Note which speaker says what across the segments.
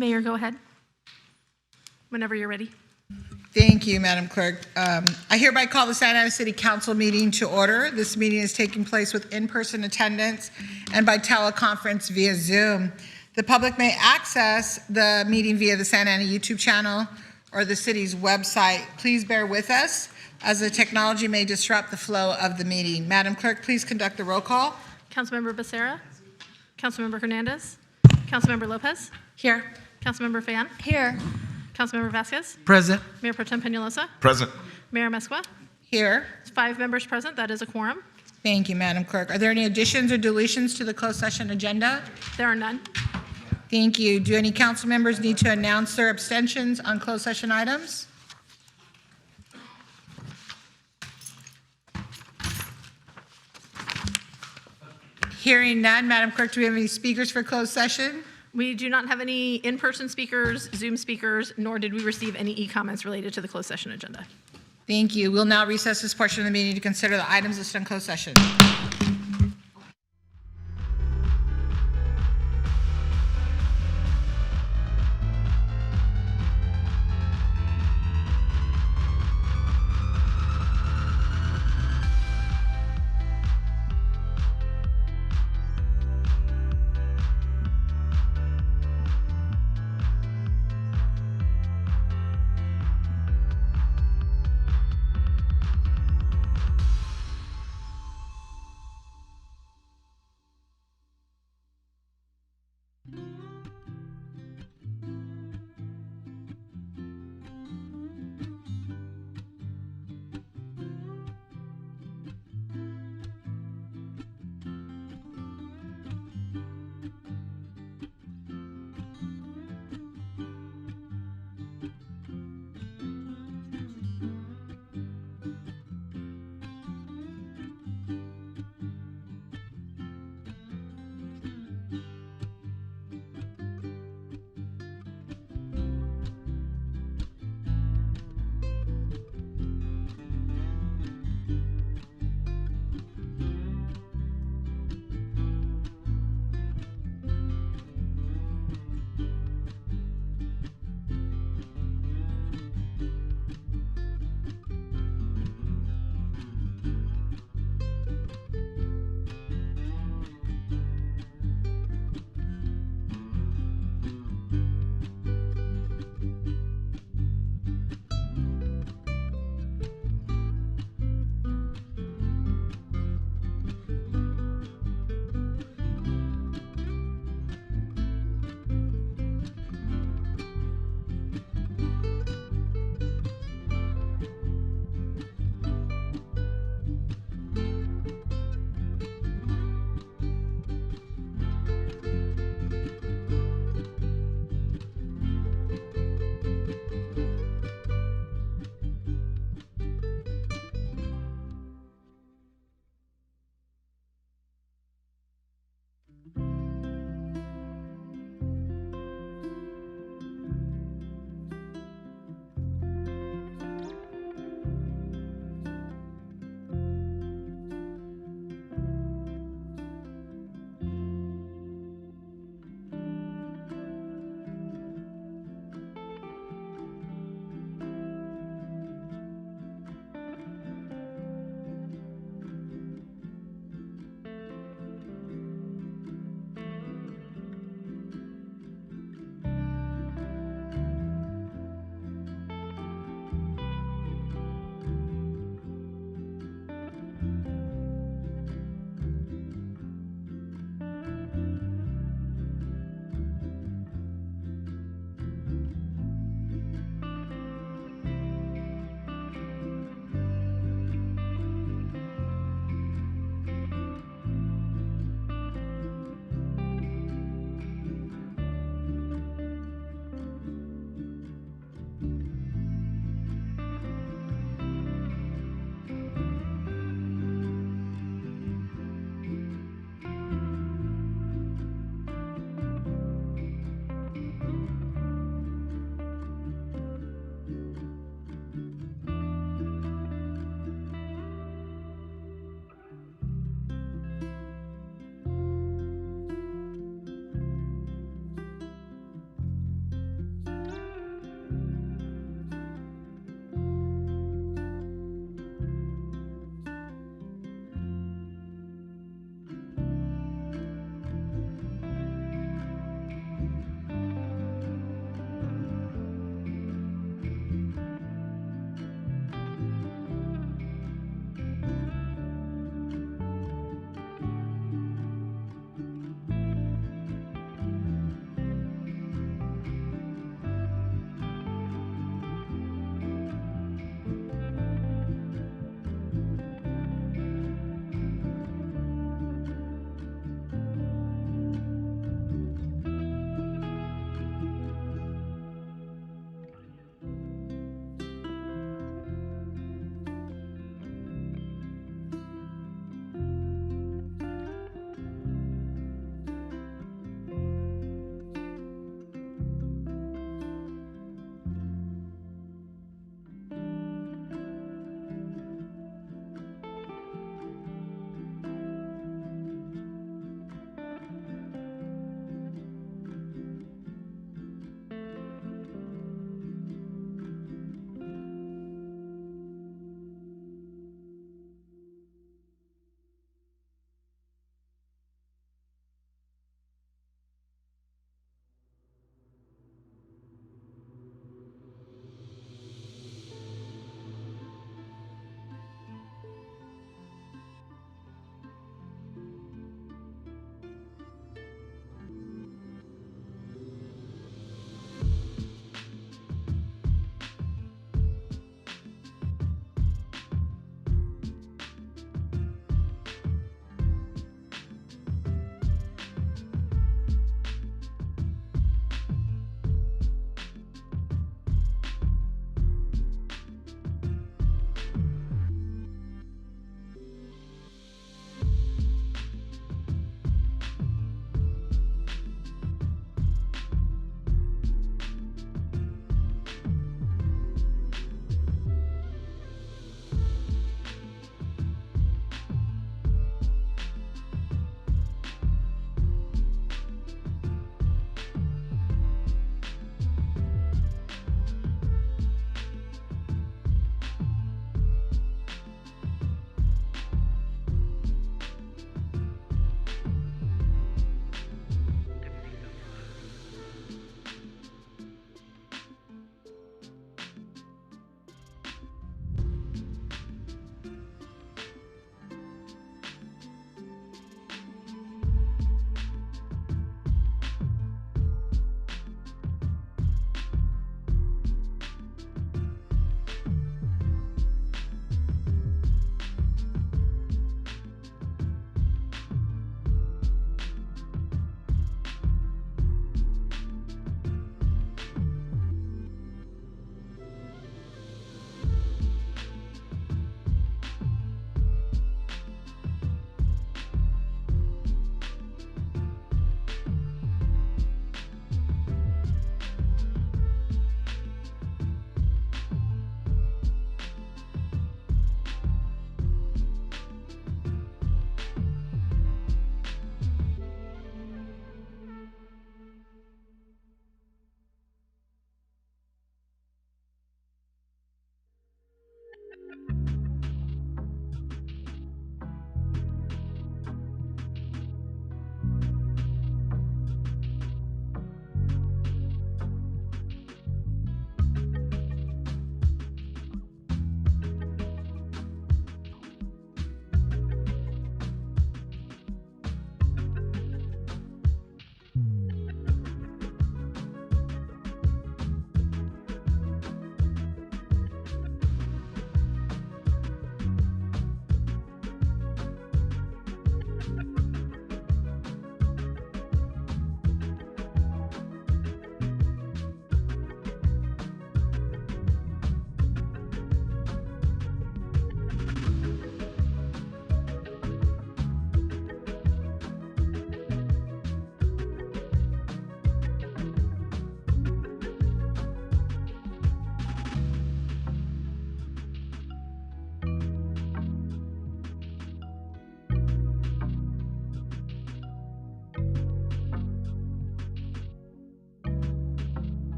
Speaker 1: Mayor, go ahead. Whenever you're ready.
Speaker 2: Thank you, Madam Clerk. I hereby call the Santa Ana City Council meeting to order. This meeting is taking place with in-person attendance and by teleconference via Zoom. The public may access the meeting via the Santa Ana YouTube channel or the city's website. Please bear with us as the technology may disrupt the flow of the meeting. Madam Clerk, please conduct the roll call.
Speaker 1: Councilmember Becerra. Councilmember Hernandez. Councilmember Lopez.
Speaker 3: Here.
Speaker 1: Councilmember Fan.
Speaker 3: Here.
Speaker 1: Councilmember Vasquez.
Speaker 4: Present.
Speaker 1: Mayor Pro Tem Peñalosa.
Speaker 5: Present.
Speaker 1: Mayor Mesqua.
Speaker 2: Here.
Speaker 1: 5 members present. That is a quorum.
Speaker 2: Thank you, Madam Clerk. Are there any additions or deletions to the closed session agenda?
Speaker 1: There are none.
Speaker 2: Thank you. Do any council members need to announce their abstentions on closed session items? Hearing none, Madam Clerk, do we have any speakers for closed session?
Speaker 1: We do not have any in-person speakers, Zoom speakers, nor did we receive any e-comments related to the closed session agenda.
Speaker 2: Thank you. We'll now recess this portion of the meeting to consider the items listed in closed session.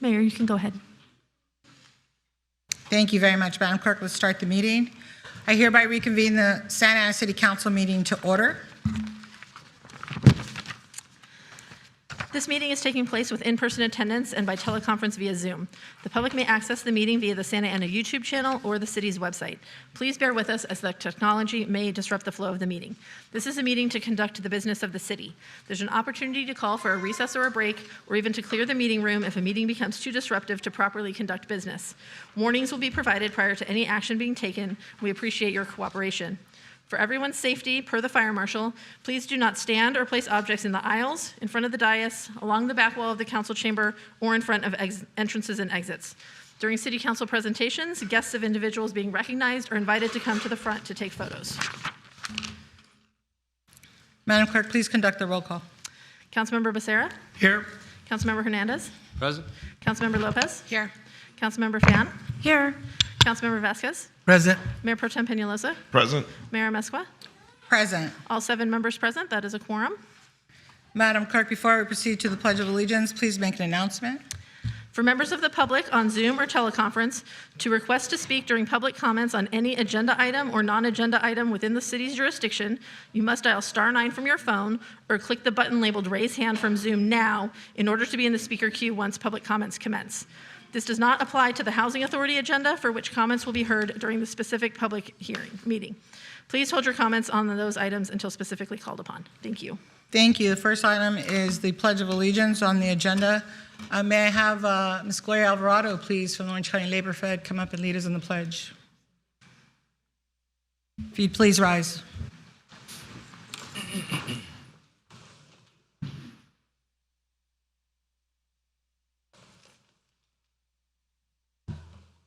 Speaker 1: Mayor, you can go ahead.
Speaker 2: Thank you very much, Madam Clerk. Let's start the meeting. I hereby reconvene the Santa Ana City Council meeting to order.
Speaker 1: This meeting is taking place with in-person attendance and by teleconference via Zoom. The public may access the meeting via the Santa Ana YouTube channel or the city's website. Please bear with us as the technology may disrupt the flow of the meeting. This is a meeting to conduct the business of the city. There's an opportunity to call for a recess or a break, or even to clear the meeting room if a meeting becomes too disruptive to properly conduct business. Warnings will be provided prior to any action being taken. We appreciate your cooperation. For everyone's safety, per the fire marshal, please do not stand or place objects in the aisles, in front of the dais, along the back wall of the council chamber, or in front of entrances and exits. During city council presentations, guests of individuals being recognized are invited to come to the front to take photos.
Speaker 2: Madam Clerk, please conduct the roll call.
Speaker 1: Councilmember Becerra?
Speaker 3: Here.
Speaker 1: Councilmember Hernandez?
Speaker 3: Present.
Speaker 1: Councilmember Lopez?
Speaker 2: Here.
Speaker 1: Councilmember Fan?
Speaker 4: Here.
Speaker 1: Councilmember Vasquez?
Speaker 3: Present.
Speaker 1: Mayor Pro Tem Peñalosa?
Speaker 3: Present.
Speaker 1: Mayor Amezcua?
Speaker 2: Present.
Speaker 1: All 7 members present, that is a quorum.
Speaker 2: Madam Clerk, before we proceed to the Pledge of Allegiance, please make an announcement.
Speaker 1: For members of the public on Zoom or teleconference, to request to speak during public comments on any agenda item or non-agenda item within the city's jurisdiction, you must dial *9 from your phone or click the button labeled Raise Hand from Zoom now in order to be in the speaker queue once public comments commence. This does not apply to the Housing Authority agenda, for which comments will be heard during the specific public meeting. Please hold your comments on those items until specifically called upon. Thank you.
Speaker 2: Thank you. The first item is the Pledge of Allegiance on the agenda. May I have Ms. Gloria Alvarado, please, from the Orange County Labor Fed, come up and lead us in the pledge. If you'd please rise.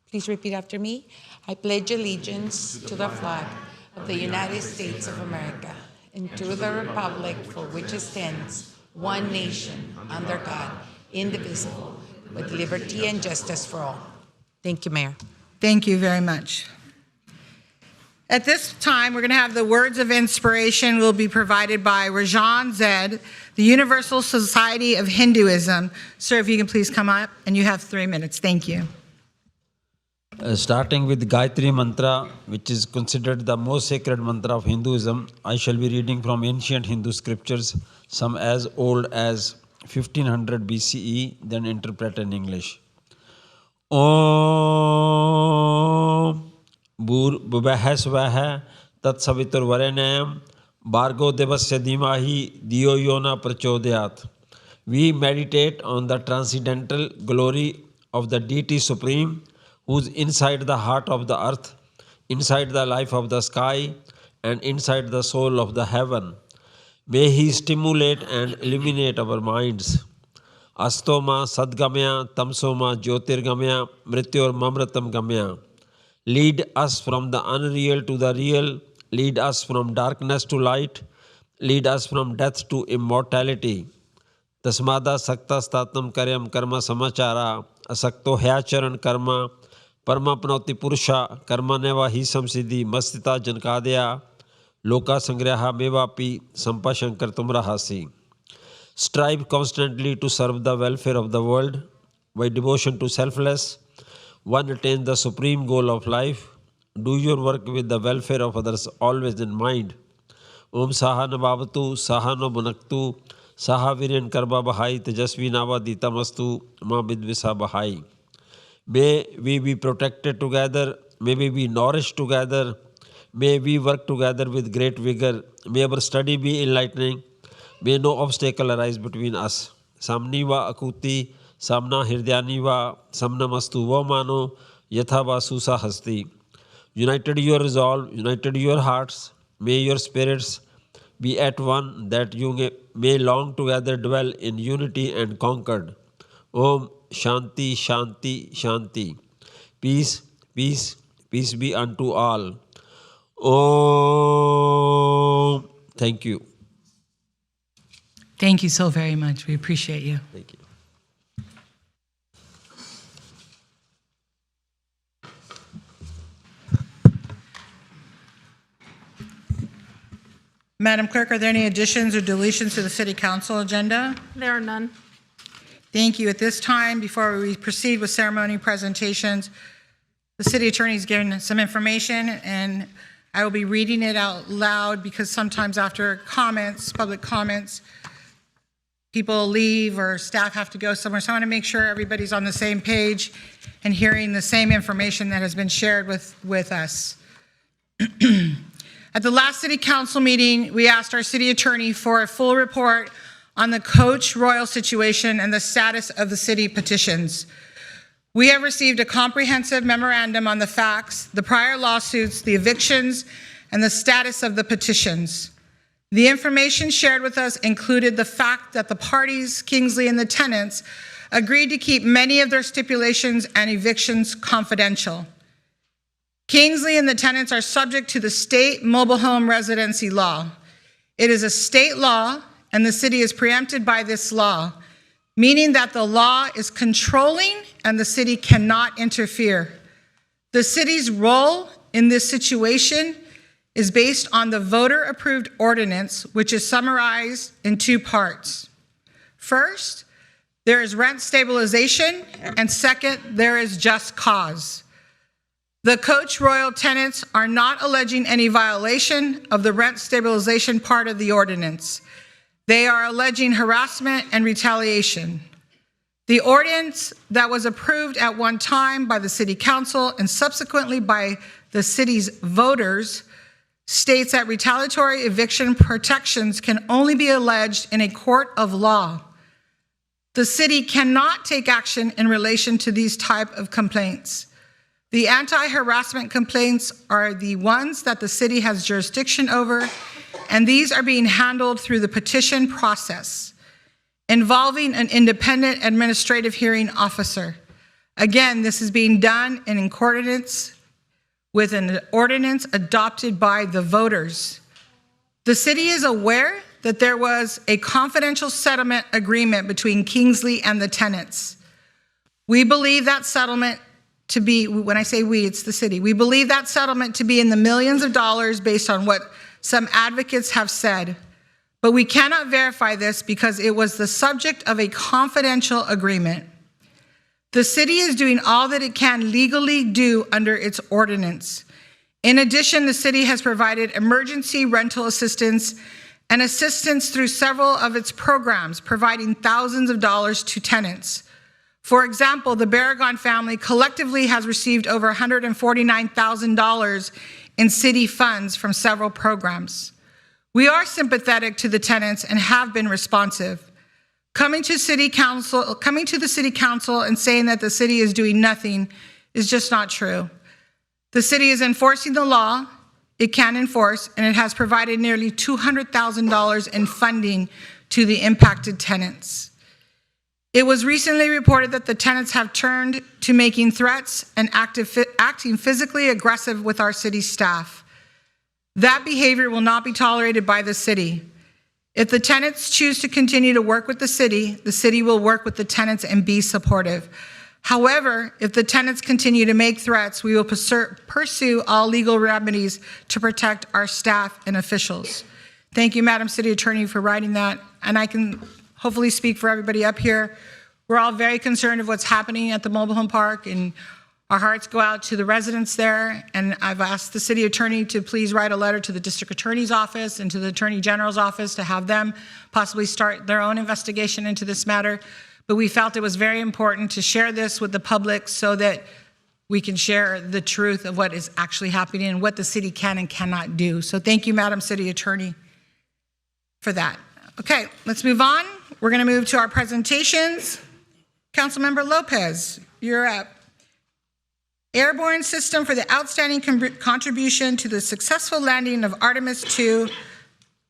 Speaker 4: Please repeat after me. I pledge allegiance to the flag of the United States of America and to the republic for which it stands, one nation, under God, indivisible, with liberty and justice for all. Thank you, Mayor.
Speaker 2: Thank you very much. At this time, we're going to have the words of inspiration will be provided by Rajan Zed, the Universal Society of Hinduism. Sir, if you can please come up, and you have 3 minutes. Thank you.
Speaker 5: Starting with Gayatri Mantra, which is considered the most sacred mantra of Hinduism, I shall be reading from ancient Hindu scriptures, some as old as 1500 BCE, then interpret in English. Om Bhuvah Swaha Tat Savitur Varenyam Bhargo Devasya Dhimahi Dhiyo Yona Prachodayat. We meditate on the transcendental glory of the Deity Supreme, who's inside the heart of the earth, inside the life of the sky, and inside the soul of the heaven. May He stimulate and illuminate our minds. Astoma Sadgamya Tamsoma Jyotirgamya Mrityor Mamratam Gamya. Lead us from the unreal to the real. Lead us from darkness to light. Lead us from death to immortality. Tasmada Sakta Statam Karyam Karma Samachara Asakto Hyacharan Karma Parmapnoti Purusha Karmaneva Hi Samsiddhi Mastita Jankadya Loka Sangraha Mevapi Sampashankar Tumrahasi. Strive constantly to serve the welfare of the world. By devotion to selfless, one attains the supreme goal of life. Do your work with the welfare of others always in mind. Om Saha Nabhavatu, Saha No Bhunaktu, Saha Viryan Karba Bahai, Tejasvi Nava Ditamastu, Ma Vidvisa Bahai. May we be protected together. May we be nourished together. May we work together with great vigor. May our study be enlightening. May no obstacle arise between us. Samniva Akuti, Samna Hirdhyaniva, Samnamastu Vomano, Yathava Susa Hasti. United your resolve, united your hearts. May your spirits be at one, that you may long together dwell in unity and concord. Om Shanti, Shanti, Shanti. Peace, peace, peace be unto all. Om. Thank you.
Speaker 2: Thank you so very much. We appreciate you.
Speaker 5: Thank you.
Speaker 2: Madam Clerk, are there any additions or deletions to the City Council agenda?
Speaker 1: There are none.
Speaker 2: Thank you. At this time, before we proceed with ceremony presentations, the city attorney's given some information, and I will be reading it out loud because sometimes after comments, public comments, people leave or staff have to go somewhere. So I want to make sure everybody's on the same page and hearing the same information that has been shared with us. At the last city council meeting, we asked our city attorney for a full report on the Coach Royal situation and the status of the city petitions. We have received a comprehensive memorandum on the facts, the prior lawsuits, the evictions, and the status of the petitions. The information shared with us included the fact that the parties, Kingsley and the tenants, agreed to keep many of their stipulations and evictions confidential. Kingsley and the tenants are subject to the state mobile home residency law. It is a state law, and the city is preempted by this law, meaning that the law is controlling and the city cannot interfere. The city's role in this situation is based on the voter-approved ordinance, which is summarized in two parts. First, there is rent stabilization, and second, there is just cause. The Coach Royal tenants are not alleging any violation of the rent stabilization part of the ordinance. They are alleging harassment and retaliation. The ordinance that was approved at one time by the city council and subsequently by the city's voters states that retaliatory eviction protections can only be alleged in a court of law. The city cannot take action in relation to these type of complaints. The anti-harassment complaints are the ones that the city has jurisdiction over, and these are being handled through the petition process, involving an independent administrative hearing officer. Again, this is being done in accordance with an ordinance adopted by the voters. The city is aware that there was a confidential settlement agreement between Kingsley and the tenants. We believe that settlement to be, when I say we, it's the city, we believe that settlement to be in the millions of dollars based on what some advocates have said. But we cannot verify this because it was the subject of a confidential agreement. The city is doing all that it can legally do under its ordinance. In addition, the city has provided emergency rental assistance and assistance through several of its programs, providing thousands of dollars to tenants. For example, the Barragon family collectively has received over $149,000 in city funds from several programs. We are sympathetic to the tenants and have been responsive. Coming to the city council and saying that the city is doing nothing is just not true. The city is enforcing the law it can enforce, and it has provided nearly $200,000 in funding to the impacted tenants. It was recently reported that the tenants have turned to making threats and acting physically aggressive with our city staff. That behavior will not be tolerated by the city. If the tenants choose to continue to work with the city will work with the tenants and be supportive. However, if the tenants continue to make threats, we will pursue all legal remedies to protect our staff and officials. Thank you, Madam City Attorney, for writing that. And I can hopefully speak for everybody up here. We're all very concerned of what's happening at the mobile home park, and our hearts go out to the residents there. And I've asked the city attorney to please write a letter to the district attorney's office and to the attorney general's office to have them possibly start their own investigation into this matter. But we felt it was very important to share this with the public so that we can share the truth of what is actually happening and what the city can and cannot do. So thank you, Madam City Attorney, for that. Okay, let's move on. We're going to move to our presentations. Councilmember Lopez, you're up. Airborne System for the outstanding contribution to the successful landing of Artemis II.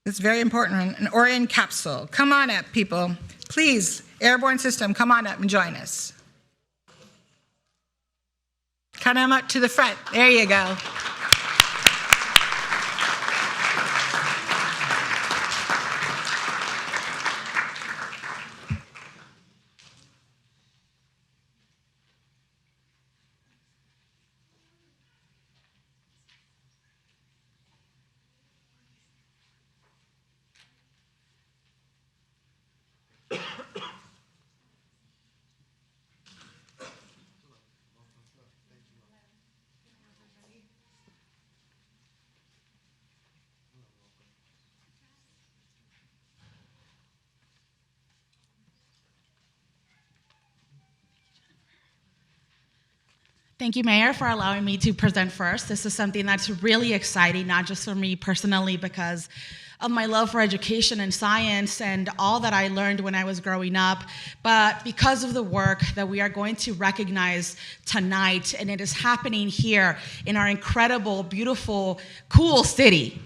Speaker 2: It's very important, an Orion capsule. Come on up, people. Please, Airborne System, come on up and join us. Come up to the front. There you go.
Speaker 3: Thank you, Mayor, for allowing me to present first. This is something that's really exciting, not just for me personally, because of my love for education and science and all that I learned when I was growing up, but because of the work that we are going to recognize tonight, and it is happening here in our incredible, beautiful, cool city.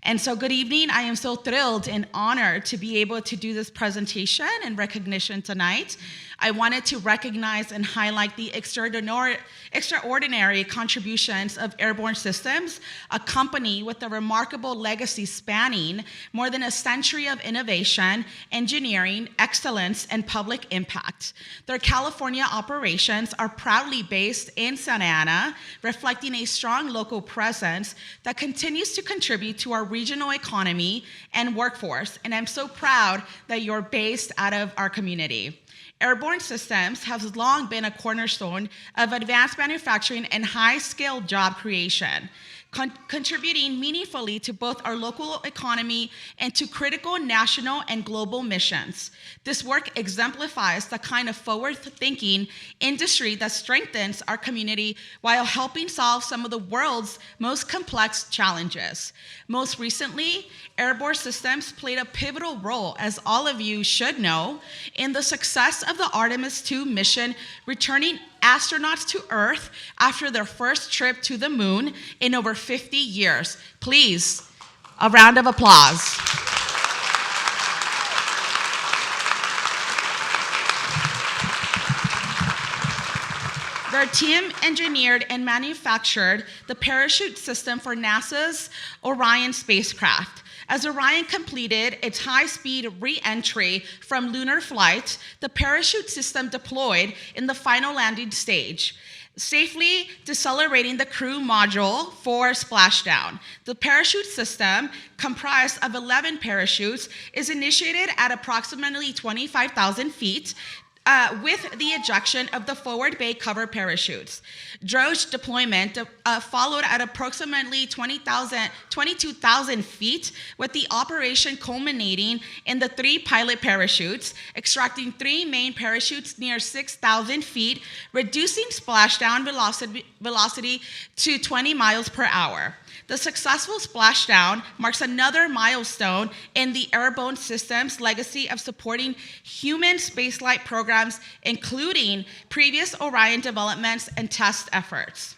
Speaker 3: And so good evening. I am so thrilled and honored to be able to do this presentation and recognition tonight. I wanted to recognize and highlight the extraordinary contributions of Airborne Systems, a company with a remarkable legacy spanning more than a century of innovation, engineering, excellence, and public impact. Their California operations are proudly based in Santa Ana, reflecting a strong local presence that continues to contribute to our regional economy and workforce. And I'm so proud that you're based out of our community. Airborne Systems has long been a cornerstone of advanced manufacturing and high-scale job creation, contributing meaningfully to both our local economy and to critical national and global missions. This work exemplifies the kind of forward-thinking industry that strengthens our community while helping solve some of the world's most complex challenges. Most recently, Airborne Systems played a pivotal role, as all of you should know, in the success of the Artemis II mission, returning astronauts to Earth after their first trip to the moon in over 50 years. Please, a round of applause. Their team engineered and manufactured the parachute system for NASA's Orion spacecraft. As Orion completed its high-speed re-entry from lunar flight, the parachute system deployed in the final landing stage, safely decelerating the crew module for splashdown. The parachute system, comprised of 11 parachutes, is initiated at approximately 25,000 feet, with the ejection of the forward bay cover parachutes. Drogue deployment followed at approximately 22,000 feet, with the operation culminating in the 3 pilot parachutes, extracting 3 main parachutes near 6,000 feet, reducing splashdown velocity to 20 miles per hour. The successful splashdown marks another milestone in the Airborne Systems legacy of supporting human spaceflight programs, including previous Orion developments and test efforts.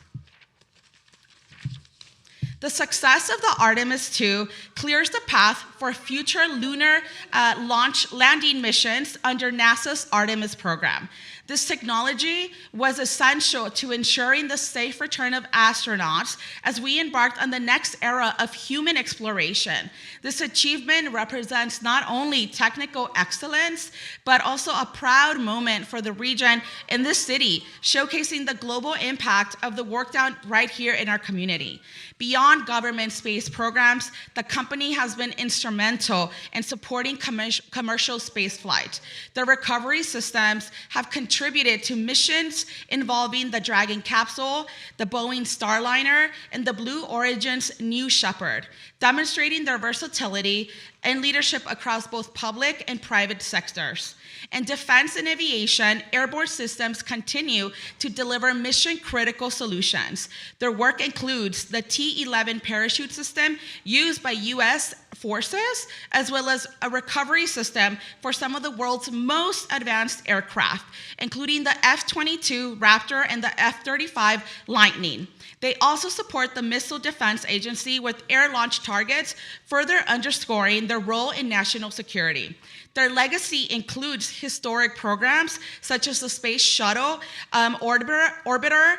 Speaker 3: The success of the Artemis II clears the path for future lunar launch landing missions under NASA's Artemis program. This technology was essential to ensuring the safe return of astronauts as we embarked on the next era of human exploration. This achievement represents not only technical excellence, but also a proud moment for the region and this city, showcasing the global impact of the work done right here in our community. Beyond government space programs, the company has been instrumental in supporting commercial spaceflight. The recovery systems have contributed to missions involving the Dragon capsule, the Boeing Starliner, and the Blue Origin's New Shepard, demonstrating their versatility and leadership across both public and private sectors. In defense and aviation, Airborne Systems continue to deliver mission-critical solutions. Their work includes the T-11 parachute system used by U.S. forces, as well as a recovery system for some of the world's most advanced aircraft, including the F-22 Raptor and the F-35 Lightning. They also support the Missile Defense Agency with air launch targets, further underscoring their role in national security. Their legacy includes historic programs such as the Space Shuttle, Orbiter,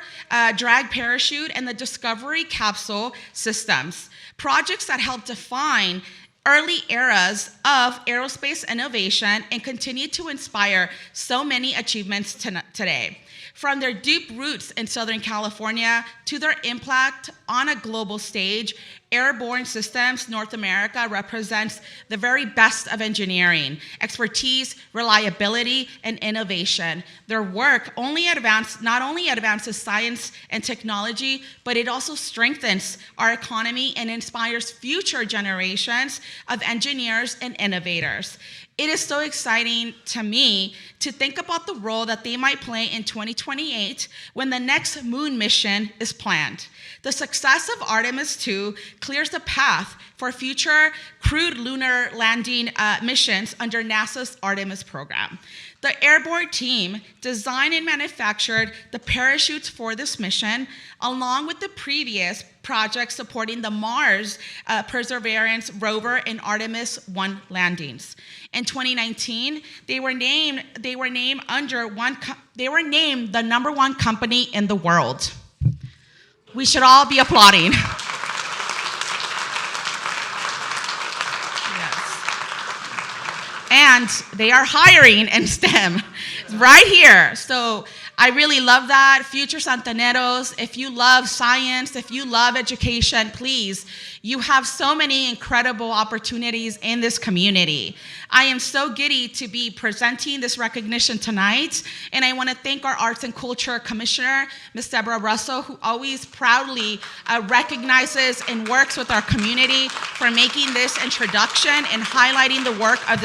Speaker 3: Drag Parachute, and the Discovery Capsule systems. Projects that help define early eras of aerospace innovation and continue to inspire so many achievements today. From their deep roots in Southern California to their impact on a global stage, Airborne Systems North America represents the very best of engineering, expertise, reliability, and innovation. Their work not only advances science and technology, but it also strengthens our economy and inspires future generations of engineers and innovators. It is so exciting to me to think about the role that they might play in 2028 when the next moon mission is planned. The success of Artemis 2 clears the path for future crewed lunar landing missions under NASA's Artemis program. The airborne team designed and manufactured the parachutes for this mission, along with the previous projects supporting the Mars Perseverance rover and Artemis 1 landings. In 2019, they were named the #1 company in the world. We should all be applauding. And they are hiring in STEM right here. So I really love that. Future Santaneros, if you love science, if you love education, please, you have so many incredible opportunities in this community. I am so giddy to be presenting this recognition tonight, and I want to thank our Arts and Culture Commissioner, Ms. Deborah Russell, who always proudly recognizes and works with our community for making this introduction and highlighting the work of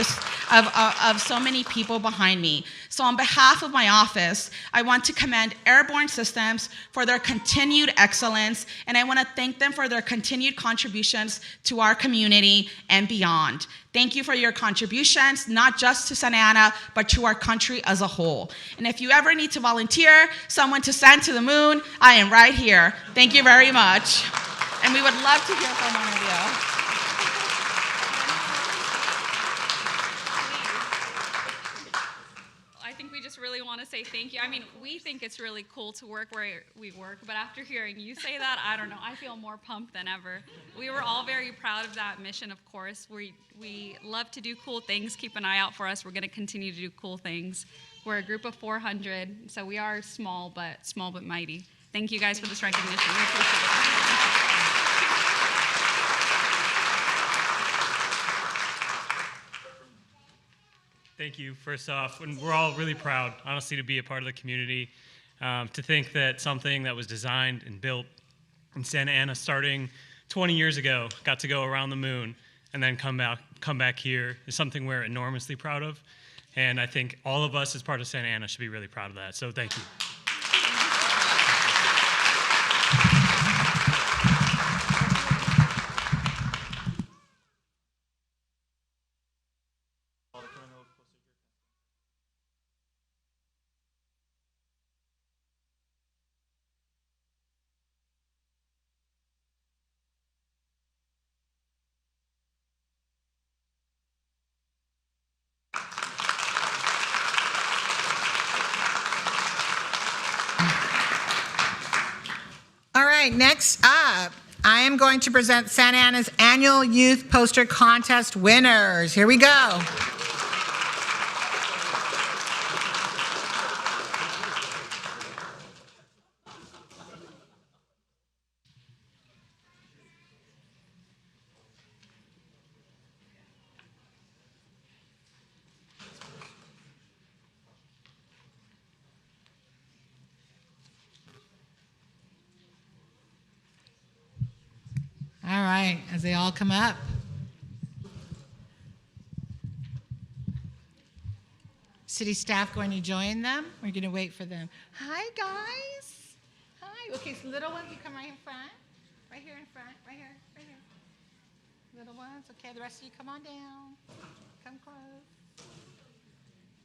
Speaker 3: so many people behind me. So on behalf of my office, I want to commend Airborne Systems for their continued excellence, and I want to thank them for their continued contributions to our community and beyond. Thank you for your contributions, not just to Santa Ana, but to our country as a whole. And if you ever need to volunteer someone to send to the moon, I am right here. Thank you very much. And we would love to hear from one of you.
Speaker 6: Really want to say thank you. I mean, we think it's really cool to work where we work, but after hearing you say that, I don't know, I feel more pumped than ever. We were all very proud of that mission, of course. We love to do cool things. Keep an eye out for us. We're going to continue to do cool things. We're a group of 400, so we are small but mighty. Thank you guys for this recognition. We appreciate it.
Speaker 7: Thank you, first off. And we're all really proud, honestly, to be a part of the community, to think that something that was designed and built in Santa Ana starting 20 years ago got to go around the moon and then come back here is something we're enormously proud of. And I think all of us as part of Santa Ana should be really proud of that. So thank you.
Speaker 2: All right, next up, I am going to present Santa Ana's annual Youth Poster Contest winners. Here we go. All right, as they all come up. City staff going to join them? We're going to wait for them. Hi, guys. Hi. Okay, so little ones, you come right in front. Right here in front. Right here. Right here. Little ones. Okay, the rest of you come on down. Come close.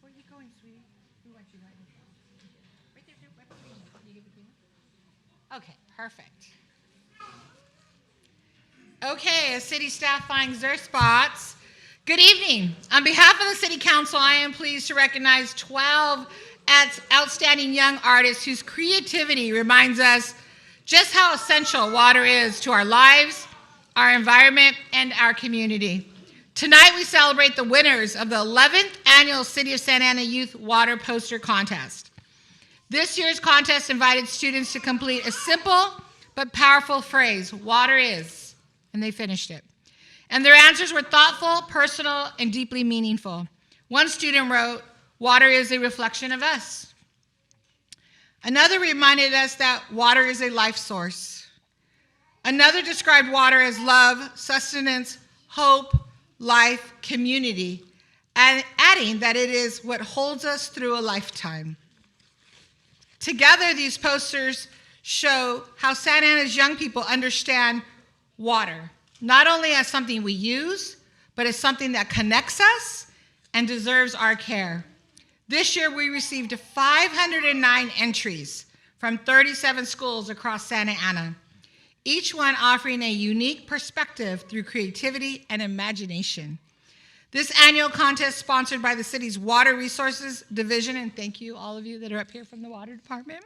Speaker 2: Where are you going, sweetie? We want you right in front. Right there. Right between them. Can you get between them? Okay, perfect. Okay, as city staff finds their spots, good evening. On behalf of the City Council, I am pleased to recognize 12 outstanding young artists whose creativity reminds us just how essential water is to our lives, our environment, and our community. Tonight, we celebrate the winners of the 11th Annual City of Santa Ana Youth Water Poster Contest. This year's contest invited students to complete a simple but powerful phrase, water is. And they finished it. And their answers were thoughtful, personal, and deeply meaningful. One student wrote, "Water is a reflection of us." Another reminded us that water is a life source. Another described water as love, sustenance, hope, life, community. and adding that it is what holds us through a lifetime. Together, these posters show how Santa Ana's young people understand water, not only as something we use, but as something that connects us and deserves our care. This year, we received 509 entries from 37 schools across Santa Ana, each one offering a unique perspective through creativity and imagination. This annual contest, sponsored by the city's Water Resources Division, and thank you, all of you that are up here from the Water Department,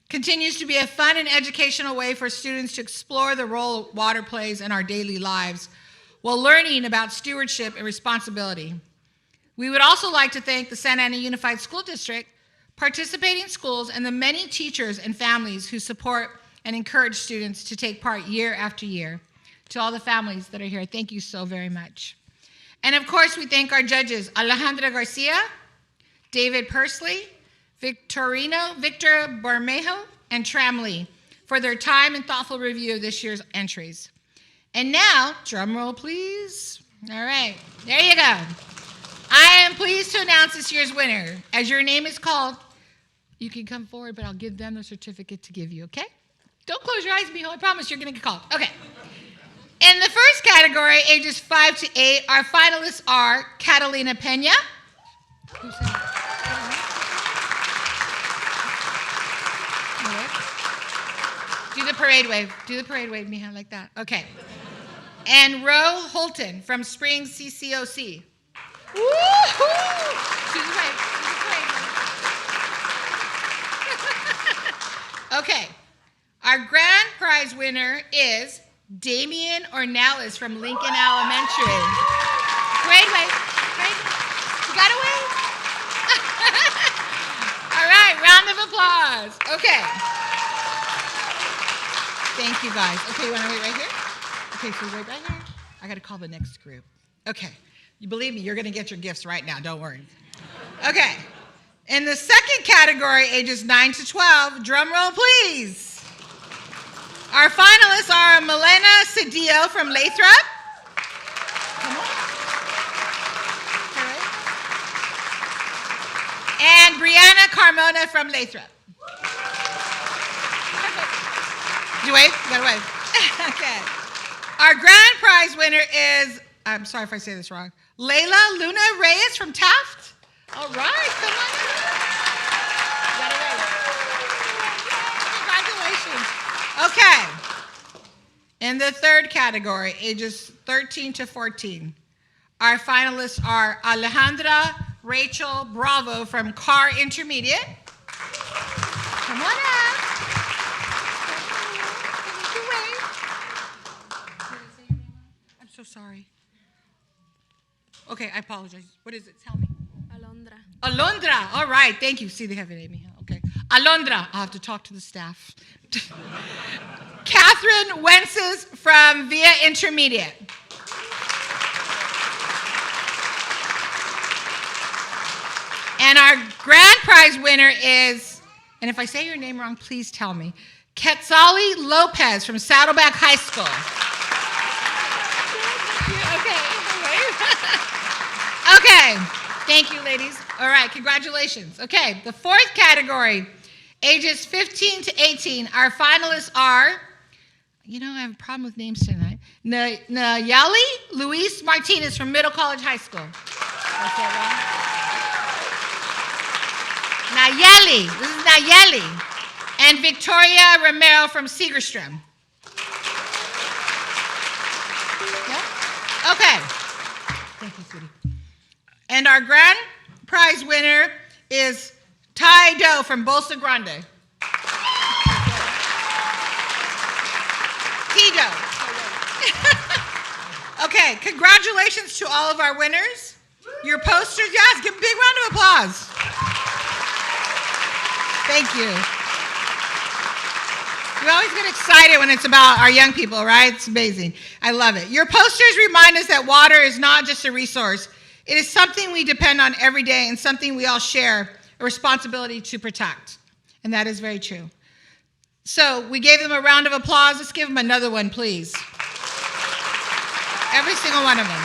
Speaker 2: continues to be a fun and educational way for students to explore the role water plays in our daily lives while learning about stewardship and responsibility. We would also like to thank the Santa Ana Unified School District, participating schools, and the many teachers and families who support and encourage students to take part year after year. To all the families that are here, thank you so very much. And of course, we thank our judges, Alejandra Garcia, David Persley, Victor Bermejo, and Tramley, for their time and thoughtful review of this year's entries. And now, drum roll, please. All right, there you go. I am pleased to announce this year's winner. As your name is called, you can come forward, but I'll give them the certificate to give you, okay? Don't close your eyes, mijo. I promise you're going to get called. Okay. In the first category, ages 5 to 8, our finalists are Catalina Pena. Who's that? Do the parade wave. Do the parade wave, mija, like that. Okay. And Ro Holton from Springs CCOC. Woo-hoo! Do the parade. Okay. Our grand prize winner is Damian Ornelas from Lincoln Elementary. Parade wave. You got to wave. All right, round of applause. Okay. Thank you, guys. Okay, you want to wait right here? Okay, so wait right here. I got to call the next group. Okay. You believe me, you're going to get your gifts right now. Don't worry. Okay. In the second category, ages 9 to 12, drum roll, please. Our finalists are Milena Cedillo from Lathrop. Come on. And Brianna Carmona from Lathrop. You wave? You gotta wave. Okay. Our grand prize winner is, I'm sorry if I say this wrong, Layla Luna Reyes from Taft. All right, come on in. You gotta wave. Congratulations. Okay. In the third category, ages 13 to 14, our finalists are Alejandra Rachel Bravo from Carr Intermediate. Come on up. I'm so sorry. Okay, I apologize. What is it? Tell me.
Speaker 8: Alondra.
Speaker 2: Alondra. All right, thank you. See, they have it, Amy. Okay. Alondra. I'll have to talk to the staff. Catherine Wences from Via Intermediate. And our grand prize winner is, and if I say your name wrong, please tell me, Quetzali Lopez from Saddleback High School. Okay, thank you, ladies. All right, congratulations. Okay, the fourth category, ages 15 to 18, our finalists are, I have a problem with names tonight, Nayeli Luis Martinez from Middle College High School. Nayeli, this is Nayeli, and Victoria Romero from Segerstrom. Yeah? Okay. Thank you, sweetie. And our grand prize winner is Ty Doe from Bolsa Grande. T-Doe. Okay, congratulations to all of our winners. Your posters, yes, give a big round of applause. Thank you. We always get excited when it's about our young people, right? It's amazing. I love it. Your posters remind us that water is not just a resource. It is something we depend on every day and something we all share a responsibility to protect. And that is very true. So we gave them a round of applause. Let's give them another one, please. Every single one of them.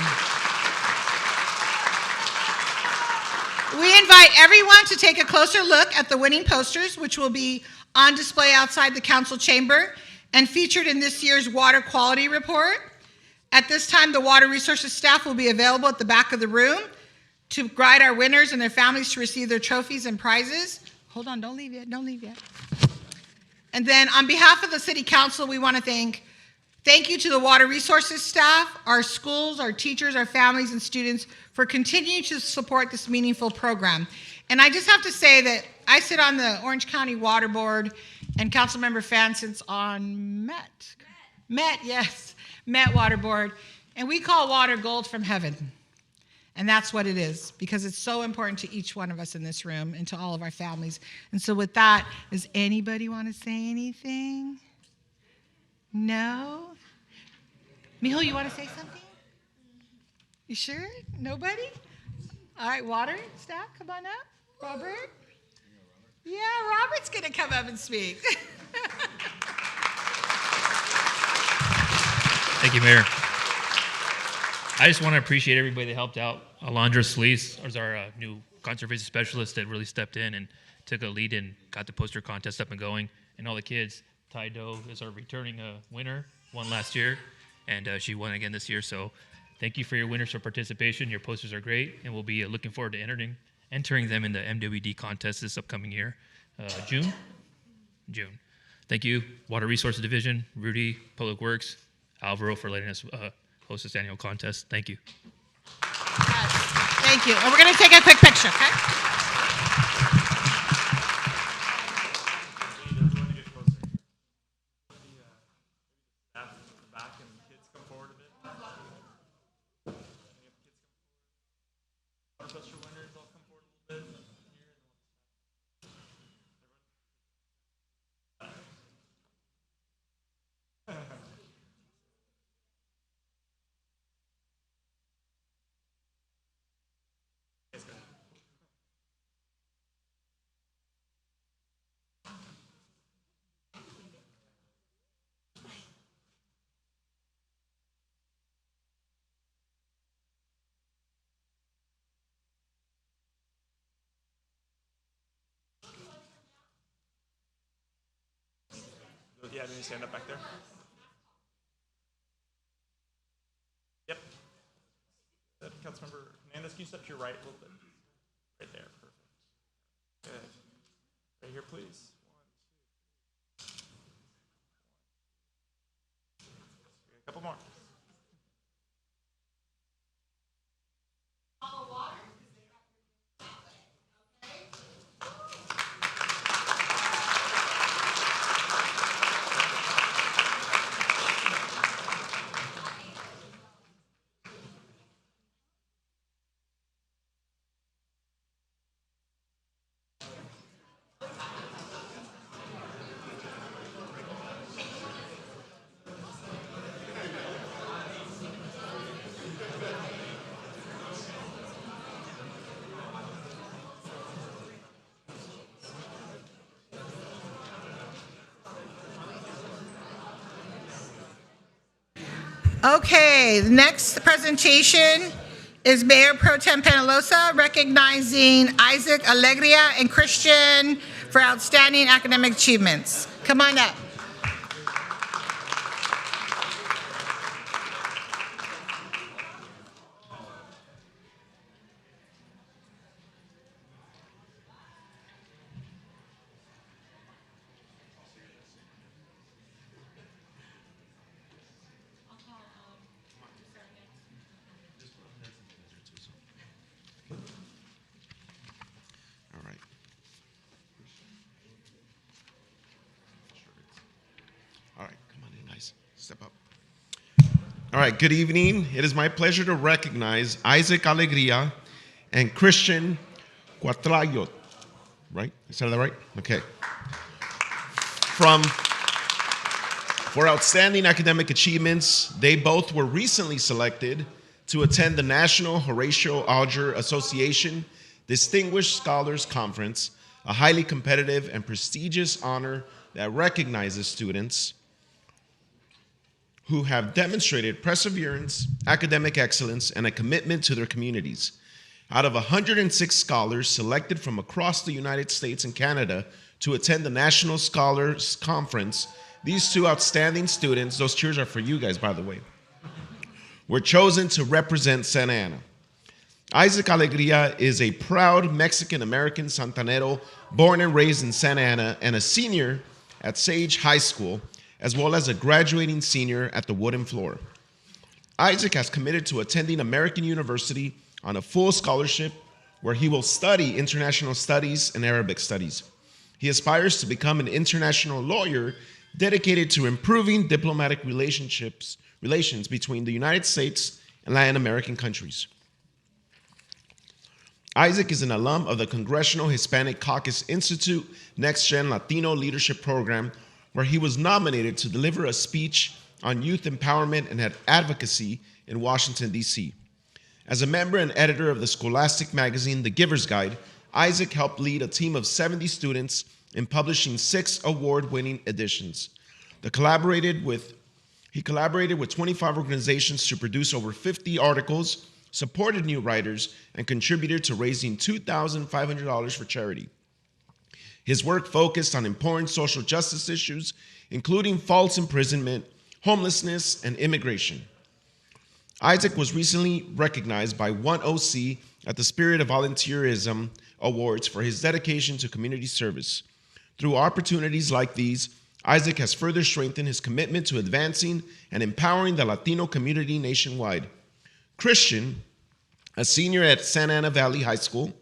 Speaker 2: We invite everyone to take a closer look at the winning posters, which will be on display outside the council chamber and featured in this year's water quality report. At this time, the water resources staff will be available at the back of the room to guide our winners and their families to receive their trophies and prizes. Hold on, don't leave yet, don't leave yet. And then on behalf of the City Council, we want to thank you to the water resources staff, our schools, our teachers, our families, and students for continuing to support this meaningful program. And I just have to say that I sit on the Orange County Water Board, and Councilmember Fan sits on Met Water Board, and we call water gold from heaven. And that's what it is, because it's so important to each one of us in this room and to all of our families. And so with that, does anybody want to say anything? No? Mijo, you want to say something? You sure? Nobody? All right, water staff, come on up. Robert? Yeah, Robert's going to come up and speak.
Speaker 8: Thank you, Mayor. I just want to appreciate everybody that helped out. Alondra Sleece is our new conservation specialist that really stepped in and took a lead and got the poster contest up and going. And all the kids. Ty Doe is our returning winner, won last year, and she won again this year. So thank you for your winners for participation. Your posters are great, and we'll be looking forward to entering them in the MWD contest this upcoming year, June. Thank you, Water Resources Division, Rudy, Public Works, Alvaro for letting us host this annual contest. Thank you.
Speaker 2: Yes, thank you. And we're going to take a quick picture, okay?
Speaker 9: Yeah, then you stand up back there. Yep. Councilmember Hernandez, can you step to your right a little bit? Right there, perfect. Good. Right here, please. 1, 2. A couple more.
Speaker 2: Okay, the next presentation is Mayor Pro Tem Penalosa recognizing Isaac Alegria and Christian for outstanding academic achievements. Come on up.
Speaker 10: Step up. All right, good evening. It is my pleasure to recognize Isaac Alegria and Christian Cuatlayot. Right? I said that right? Okay. For outstanding academic achievements, they both were recently selected to attend the National Horatio Alger Association Distinguished Scholars Conference, a highly competitive and prestigious honor that recognizes students who have demonstrated perseverance, academic excellence, and a commitment to their communities. Out of 106 scholars selected from across the United States and Canada to attend the National Scholars Conference, these two outstanding students, those cheers are for you guys, by the way, were chosen to represent Santa Ana. Isaac Alegria is a proud Mexican-American Santanero, born and raised in Santa Ana, and a senior at Sage High School, as well as a graduating senior at the Wooden Floor. Isaac has committed to attending American University on a full scholarship where he will study international studies and Arabic studies. He aspires to become an international lawyer dedicated to improving diplomatic relations between the United States and Latin American countries. Isaac is an alum of the Congressional Hispanic Caucus Institute Next Gen Latino Leadership Program, where he was nominated to deliver a speech on youth empowerment and advocacy in Washington, D.C. As a member and editor of the scholastic magazine, The Giver's Guide, Isaac helped lead a team of 70 students in publishing 6 award-winning editions. He collaborated with 25 organizations to produce over 50 articles, supported new writers, and contributed to raising $2,500 for charity. His work focused on important social justice issues, including false imprisonment, homelessness, and immigration. Isaac was recently recognized by One OC at the Spirit of Volunteerism Awards for his dedication to community service. Through opportunities like these, Isaac has further strengthened his commitment to advancing and empowering the Latino community nationwide. Christian, a senior at Santa Ana Valley High School,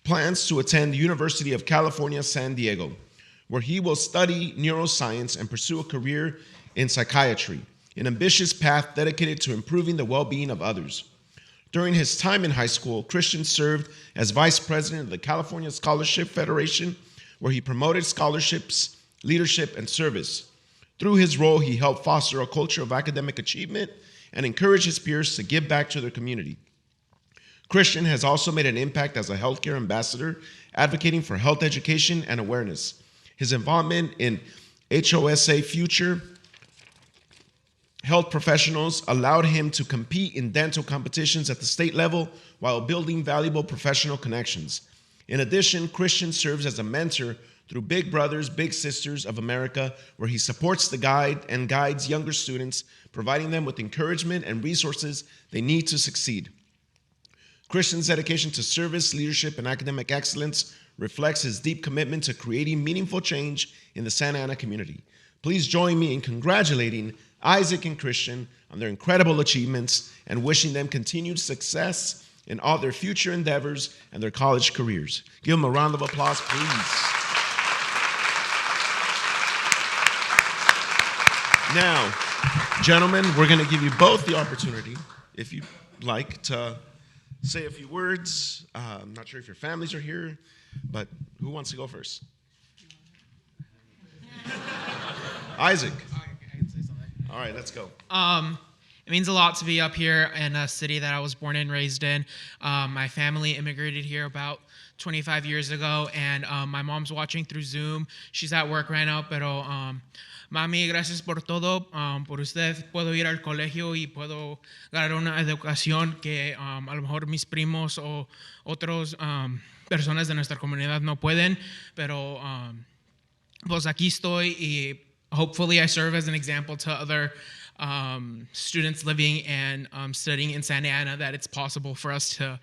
Speaker 10: plans to attend the University of California, San Diego, where he will study neuroscience and pursue a career in psychiatry, an ambitious path dedicated to improving the well-being of others. During his time in high school, Christian served as vice president of the California Scholarship Federation, where he promoted scholarships, leadership, and service. Through his role, he helped foster a culture of academic achievement and encourage his peers to give back to their community. Christian has also made an impact as a healthcare ambassador, advocating for health education and awareness. His involvement in HOSA Future Health Professionals allowed him to compete in dental competitions at the state level while building valuable professional connections. In addition, Christian serves as a mentor through Big Brothers, Big Sisters of America, where he supports the guides younger students, providing them with encouragement and resources they need to succeed. Christian's dedication to service, leadership, and academic excellence reflects his deep commitment to creating meaningful change in the Santa Ana community. Please join me in congratulating Isaac and Christian on their incredible achievements and wishing them continued success in all their future endeavors and their college careers. Give them a round of applause, please. Now, gentlemen, we're going to give you both the opportunity, if you'd like, to say a few words. I'm not sure if your families are here, but who wants to go first? Isaac.
Speaker 11: I can say something.
Speaker 10: All right, let's go.
Speaker 11: It means a lot to be up here in a city that I was born and raised in. My family immigrated here about 25 years ago, and my mom's watching through Zoom. She's at work right now, pero mami, gracias por todo. Por usted puedo ir al colegio y puedo ganar una educación que a lo mejor mis primos o otros personas de nuestra comunidad no pueden, pero pues aquí estoy y hopefully I serve as an example to other students living and studying in Santa Ana that it's possible for us to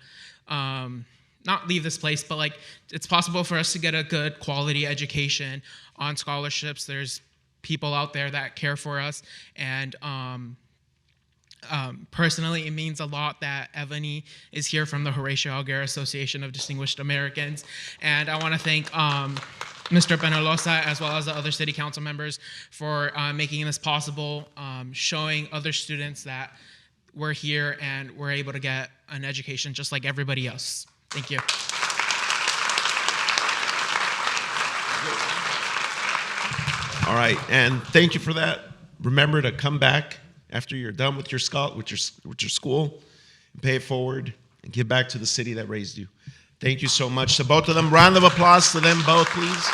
Speaker 11: not leave this place, but like it's possible for us to get a good quality education on scholarships. There's people out there that care for us, and personally, it means a lot that Evany is here from the Horatio Alguera Association of Distinguished Americans, and I want to thank Mr. Penalosa as well as the other city council members for making this possible, showing other students that we're here and we're able to get an education just like everybody else. Thank you.
Speaker 10: All right, and thank you for that. Remember to come back after you're done with your school and pay it forward and give back to the city that raised you. Thank you so much to both of them. Round of applause to them both, please.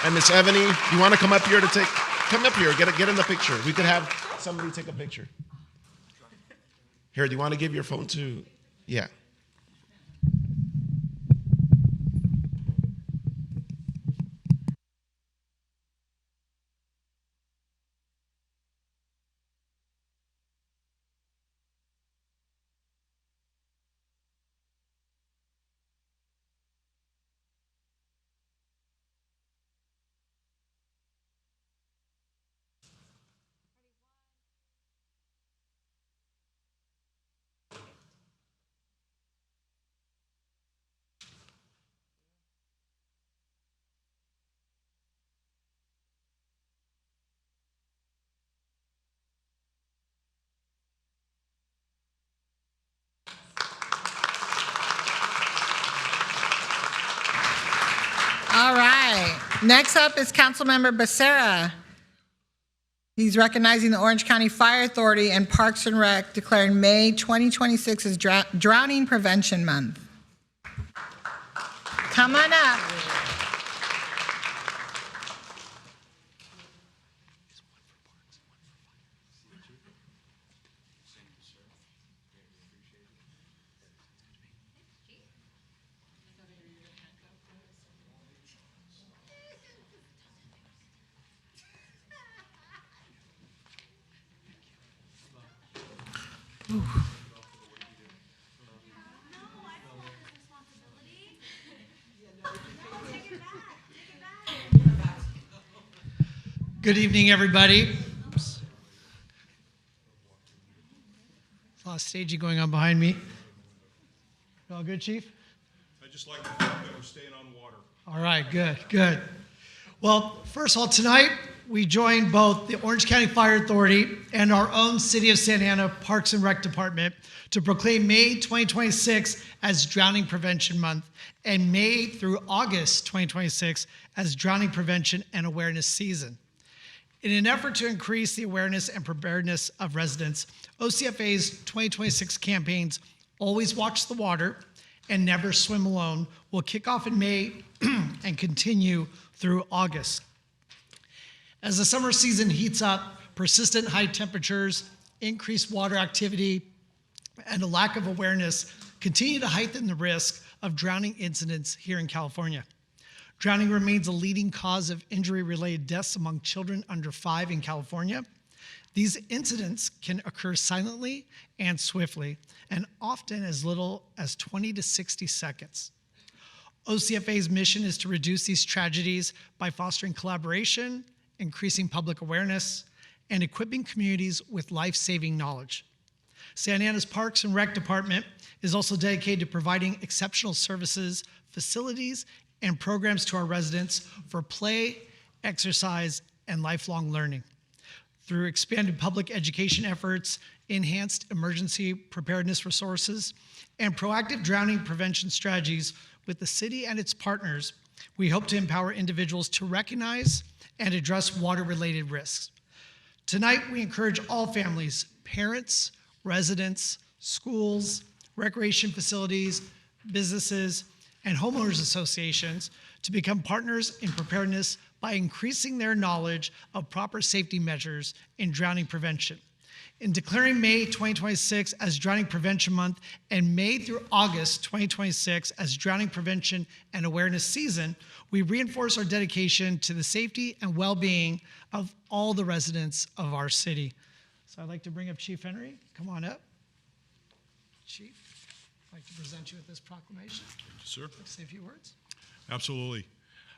Speaker 10: And Miss Evany, you want to come up here come up here, get in the picture. We could have somebody take a picture. Here, do you want to give your phone to, yeah.
Speaker 2: Next up is Councilmember Becerra. He's recognizing the Orange County Fire Authority and Parks and Rec, declaring May 2026 as Drowning Prevention Month. Come on up.
Speaker 12: Good evening, everybody. There's a lot of staging going on behind me. All good, Chief?
Speaker 13: I just like the fact that we're staying on water.
Speaker 12: All right, good, good. Well, first of all, tonight we joined both the Orange County Fire Authority and our own City of Santa Ana Parks and Rec Department to proclaim May 2026 as Drowning Prevention Month and May through August 2026 as Drowning Prevention and Awareness Season. In an effort to increase the awareness and preparedness of residents, OCFA's 2026 campaigns Always Watch the Water and Never Swim Alone will kick off in May and continue through August. As the summer season heats up, persistent high temperatures, increased water activity, and a lack of awareness continue to heighten the risk of drowning incidents here in California. Drowning remains a leading cause of injury-related deaths among children under 5 in California. These incidents can occur silently and swiftly, and often as little as 20 to 60 seconds. OCFA's mission is to reduce these tragedies by fostering collaboration, increasing public awareness, and equipping communities with life-saving knowledge. Santa Ana's Parks and Rec Department is also dedicated to providing exceptional services, facilities, and programs to our residents for play, exercise, and lifelong learning. Through expanded public education efforts, enhanced emergency preparedness resources, and proactive drowning prevention strategies with the city and its partners, we hope to empower individuals to recognize and address water-related risks. Tonight, we encourage all families, parents, residents, schools, recreation facilities, businesses, and homeowners associations to become partners in preparedness by increasing their knowledge of proper safety measures in drowning prevention. In declaring May 2026 as Drowning Prevention Month and May through August 2026 as Drowning Prevention and Awareness Season, we reinforce our dedication to the safety and well-being of all the residents of our city. So I'd like to bring up Chief Henry. Come on up. Chief, I'd like to present you with this proclamation.
Speaker 13: Sir?
Speaker 12: Like to say a few words.
Speaker 13: Absolutely.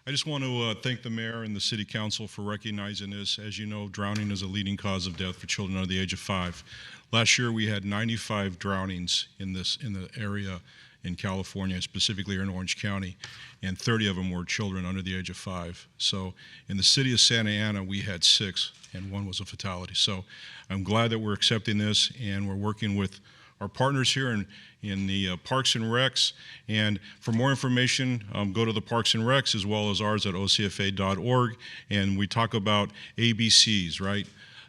Speaker 13: I just want to thank the mayor and the city council for recognizing this. As you know, drowning is a leading cause of death for children under the age of 5. Last year, we had 95 drownings in the area in California, specifically in Orange County, and 30 of them were children under the age of 5. So in the city of Santa Ana, we had 6, and 1 was a fatality. So I'm glad that we're accepting this, and we're working with our partners here in the Parks and Recs. And for more information, go to the Parks and Recs as well as ours at ocfa.org. And we talk about ABCs, right?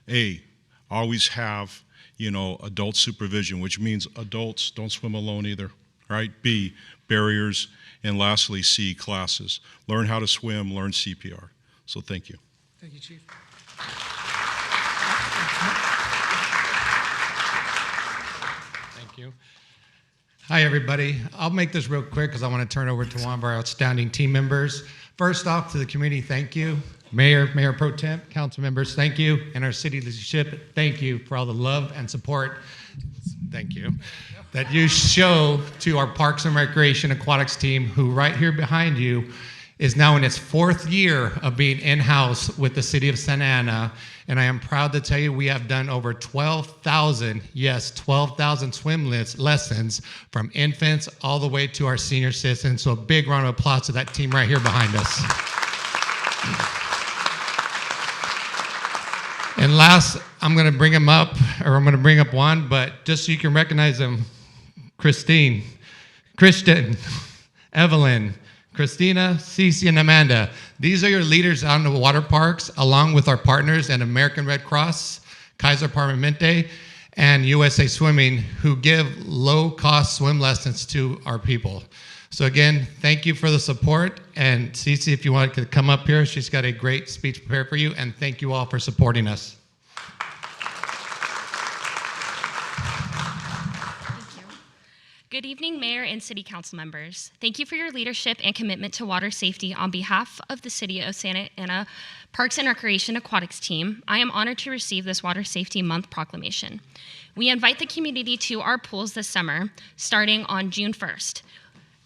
Speaker 13: A, always have, adult supervision, which means adults don't swim alone either, right? B, barriers. And lastly, C, classes. Learn how to swim, learn CPR. So thank you.
Speaker 12: Thank you, Chief.
Speaker 14: Thank you. Hi, everybody. I'll make this real quick because I want to turn over to one of our outstanding team members. First off, to the community, thank you. Mayor Pro Temp, council members, thank you. And our city leadership, thank you for all the love and support. Thank you. That you show to our Parks and Recreation Aquatics team, who right here behind you is now in its 4th year of being in-house with the city of Santa Ana. And I am proud to tell you we have done over 12,000, yes, 12,000 swim lessons from infants all the way to our senior citizens. So a big round of applause to that team right here behind us. And last, I'm going to bring them up, or I'm going to bring up one, but just so you can recognize them, Christine, Christian, Evelyn, Christina, Cece, and Amanda. These are your leaders out in the water parks, along with our partners at American Red Cross, Kaiser Permanente, and USA Swimming, who give low-cost swim lessons to our people. So again, thank you for the support. And Cece, if you want to come up here, she's got a great speech prepared for you. And thank you all for supporting us.
Speaker 15: Good evening, Mayor and City Council members. Thank you for your leadership and commitment to water safety. On behalf of the City of Santa Ana Parks and Recreation Aquatics team, I am honored to receive this Water Safety Month proclamation. We invite the community to our pools this summer, starting on June 1st.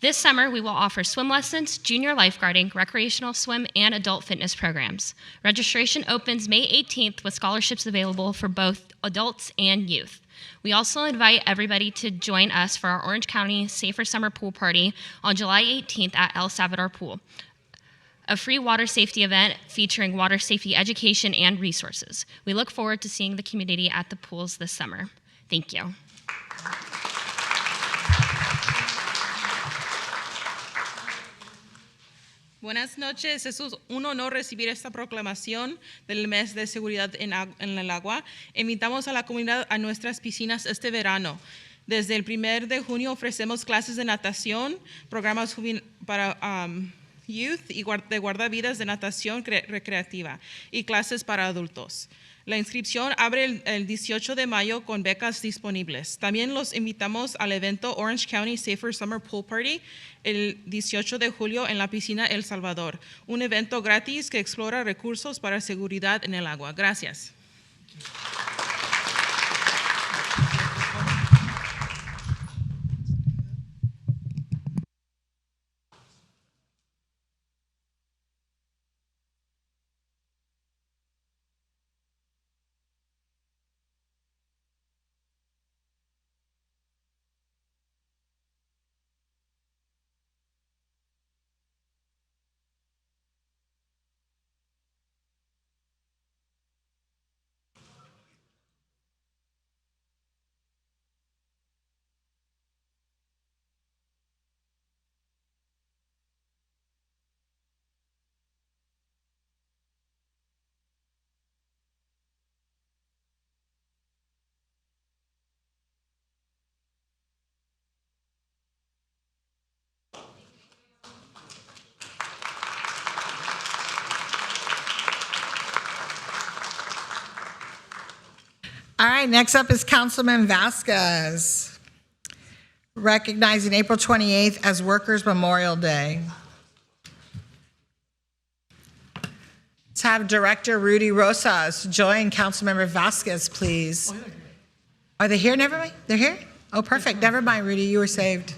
Speaker 15: This summer, we will offer swim lessons, junior lifeguarding, recreational swim, and adult fitness programs. Registration opens May 18th with scholarships available for both adults and youth. We also invite everybody to join us for our Orange County Safer Summer Pool Party on July 18th at El Salvador Pool, a free water safety event featuring water safety education and resources. We look forward to seeing the community at the pools this summer. Thank you.
Speaker 16: Buenas noches, es un honor recibir esta proclamación del mes de seguridad en el agua. Invitamos a la comunidad a nuestras piscinas este verano. Desde el 1 de junio ofrecemos clases de natación, programas para youth y de guardavidas de natación recreativa y clases para adultos. La inscripción abre el 18 de mayo con becas disponibles. También los invitamos al evento Orange County Safer Summer Pool Party el 18 de julio en la piscina El Salvador, un evento gratis que explora recursos para seguridad en el agua. Gracias.
Speaker 2: All right, next up is Councilman Vasquez, recognizing April 28th as Workers' Memorial Day. Let's have Director Rudy Rosas join Councilmember Vasquez, please. Are they here? Never mind. They're here? Oh, perfect. Never mind, Rudy. You were saved.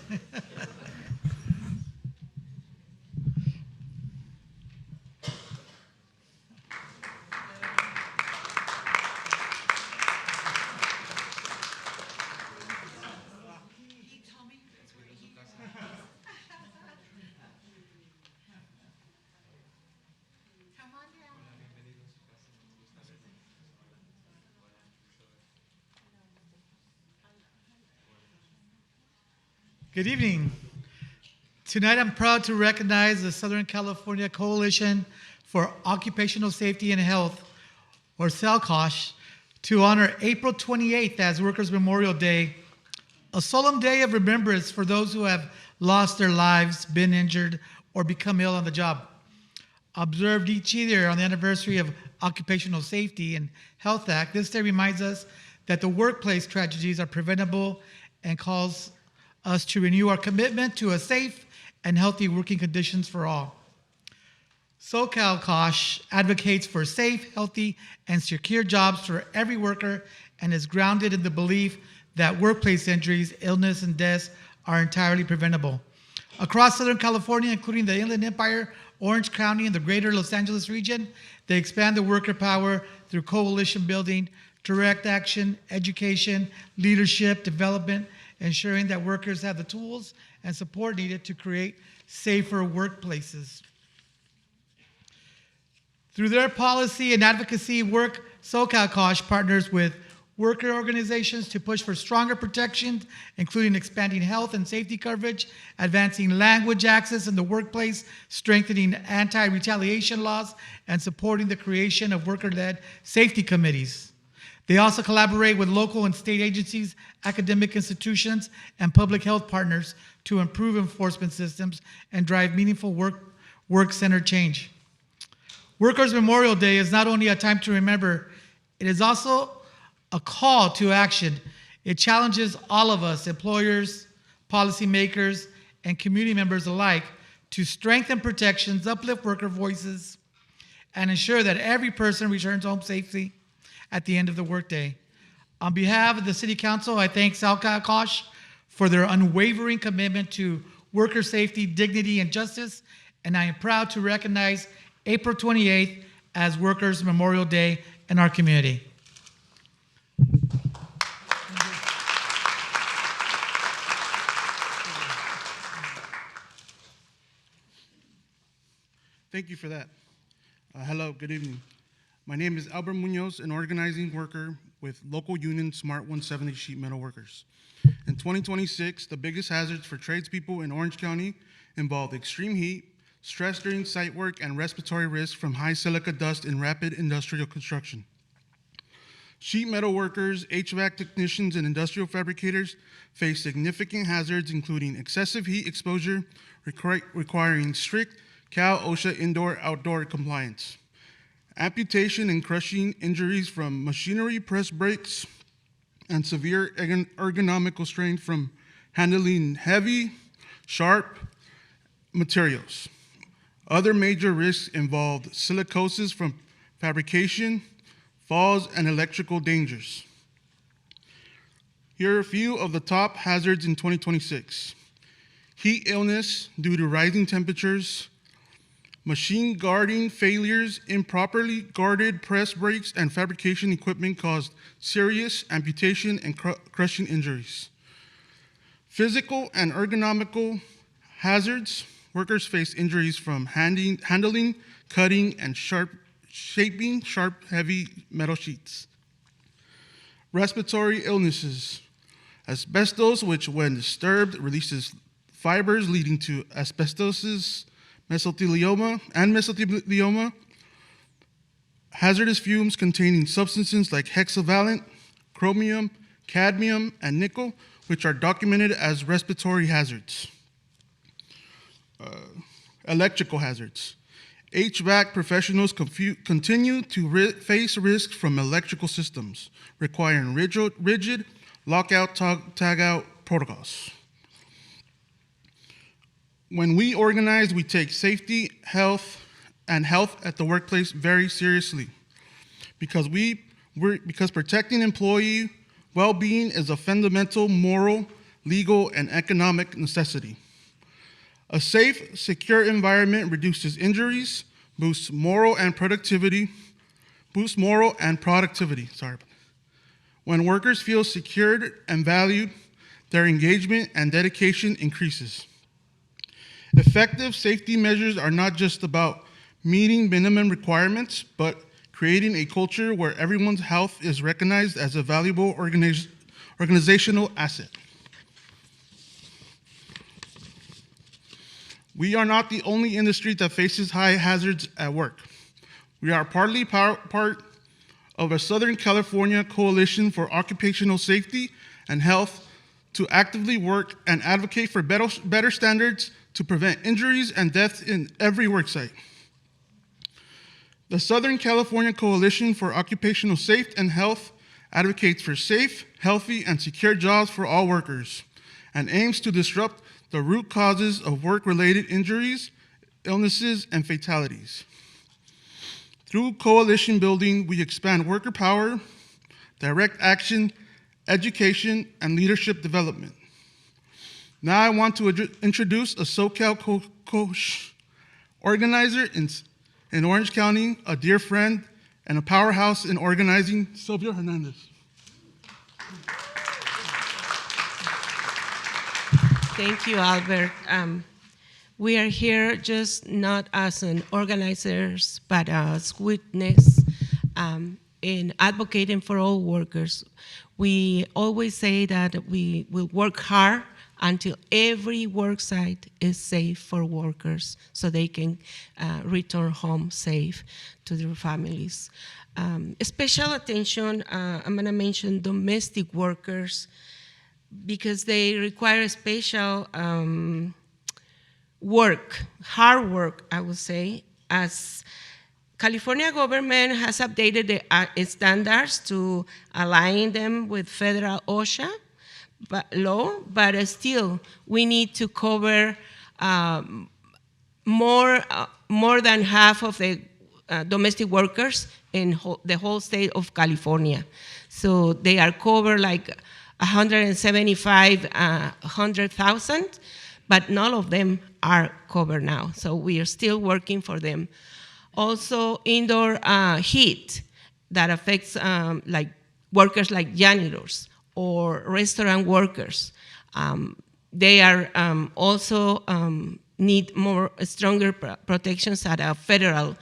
Speaker 12: Good evening. Tonight I'm proud to recognize the Southern California Coalition for Occupational Safety and Health, or CELCOSH, to honor April 28th as Workers' Memorial Day, a solemn day of remembrance for those who have lost their lives, been injured, or become ill on the job. Observed each year on the anniversary of Occupational Safety and Health Act, this day reminds us that the workplace tragedies are preventable and calls us to renew our commitment to a safe and healthy working conditions for all. CELCOSH advocates for safe, healthy, and secure jobs for every worker and is grounded in the belief that workplace injuries, illness, and deaths are entirely preventable. Across Southern California, including the Inland Empire, Orange County, and the greater Los Angeles region, they expand the worker power through coalition building, direct action, education, leadership, development, ensuring that workers have the tools and support needed to create safer workplaces. Through their policy and advocacy work, CELCOSH partners with worker organizations to push for stronger protections, including expanding health and safety coverage, advancing language access in the workplace, strengthening anti-retaliation laws, and supporting the creation of worker-led safety committees. They also collaborate with local and state agencies, academic institutions, and public health partners to improve enforcement systems and drive meaningful work-centered change. Workers' Memorial Day is not only a time to remember, it is also a call to action. It challenges all of us, employers, policymakers, and community members alike, to strengthen protections, uplift worker voices, and ensure that every person returns home safely at the end of the workday. On behalf of the City Council, I thank Salka Akash for their unwavering commitment to worker safety, dignity, and justice, and I am proud to recognize April 28th as Workers' Memorial Day in our community.
Speaker 17: Thank you for that. Hello, good evening. My name is Albert Munoz, an organizing worker with local union Smart 170 Sheet Metal Workers. In 2026, the biggest hazards for tradespeople in Orange County involve extreme heat, stress during site work, and respiratory risk from high silica dust in rapid industrial construction. Sheet metal workers, HVAC technicians, and industrial fabricators face significant hazards, including excessive heat exposure, requiring strict Cal OSHA indoor-outdoor compliance, amputation and crushing injuries from machinery press breaks, and severe ergonomical strain from handling heavy, sharp materials. Other major risks involved silicosis from fabrication, falls, and electrical dangers. Here are a few of the top hazards in 2026. Heat illness due to rising temperatures, machine guarding failures, improperly guarded press brakes and fabrication equipment caused serious amputation and crushing injuries. Physical and ergonomical hazards. Workers face injuries from handling, cutting, and shaping sharp, heavy metal sheets. Respiratory illnesses. Asbestos, which when disturbed releases fibers leading to asbestosis, mesothelioma, hazardous fumes containing substances like hexavalent, chromium, cadmium, and nickel, which are documented as respiratory hazards. Electrical hazards. HVAC professionals continue to face risks from electrical systems, requiring rigid lockout, tagout protocols. When we organize, we take safety, health at the workplace very seriously, because protecting employee well-being is a fundamental moral, legal, and economic necessity. A safe, secure environment reduces injuries, boosts moral and productivity. When workers feel secured and valued, their engagement and dedication increases. Effective safety measures are not just about meeting minimum requirements, but creating a culture where everyone's health is recognized as a valuable organizational asset. We are not the only industry that faces high hazards at work. We are partly part of a Southern California coalition for occupational safety and health to actively work and advocate for better standards to prevent injuries and deaths in every worksite. The Southern California Coalition for Occupational Safety and Health advocates for safe, healthy, and secure jobs for all workers and aims to disrupt the root causes of work-related injuries, illnesses, and fatalities. Through coalition building, we expand worker power, direct action, education, and leadership development. Now I want to introduce a SoCal organizer in Orange County, a dear friend, and a powerhouse in organizing, Silvio Hernandez.
Speaker 18: Thank you, Albert. We are here just not as an organizers, but as witness. in advocating for all workers. We always say that we will work hard until every work site is safe for workers so they can return home safe to their families. Special attention, I'm going to mention domestic workers because they require special work, hard work, I would say, as California government has updated the standards to align them with federal OSHA law, but still we need to cover more than half of the domestic workers in the whole state of California. So they are covered like 175, 100,000, but none of them are covered now. So we are still working for them. Also, indoor heat that affects like workers like janitors or restaurant workers. They are also need more stronger protections at a federal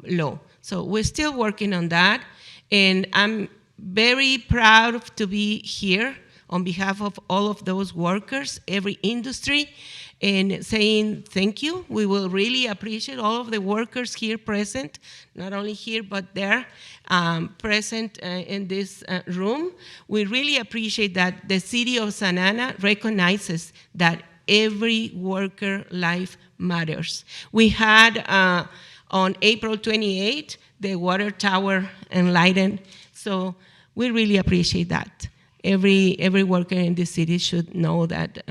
Speaker 18: law. So we're still working on that, and I'm very proud to be here on behalf of all of those workers, every industry, and saying thank you. We will really appreciate all of the workers here present, not only here, but there, present in this room. We really appreciate that the city of Santa Ana recognizes that every worker life matters. We had on April 28, the water tower enlightened, so we really appreciate that. Every worker in the city should know that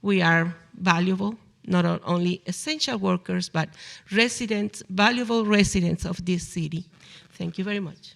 Speaker 18: we are valuable, not only essential workers, but residents, valuable residents of this city. Thank you very much.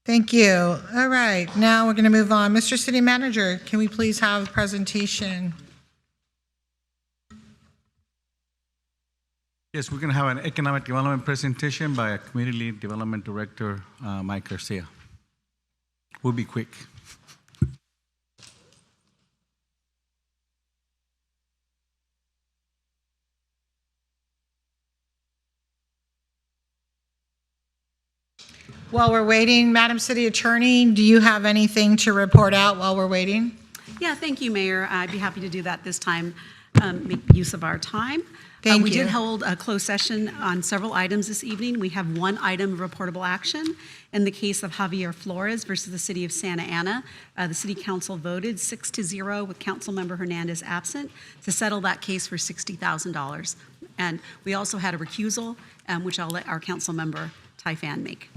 Speaker 2: Thank you. All right, now we're going to move on. Mr. City Manager, can we please have a presentation?
Speaker 19: Yes, we're going to have an economic development presentation by Community Development Director Mike Garcia. We'll be quick.
Speaker 2: While we're waiting, Madam City Attorney, do you have anything to report out while we're waiting?
Speaker 20: Yeah, thank you, Mayor. I'd be happy to do that this time, make use of our time.
Speaker 2: Thank
Speaker 20: we
Speaker 2: you.
Speaker 20: did hold a closed session on several items this evening. We have one item of reportable action. In the case of Javier Flores versus the City of Santa Ana, the City Council voted 6-0 with Councilmember Hernandez absent to settle that case for $60,000. And we also had a recusal, which I'll let our council member Tai Fan make.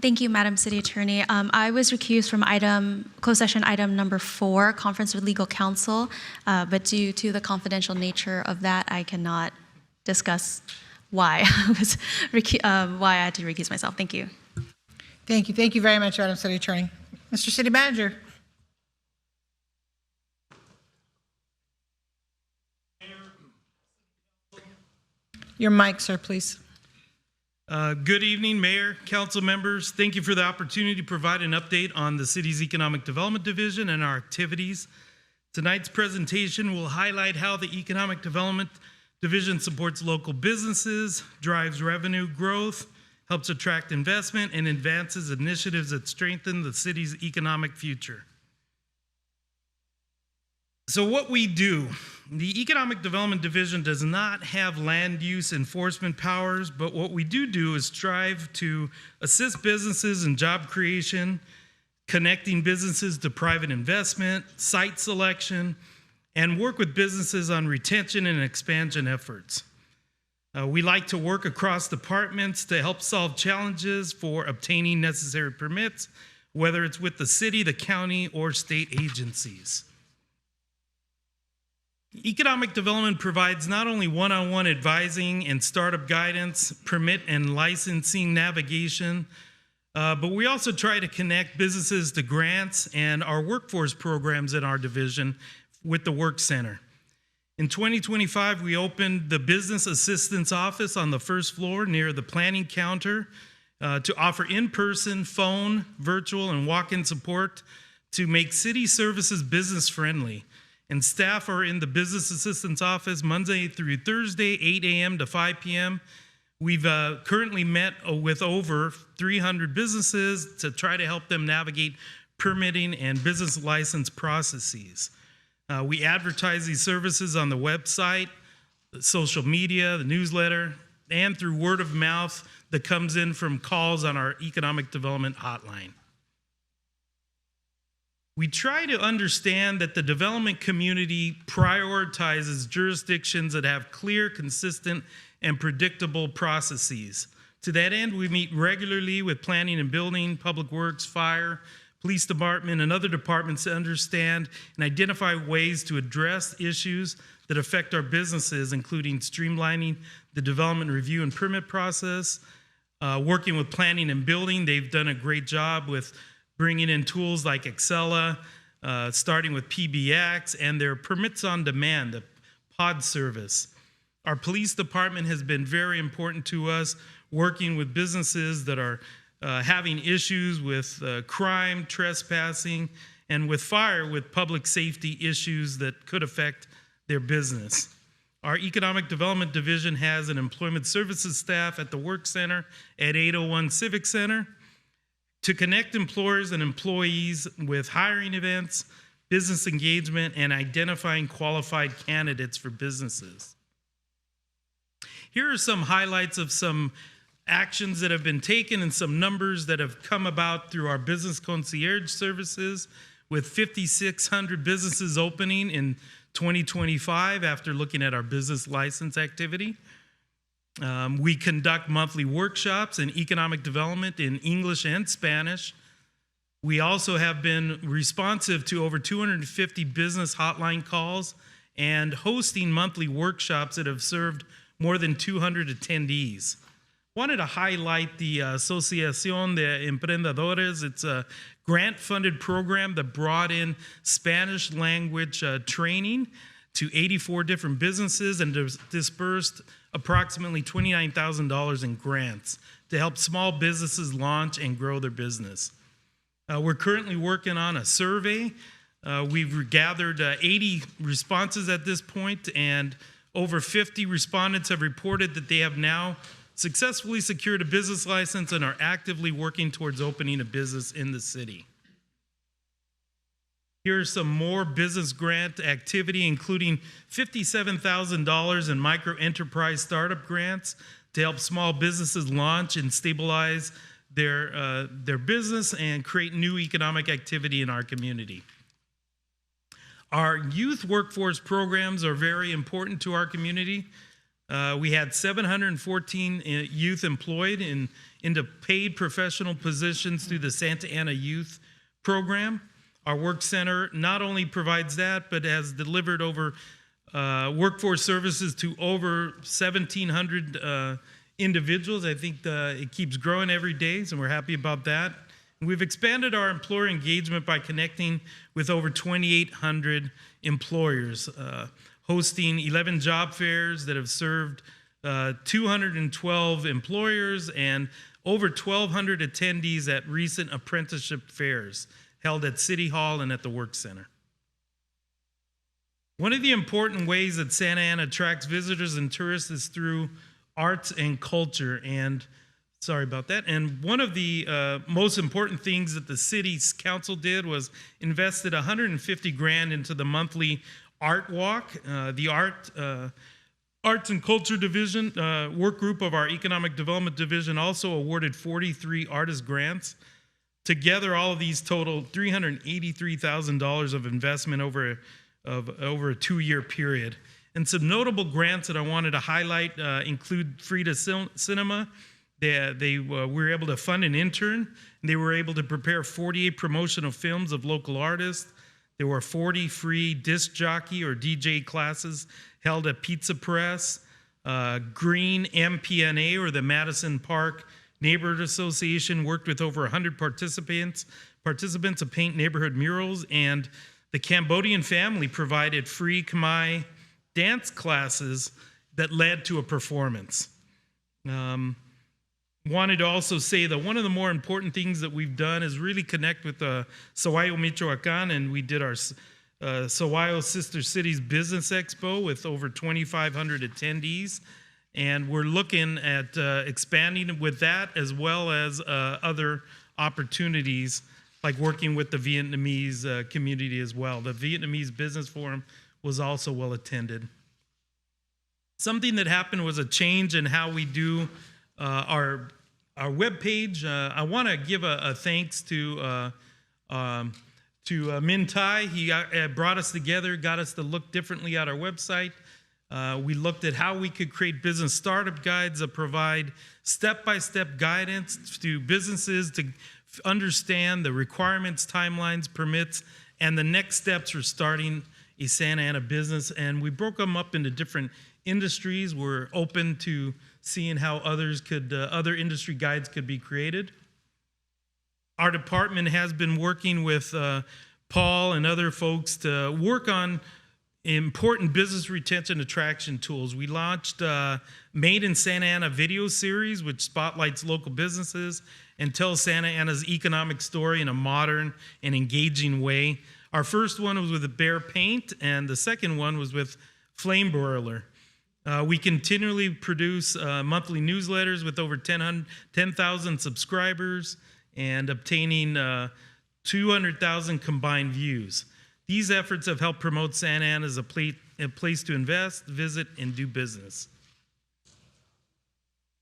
Speaker 21: Thank you, Madam City Attorney. I was recused from closed session item number 4, conference with legal counsel, but due to the confidential nature of that, I cannot discuss why why I had to recuse myself. Thank you.
Speaker 2: Thank you. Thank you very much, Madam City Attorney. Mr. City Manager. Your mic, sir, please.
Speaker 22: Good evening, Mayor, council members. Thank you for the opportunity to provide an update on the city's Economic Development Division and our activities. Tonight's presentation will highlight how the Economic Development Division supports local businesses, drives revenue growth, helps attract investment, and advances initiatives that strengthen the city's economic future. So what we do, The Economic Development Division does not have land use enforcement powers, but what we do is strive to assist businesses in job creation, connecting businesses to private investment, site selection, and work with businesses on retention and expansion efforts. We like to work across departments to help solve challenges for obtaining necessary permits, whether it's with the city, the county, or state agencies. Economic development provides not only one-on-one advising and startup guidance, permit and licensing navigation, but we also try to connect businesses to grants and our workforce programs in our division with the Work Center. In 2025, we opened the Business Assistance Office on the first floor near the planning counter to offer in-person, phone, virtual, and walk-in support to make city services business-friendly. And staff are in the Business Assistance Office Monday through Thursday, 8 a.m. to 5 p.m. We've currently met with over 300 businesses to try to help them navigate permitting and business license processes. We advertise these services on the website, the social media, the newsletter, and through word of mouth that comes in from calls on our economic development hotline. We try to understand that the development community prioritizes jurisdictions that have clear, consistent, and predictable processes. To that end, we meet regularly with planning and building, public works, fire, police department, and other departments to understand and identify ways to address issues that affect our businesses, including streamlining the development review and permit process, working with planning and building. They've done a great job with bringing in tools like Excella, starting with PBX, and their permits on demand, the pod service. Our police department has been very important to us, working with businesses that are having issues with crime, trespassing, and with fire, with public safety issues that could affect their business. Our Economic Development Division has an employment services staff at the Work Center at 801 Civic Center to connect employers and employees with hiring events, business engagement, and identifying qualified candidates for businesses. Here are some highlights of some actions that have been taken and some numbers that have come about through our business concierge services, with 5,600 businesses opening in 2025 after looking at our business license activity. We conduct monthly workshops in economic development in English and Spanish. We also have been responsive to over 250 business hotline calls and hosting monthly workshops that have served more than 200 attendees. Wanted to highlight the Asociación de Emprendedores. It's a grant-funded program that brought in Spanish language training to 84 different businesses and dispersed approximately $29,000 in grants to help small businesses launch and grow their business. We're currently working on a survey. We've gathered 80 responses at this point, and over 50 respondents have reported that they have now successfully secured a business license and are actively working towards opening a business in the city. Here's some more business grant activity, including $57,000 in micro enterprise startup grants to help small businesses launch and stabilize their business and create new economic activity in our community. Our youth workforce programs are very important to our community. We had 714 youth employed into paid professional positions through the Santa Ana Youth Program. Our work center not only provides that, but has delivered over workforce services to over 1,700 individuals. I think it keeps growing every day, so we're happy about that. And we've expanded our employer engagement by connecting with over 2,800 employers, hosting 11 job fairs that have served 212 employers and over 1,200 attendees at recent apprenticeship fairs held at City Hall and at the Work Center. One of the important ways that Santa Ana attracts visitors and tourists is through arts and culture. And sorry about that. And one of the most important things that the city's council did was invested $150,000 into the monthly Art Walk. The Arts and Culture Division work group of our Economic Development Division also awarded 43 artist grants. Together, all of these total $383,000 of investment over a 2-year period. And some notable grants that I wanted to highlight include Frida Cinema. They were able to fund an intern. They were able to prepare 48 promotional films of local artists. There were 40 free disc jockey or DJ classes held at Pizza Press. Green MPNA, or the Madison Park Neighborhood Association, worked with over 100 participants to paint neighborhood murals, and the Cambodian family provided free Khmer dance classes that led to a performance. Wanted to also say that one of the more important things that we've done is really connect with Sahuayo, Michoacan, and we did our Sahuayo Sister Cities Business Expo with over 2,500 attendees. And we're looking at expanding with that, as well as other opportunities, like working with the Vietnamese community as well. The Vietnamese Business Forum was also well attended. Something that happened was a change in how we do our webpage. I want to give a thanks to Min Tai. He brought us together, got us to look differently at our website. We looked at how we could create business startup guides that provide step-by-step guidance to businesses to understand the requirements, timelines, permits, and the next steps for starting a Santa Ana business. And we broke them up into different industries. We're open to seeing how other industry guides could be created. Our department has been working with Paul and other folks to work on important business retention attraction tools. We launched Made in Santa Ana video series, which spotlights local businesses and tells Santa Ana's economic story in a modern and engaging way. Our first one was with Bear Paint, and the second one was with Flame Broiler. We continually produce monthly newsletters with over 10,000 subscribers and obtaining 200,000 combined views. These efforts have helped promote Santa Ana as a place to invest, visit, and do business.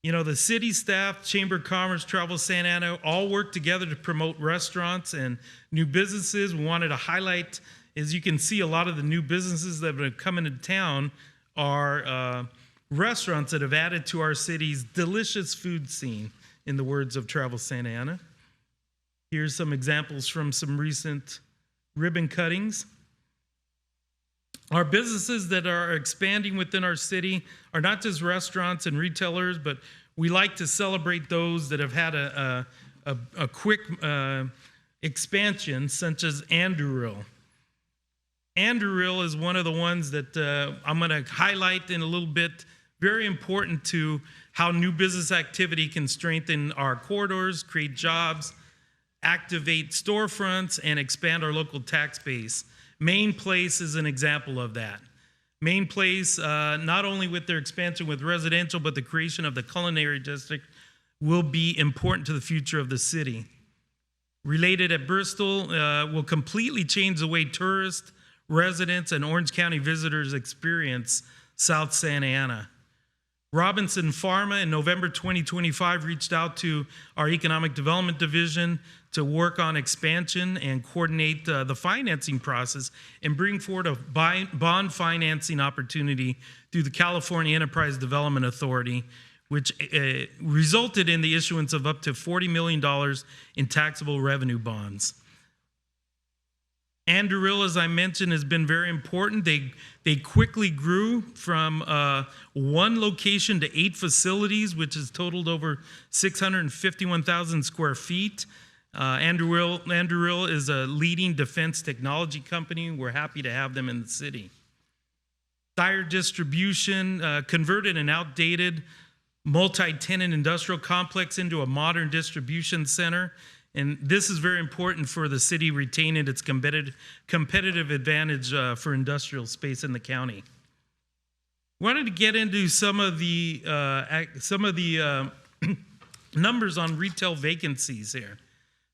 Speaker 22: You know, the city staff, Chamber of Commerce, Travel Santa Ana, all work together to promote restaurants and new businesses. We wanted to highlight, as you can see, a lot of the new businesses that have come into town are restaurants that have added to our city's delicious food scene, in the words of Travel Santa Ana. Here's some examples from some recent ribbon cuttings. Our businesses that are expanding within our city are not just restaurants and retailers, but we like to celebrate those that have had a quick expansion, such as Anduril. Anduril is one of the ones that I'm going to highlight in a little bit. Very important to how new business activity can strengthen our corridors, create jobs, activate storefronts, and expand our local tax base. Main Place is an example of that. Main Place, not only with their expansion with residential, but the creation of the culinary district will be important to the future of the city. Related at Bristol, will completely change the way tourists, residents, and Orange County visitors experience South Santa Ana. Robinson Pharma in November 2025 reached out to our Economic Development Division to work on expansion and coordinate the financing process and bring forward a bond financing opportunity through the California Enterprise Development Authority, which resulted in the issuance of up to $40 million in taxable revenue bonds. Anduril, as I mentioned, has been very important. They quickly grew from one location to 8 facilities, which has totaled over 651,000 square feet. Anduril is a leading defense technology company. We're happy to have them in the city. Tire Distribution converted an outdated multi-tenant industrial complex into a modern distribution center. And this is very important for the city retaining its competitive advantage for industrial space in the county. Wanted to get into some of the numbers on retail vacancies here.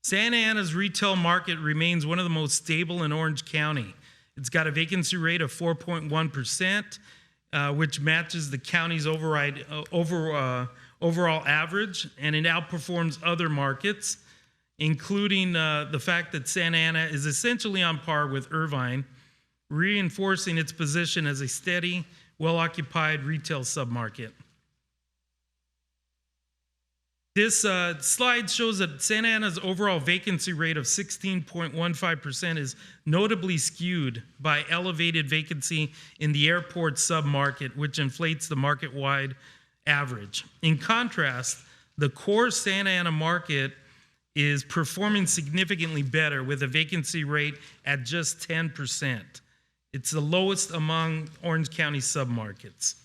Speaker 22: Santa Ana's retail market remains one of the most stable in Orange County. It's got a vacancy rate of 4.1%, which matches the county's overall average, and it outperforms other markets, including the fact that Santa Ana is essentially on par with Irvine, reinforcing its position as a steady, well-occupied retail submarket. This slide shows that Santa Ana's overall vacancy rate of 16.15% is notably skewed by elevated vacancy in the airport submarket, which inflates the market-wide average. In contrast, the core Santa Ana market is performing significantly better with a vacancy rate at just 10%. It's the lowest among Orange County submarkets.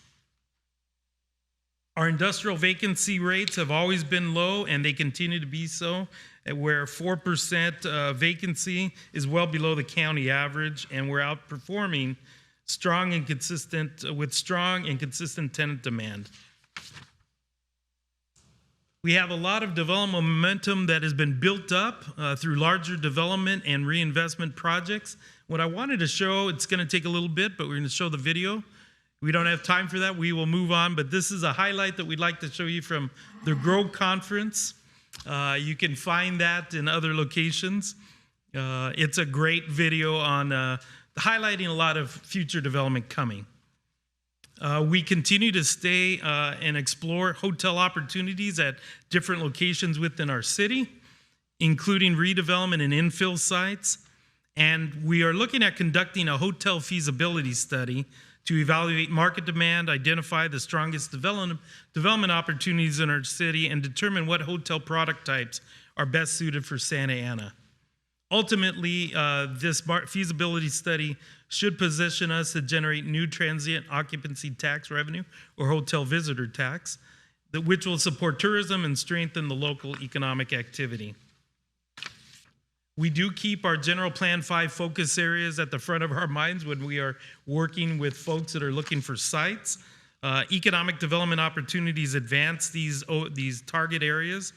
Speaker 22: Our industrial vacancy rates have always been low, and they continue to be so, where 4% vacancy is well below the county average, and we're outperforming strong and consistent tenant demand. We have a lot of development momentum that has been built up through larger development and reinvestment projects. What I wanted to show, it's going to take a little bit, but we're going to show the video. We don't have time for that. We will move on, but this is a highlight that we'd like to show you from the GROW conference. You can find that in other locations. It's a great video on highlighting a lot of future development coming. We continue to stay and explore hotel opportunities at different locations within our city, including redevelopment and infill sites. And we are looking at conducting a hotel feasibility study to evaluate market demand, identify the strongest development opportunities in our city, and determine what hotel product types are best suited for Santa Ana. Ultimately, this feasibility study should position us to generate new transient occupancy tax revenue or hotel visitor tax, which will support tourism and strengthen the local economic activity. We do keep our general plan 5 focus areas at the front of our minds when we are working with folks that are looking for sites. Economic development opportunities advance these target areas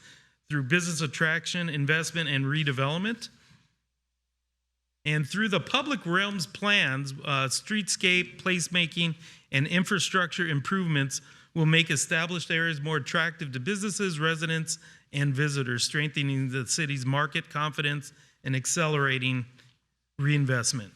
Speaker 22: through business attraction, investment, and redevelopment. And through the public realms plans, streetscape, placemaking, and infrastructure improvements will make established areas more attractive to businesses, residents, and visitors, strengthening the city's market confidence and accelerating reinvestment.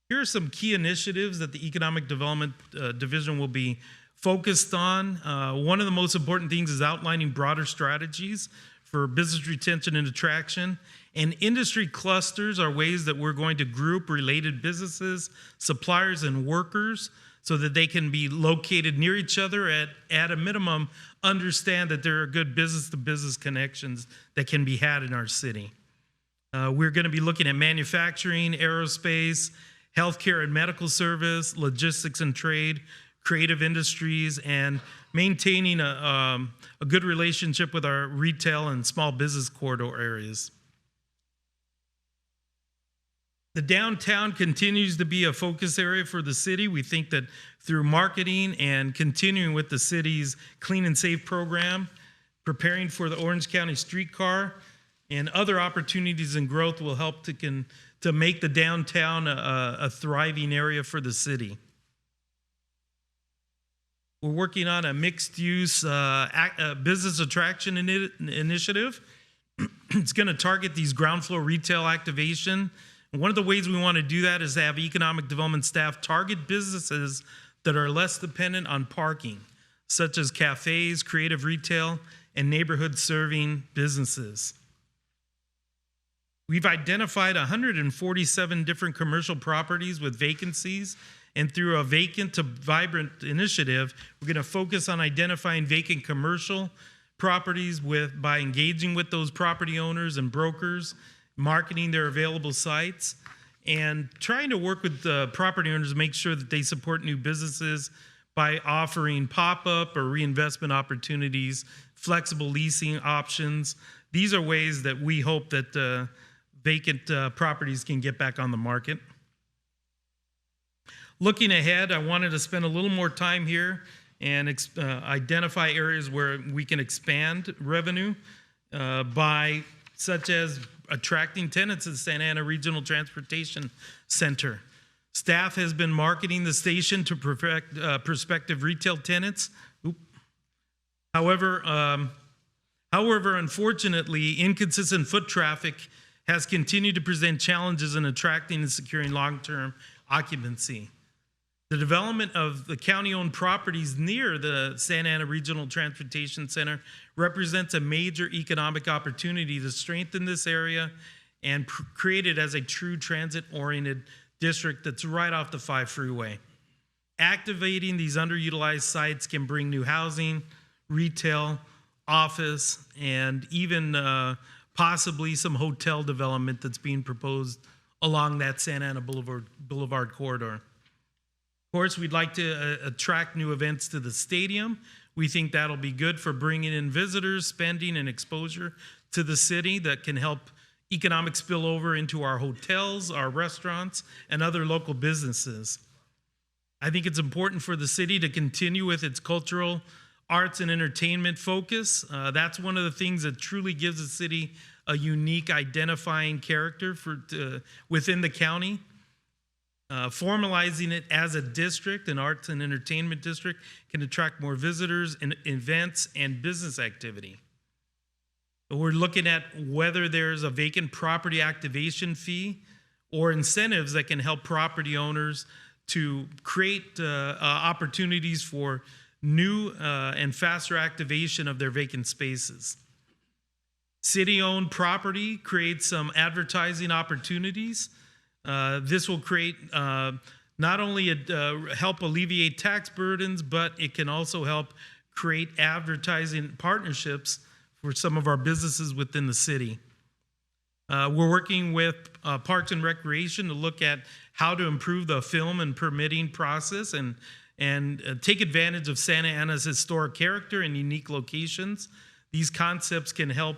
Speaker 22: Here are some key initiatives that the Economic Development Division will be focused on. One of the most important things is outlining broader strategies for business retention and attraction. And industry clusters are ways that we're going to group related businesses, suppliers, and workers so that they can be located near each other, at a minimum, understand that there are good business-to-business connections that can be had in our city. We're going to be looking at manufacturing, aerospace, healthcare and medical service, logistics and trade, creative industries, and maintaining a good relationship with our retail and small business corridor areas. The downtown continues to be a focus area for the city. We think that through marketing and continuing with the city's Clean and Safe program, preparing for the Orange County streetcar, and other opportunities and growth will help to make the downtown a thriving area for the city. We're working on a mixed-use business attraction initiative. It's going to target these ground floor retail activation. And one of the ways we want to do that is to have economic development staff target businesses that are less dependent on parking, such as cafes, creative retail, and neighborhood serving businesses. We've identified 147 different commercial properties with vacancies, and through a vacant to vibrant initiative, we're going to focus on identifying vacant commercial properties by engaging with those property owners and brokers, marketing their available sites, and trying to work with the property owners to make sure that they support new businesses by offering pop-up or reinvestment opportunities, flexible leasing options. These are ways that we hope that vacant properties can get back on the market. Looking ahead, I wanted to spend a little more time here and identify areas where we can expand revenue such as attracting tenants at the Santa Ana Regional Transportation Center. Staff has been marketing the station to prospective retail tenants. However, unfortunately, inconsistent foot traffic has continued to present challenges in attracting and securing long-term occupancy. The development of the county-owned properties near the Santa Ana Regional Transportation Center represents a major economic opportunity to strengthen this area and create it as a true transit-oriented district that's right off the 5 freeway. Activating these underutilized sites can bring new housing, retail, office, and even possibly some hotel development that's being proposed along that Santa Ana Boulevard corridor. Of course, we'd like to attract new events to the stadium. We think that'll be good for bringing in visitors, spending, and exposure to the city that can help economic spillover into our hotels, our restaurants, and other local businesses. I think it's important for the city to continue with its cultural, arts, and entertainment focus. That's one of the things that truly gives the city a unique identifying character within the county. Formalizing it as a district, an arts and entertainment district, can attract more visitors and events and business activity. We're looking at whether there's a vacant property activation fee or incentives that can help property owners to create opportunities for new and faster activation of their vacant spaces. City-owned property creates some advertising opportunities. This will create not only help alleviate tax burdens, but it can also help create advertising partnerships for some of our businesses within the city. We're working with Parks and Recreation to look at how to improve the film and permitting process and take advantage of Santa Ana's historic character and unique locations. These concepts can help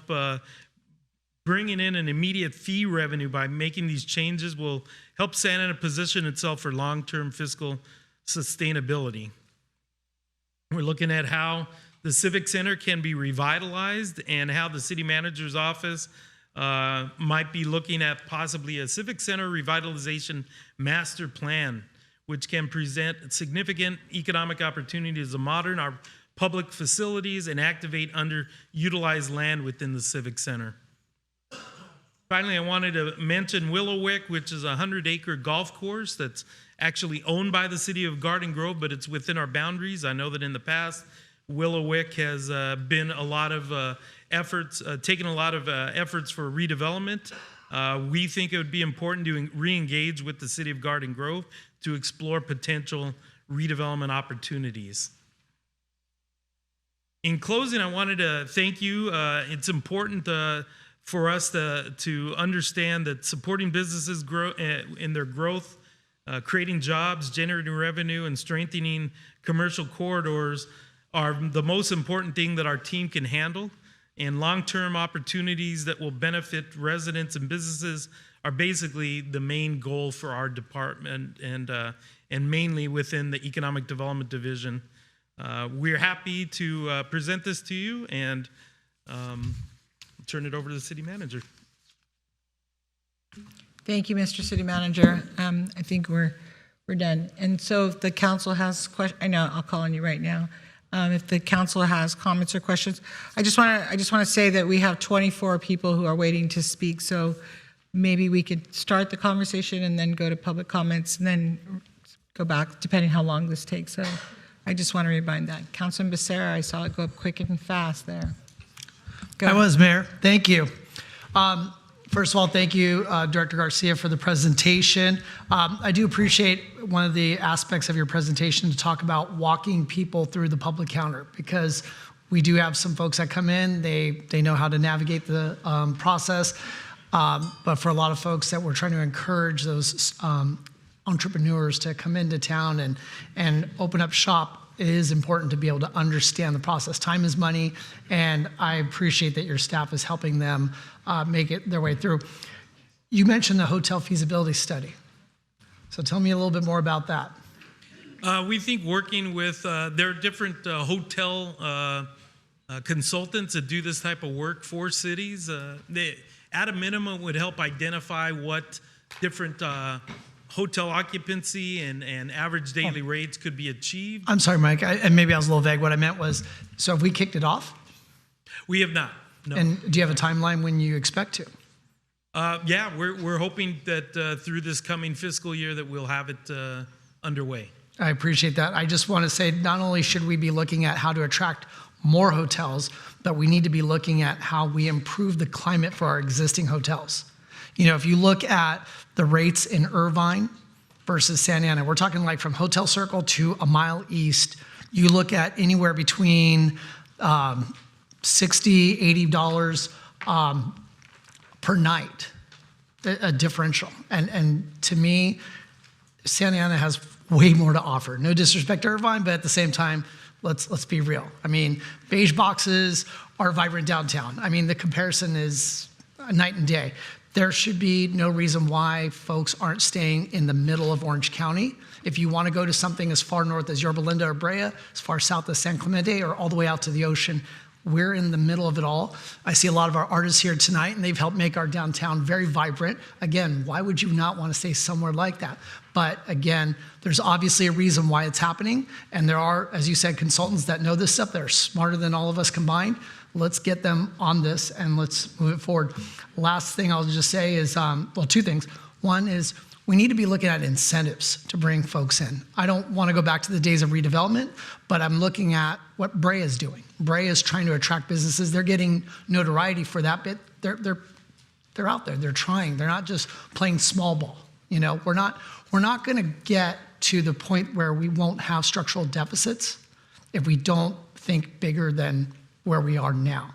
Speaker 22: bringing in an immediate fee revenue by making these changes will help Santa Ana position itself for long-term fiscal sustainability. We're looking at how the Civic Center can be revitalized and how the city manager's office might be looking at possibly a Civic Center revitalization master plan, which can present significant economic opportunities to modern our public facilities and activate underutilized land within the Civic Center. Finally, I wanted to mention Willowick, which is a 100-acre golf course that's actually owned by the city of Garden Grove, but it's within our boundaries. I know that in the past, Willowick has been a lot of efforts, taken a lot of efforts for redevelopment. We think it would be important to re-engage with the city of Garden Grove to explore potential redevelopment opportunities. In closing, I wanted to thank you. It's important for us to understand that supporting businesses in their growth, creating jobs, generating revenue, and strengthening commercial corridors are the most important thing that our team can handle. And long-term opportunities that will benefit residents and businesses are basically the main goal for our department and mainly within the Economic Development Division. We're happy to present this to you and turn it over to the city manager.
Speaker 2: Thank you, Mr. City Manager. I think we're done. And so if the council has questions, I know I'll call on you right now. If the council has comments or questions, I just want to say that we have 24 people who are waiting to speak. So maybe we could start the conversation and then go to public comments and then go back, depending how long this takes. So I just want to remind that. Councilman Becerra, I saw it go up quick and fast there.
Speaker 12: I was, Mayor. Thank you. First of all, thank you, Director Garcia, for the presentation. I do appreciate one of the aspects of your presentation to talk about walking people through the public counter, because we do have some folks that come in, they know how to navigate the process, but for a lot of folks that we're trying to encourage those entrepreneurs to come into town and open up shop, it is important to be able to understand the process. Time is money, and I appreciate that your staff is helping them make it their way through. You mentioned the hotel feasibility study. So tell me a little bit more about that.
Speaker 22: We think working with, there are different hotel consultants that do this type of work for cities. They, at a minimum, would help identify what different hotel occupancy and average daily rates could be achieved?
Speaker 12: I'm sorry, Mike, and maybe I was a little vague. What I meant was, so have we kicked it off?
Speaker 22: We have not, no.
Speaker 12: And do you have a timeline when you expect to?
Speaker 22: Yeah, we're hoping that through this coming fiscal year that we'll have it underway.
Speaker 12: I appreciate that. I just want to say not only should we be looking at how to attract more hotels, but we need to be looking at how we improve the climate for our existing hotels. You know, if you look at the rates in Irvine versus Santa Ana, we're talking like from Hotel Circle to a mile east, you look at anywhere between $60, $80 per night, a differential. And to me, Santa Ana has way more to offer. No disrespect to Irvine, but at the same time, let's be real. I mean, beige boxes are vibrant downtown. I mean, the comparison is night and day. There should be no reason why folks aren't staying in the middle of Orange County. If you want to go to something as far north as Yorba Linda or Brea, as far south as San Clemente, or all the way out to the ocean, we're in the middle of it all. I see a lot of our artists here tonight, and they've helped make our downtown very vibrant. Again, why would you not want to stay somewhere like that? But again, there's obviously a reason why it's happening, and there are, as you said, consultants that know this stuff that are smarter than all of us combined. Let's get them on this and let's move it forward. Last thing I'll just say is, well, two things. One is we need to be looking at incentives to bring folks in. I don't want to go back to the days of redevelopment, but I'm looking at what Brea is doing. Brea is trying to attract businesses. They're getting notoriety for that bit. They're out there. They're trying. They're not just playing small ball. You know, we're not going to get to the point where we won't have structural deficits if we don't think bigger than where we are now.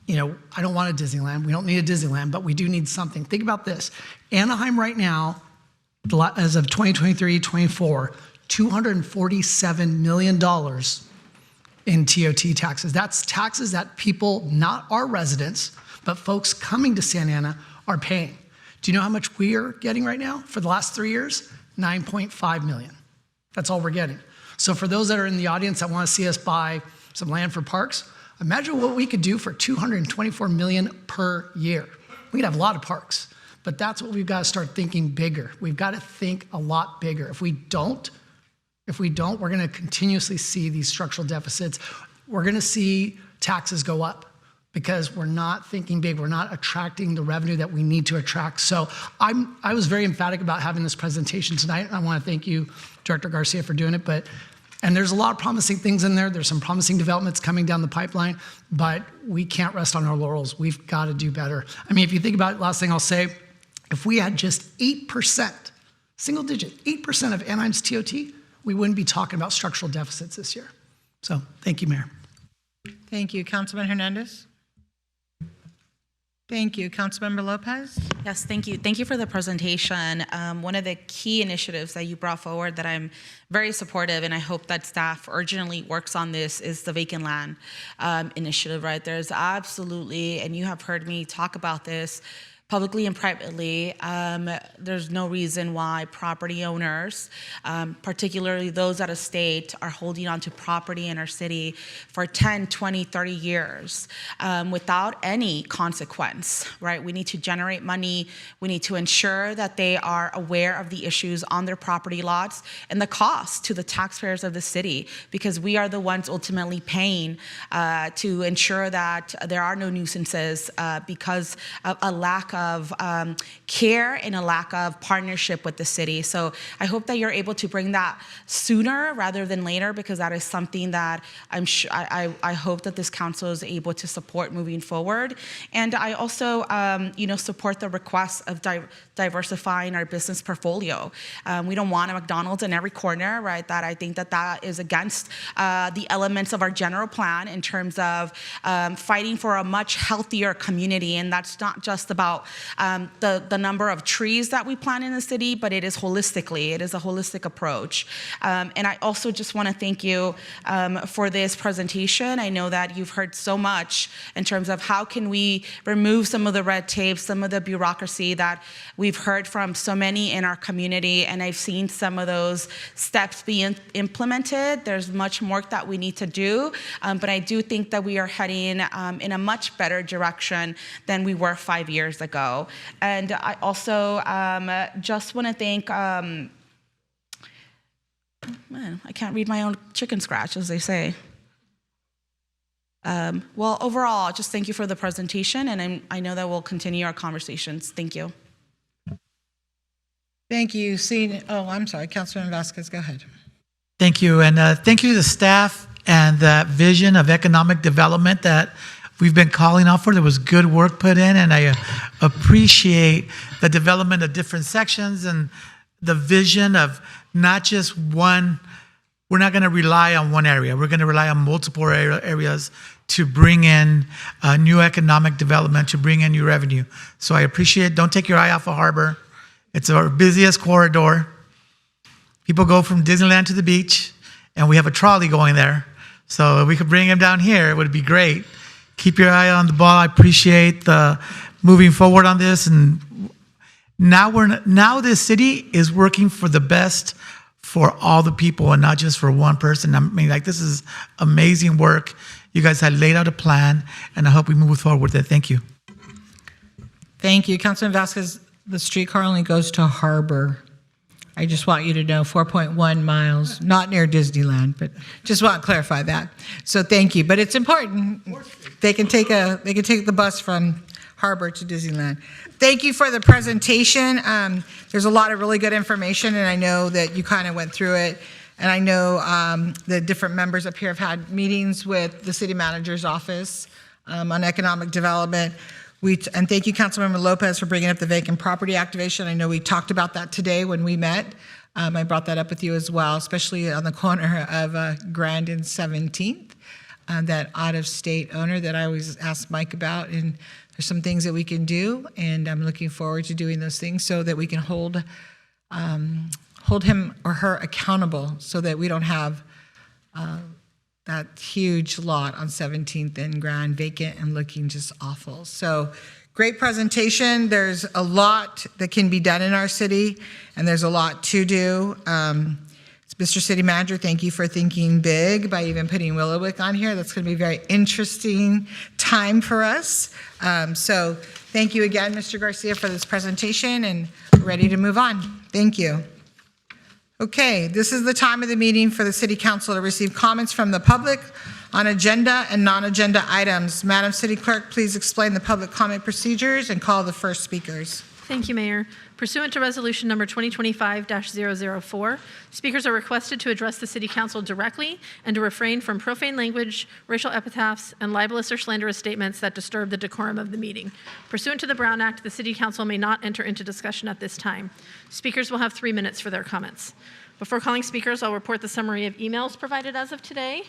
Speaker 12: You know, I don't want a Disneyland. We don't need a Disneyland, but we do need something. Think about this. Anaheim right now, as of 2023-24, $247 million in TOT taxes. That's taxes that people, not our residents, but folks coming to Santa Ana are paying. Do you know how much we are getting right now for the last 3 years? $9.5 million. That's all we're getting. So for those that are in the audience that want to see us buy some land for parks, imagine what we could do for $224 million per year. We could have a lot of parks, but that's what we've got to start thinking bigger. We've got to think a lot bigger. If we don't, we're going to continuously see these structural deficits. We're going to see taxes go up because we're not thinking big. We're not attracting the revenue that we need to attract. So I was very emphatic about having this presentation tonight. I want to thank you, Director Garcia, for doing it. And there's a lot of promising things in there. There's some promising developments coming down the pipeline, but we can't rest on our laurels. We've got to do better. I mean, if you think about it, last thing I'll say, if we had just 8%, single digit, 8% of Anaheim's TOT, we wouldn't be talking about structural deficits this year. So thank you, Mayor.
Speaker 2: Thank you. Councilman Hernandez? Thank you. Councilmember Lopez?
Speaker 4: Yes, thank you. Thank you for the presentation. One of the key initiatives that you brought forward that I'm very supportive, and I hope that staff urgently works on this, is the vacant land initiative, right? There's absolutely, and you have heard me talk about this publicly and privately, there's no reason why property owners, particularly those out of state, are holding on to property in our city for 10, 20, 30 years without any consequence, right? We need to generate money. We need to ensure that they are aware of the issues on their property lots and the cost to the taxpayers of the city, because we are the ones ultimately paying to ensure that there are no nuisances because of a lack of care and a lack of partnership with the city. So I hope that you're able to bring that sooner rather than later, because that is something that I'm sure I hope that this council is able to support moving forward. And I also, support the request of diversifying our business portfolio. We don't want a McDonald's in every corner, right? That I think that is against the elements of our general plan in terms of fighting for a much healthier community. And that's not just about the number of trees that we plant in the city, but it is holistically. It is a holistic approach. And I also just want to thank you for this presentation. I know that you've heard so much in terms of how can we remove some of the red tape, some of the bureaucracy that we've heard from so many in our community, and I've seen some of those steps being implemented. There's much more that we need to do, but I do think that we are heading in a much better direction than we were 5 years ago. go. And I also just want to thank, man, I can't read my own chicken scratch, as they say. Well, overall, just thank you for the presentation, and I know that we'll continue our conversations. Thank you.
Speaker 2: Thank you. I'm sorry, Councilman Vasquez, go ahead.
Speaker 1: Thank you, and thank you to the staff and that vision of economic development that we've been calling out for. There was good work put in, and I appreciate the development of different sections and the vision of not just one. We're not going to rely on one area. We're going to rely on multiple areas to bring in new economic development, to bring in new revenue. So I appreciate it. Don't take your eye off of Harbor. It's our busiest corridor. People go from Disneyland to the beach, and we have a trolley going there. So if we could bring them down here, it would be great. Keep your eye on the ball. I appreciate the moving forward on this. And now this city is working for the best for all the people and not just for one person. I mean, like, this is amazing work. You guys had laid out a plan, and I hope we move forward with it. Thank you.
Speaker 2: Thank you. Councilman Vasquez, the streetcar only goes to Harbor. I just want you to know, 4.1 miles, not near Disneyland, but just want to clarify that. So thank you. But it's important. They can take the bus from Harbor to Disneyland. Thank you for the presentation. There's a lot of really good information, and I know that you kind of went through it. And I know the different members up here have had meetings with the city manager's office on economic development. And thank you, Councilmember Lopez, for bringing up the vacant property activation. I know we talked about that today when we met. I brought that up with you as well, especially on the corner of Grand and 17th, that out-of-state owner that I always ask Mike about. And there's some things that we can do, and I'm looking forward to doing those things so that we can hold him or her accountable, so that we don't have that huge lot on 17th and Grand vacant and looking just awful. So great presentation. There's a lot that can be done in our city, and there's a lot to do. Mr. City Manager, thank you for thinking big by even putting Willowwick on here. That's going to be a very interesting time for us. So thank you again, Mr. Garcia, for this presentation, and we're ready to move on. Thank you. Okay, this is the time of the meeting for the City Council to receive comments from the public on agenda and non-agenda items. Madam City Clerk, please explain the public comment procedures and call the first speakers.
Speaker 5: Thank you, Mayor. Pursuant to Resolution Number 2025-004, speakers are requested to address the City Council directly and to refrain from profane language, racial epithets, and libelous or slanderous statements that disturb the decorum of the meeting. Pursuant to the Brown Act, the City Council may not enter into discussion at this time. Speakers will have 3 minutes for their comments. Before calling speakers, I'll report the summary of emails provided as of today.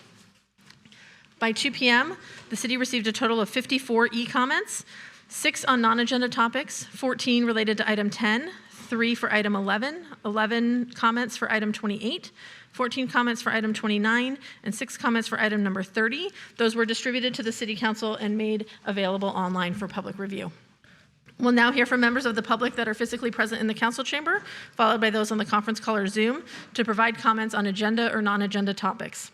Speaker 5: By 2 p.m., the City received a total of 54 e-comments, 6 on non-agenda topics, 14 related to item 10, 3 for item 11, 11 comments for item 28, 14 comments for item 29, and 6 comments for item number 30. Those were distributed to the City Council and made available online for public review. We'll now hear from members of the public that are physically present in the council chamber, followed by those on the conference call or Zoom, to provide comments on agenda or non-agenda topics.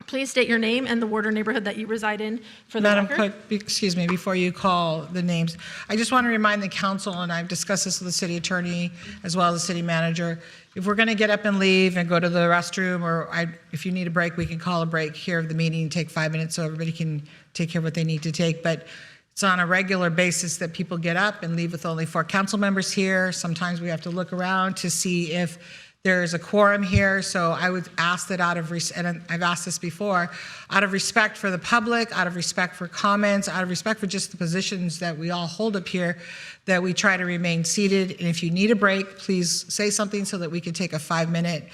Speaker 5: Please state your name and the ward or neighborhood that you reside in for the
Speaker 2: Madam
Speaker 5: record.
Speaker 2: Clerk, excuse me, before you call the names, I just want to remind the council, and I've discussed this with the city attorney as well as the city manager, if we're going to get up and leave and go to the restroom, or if you need a break, we can call a break here of the meeting, take 5 minutes so everybody can take care of what they need to take. But it's on a regular basis that people get up and leave with only 4 council members here. Sometimes we have to look around to see if there's a quorum here. So I would ask that and I've asked this before, out of respect for the public, out of respect for comments, out of respect for just the positions that we all hold up here, that we try to remain seated. And if you need a break, please say something so that we can take a 5-minute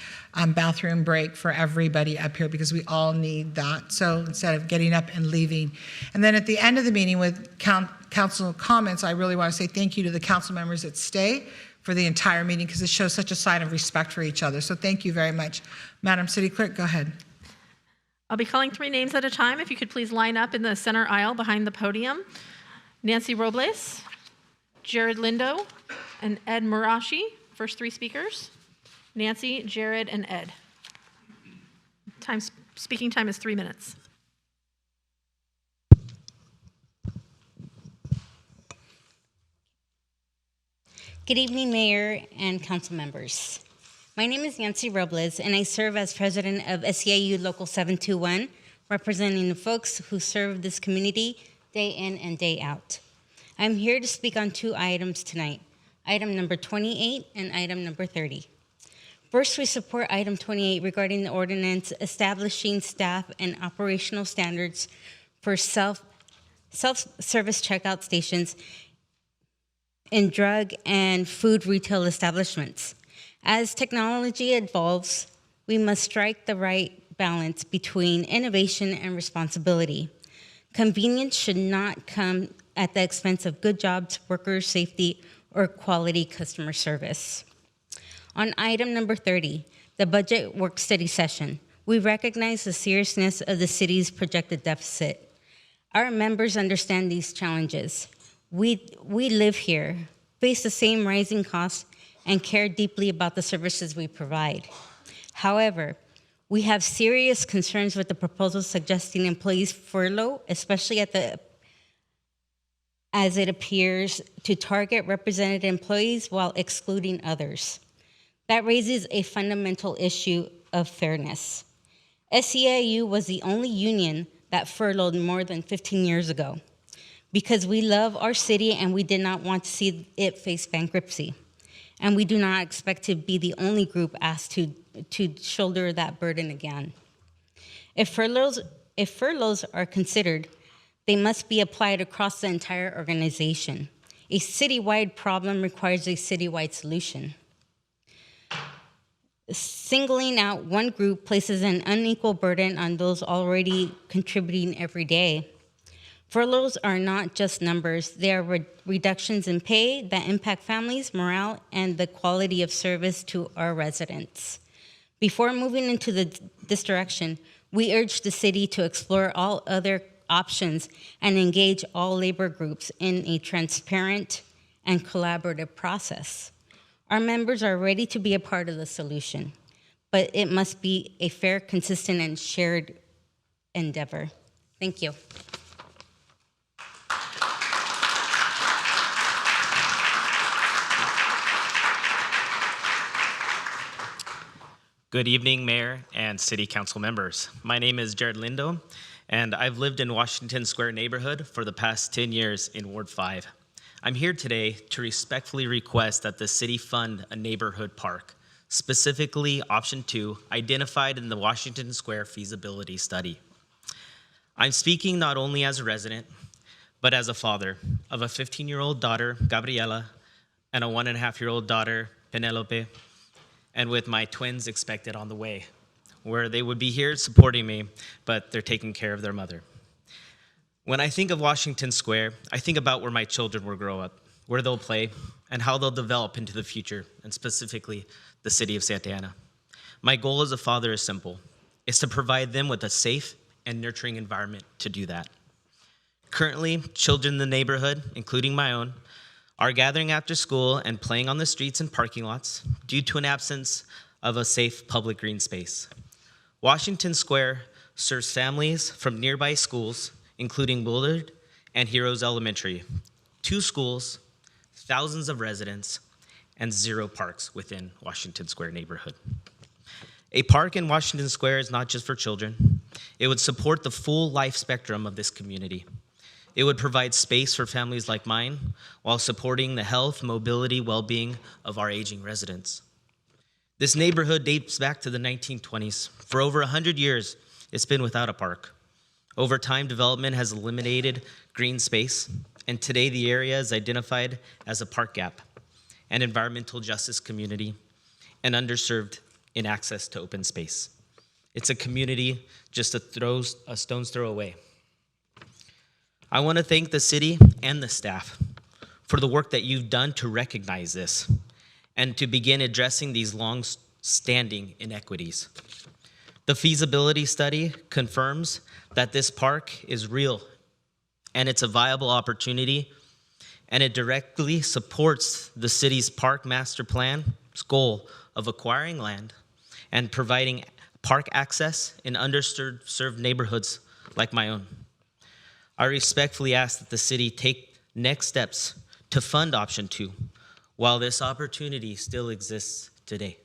Speaker 2: bathroom break for everybody up here, because we all need that. So instead of getting up and leaving. And then at the end of the meeting with council comments, I really want to say thank you to the council members that stay for the entire meeting, because it shows such a sign of respect for each other. So thank you very much. Madam City Clerk, go ahead.
Speaker 5: I'll be calling 3 names at a time. If you could please line up in the center aisle behind the podium. Nancy Robles, Jared Lindo, and Ed Murashi, first 3 speakers. Nancy, Jared, and Ed. Speaking time is 3 minutes.
Speaker 3: Good evening, Mayor and council members. My name is Nancy Robles, and I serve as president of SEIU Local 721, representing the folks who serve this community day in and day out. I'm here to speak on two items tonight, item number 28 and item number 30. First, we support item 28 regarding the ordinance establishing staff and operational standards for self-service checkout stations in drug and food retail establishments. As technology evolves, we must strike the right balance between innovation and responsibility. Convenience should not come at the expense of good jobs, worker safety, or quality customer service. On item number 30, the budget work study session, we recognize the seriousness of the city's projected deficit. Our members understand these challenges. We live here, face the same rising costs, and care deeply about the services we provide. However, we have serious concerns with the proposal suggesting employees furlough, especially as it appears to target represented employees while excluding others. That raises a fundamental issue of fairness. SEIU was the only union that furloughed more than 15 years ago because we love our city and we did not want to see it face bankruptcy. And we do not expect to be the only group asked to shoulder that burden again. If furloughs are considered, they must be applied across the entire organization. A citywide problem requires a citywide solution. Singling out one group places an unequal burden on those already contributing every day. Furloughs are not just numbers, they are reductions in pay that impact families, morale, and the quality of service to our residents. Before moving into this direction, we urge the city to explore all other options and engage all labor groups in a transparent and collaborative process. Our members are ready to be a part of the solution, but it must be a fair, consistent, and shared endeavor. Thank you.
Speaker 6: Good evening, Mayor and City Council members. My name is Jared Lindo, and I've lived in Washington Square neighborhood for the past 10 years in Ward 5. I'm here today to respectfully request that the city fund a neighborhood park, specifically option 2, identified in the Washington Square feasibility study. I'm speaking not only as a resident, but as a father of a 15-year-old daughter, Gabriela, and a 1.5-year-old daughter, Penelope, and with my twins expected on the way, where they would be here supporting me, but they're taking care of their mother. When I think of Washington Square, I think about where my children will grow up, where they'll play, and how they'll develop into the future, and specifically the city of Santa Ana. My goal as a father is simple. It's to provide them with a safe and nurturing environment to do that. Currently, children in the neighborhood, including my own, are gathering after school and playing on the streets and parking lots due to an absence of a safe public green space. Washington Square serves families from nearby schools, including Willard and Heroes Elementary, 2 schools, thousands of residents, and 0 parks within Washington Square neighborhood. A park in Washington Square is not just for children. It would support the full life spectrum of this community. It would provide space for families like mine while supporting the health, mobility, well-being of our aging residents. This neighborhood dates back to the 1920s. For over 100 years, it's been without a park. Over time, development has eliminated green space, and today the area is identified as a park gap, an environmental justice community, and underserved in access to open space. It's a community just a stone's throw away. I want to thank the city and the staff for the work that you've done to recognize this and to begin addressing these long-standing inequities. The feasibility study confirms that this park is real and it's a viable opportunity, and it directly supports the city's park master plan's goal of acquiring land and providing park access in underserved neighborhoods like my own. I respectfully ask that the city take next steps to fund option 2 while this opportunity still exists today.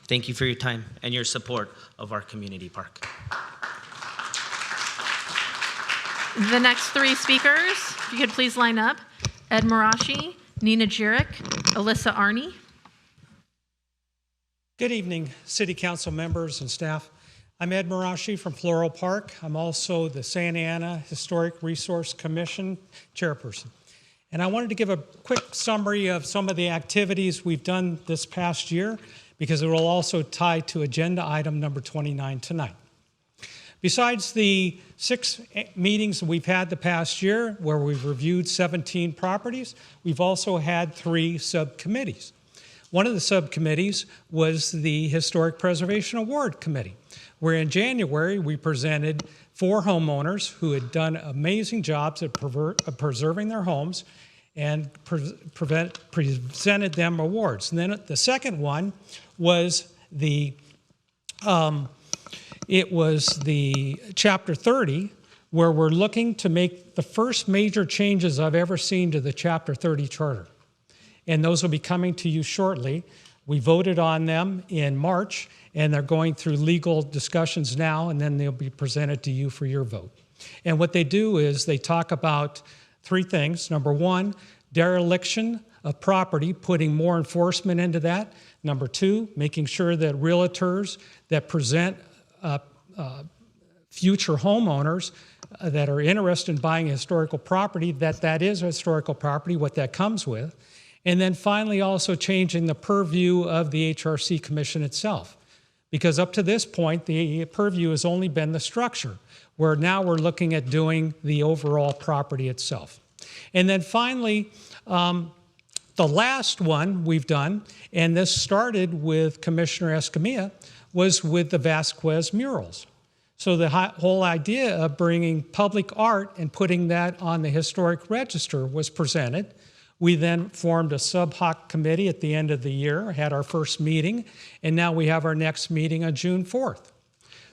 Speaker 6: Thank you for your time and your support of our community park.
Speaker 5: The next three speakers, if you could please line up. Ed Marashi, Nina Jurek, Alyssa Arney.
Speaker 7: Good evening, City Council members and staff. I'm Ed Marashi from Floral Park. I'm also the Santa Ana Historic Resource Commission chairperson. And I wanted to give a quick summary of some of the activities we've done this past year, because it will also tie to agenda item number 29 tonight. Besides the 6 meetings that we've had the past year where we've reviewed 17 properties, we've also had 3 subcommittees. One of the subcommittees was the Historic Preservation Award Committee, where in January we presented 4 homeowners who had done amazing jobs at preserving their homes and presented them awards. And then the second one was the Chapter 30, where we're looking to make the first major changes I've ever seen to the Chapter 30 Charter. And those will be coming to you shortly. We voted on them in March, and they're going through legal discussions now, and then they'll be presented to you for your vote. And what they do is they talk about 3 things. Number 1, dereliction of property, putting more enforcement into that. Number 2, making sure that realtors that present future homeowners that are interested in buying a historical property, that is a historical property, what that comes with. And then finally also changing the purview of the HRC Commission itself. Because up to this point, the purview has only been the structure, where now we're looking at doing the overall property itself. And then finally, the last one we've done, and this started with Commissioner Escamilla, was with the Vasquez murals. So the whole idea of bringing public art and putting that on the historic register was presented. We then formed a sub hoc committee at the end of the year, had our first meeting, and now we have our next meeting on June 4th.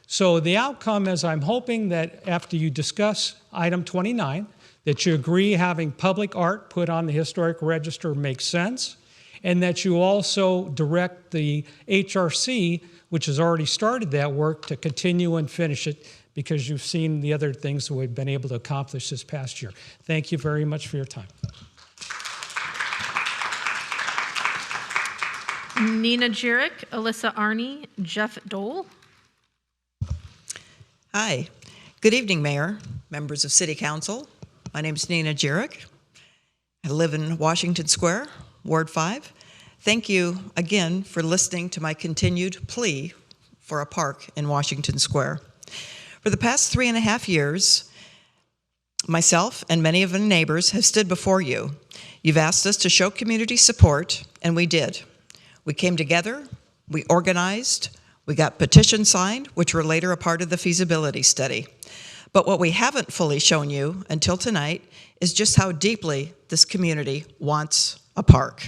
Speaker 7: So the outcome is I'm hoping that after you discuss item 29, that you agree having public art put on the historic register makes sense, and that you also direct the HRC, which has already started that work, to continue and finish it, because you've seen the other things that we've been able to accomplish this past year. Thank you very much for your time.
Speaker 5: Nina Jurek, Alyssa Arney, Jeff Dole.
Speaker 8: Hi. Good evening, Mayor, members of City Council. My name is Nina Jurek. I live in Washington Square, Ward 5. Thank you again for listening to my continued plea for a park in Washington Square. For the past 3.5 years, myself and many of the neighbors have stood before you. You've asked us to show community support, and we did. We came together, we organized, we got petitions signed, which were later a part of the feasibility study. But what we haven't fully shown you until tonight is just how deeply this community wants a park.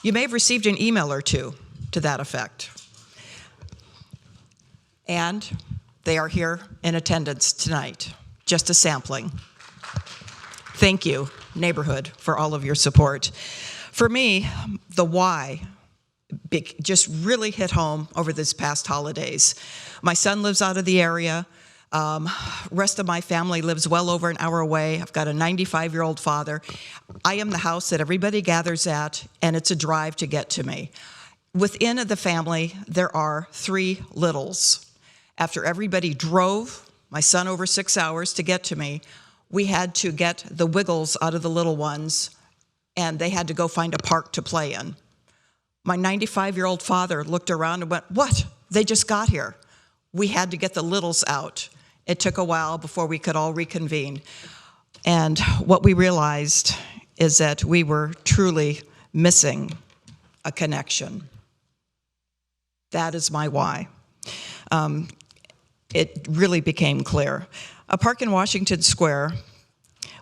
Speaker 8: You may have received an email or 2 to that effect. And they are here in attendance tonight, just a sampling. Thank you, neighborhood, for all of your support. For me, the why just really hit home over this past holidays. My son lives out of the area. Rest of my family lives well over an hour away. I've got a 95-year-old father. I am the house that everybody gathers at, and it's a drive to get to me. Within the family, there are 3 littles. After everybody drove my son over 6 hours to get to me, we had to get the Wiggles out of the little ones, and they had to go find a park to play in. My 95-year-old father looked around and went, "What? They just got here." We had to get the littles out. It took a while before we could all reconvene. And what we realized is that we were truly missing a connection. That is my why. It really became clear. A park in Washington Square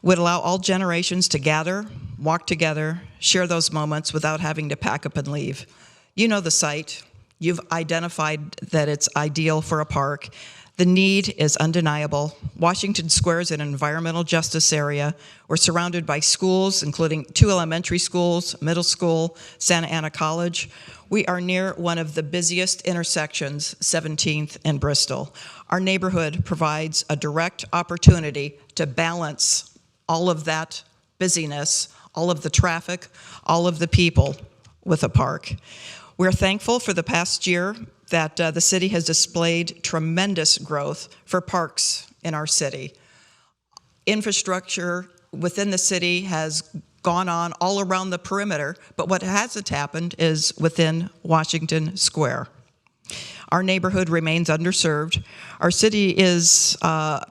Speaker 8: would allow all generations to gather, walk together, share those moments without having to pack up and leave. You know the site. You've identified that it's ideal for a park. The need is undeniable. Washington Square is an environmental justice area. We're surrounded by schools, including 2 elementary schools, middle school, Santa Ana College. We are near one of the busiest intersections, 17th and Bristol. Our neighborhood provides a direct opportunity to balance all of that busyness, all of the traffic, all of the people with a park. We're thankful for the past year that the city has displayed tremendous growth for parks in our city. Infrastructure within the city has gone on all around the perimeter, but what hasn't happened is within Washington Square. Our neighborhood remains underserved. Our city is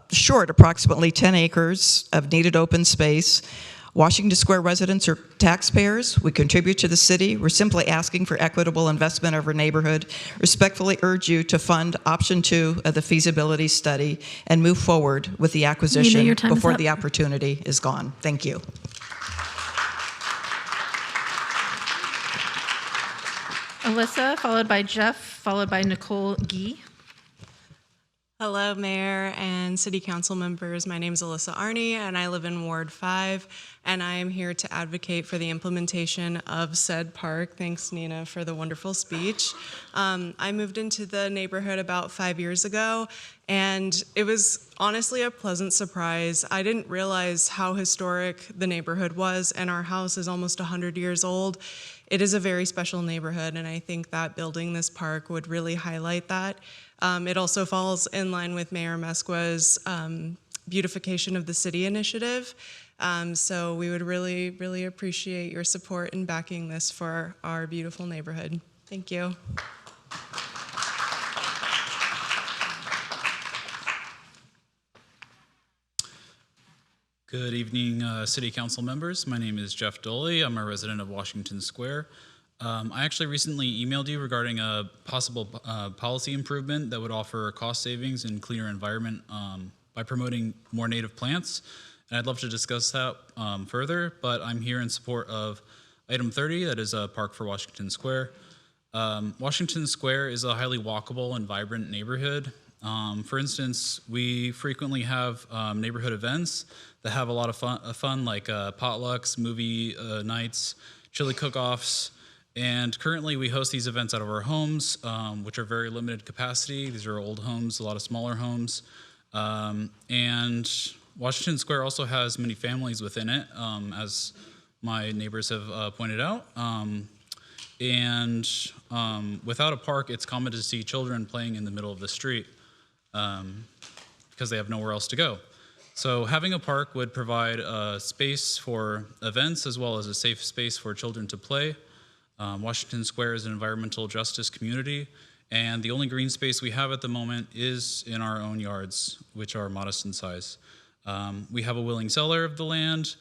Speaker 8: short approximately 10 acres of needed open space. Washington Square residents are taxpayers. We contribute to the city. We're simply asking for equitable investment of our neighborhood. Respectfully urge you to fund option 2 of the feasibility study and move forward with the acquisition before the opportunity is gone. Thank you.
Speaker 5: Alyssa, followed by Jeff, followed by Nicole Gee.
Speaker 9: Hello, Mayor and City Council members. My name is Alyssa Arney, and I live in Ward 5, and I am here to advocate for the implementation of said park. Thanks, Nina, for the wonderful speech. I moved into the neighborhood about 5 years ago, and it was honestly a pleasant surprise. I didn't realize how historic the neighborhood was, and our house is almost 100 years old. It is a very special neighborhood, and I think that building this park would really highlight that. It also falls in line with Mayor Mesqua's beautification of the city initiative. So we would really, really appreciate your support in backing this for our beautiful neighborhood. Thank you.
Speaker 11: Good evening, City Council members. My name is Jeff Doley. I'm a resident of Washington Square. I actually recently emailed you regarding a possible policy improvement that would offer cost savings and cleaner environment by promoting more native plants. And I'd love to discuss that further, but I'm here in support of item 30, that is a park for Washington Square. Washington Square is a highly walkable and vibrant neighborhood. For instance, we frequently have neighborhood events that have a lot of fun like potlucks, movie nights, chili cook-offs, and currently we host these events out of our homes, which are very limited capacity. These are old homes, a lot of smaller homes, and Washington Square also has many families within it, as my neighbors have pointed out. Without a park, it's common to see children playing in the middle of the street because they have nowhere else to go. So having a park would provide a space for events as well as a safe space for children to play. Washington Square is an environmental justice community, and the only green space we have at the moment is in our own yards, which are modest in size. We have a willing seller of the land.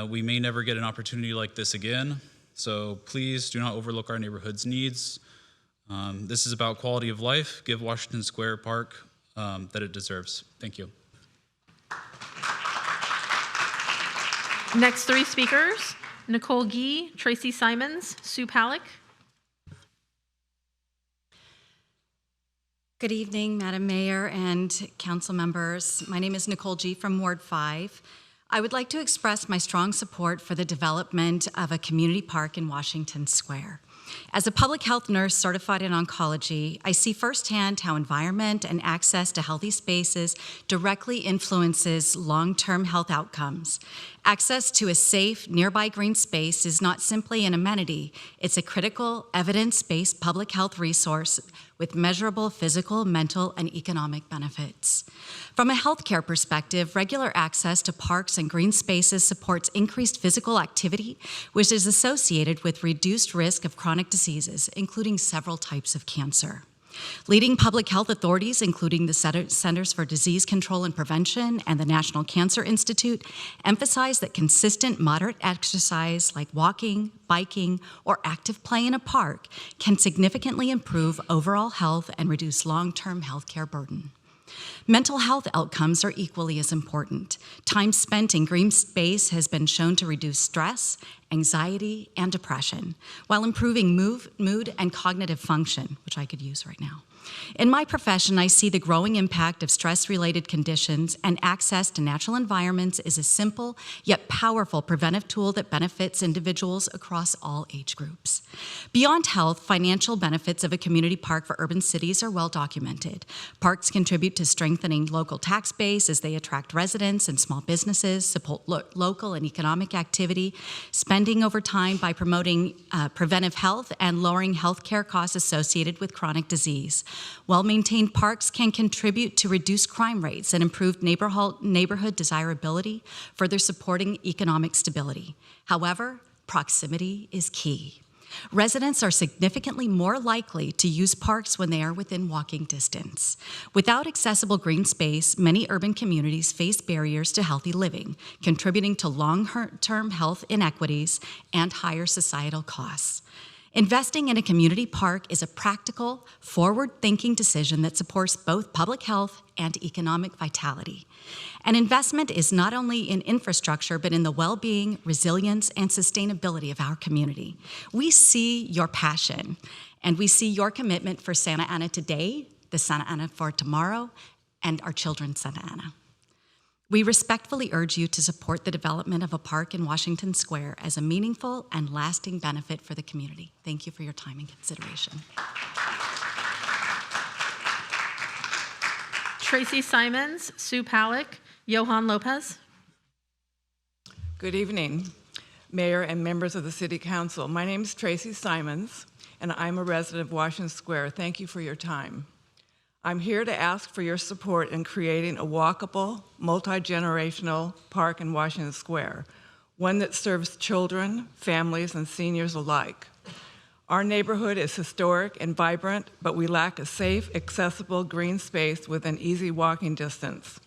Speaker 11: We may never get an opportunity like this again, so please do not overlook our neighborhood's needs. This is about quality of life. Give Washington Square Park that it deserves. Thank you.
Speaker 5: Next 3 speakers, Nicole Gee, Tracy Simons, Sue Palak.
Speaker 23: Good evening, Madam Mayor and council members. My name is Nicole Gee from Ward 5. I would like to express my strong support for the development of a community park in Washington Square. As a public health nurse certified in oncology, I see firsthand how environment and access to healthy spaces directly influences long-term health outcomes. Access to a safe, nearby green space is not simply an amenity, it's a critical, evidence-based public health resource with measurable physical, mental, and economic benefits. From a healthcare perspective, regular access to parks and green spaces supports increased physical activity, which is associated with reduced risk of chronic diseases, including several types of cancer. Leading public health authorities, including the Centers for Disease Control and Prevention and the National Cancer Institute, emphasize that consistent moderate exercise like walking, biking, or active play in a park can significantly improve overall health and reduce long-term healthcare burden. Mental health outcomes are equally as important. Time spent in green space has been shown to reduce stress, anxiety, and depression, while improving mood and cognitive function, which I could use right now. In my profession, I see the growing impact of stress-related conditions, and access to natural environments is a simple yet powerful preventive tool that benefits individuals across all age groups. Beyond health, financial benefits of a community park for urban cities are well documented. Parks contribute to strengthening local tax base as they attract residents and small businesses, support local and economic activity, spending over time by promoting preventive health and lowering healthcare costs associated with chronic disease. Well-maintained parks can contribute to reduced crime rates and improved neighborhood desirability, further supporting economic stability. However, proximity is key. Residents are significantly more likely to use parks when they are within walking distance. Without accessible green space, many urban communities face barriers to healthy living, contributing to long-term health inequities and higher societal costs. Investing in a community park is a practical, forward-thinking decision that supports both public health and economic vitality. An investment is not only in infrastructure, but in the well-being, resilience, and sustainability of our community. We see your passion, and we see your commitment for Santa Ana today, the Santa Ana for tomorrow, and our children's Santa Ana. We respectfully urge you to support the development of a park in Washington Square as a meaningful and lasting benefit for the community. Thank you for your time and consideration.
Speaker 5: Tracy Simons, Sue Palick, Johan Lopez.
Speaker 10: Good evening, Mayor and members of the City Council. My name is Tracy Simons, and I'm a resident of Washington Square. Thank you for your time. I'm here to ask for your support in creating a walkable, multi-generational park in Washington Square, one that serves children, families, and seniors alike. Our neighborhood is historic and vibrant, but we lack a safe, accessible green space within easy walking distance.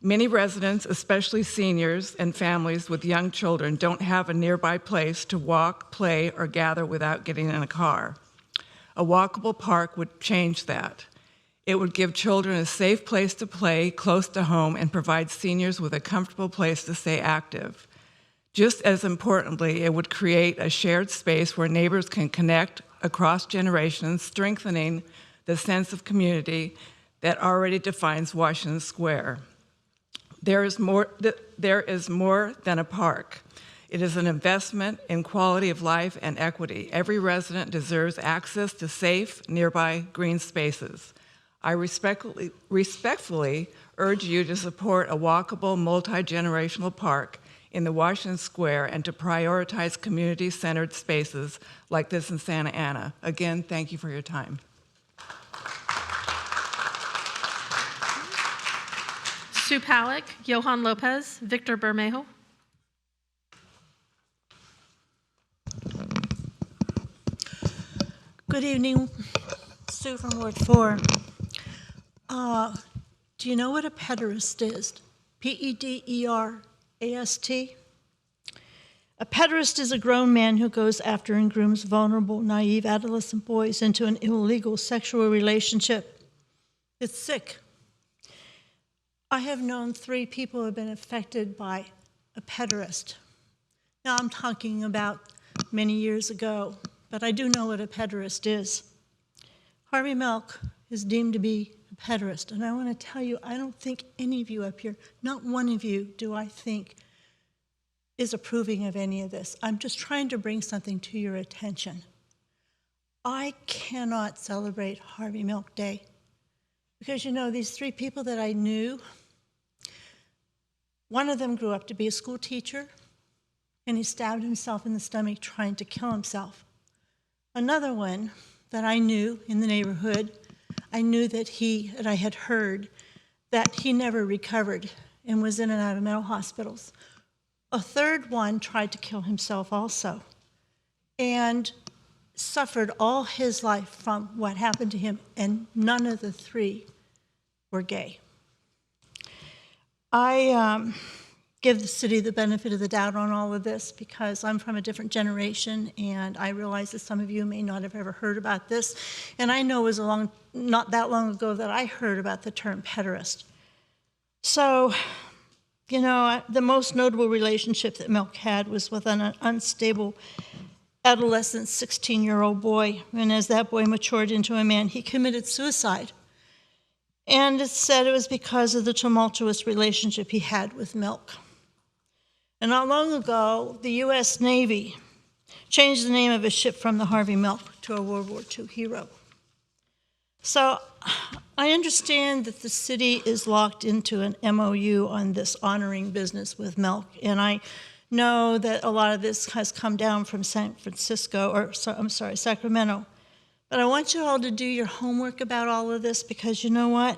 Speaker 10: Many residents, especially seniors and families with young children, don't have a nearby place to walk, play, or gather without getting in a car. A walkable park would change that. It would give children a safe place to play close to home and provide seniors with a comfortable place to stay active. Just as importantly, it would create a shared space where neighbors can connect across generations, strengthening the sense of community that already defines Washington Square. There is more than a park. It is an investment in quality of life and equity. Every resident deserves access to safe, nearby green spaces. I respectfully urge you to support a walkable, multi-generational park in the Washington Square and to prioritize community-centered spaces like this in Santa Ana. Again, thank you for your time.
Speaker 5: Sue Palick, Johan Lopez, Victor Bermejo.
Speaker 13: Good evening, Sue from Ward 4. Do you know what a pederast is? P-E-D-E-R-A-S-T? A pederast is a grown man who goes after and grooms vulnerable, naive adolescent boys into an illegal sexual relationship. It's sick. I have known 3 people who have been affected by a pederast. Now, I'm talking about many years ago, but I do know what a pederast is. Harvey Milk is deemed to be a pederast, and I want to tell you, I don't think any of you up here, not one of you do I think is approving of any of this. I'm just trying to bring something to your attention. I cannot celebrate Harvey Milk Day because, you know, these 3 people that I knew, one of them grew up to be a school teacher, and he stabbed himself in the stomach trying to kill himself. Another one that I knew in the neighborhood, I knew that I had heard that he never recovered and was in and out of mental hospitals. A third one tried to kill himself also and suffered all his life from what happened to him, and none of the 3 were gay. I give the city the benefit of the doubt on all of this because I'm from a different generation, and I realize that some of you may not have ever heard about this. And I know it was not that long ago that I heard about the term pederast. So You know, the most notable relationship that Milk had was with an unstable adolescent 16-year-old boy. And as that boy matured into a man, he committed suicide. And it's said it was because of the tumultuous relationship he had with Milk. And not long ago, the U.S. Navy changed the name of a ship from the Harvey Milk to a World War II hero. So I understand that the city is locked into an MOU on this honoring business with Milk, and I know that a lot of this has come down from Sacramento. But I want you all to do your homework about all of this, because you know what?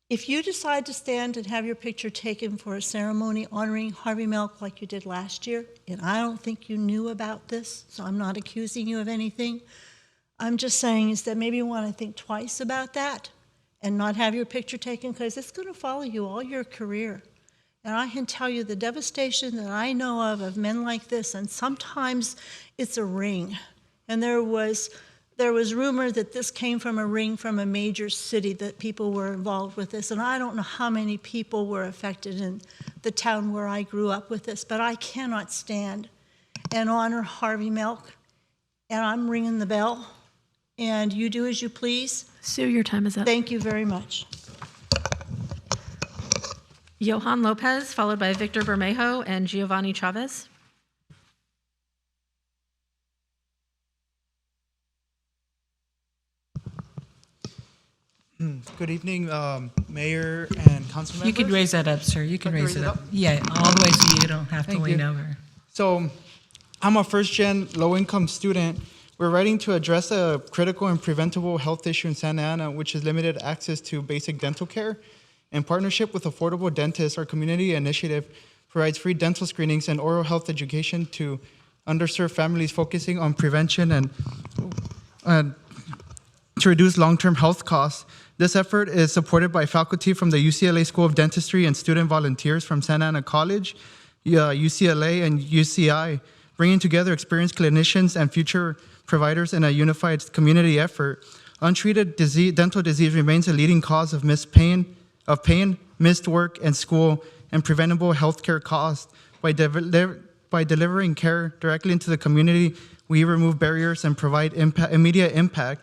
Speaker 13: If you decide to stand and have your picture taken for a ceremony honoring Harvey Milk like you did last year, and I don't think you knew about this, so I'm not accusing you of anything, I'm just saying is that maybe you want to think twice about that and not have your picture taken, because it's going to follow you all your career. And I can tell you the devastation that I know of men like this, and sometimes it's a ring. And there was rumor that this came from a ring from a major city, that people were involved with this. And I don't know how many people were affected in the town where I grew up with this, but I cannot stand and honor Harvey Milk. And I'm ringing the bell, and you do as you please.
Speaker 5: Sue, your time is up.
Speaker 13: Thank you very much.
Speaker 5: Johan Lopez, followed by Victor Bermejo and Giovanni Chavez.
Speaker 14: Good evening, Mayor and council members.
Speaker 15: You can raise that up, sir. You can raise it up. Yeah, all the way so you don't have to lean over.
Speaker 14: So, I'm a first-gen low-income student. We're writing to address a critical and preventable health issue in Santa Ana, which is limited access to basic dental care. In partnership with Affordable Dentists, our community initiative provides free dental screenings and oral health education to underserved families, focusing on prevention and to reduce long-term health costs. This effort is supported by faculty from the UCLA School of Dentistry and student volunteers from Santa Ana College, UCLA, and UCI, bringing together experienced clinicians and future providers in a unified community effort. Untreated dental disease remains a leading cause of pain, missed work and school, and preventable healthcare costs. By delivering care directly into the community, we remove barriers and provide immediate impact.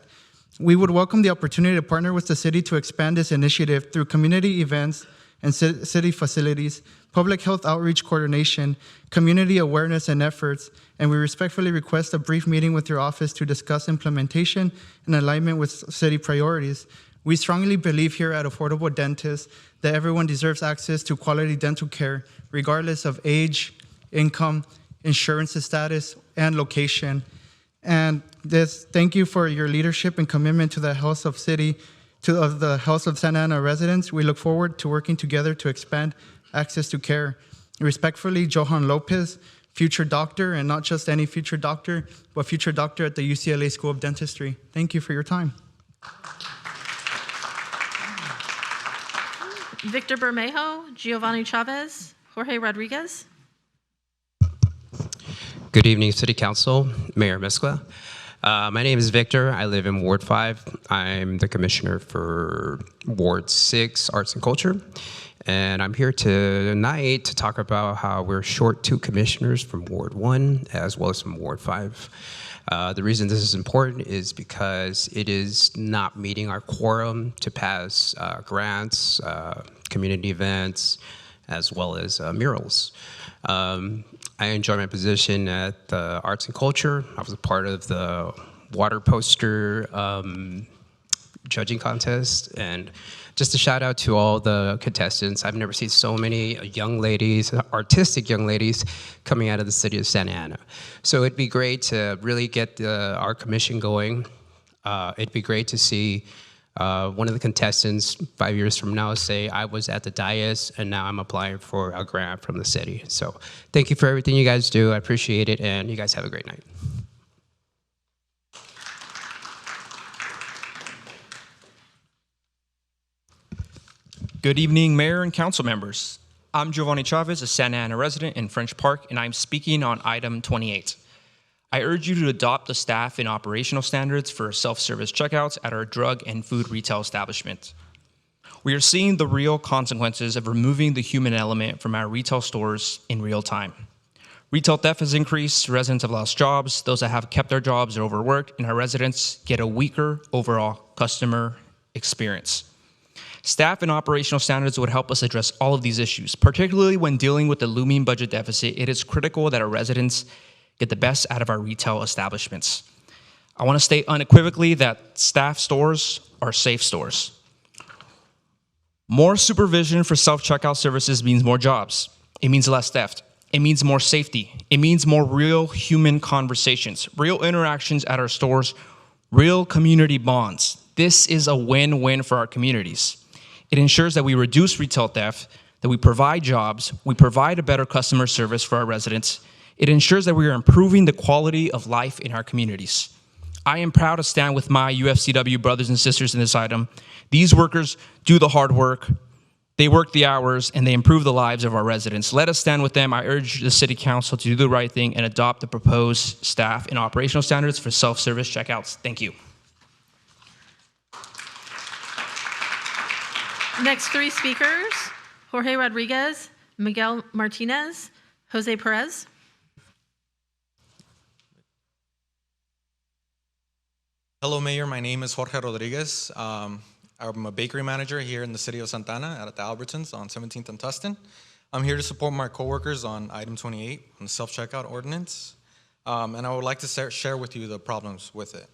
Speaker 14: We would welcome the opportunity to partner with the city to expand this initiative through community events and city facilities, public health outreach coordination, community awareness and efforts, and we respectfully request a brief meeting with your office to discuss implementation in alignment with city priorities. We strongly believe here at Affordable Dentists that everyone deserves access to quality dental care, regardless of age, income, insurance status, and location. And thank you for your leadership and commitment to the health of the health of Santa Ana residents. We look forward to working together to expand access to care. Respectfully, Johan Lopez, future doctor, and not just any future doctor, but future doctor at the UCLA School of Dentistry. Thank you for your time.
Speaker 5: Victor Bermejo, Giovanni Chavez, Jorge Rodriguez.
Speaker 16: Good evening, City Council, Mayor Mescla. My name is Victor. I live in Ward 5. I'm the commissioner for Ward 6, Arts and Culture. And I'm here tonight to talk about how we're short 2 commissioners from Ward 1 as well as from Ward 5. The reason this is important is because it is not meeting our quorum to pass grants, community events, as well as murals. I enjoy my position at the Arts and Culture. I was a part of the water poster judging contest, and just a shout out to all the contestants. I've never seen so many young ladies, artistic young ladies, coming out of the city of Santa Ana. So it'd be great to really get our commission going. It'd be great to see one of the contestants 5 years from now say, I was at the dais and now I'm applying for a grant from the city. So thank you for everything you guys do. I appreciate it, and you guys have a great night.
Speaker 24: Good evening, Mayor and Council members. I'm Giovanni Chavez, a Santa Ana resident in French Park, and I'm speaking on item 28. I urge you to adopt the staff and operational standards for self-service checkouts at our drug and food retail establishment. We are seeing the real consequences of removing the human element from our retail stores in real time. Retail theft has increased, residents have lost jobs, those that have kept their jobs are overworked, and our residents get a weaker overall customer experience. Staff and operational standards would help us address all of these issues, particularly when dealing with the looming budget deficit. It is critical that our residents get the best out of our retail establishments. I want to state unequivocally that staff stores are safe stores. More supervision for self-checkout services means more jobs. It means less theft. It means more safety. It means more real human conversations, real interactions at our stores, real community bonds. This is a win-win for our communities. It ensures that we reduce retail theft, that we provide jobs, we provide a better customer service for our residents. It ensures that we are improving the quality of life in our communities. I am proud to stand with my UFCW brothers and sisters in this item. These workers do the hard work, they work the hours, and they improve the lives of our residents. Let us stand with them. I urge the City Council to do the right thing and adopt the proposed staff and operational standards for self-service checkouts. Thank you.
Speaker 5: Next three speakers, Jorge Rodriguez, Miguel Martinez, Jose Perez.
Speaker 17: Hello, Mayor. My name is Jorge Rodriguez. I'm a bakery manager here in the city of Santana at the Albertsons on 17th and Tustin. I'm here to support my coworkers on item 28 on the self-checkout ordinance. And I would like to share with you the problems with it.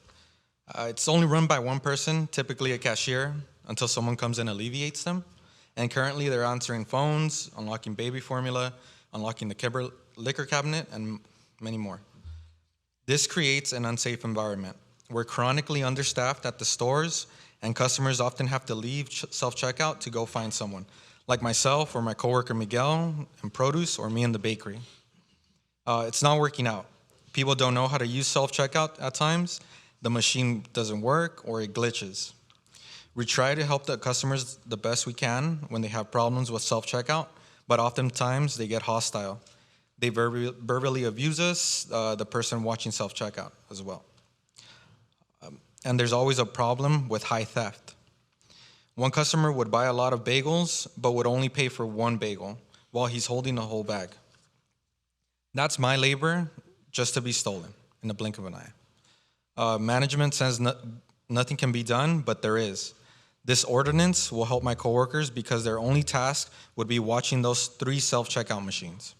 Speaker 17: It's only run by one person, typically a cashier, until someone comes and alleviates them. And currently they're answering phones, unlocking baby formula, unlocking the liquor cabinet, and many more. This creates an unsafe environment. We're chronically understaffed at the stores, and customers often have to leave self-checkout to go find someone, like myself or my coworker Miguel in produce, or me in the bakery. It's not working out. People don't know how to use self-checkout at times. The machine doesn't work or it glitches. We try to help the customers the best we can when they have problems with self-checkout, but oftentimes they get hostile. They verbally abuse us, the person watching self-checkout as well. And there's always a problem with high theft. One customer would buy a lot of bagels, but would only pay for one bagel while he's holding the whole bag. That's my labor just to be stolen in the blink of an eye. Management says nothing can be done, but there is. This ordinance will help my coworkers because their only task would be watching those 3 self-checkout machines.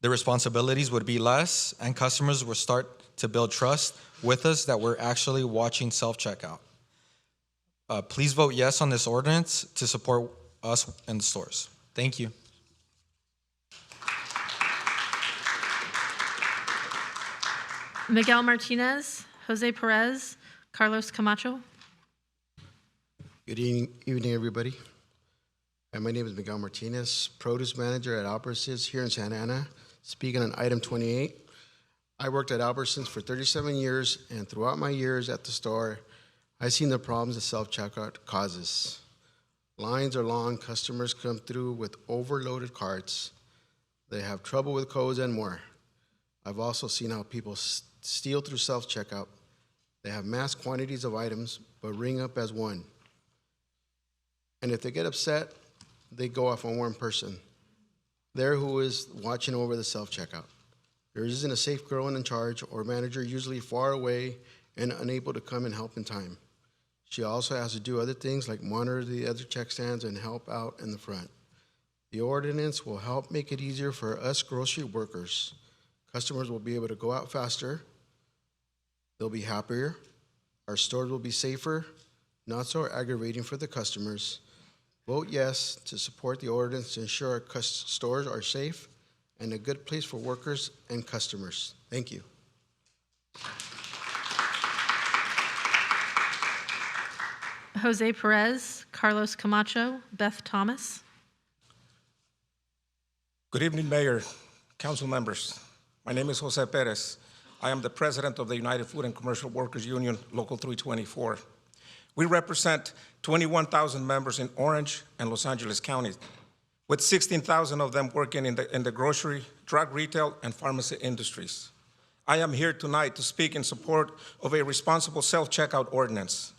Speaker 17: The responsibilities would be less, and customers will start to build trust with us that we're actually watching self-checkout. Please vote yes on this ordinance to support us in the stores. Thank you.
Speaker 5: Miguel Martinez, Jose Perez, Carlos Camacho.
Speaker 18: Good evening, everybody. My name is Miguel Martinez, produce manager at Albertsons here in Santa Ana, speaking on item 28. I worked at Albertsons for 37 years, and throughout my years at the store, I've seen the problems that self-checkout causes. Lines are long, customers come through with overloaded carts, they have trouble with codes and more. I've also seen how people steal through self-checkout. They have mass quantities of items, but ring up as one. And if they get upset, they go off on one person. There who is watching over the self-checkout. There isn't a safe girl in charge or manager, usually far away and unable to come and help in time. She also has to do other things like monitor the other check stands and help out in the front. The ordinance will help make it easier for us grocery workers. Customers will be able to go out faster. They'll be happier. Our stores will be safer, not so aggravating for the customers. Vote yes to support the ordinance to ensure our stores are safe and a good place for workers and customers. Thank you.
Speaker 5: Jose Perez, Carlos Camacho, Beth Thomas.
Speaker 19: Good evening, Mayor, council members. My name is Jose Perez. I am the president of the United Food and Commercial Workers Union, Local 324. We represent 21,000 members in Orange and Los Angeles counties, with 16,000 of them working in the grocery, drug retail, and pharmacy industries. I am here tonight to speak in support of a responsible self-checkout ordinance.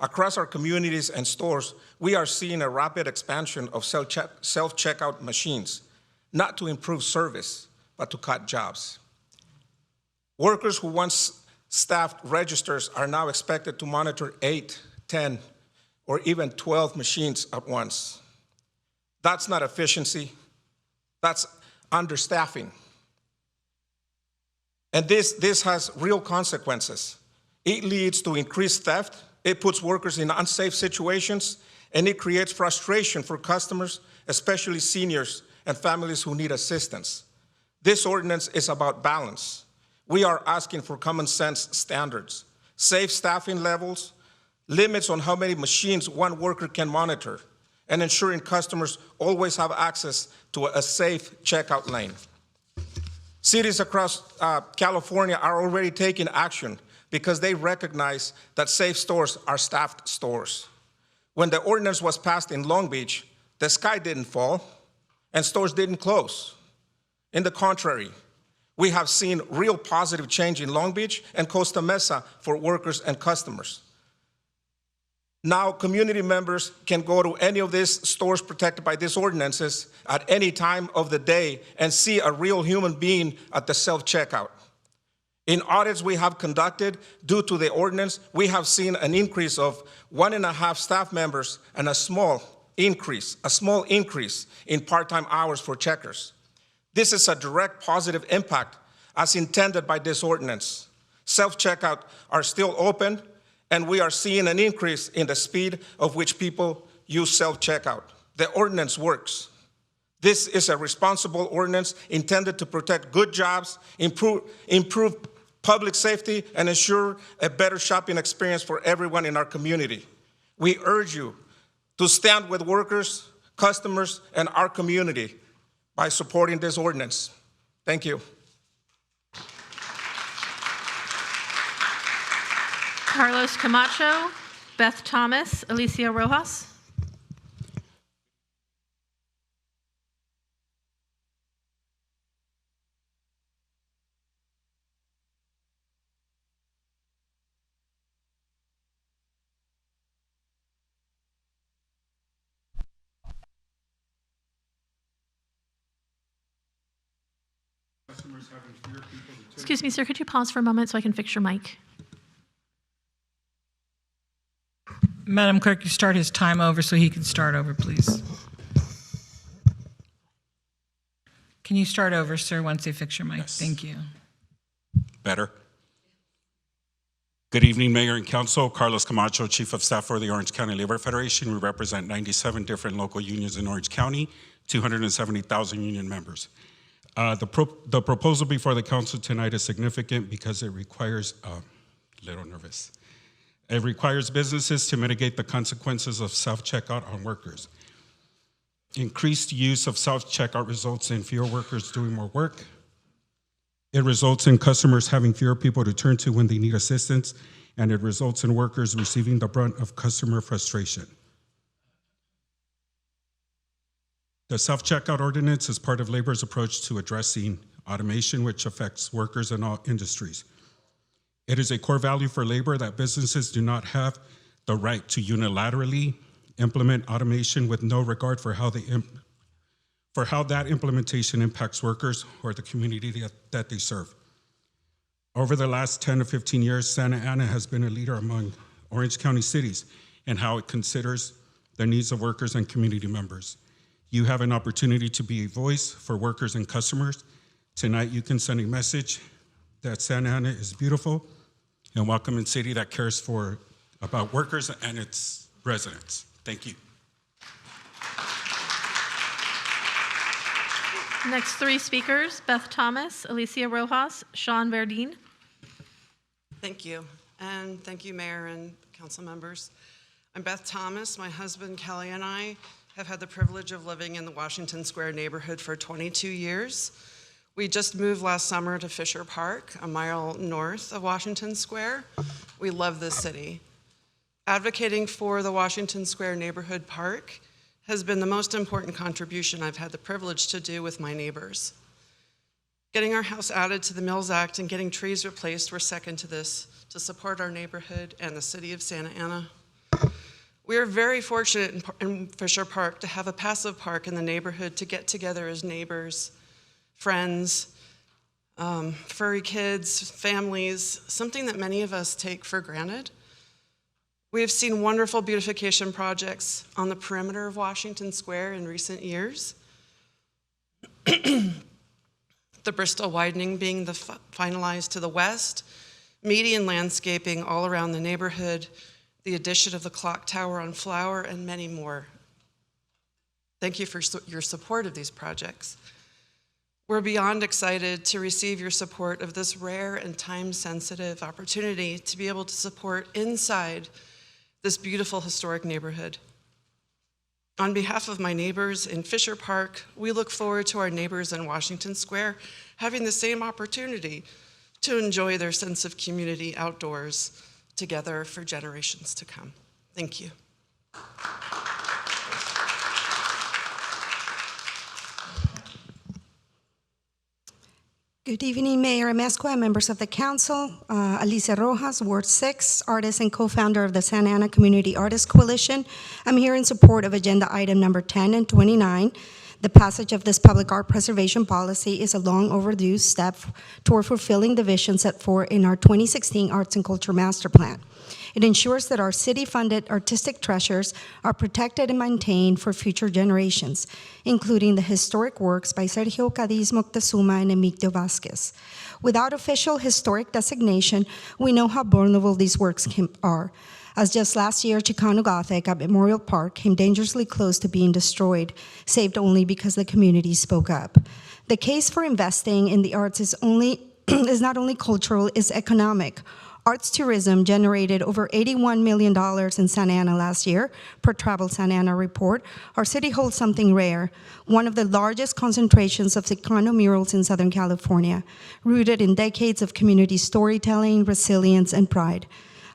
Speaker 19: Across our communities and stores, we are seeing a rapid expansion of self-checkout machines, not to improve service, but to cut jobs. Workers who once staffed registers are now expected to monitor 8, 10, or even 12 machines at once. That's not efficiency, that's understaffing. And this has real consequences. It leads to increased theft, it puts workers in unsafe situations, and it creates frustration for customers, especially seniors and families who need assistance. This ordinance is about balance. We are asking for common sense standards, safe staffing levels, limits on how many machines one worker can monitor, and ensuring customers always have access to a safe checkout lane. Cities across California are already taking action because they recognize that safe stores are staffed stores. When the ordinance was passed in Long Beach, the sky didn't fall and stores didn't close. In the contrary, we have seen real positive change in Long Beach and Costa Mesa for workers and customers. Now, community members can go to any of these stores protected by these ordinances at any time of the day and see a real human being at the self-checkout. In audits we have conducted due to the ordinance, we have seen an increase of 1.5 staff members and a small increase in part-time hours for checkers. This is a direct positive impact as intended by this ordinance. Self-checkout are still open, and we are seeing an increase in the speed of which people use self-checkout. The ordinance works. This is a responsible ordinance intended to protect good jobs, improve public safety, and ensure a better shopping experience for everyone in our community. We urge you to stand with workers, customers, and our community by supporting this ordinance. Thank you.
Speaker 5: Carlos Camacho, Beth Thomas, Alicia Rojas. Excuse me, sir, could you pause for a moment so I can fix your mic?
Speaker 15: Madam Clerk, you start his time over so he can start over, please. Can you start over, sir, once they fix your mic? Yes. Thank you.
Speaker 12: Better. Good evening, Mayor and Council. Carlos Camacho, Chief of Staff for the Orange County Labor Federation. We represent 97 different local unions in Orange County, 270,000 union members. The proposal before the council tonight is significant because it requires, It requires businesses to mitigate the consequences of self-checkout on workers. Increased use of self-checkout results in fewer workers doing more work. It results in customers having fewer people to turn to when they need assistance, and it results in workers receiving the brunt of customer frustration. The self-checkout ordinance is part of labor's approach to addressing automation, which affects workers in all industries. It is a core value for labor that businesses do not have the right to unilaterally implement automation with no regard for how that implementation impacts workers or the community that they serve. Over the last 10 to 15 years, Santa Ana has been a leader among Orange County cities in how it considers the needs of workers and community members. You have an opportunity to be a voice for workers and customers. Tonight, you can send a message that Santa Ana is beautiful and welcoming city that cares about workers and its residents. Thank you.
Speaker 5: Next three speakers, Beth Thomas, Alicia Rojas, Sean Verdine.
Speaker 20: Thank you, and thank you, Mayor and council members. I'm Beth Thomas. My husband, Kelly, and I have had the privilege of living in the Washington Square neighborhood for 22 years. We just moved last summer to Fisher Park, a mile north of Washington Square. We love this city. Advocating for the Washington Square neighborhood park has been the most important contribution I've had the privilege to do with my neighbors. Getting our house added to the Mills Act and getting trees replaced were second to this, to support our neighborhood and the city of Santa Ana. We are very fortunate in Fisher Park to have a passive park in the neighborhood to get together as neighbors, friends, furry kids, families, something that many of us take for granted. We have seen wonderful beautification projects on the perimeter of Washington Square in recent years. The Bristol widening being finalized to the west, median landscaping all around the neighborhood, the addition of the clock tower on Flower, and many more. Thank you for your support of these projects. We're beyond excited to receive your support of this rare and time-sensitive opportunity to be able to support inside this beautiful historic neighborhood. On behalf of my neighbors in Fisher Park, we look forward to our neighbors in Washington Square having the same opportunity to enjoy their sense of community outdoors together for generations to come. Thank you.
Speaker 1: Good evening, Mayor Amezcua and members of the council. Alicia Rojas, Ward 6, artist and co-founder of the Santa Ana Community Artists Coalition. I'm here in support of agenda item number 10 and 29. The passage of this public art preservation policy is a long overdue step toward fulfilling the vision set forth in our 2016 Arts and Culture Master Plan. It ensures that our city-funded artistic treasures are protected and maintained for future generations, including the historic works by Sergio Cadiz Moctezuma and Emilio Vasquez. Without official historic designation, we know how vulnerable these works are. As just last year, Chicano Gothic at Memorial Park came dangerously close to being destroyed, saved only because the community spoke up. The case for investing in the arts is not only cultural, it's economic. Arts tourism generated over $81 million in Santa Ana last year, per Travel Santa Ana report. Our city holds something rare, one of the largest concentrations of Chicano murals in Southern California, rooted in decades of community storytelling, resilience, and pride.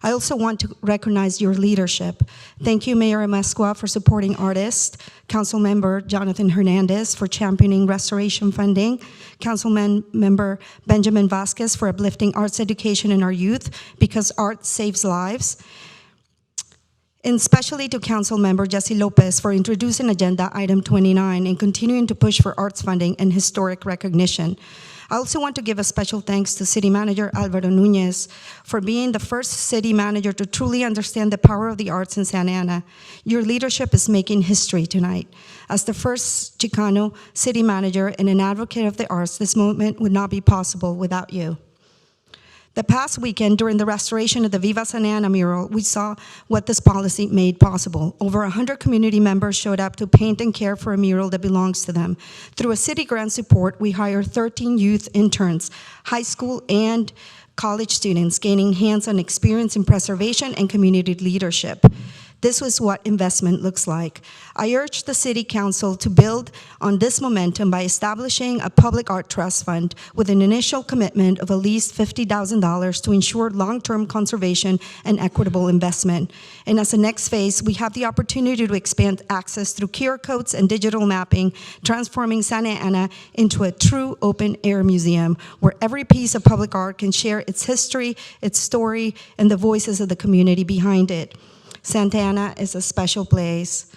Speaker 1: I also want to recognize your leadership. Thank you, Mayor Amezcua, for supporting artists, Councilmember Jonathan Hernandez for championing restoration funding, Councilmember Benjamin Vasquez for uplifting arts education in our youth because art saves lives, and especially to Councilmember Jesse Lopez for introducing agenda item 29 and continuing to push for arts funding and historic recognition. I also want to give a special thanks to City Manager Alvaro Nunez for being the first city manager to truly understand the power of the arts in Santa Ana. Your leadership is making history tonight. As the first Chicano city manager and an advocate of the arts, this moment would not be possible without you. The past weekend, during the restoration of the Viva Santa Ana mural, we saw what this policy made possible. Over 100 community members showed up to paint and care for a mural that belongs to them. Through a city grant support, we hired 13 youth interns, high school and college students, gaining hands-on experience in preservation and community leadership. This was what investment looks like. I urge the City Council to build on this momentum by establishing a public art trust fund with an initial commitment of at least $50,000 to ensure long-term conservation and equitable investment. And as a next phase, we have the opportunity to expand access through QR codes and digital mapping, transforming Santa Ana into a true open-air museum where every piece of public art can share its history, its story, and the voices of the community behind it. Santa Ana is a special place.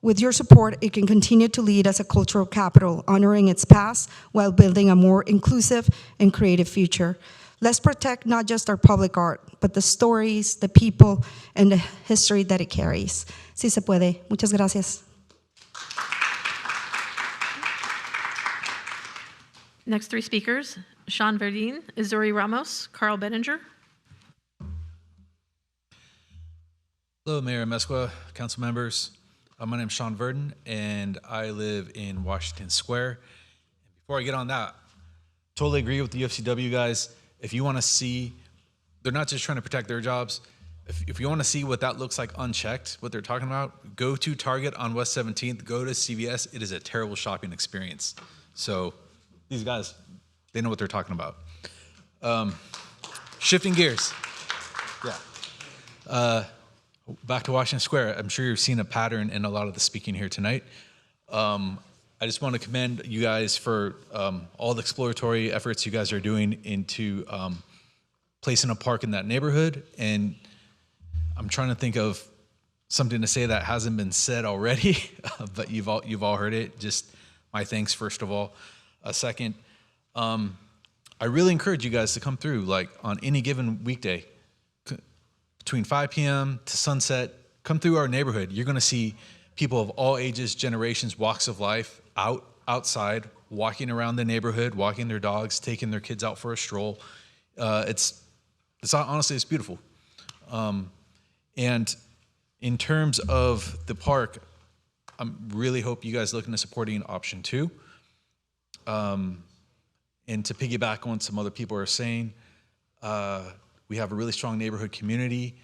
Speaker 1: With your support, it can continue to lead as a cultural capital, honoring its past while building a more inclusive and creative future. Let's protect not just our public art, but the stories, the people, and the history that it carries. Sí se puede. Muchas gracias.
Speaker 5: Next three speakers, Sean Verdeen, Izuri Ramos, Carl Bettinger.
Speaker 4: Hello, Mayor Amezcua, council members. My name is Sean Verdin, and I live in Washington Square. Before I get on that, totally agree with the UFCW guys. If you want to see, they're not just trying to protect their jobs. If you want to see what that looks like unchecked, what they're talking about, go to Target on West 17th, go to CVS. It is a terrible shopping experience. So these guys, they know what they're talking about. Shifting gears. Yeah. Back to Washington Square. I'm sure you've seen a pattern in a lot of the speaking here tonight. I just want to commend you guys for all the exploratory efforts you guys are doing into placing a park in that neighborhood. And I'm trying to think of something to say that hasn't been said already, but you've all heard it. Just my thanks, first of all. Second, I really encourage you guys to come through, like on any given weekday, between 5 p.m. to sunset. Come through our neighborhood. You're going to see people of all ages, generations, walks of life outside, walking around the neighborhood, walking their dogs, taking their kids out for a stroll. It's honestly, it's beautiful. And in terms of the park, I really hope you guys look into supporting option 2. And to piggyback on some other people are saying, we have a really strong neighborhood community.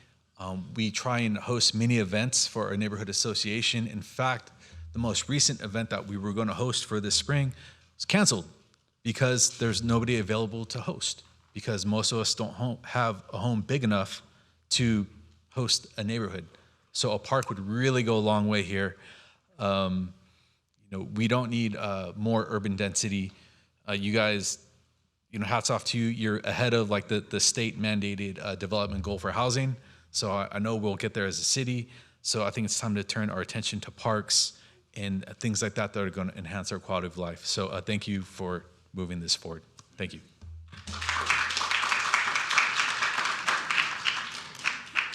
Speaker 4: We try and host many events for our neighborhood association. In fact, the most recent event that we were going to host for this spring was canceled because there's nobody available to host, because most of us don't have a home big enough to host a neighborhood. So a park would really go a long way here. We don't need more urban density. You guys, hats off to you. You're ahead of like the state mandated development goal for housing. So I know we'll get there as a city. So I think it's time to turn our attention to parks and things like that are going to enhance our quality of life. So thank you for moving this forward. Thank you.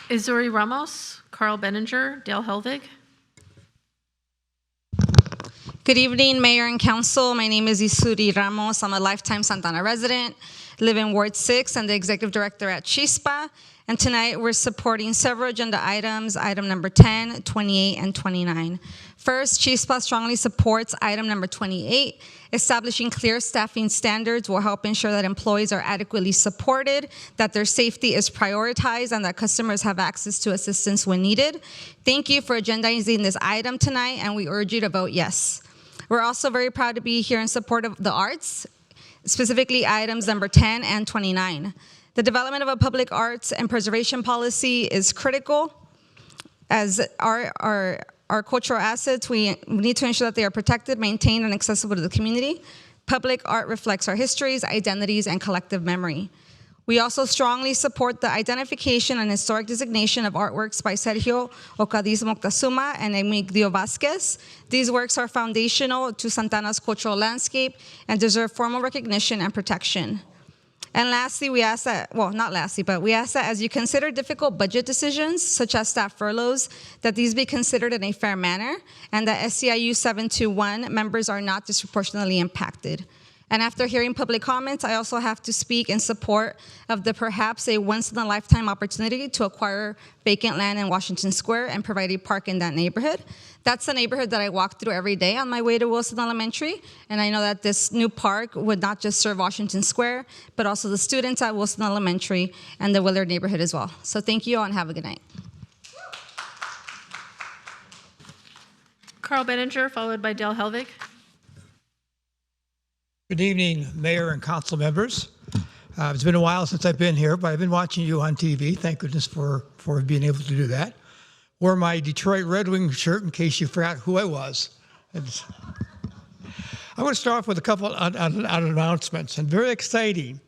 Speaker 5: Izuri Ramos, Carl Benninger, Dale Helvig.
Speaker 2: Good evening, Mayor and Council. My name is Isuri Ramos. I'm a lifetime Santana resident, live in Ward 6, and the Executive Director at Chispa. And tonight we're supporting several agenda items, item number 10, 28, and 29. First, Chispa strongly supports item number 28. Establishing clear staffing standards will help ensure that employees are adequately supported, that their safety is prioritized, and that customers have access to assistance when needed. Thank you for agendizing this item tonight, and we urge you to vote yes. We're also very proud to be here in support of the arts, specifically items number 10 and 29. The development of a public arts and preservation policy is critical. As our cultural assets, we need to ensure that they are protected, maintained, and accessible to the community. Public art reflects our histories, identities, and collective memory. We also strongly support the identification and historic designation of artworks by Sergio Ocadiz Moctezuma and Emilio Vasquez. These works are foundational to Santana's cultural landscape and deserve formal recognition and protection. And lastly, we ask that as you consider difficult budget decisions, such as staff furloughs, that these be considered in a fair manner, and that SEIU 721 members are not disproportionately impacted. And after hearing public comments, I also have to speak in support of the perhaps a once-in-a-lifetime opportunity to acquire vacant land in Washington Square and provide a park in that neighborhood. That's the neighborhood that I walk through every day on my way to Wilson Elementary, and I know that this new park would not just serve Washington Square, but also the students at Wilson Elementary and the Willard neighborhood as well. So thank you all and have a good night.
Speaker 5: Carl Benninger, followed by Dale Helvig.
Speaker 3: Good evening, Mayor and Council members. It's been a while since I've been here, but I've been watching you on TV. Thank goodness for being able to do that. Wore my Detroit Red Wings shirt in case you forgot who I was. I'm going to start off with a couple of announcements. And very exciting,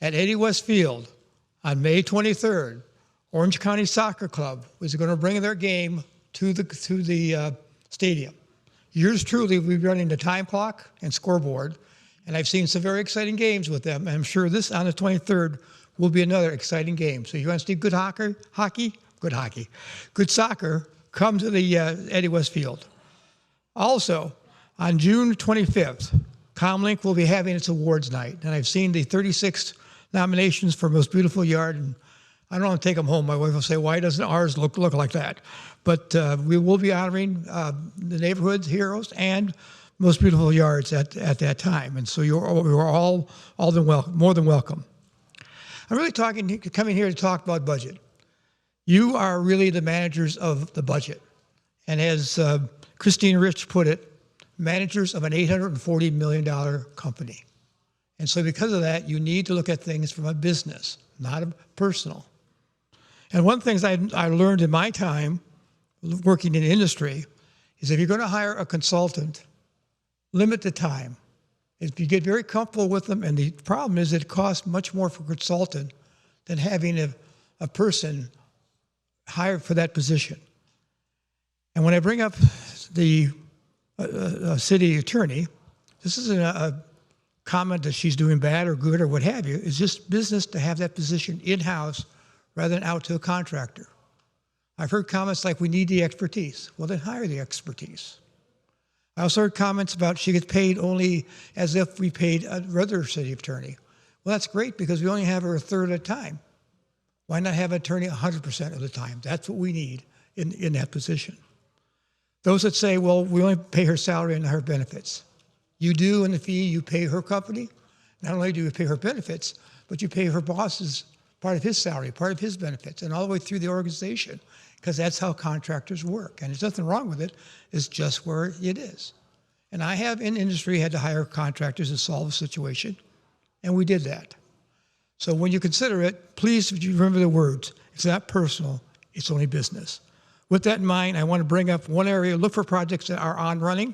Speaker 3: at Eddie West Field on May 23rd, Orange County Soccer Club was going to bring their game to the stadium. Yours truly will be running the time clock and scoreboard. And I've seen some very exciting games with them. And I'm sure this on the 23rd will be another exciting game. So you want to see good soccer, come to the Eddie West Field. Also, on June 25th, Comlink will be having its awards night. And I've seen the 36 nominations for Most Beautiful Yard. And I don't want to take them home. My wife will say, why doesn't ours look like that? But we will be honoring the neighborhood's heroes and Most Beautiful Yards at that time. And so you're all more than welcome. I'm really coming here to talk about budget. You are really the managers of the budget. And as Christine Rich put it, managers of an $840 million company. And so because of that, you need to look at things from a business, not a personal. And one of the things I learned in my time working in industry is if you're going to hire a consultant, limit the time. If you get very comfortable with them, and the problem is it costs much more for a consultant than having a person hired for that position. And when I bring up the city attorney, this isn't a comment that she's doing bad or good or what have you. It's just business to have that position in-house rather than out to a contractor. I've heard comments like, we need the expertise. Well, then hire the expertise. I also heard comments about she gets paid only as if we paid a regular city attorney. Well, that's great because we only have her a third of the time. Why not have an attorney 100% of the time? That's what we need in that position. Those that say, well, we only pay her salary and her benefits. You do in the fee, you pay her company. Not only do you pay her benefits, but you pay her boss's part of his salary, part of his benefits, and all the way through the organization, because that's how contractors work. And there's nothing wrong with it. It's just where it is. And I have in industry had to hire contractors to solve a situation, and we did that. So when you consider it, please remember the words. It's not personal, it's only business. With that in mind, I want to bring up one area, look for projects that are on running.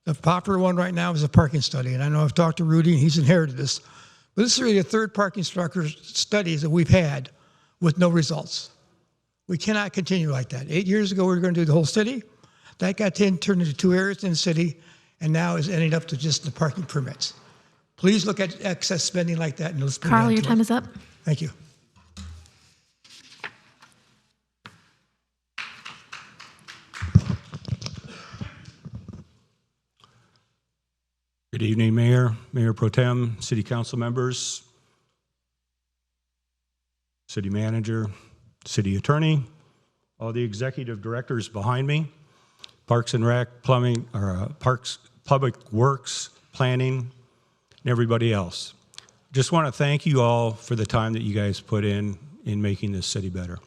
Speaker 3: The popular one right now is a parking study, and I know I've talked to Rudy, and he's inherited this. But this is really the third parking structure studies that we've had with no results. We cannot continue like that. 8 years ago, we were going to do the whole city. That got turned into 2 areas in the city, and now is ending up to just the parking permits. Please look at excess spending like that, and let's bring
Speaker 5: Carl,
Speaker 3: it
Speaker 5: your time is up.
Speaker 3: Thank you.
Speaker 6: Good evening, Mayor, Mayor Pro Tem, City Council members, City Manager, City Attorney, all the executive directors behind me, Parks and Rec, Plumbing, or Parks, Public Works, Planning, and everybody else. Just want to thank you all for the time that you guys put in making this city better.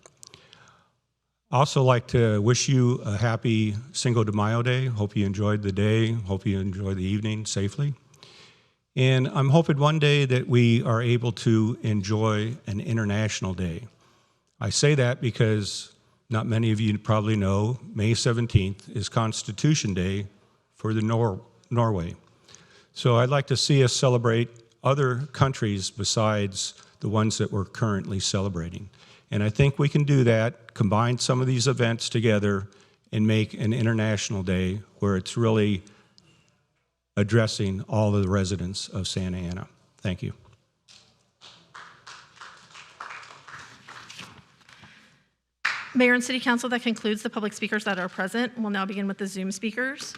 Speaker 6: Also like to wish you a happy Cinco de Mayo Day. Hope you enjoyed the day. Hope you enjoyed the evening safely. And I'm hoping one day that we are able to enjoy an international day. I say that because not many of you probably know May 17th is Constitution Day for the Norway. So I'd like to see us celebrate other countries besides the ones that we're currently celebrating. And I think we can do that, combine some of these events together and make an international day where it's really addressing all of the residents of Santa Ana. Thank you.
Speaker 5: Mayor and City Council, that concludes the public speakers that are present. We'll now begin with the Zoom speakers.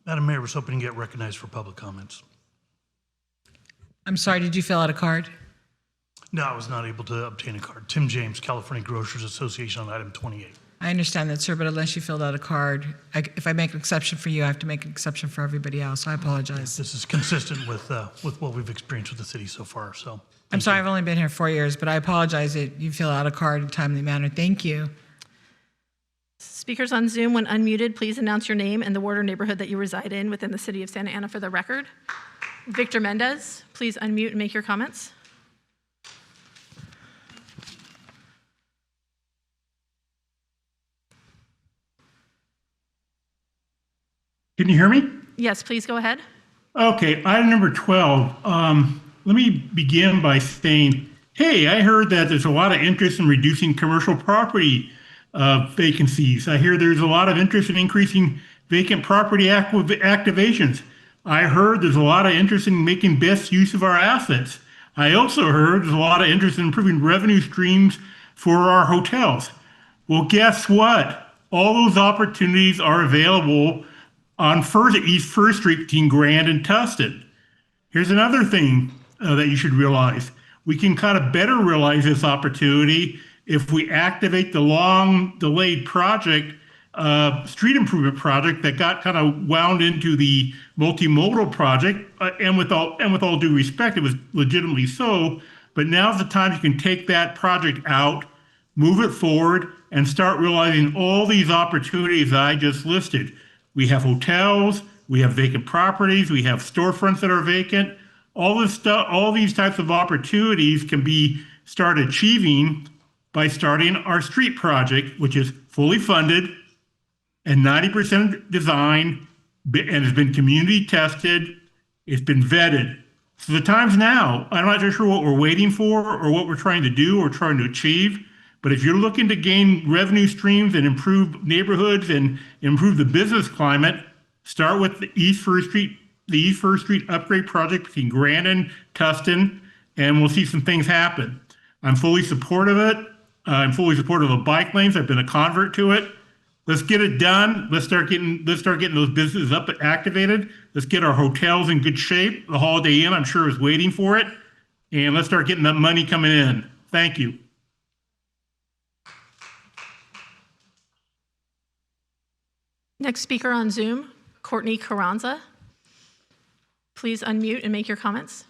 Speaker 7: Madam Mayor, was hoping to get recognized for public comments.
Speaker 15: I'm sorry, did you fill out a card?
Speaker 7: No, I was not able to obtain a card. Tim James, California Grocers Association on item 28.
Speaker 15: I understand that, sir, but unless you filled out a card, if I make an exception for you, I have to make an exception for everybody else. I apologize.
Speaker 7: This is consistent with what we've experienced with the city so far. So
Speaker 15: I'm sorry, I've only been here 4 years, but I apologize that you fill out a card in a timely manner. Thank you.
Speaker 5: Speakers on Zoom, when unmuted, please announce your name and the ward or neighborhood that you reside in within the city of Santa Ana for the record. Victor Mendez, please unmute and make your comments.
Speaker 21: Can you hear me?
Speaker 5: Yes, please go ahead.
Speaker 21: Okay, item number 12. Let me begin by saying, hey, I heard that there's a lot of interest in reducing commercial property vacancies. I hear there's a lot of interest in increasing vacant property activations. I heard there's a lot of interest in making best use of our assets. I also heard there's a lot of interest in improving revenue streams for our hotels. Well, guess what? All those opportunities are available on East First Street between Grand and Tustin. Here's another thing that you should realize. We can kind of better realize this opportunity if we activate the long delayed project, street improvement project that got kind of wound into the multimodal project. And with all due respect, it was legitimately so, but now's the time you can take that project out, move it forward, and start realizing all these opportunities that I just listed. We have hotels, we have vacant properties, we have storefronts that are vacant. All this stuff, all these types of opportunities can be started achieving by starting our street project, which is fully funded and 90% designed and has been community tested. It's been vetted. So the time's now. I'm not sure what we're waiting for or what we're trying to do or trying to achieve, But if you're looking to gain revenue streams and improve neighborhoods and improve the business climate, start with the East First Street upgrade project between Grandin, Tustin, and we'll see some things happen. I'm fully supportive of it. I'm fully supportive of bike lanes. I've been a convert to it. Let's get it done. Let's start getting those businesses up and activated. Let's get our hotels in good shape. The Holiday Inn, I'm sure, is waiting for it. And let's start getting that money coming in. Thank you.
Speaker 5: Next speaker on Zoom, Courtney Carranza. Please unmute and make your comments.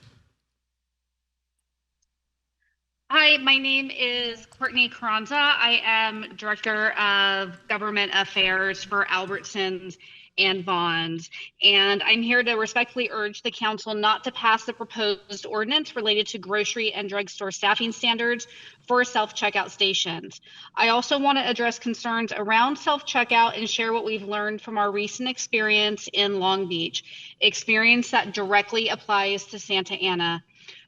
Speaker 8: Hi, my name is Courtney Carranza. I am Director of Government Affairs for Albertsons and Vons, and I'm here to respectfully urge the council not to pass the proposed ordinance related to grocery and drugstore staffing standards for self-checkout stations. I also want to address concerns around self-checkout and share what we've learned from our recent experience in Long Beach, experience that directly applies to Santa Ana.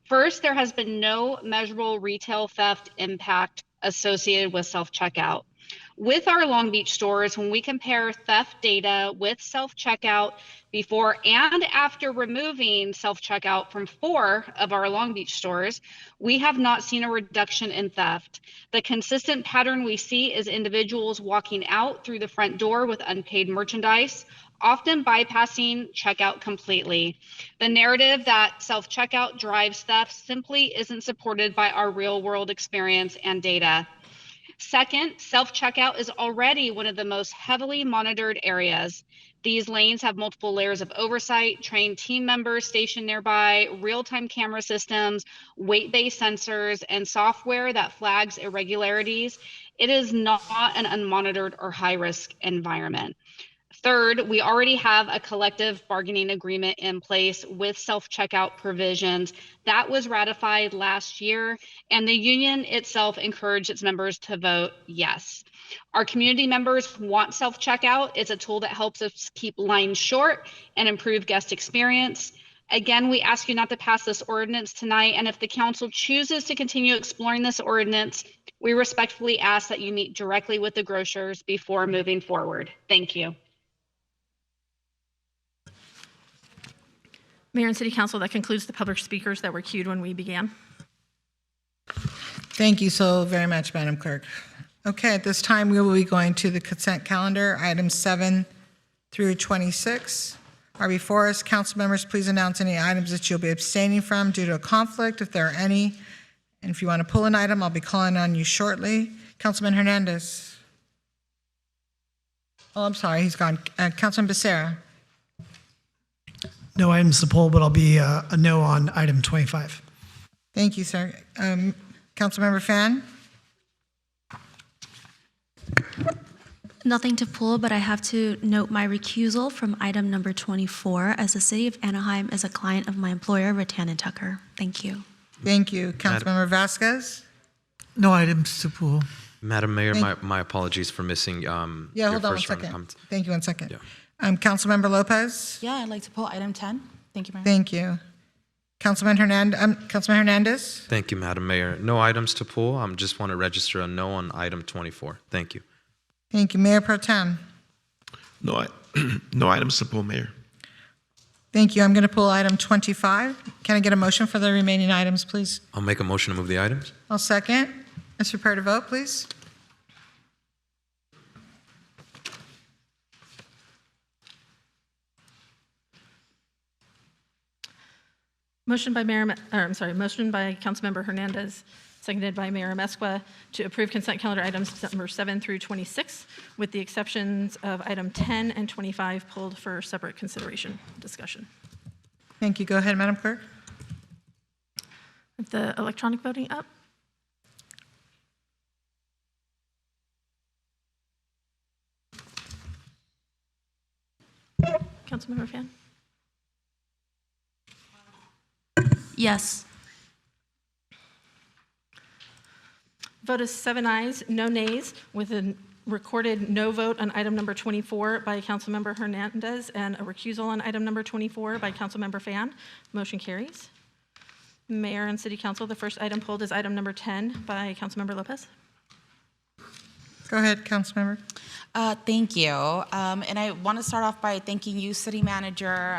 Speaker 8: First, there has been no measurable retail theft impact associated with self-checkout. With our Long Beach stores, when we compare theft data with self-checkout before and after removing self-checkout from 4 of our Long Beach stores, we have not seen a reduction in theft. The consistent pattern we see is individuals walking out through the front door with unpaid merchandise, often bypassing checkout completely. The narrative that self-checkout drives theft simply isn't supported by our real-world experience and data. Second, self-checkout is already one of the most heavily monitored areas. These lanes have multiple layers of oversight, trained team members stationed nearby, real-time camera systems, weight-based sensors, and software that flags irregularities. It is not an unmonitored or high-risk environment. Third, we already have a collective bargaining agreement in place with self-checkout provisions that was ratified last year, and the union itself encouraged its members to vote yes. Our community members want self-checkout. It's a tool that helps us keep lines short and improve guest experience. Again, we ask you not to pass this ordinance tonight, and if the council chooses to continue exploring this ordinance, we respectfully ask that you meet directly with the grocers before moving forward. Thank you.
Speaker 5: Mayor and City Council, that concludes the public speakers that were queued when we began.
Speaker 15: Thank you so very much, Madam Clerk. Okay, at this time, we will be going to the consent calendar. Items 7 through 26 are before us. Council members, please announce any items that you'll be abstaining from due to a conflict, if there are any. And if you want to pull an item, I'll be calling on you shortly. Councilman Hernandez. Oh, I'm sorry, he's gone. Councilman Becerra.
Speaker 9: No items to pull, but I'll be a no on item 25.
Speaker 15: Thank you, sir. Councilmember Fan?
Speaker 11: Nothing to pull, but I have to note my recusal from item number 24, as the City of Anaheim is a client of my employer, Rattan & Tucker. Thank you.
Speaker 15: Thank you. Councilmember Vasquez?
Speaker 9: No items to pull.
Speaker 22: Madam Mayor, my apologies for missing
Speaker 15: Yeah,
Speaker 22: your
Speaker 15: hold on one
Speaker 22: first round of
Speaker 15: second.
Speaker 22: comments.
Speaker 15: Thank you, 1 second.
Speaker 22: Yeah.
Speaker 15: Councilmember Lopez?
Speaker 25: Yeah, I'd like to pull item 10. Thank you, Mayor.
Speaker 15: Thank you. Councilman Hernandez?
Speaker 22: Thank you, Madam Mayor. No items to pull. I just want to register a no on item 24. Thank you.
Speaker 15: Thank you. Mayor Pro Tem?
Speaker 26: No, no items to pull, Mayor.
Speaker 15: Thank you. I'm going to pull item 25. Can I get a motion for the remaining items, please?
Speaker 22: I'll make a motion to move the items.
Speaker 15: I'll second. Let's prepare to vote, please.
Speaker 5: Motion by Councilmember Hernandez, seconded by Mayor Amezcua, to approve consent calendar items number 7 through 26, with the exceptions of item 10 and 25 pulled for separate consideration discussion.
Speaker 15: Thank you. Go ahead, Madam Clerk.
Speaker 5: The electronic voting up. Councilmember Fan?
Speaker 11: Yes.
Speaker 5: Vote is 7 ayes, no nays, with a recorded no vote on item number 24 by Councilmember Hernandez and a recusal on item number 24 by Councilmember Fan. Motion carries. Mayor and City Council, the first item pulled is item number 10 by Councilmember Lopez.
Speaker 15: Go ahead, Councilmember.
Speaker 25: Thank you. And I want to start off by thanking you, City Manager,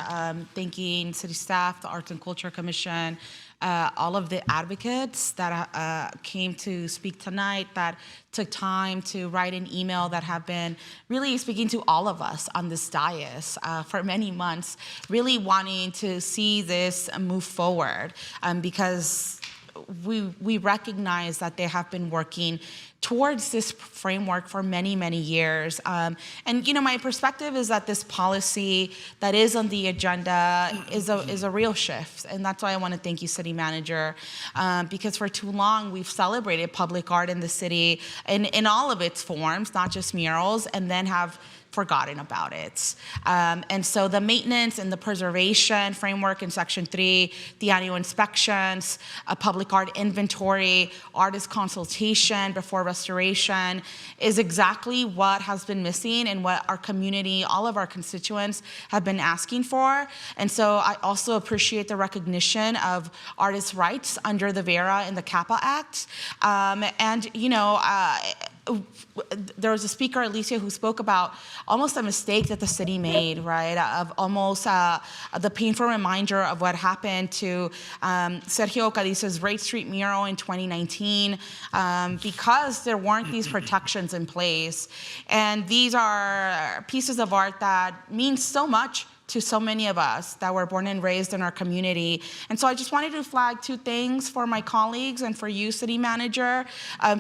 Speaker 25: thanking City staff, the Arts and Culture Commission, all of the advocates that came to speak tonight, that took time to write an email, that have been really speaking to all of us on this dais for many months, really wanting to see this move forward because we recognize that they have been working towards this framework for many, many years. And, my perspective is that this policy that is on the agenda is a real shift. And that's why I want to thank you, City Manager, because for too long, we've celebrated public art in the city in all of its forms, not just murals, and then have forgotten about it. And so the maintenance and the preservation framework in Section 3, the annual inspections, a public art inventory, artist consultation before restoration is exactly what has been missing and what our community, all of our constituents have been asking for. And so I also appreciate the recognition of artists' rights under the VERA and the CAPA Act. There was a speaker, Alicia, who spoke about almost a mistake that the city made, right? Of almost the painful reminder of what happened to Sergio Cadiz's Raid Street mural in 2019 because there weren't these protections in place. And these are pieces of art that mean so much to so many of us that were born and raised in our community. And so I just wanted to flag two things for my colleagues and for you, City Manager.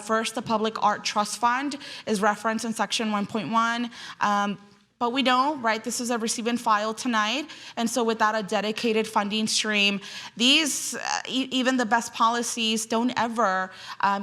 Speaker 25: First, the Public Art Trust Fund is referenced in Section 1.1. But we don't, right? This is a receive and file tonight. And so without a dedicated funding stream, these, even the best policies don't ever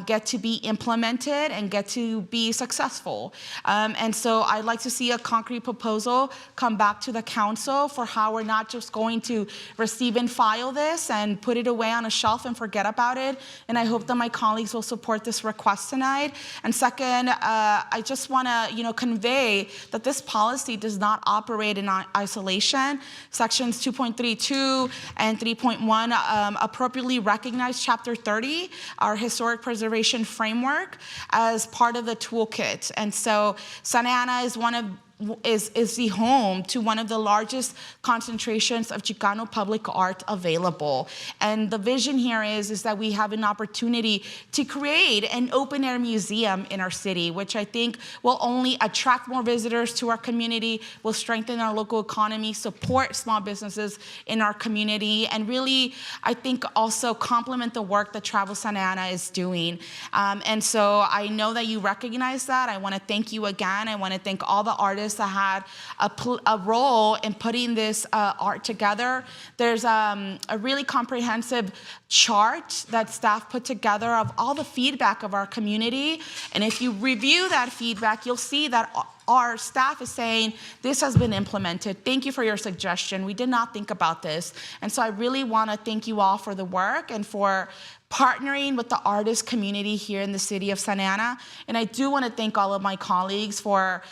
Speaker 25: get to be implemented and get to be successful. And so I'd like to see a concrete proposal come back to the council for how we're not just going to receive and file this and put it away on a shelf and forget about it. And I hope that my colleagues will support this request tonight. And second, I just want to, convey that this policy does not operate in isolation. Sections 2.32 and 3.1 appropriately recognize Chapter 30, our historic preservation framework, as part of the toolkit. And so Santa Ana is the home to one of the largest concentrations of Chicano public art available. And the vision here is that we have an opportunity to create an open air museum in our city, which I think will only attract more visitors to our community, will strengthen our local economy, support small businesses in our community, and really, I think, also complement the work that Travel Santa Ana is doing. And so I know that you recognize that. I want to thank you again. I want to thank all the artists that had a role in putting this art together. There's a really comprehensive chart that staff put together of all the feedback of our community. And if you review that feedback, you'll see that our staff is saying, this has been implemented. Thank you for your suggestion. We did not think about this. And so I really want to thank you all for the work and for partnering with the artist community here in the city of Santa Ana. And I do want to thank all of my colleagues for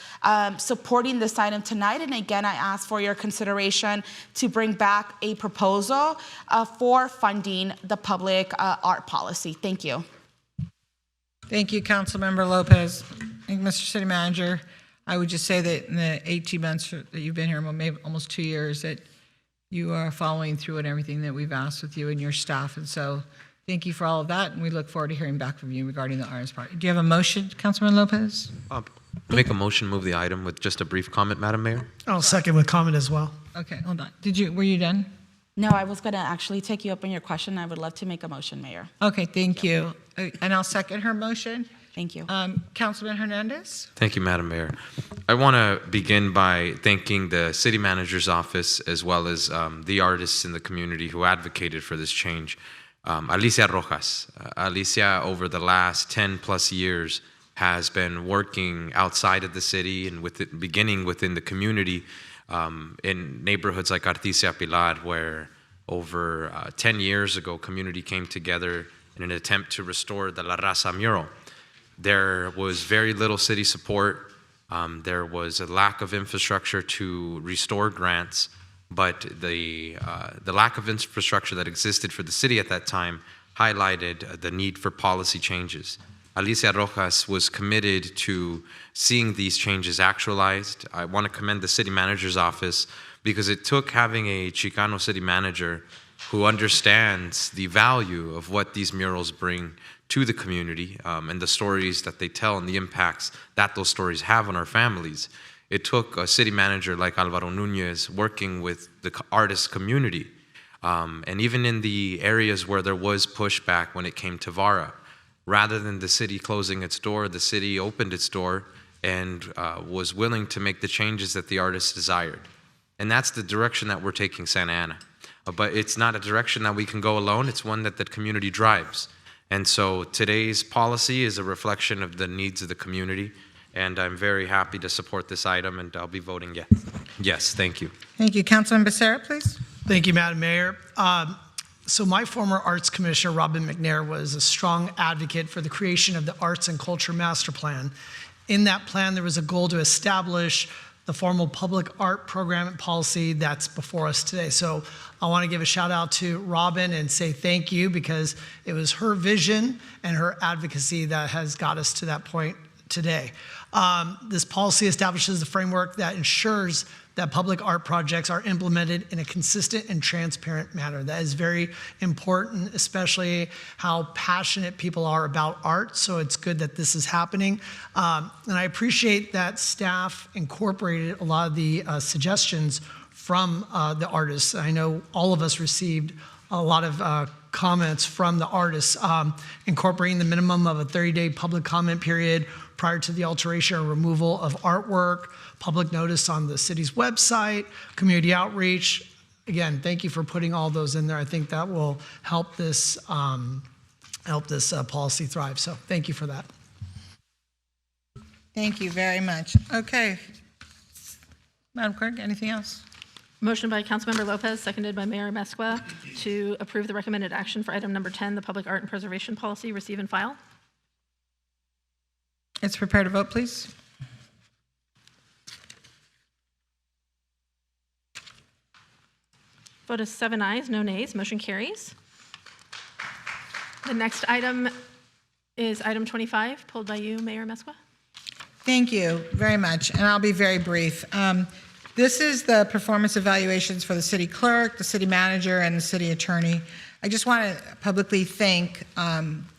Speaker 25: supporting this item tonight. And again, I ask for your consideration to bring back a proposal for funding the public art policy. Thank you.
Speaker 15: Thank you, Councilmember Lopez. And Mr. City Manager, I would just say that in the 18 months that you've been here, maybe almost 2 years, that you are following through on everything that we've asked with you and your staff. And so thank you for all of that, and we look forward to hearing back from you regarding the artist part. Do you have a motion, Councilman Lopez?
Speaker 22: Make a motion, move the item with just a brief comment, Madam Mayor.
Speaker 9: I'll second with comment as well.
Speaker 15: Okay, hold on. Were you done?
Speaker 25: No, I was going to actually take you up on your question. I would love to make a motion, Mayor.
Speaker 15: Okay, thank you. And I'll second her motion.
Speaker 25: Thank you.
Speaker 15: Councilman Hernandez?
Speaker 22: Thank you, Madam Mayor. I want to begin by thanking the City Manager's office as well as the artists in the community who advocated for this change. Alicia Rojas. Alicia, over the last 10 plus years, has been working outside of the city and beginning within the community in neighborhoods like Artesia Pilar, where over 10 years ago, community came together in an attempt to restore the La Raza mural. There was very little city support. There was a lack of infrastructure to restore grants, but the lack of infrastructure that existed for the city at that time highlighted the need for policy changes. Alicia Rojas was committed to seeing these changes actualized. I want to commend the city manager's office because it took having a Chicano city manager who understands the value of what these murals bring to the community and the stories that they tell and the impacts that those stories have on our families. It took a city manager like Alvaro Nunez working with the artist community. And even in the areas where there was pushback when it came to VARA, rather than the city closing its door, the city opened its door and was willing to make the changes that the artists desired. And that's the direction that we're taking Santa Ana. But it's not a direction that we can go alone, it's one that the community drives. And so today's policy is a reflection of the needs of the community, and I'm very happy to support this item, and I'll be voting yes. Yes, thank you.
Speaker 15: Thank you. Councilman Becerra, please.
Speaker 9: Thank you, Madam Mayor. So my former Arts Commissioner, Robin McNair, was a strong advocate for the creation of the Arts and Culture Master Plan. In that plan, there was a goal to establish the formal public art program and policy that's before us today. So I want to give a shout out to Robin and say thank you, because it was her vision and her advocacy that has got us to that point today. This policy establishes the framework that ensures that public art projects are implemented in a consistent and transparent manner. That is very important, especially how passionate people are about art, so it's good that this is happening. And I appreciate that staff incorporated a lot of the suggestions from the artists. I know all of us received a lot of comments from the artists, incorporating the minimum of a 30-day public comment period prior to the alteration or removal of artwork, public notice on the city's website, community outreach. Again, thank you for putting all those in there. I think that will help this policy thrive. So thank you for that.
Speaker 15: Thank you very much. Okay. Madam Clerk, anything else?
Speaker 5: Motion by Councilmember Lopez, seconded by Mayor Mesqua, to approve the recommended action for item number 10, the public art and preservation policy, receive and file.
Speaker 15: It's prepared to vote, please.
Speaker 5: Vote is 7 ayes, no nays. Motion carries. The next item is item 25, pulled by you, Mayor Mesqua.
Speaker 15: Thank you very much, and I'll be very brief. This is the performance evaluations for the city clerk, the city manager, and the city attorney. I just want to publicly thank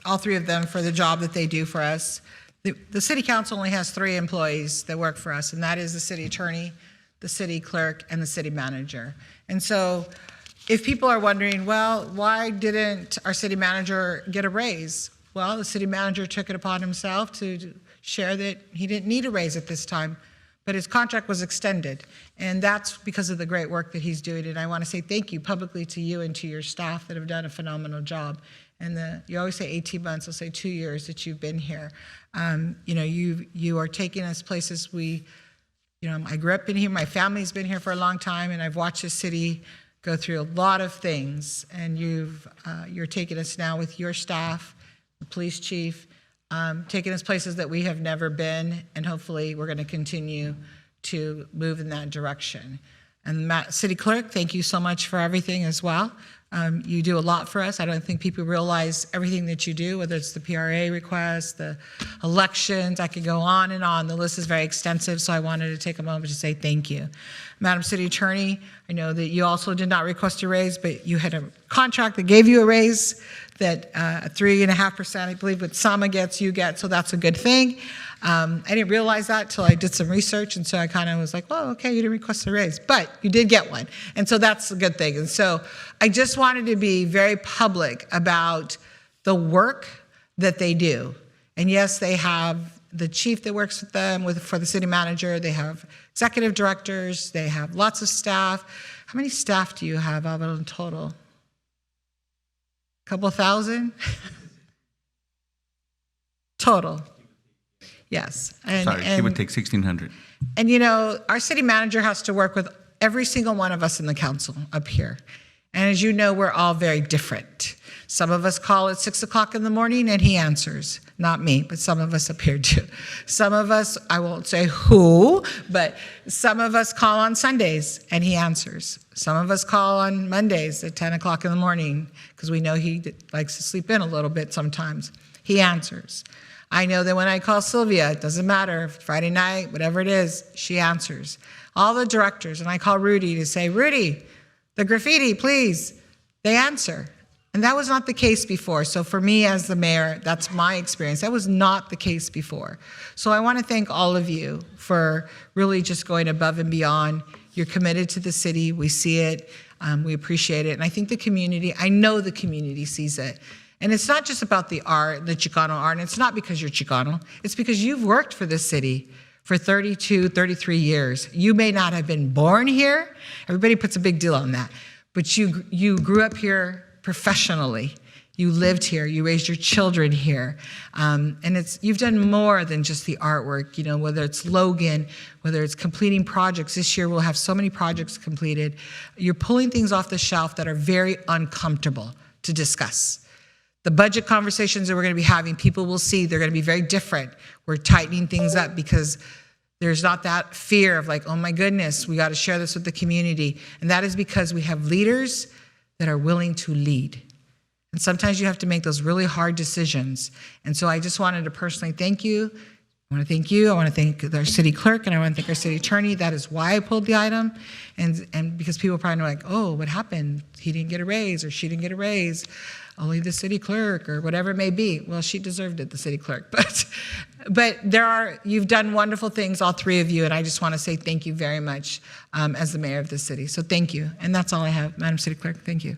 Speaker 15: all three of them for the job that they do for us. The city council only has 3 employees that work for us, and that is the city attorney, the city clerk, and the city manager. And so if people are wondering, well, why didn't our city manager get a raise? Well, the city manager took it upon himself to share that he didn't need a raise at this time, but his contract was extended. And that's because of the great work that he's doing. And I want to say thank you publicly to you and to your staff that have done a phenomenal job. And you always say 18 months, I'll say 2 years that you've been here. You are taking us places I grew up in here, my family's been here for a long time, and I've watched this city go through a lot of things. And you're taking us now with your staff, the police chief, taking us places that we have never been, and hopefully we're going to continue to move in that direction. And City Clerk, thank you so much for everything as well. You do a lot for us. I don't think people realize everything that you do, whether it's the PRA requests, the elections. I could go on and on. The list is very extensive, so I wanted to take a moment to say thank you. Madam City Attorney, I know that you also did not request a raise, but you had a contract that gave you a raise that 3.5%, I believe, what Sama gets, you get, so that's a good thing. I didn't realize that till I did some research, and so I kind of was like, well, okay, you didn't request a raise, but you did get one, and so that's a good thing. And so I just wanted to be very public about the work that they do. And yes, they have the chief that works with them for the city manager, they have executive directors, they have lots of staff. How many staff do you have, Alvaro, in total? A couple thousand? Total. Yes.
Speaker 10: Sorry, she would take 1,600.
Speaker 15: And our city manager has to work with every single one of us in the council up here. And as you know, we're all very different. Some of us call at 6 o'clock in the morning and he answers. Not me, but some of us appear to. Some of us, I won't say who, but some of us call on Sundays and he answers. Some of us call on Mondays at 10 o'clock in the morning because we know he likes to sleep in a little bit sometimes. He answers. I know that when I call Sylvia, it doesn't matter, Friday night, whatever it is, she answers. All the directors, and I call Rudy to say, Rudy, the graffiti, please, they answer. And that was not the case before. So for me as the mayor, that's my experience. That was not the case before. So I want to thank all of you for really just going above and beyond. You're committed to the city. We see it. We appreciate it. And I think the community, I know the community sees it. And it's not just about the art, the Chicano art, and it's not because you're Chicano. It's because you've worked for this city for 32, 33 years. You may not have been born here. Everybody puts a big deal on that. But you grew up here professionally. You lived here. You raised your children here. And you've done more than just the artwork, you know, whether it's Logan, whether it's completing projects. This year we'll have so many projects completed. You're pulling things off the shelf that are very uncomfortable to discuss. The budget conversations that we're going to be having, people will see they're going to be very different. We're tightening things up because there's not that fear of like, oh my goodness, we got to share this with the community. And that is because we have leaders that are willing to lead. And sometimes you have to make those really hard decisions. And so I just wanted to personally thank you. I want to thank you. I want to thank our city clerk, and I want to thank our city attorney. That is why I pulled the item. And because people probably know like, oh, what happened? He didn't get a raise or she didn't get a raise. Only the city clerk or whatever it may be. Well, she deserved it, the city clerk. But you've done wonderful things, all three of you, and I just want to say thank you very much as the mayor of the city. So thank you. And that's all I have, Madam City Clerk. Thank you.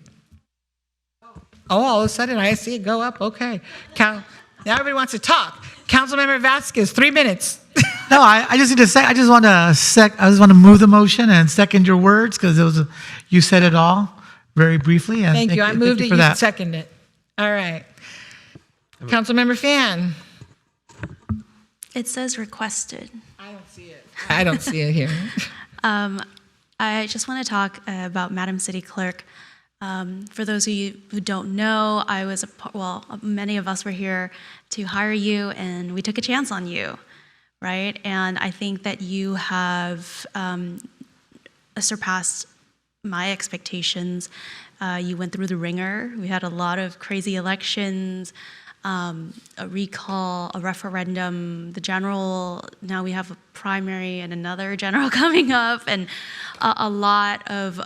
Speaker 15: Oh, all of a sudden I see it go up. Okay. Now everybody wants to talk. Councilmember Vasquez, 3 minutes.
Speaker 13: No, I just need to say, I just want to move the motion and second your words because you said it all very briefly. And
Speaker 15: Thank you. I moved it,
Speaker 13: for
Speaker 15: you
Speaker 13: that.
Speaker 15: seconded it. All right. Councilmember Fan.
Speaker 11: It says requested.
Speaker 15: I don't see it. I don't see it here.
Speaker 11: I just want to talk about Madam City Clerk. For those of you who don't know, many of us were here to hire you, and we took a chance on you, right? And I think that you have surpassed my expectations. You went through the ringer. We had a lot of crazy elections, a recall, a referendum, the general. Now we have a primary and another general coming up, and a lot of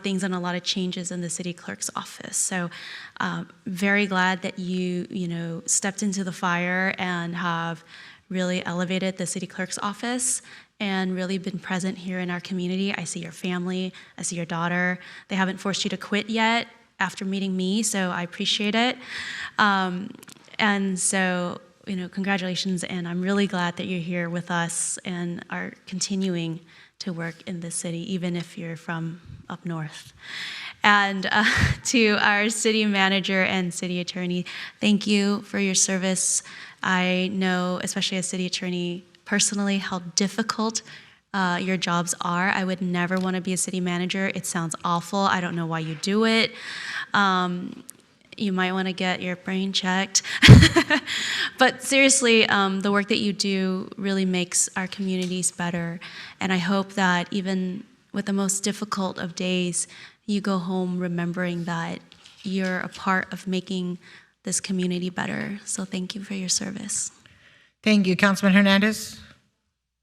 Speaker 11: things and a lot of changes in the city clerk's office. So, very glad that you stepped into the fire and have really elevated the city clerk's office and really been present here in our community. I see your family, I see your daughter. They haven't forced you to quit yet after meeting me, so I appreciate it. And so, congratulations, and I'm really glad that you're here with us and are continuing to work in the city, even if you're from up north. And to our city manager and city attorney, thank you for your service. I know, especially as city attorney, personally how difficult your jobs are. I would never want to be a city manager. It sounds awful. I don't know why you do it. You might want to get your brain checked. But seriously, the work that you do really makes our communities better. And I hope that even with the most difficult of days, you go home remembering that you're a part of making this community better. So thank you for your service.
Speaker 15: Thank you. Councilman Hernandez.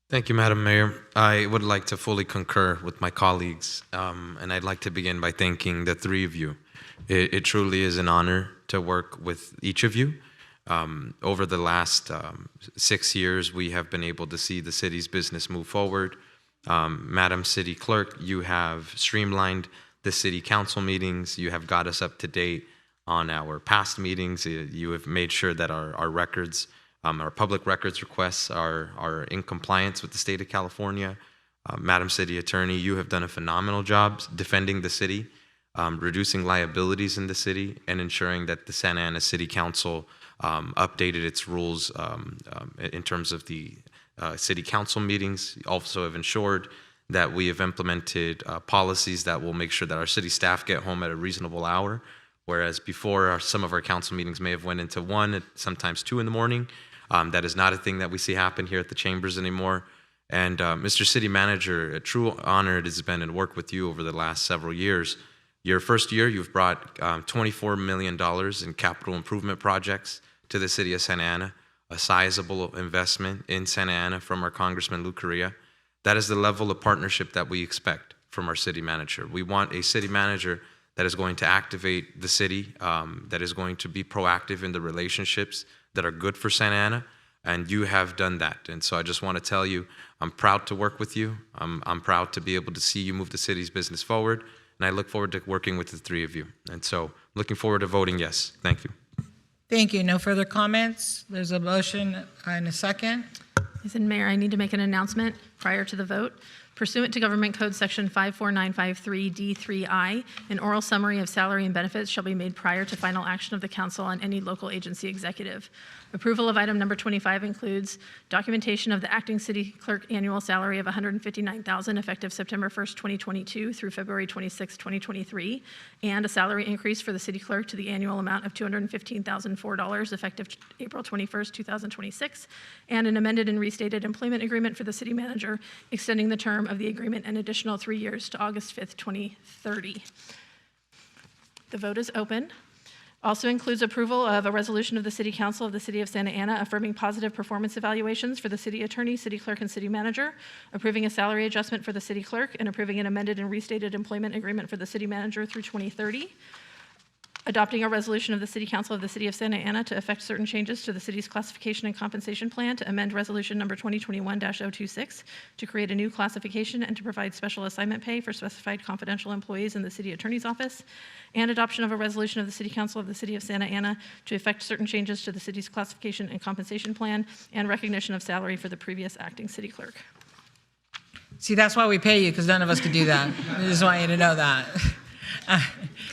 Speaker 22: Thank you, Madam Mayor. I would like to fully concur with my colleagues, and I'd like to begin by thanking the three of you. It truly is an honor to work with each of you. Over the last 6 years, we have been able to see the city's business move forward. Madam City Clerk, you have streamlined the city council meetings. You have got us up to date on our past meetings. You have made sure that our records, our public records requests are in compliance with the state of California. Madam City Attorney, you have done a phenomenal job defending the city, reducing liabilities in the city, and ensuring that the Santa Ana City Council updated its rules in terms of the city council meetings. You also have ensured that we have implemented policies that will make sure that our city staff get home at a reasonable hour, whereas before some of our council meetings may have went into 1, sometimes 2 in the morning. That is not a thing that we see happen here at the chambers anymore. And Mr. City Manager, a true honor it has been to work with you over the last several years. Your first year, you've brought $24 million in capital improvement projects to the city of Santa Ana. a sizable investment in Santa Ana from our Congressman Lou Correa. That is the level of partnership that we expect from our city manager. We want a city manager that is going to activate the city, that is going to be proactive in the relationships that are good for Santa Ana, and you have done that. And so I just want to tell you, I'm proud to work with you. I'm proud to be able to see you move the city's business forward, and I look forward to working with the three of you. And so looking forward to voting yes. Thank you.
Speaker 15: Thank you. No further comments. There's a motion and a second.
Speaker 5: Listen, Mayor, I need to make an announcement prior to the vote. Pursuant to Government Code Section 54953D3I, an oral summary of salary and benefits shall be made prior to final action of the council on any local agency executive. Approval of item number 25 includes documentation of the acting city clerk annual salary of $159,000 effective September 1st, 2022 through February 26, 2023, and a salary increase for the city clerk to the annual amount of $215,004 effective April 21st, 2026, and an amended and restated employment agreement for the city manager, extending the term of the agreement an additional 3 years to August 5th, 2030. The vote is open. Also includes approval of a resolution of the City Council of the City of Santa Ana affirming positive performance evaluations for the city attorney, city clerk, and city manager, approving a salary adjustment for the city clerk, and approving an amended and restated employment agreement for the city manager through 2030. Adopting a resolution of the City Council of the City of Santa Ana to effect certain changes to the city's classification and compensation plan to amend resolution number 2021-026 to create a new classification and to provide special assignment pay for specified confidential employees in the city attorney's office, and adoption of a resolution of the City Council of the City of Santa Ana to effect certain changes to the city's classification and compensation plan and recognition of salary for the previous acting city clerk.
Speaker 15: See, that's why we pay you, because none of us could do that. I just want you to know that.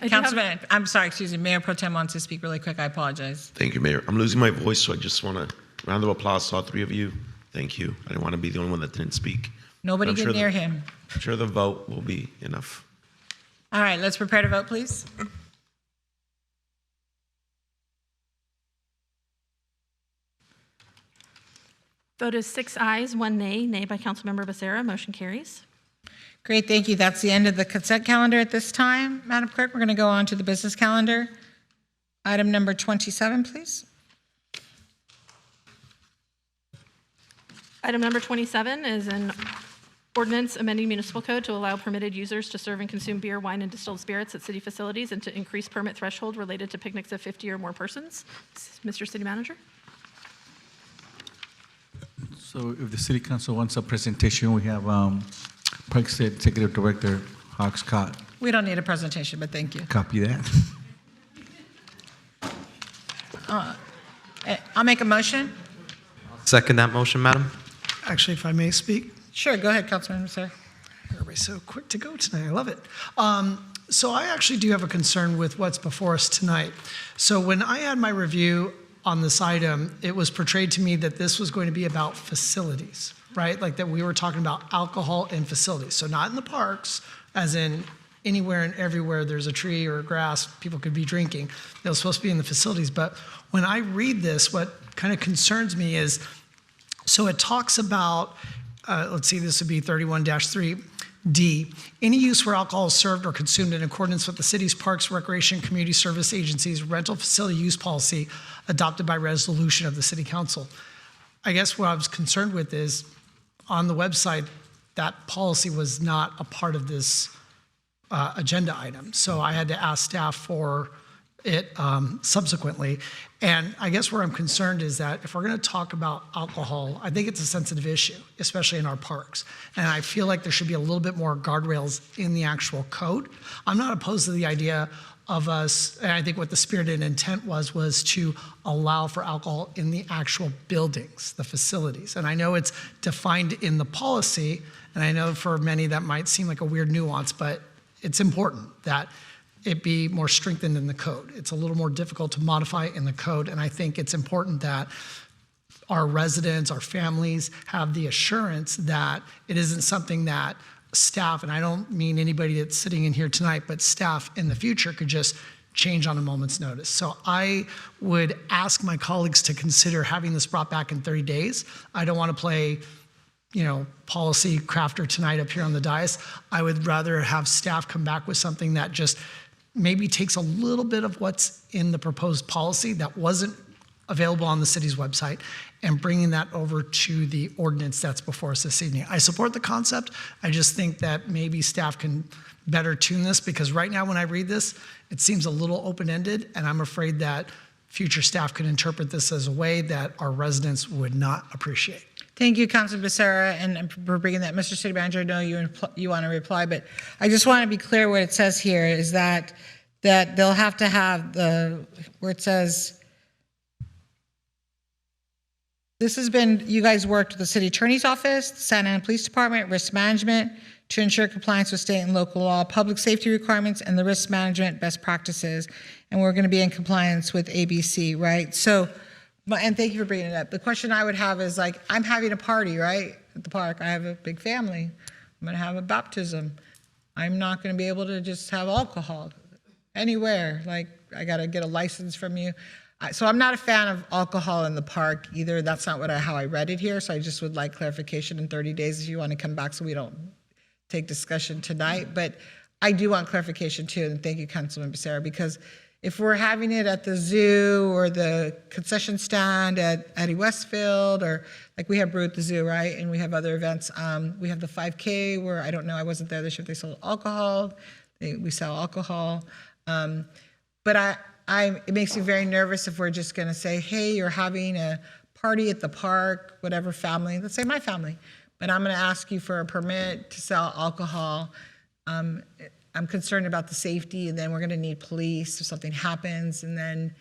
Speaker 15: Councilman, I'm sorry, excuse me, Mayor Pro Tem wants to speak really quick. I apologize.
Speaker 26: Thank you, Mayor. I'm losing my voice, so I just want a round of applause to all three of you. Thank you. I didn't want to be the only one that didn't speak.
Speaker 15: Nobody get near him.
Speaker 26: I'm sure the vote will be enough.
Speaker 15: All right, let's prepare to vote, please.
Speaker 5: Vote is 6 ayes, 1 nay. Nay by Councilmember Becerra. Motion carries.
Speaker 15: Great, thank you. That's the end of the consent calendar at this time. Madam Clerk, we're going to go on to the business calendar. Item number 27, please.
Speaker 5: Item number 27 is an ordinance amending municipal code to allow permitted users to serve and consume beer, wine, and distilled spirits at city facilities and to increase permit threshold related to picnics of 50 or more persons. Mr. City Manager.
Speaker 14: So if the City Council wants a presentation, we have Parks Executive Director Hawk Scott.
Speaker 15: We don't need a presentation, but thank you.
Speaker 14: Copy that.
Speaker 15: I'll make a motion.
Speaker 22: Second that motion, Madam.
Speaker 9: Actually, if I may speak.
Speaker 15: Sure, go ahead, Councilman, sir.
Speaker 9: Everybody's so quick to go tonight. I love it. So I actually do have a concern with what's before us tonight. So when I had my review on this item, it was portrayed to me that this was going to be about facilities, right? Like that we were talking about alcohol in facilities. So not in the parks, as in anywhere and everywhere there's a tree or grass, people could be drinking. It was supposed to be in the facilities. But when I read this, what kind of concerns me is, so it talks about, let's see, this would be 31-3D. Any use where alcohol is served or consumed in accordance with the city's Parks, Recreation, Community Service Agency's rental facility use policy adopted by resolution of the City Council. I guess what I was concerned with is on the website, that policy was not a part of this agenda item. So I had to ask staff for it subsequently. And I guess where I'm concerned is that if we're going to talk about alcohol, I think it's a sensitive issue, especially in our parks. And I feel like there should be a little bit more guardrails in the actual code. I'm not opposed to the idea of us, and I think what the spirit and intent was to allow for alcohol in the actual buildings, the facilities. And I know it's defined in the policy, and I know for many that might seem like a weird nuance, but it's important that it be more strengthened in the code. It's a little more difficult to modify in the code, and I think it's important that our residents, our families have the assurance that it isn't something that staff, and I don't mean anybody that's sitting in here tonight, but staff in the future could just change on a moment's notice. So I would ask my colleagues to consider having this brought back in 30 days. I don't want to play, policy crafter tonight up here on the dais. I would rather have staff come back with something that just maybe takes a little bit of what's in the proposed policy that wasn't available on the city's website and bringing that over to the ordinance that's before us this evening. I support the concept. I just think that maybe staff can better tune this, because right now when I read this, it seems a little open-ended, and I'm afraid that future staff could interpret this as a way that our residents would not appreciate.
Speaker 15: Thank you, Councilor Becerra, and for bringing that. Mr. City Manager, I know you want to reply, but I just want to be clear what it says here is that they'll have to have where it says, this has been, you guys worked with the City Attorney's Office, the Santa Ana Police Department, Risk Management, to ensure compliance with state and local law, public safety requirements, and the risk management best practices. And we're going to be in compliance with ABC, right? So, and thank you for bringing it up. The question I would have is like, I'm having a party, right, at the park. I have a big family. I'm going to have a baptism. I'm not going to be able to just have alcohol anywhere. Like, I got to get a license from you. So I'm not a fan of alcohol in the park either. That's not how I read it here. So I just would like clarification in 30 days if you want to come back so we don't take discussion tonight. But I do want clarification too, and thank you, Councilman Becerra, because if we're having it at the zoo or the concession stand at Eddie Westfield, or like we have Brew at the Zoo, right? And we have other events. We have the 5K where I don't know, I wasn't there this year if they sold alcohol. We sell alcohol. But it makes me very nervous if we're just gonna say, hey, you're having a party at the park, whatever family, let's say my family, but I'm gonna ask you for a permit to sell alcohol. I'm concerned about the safety, and then we're gonna need police if something happens, and then,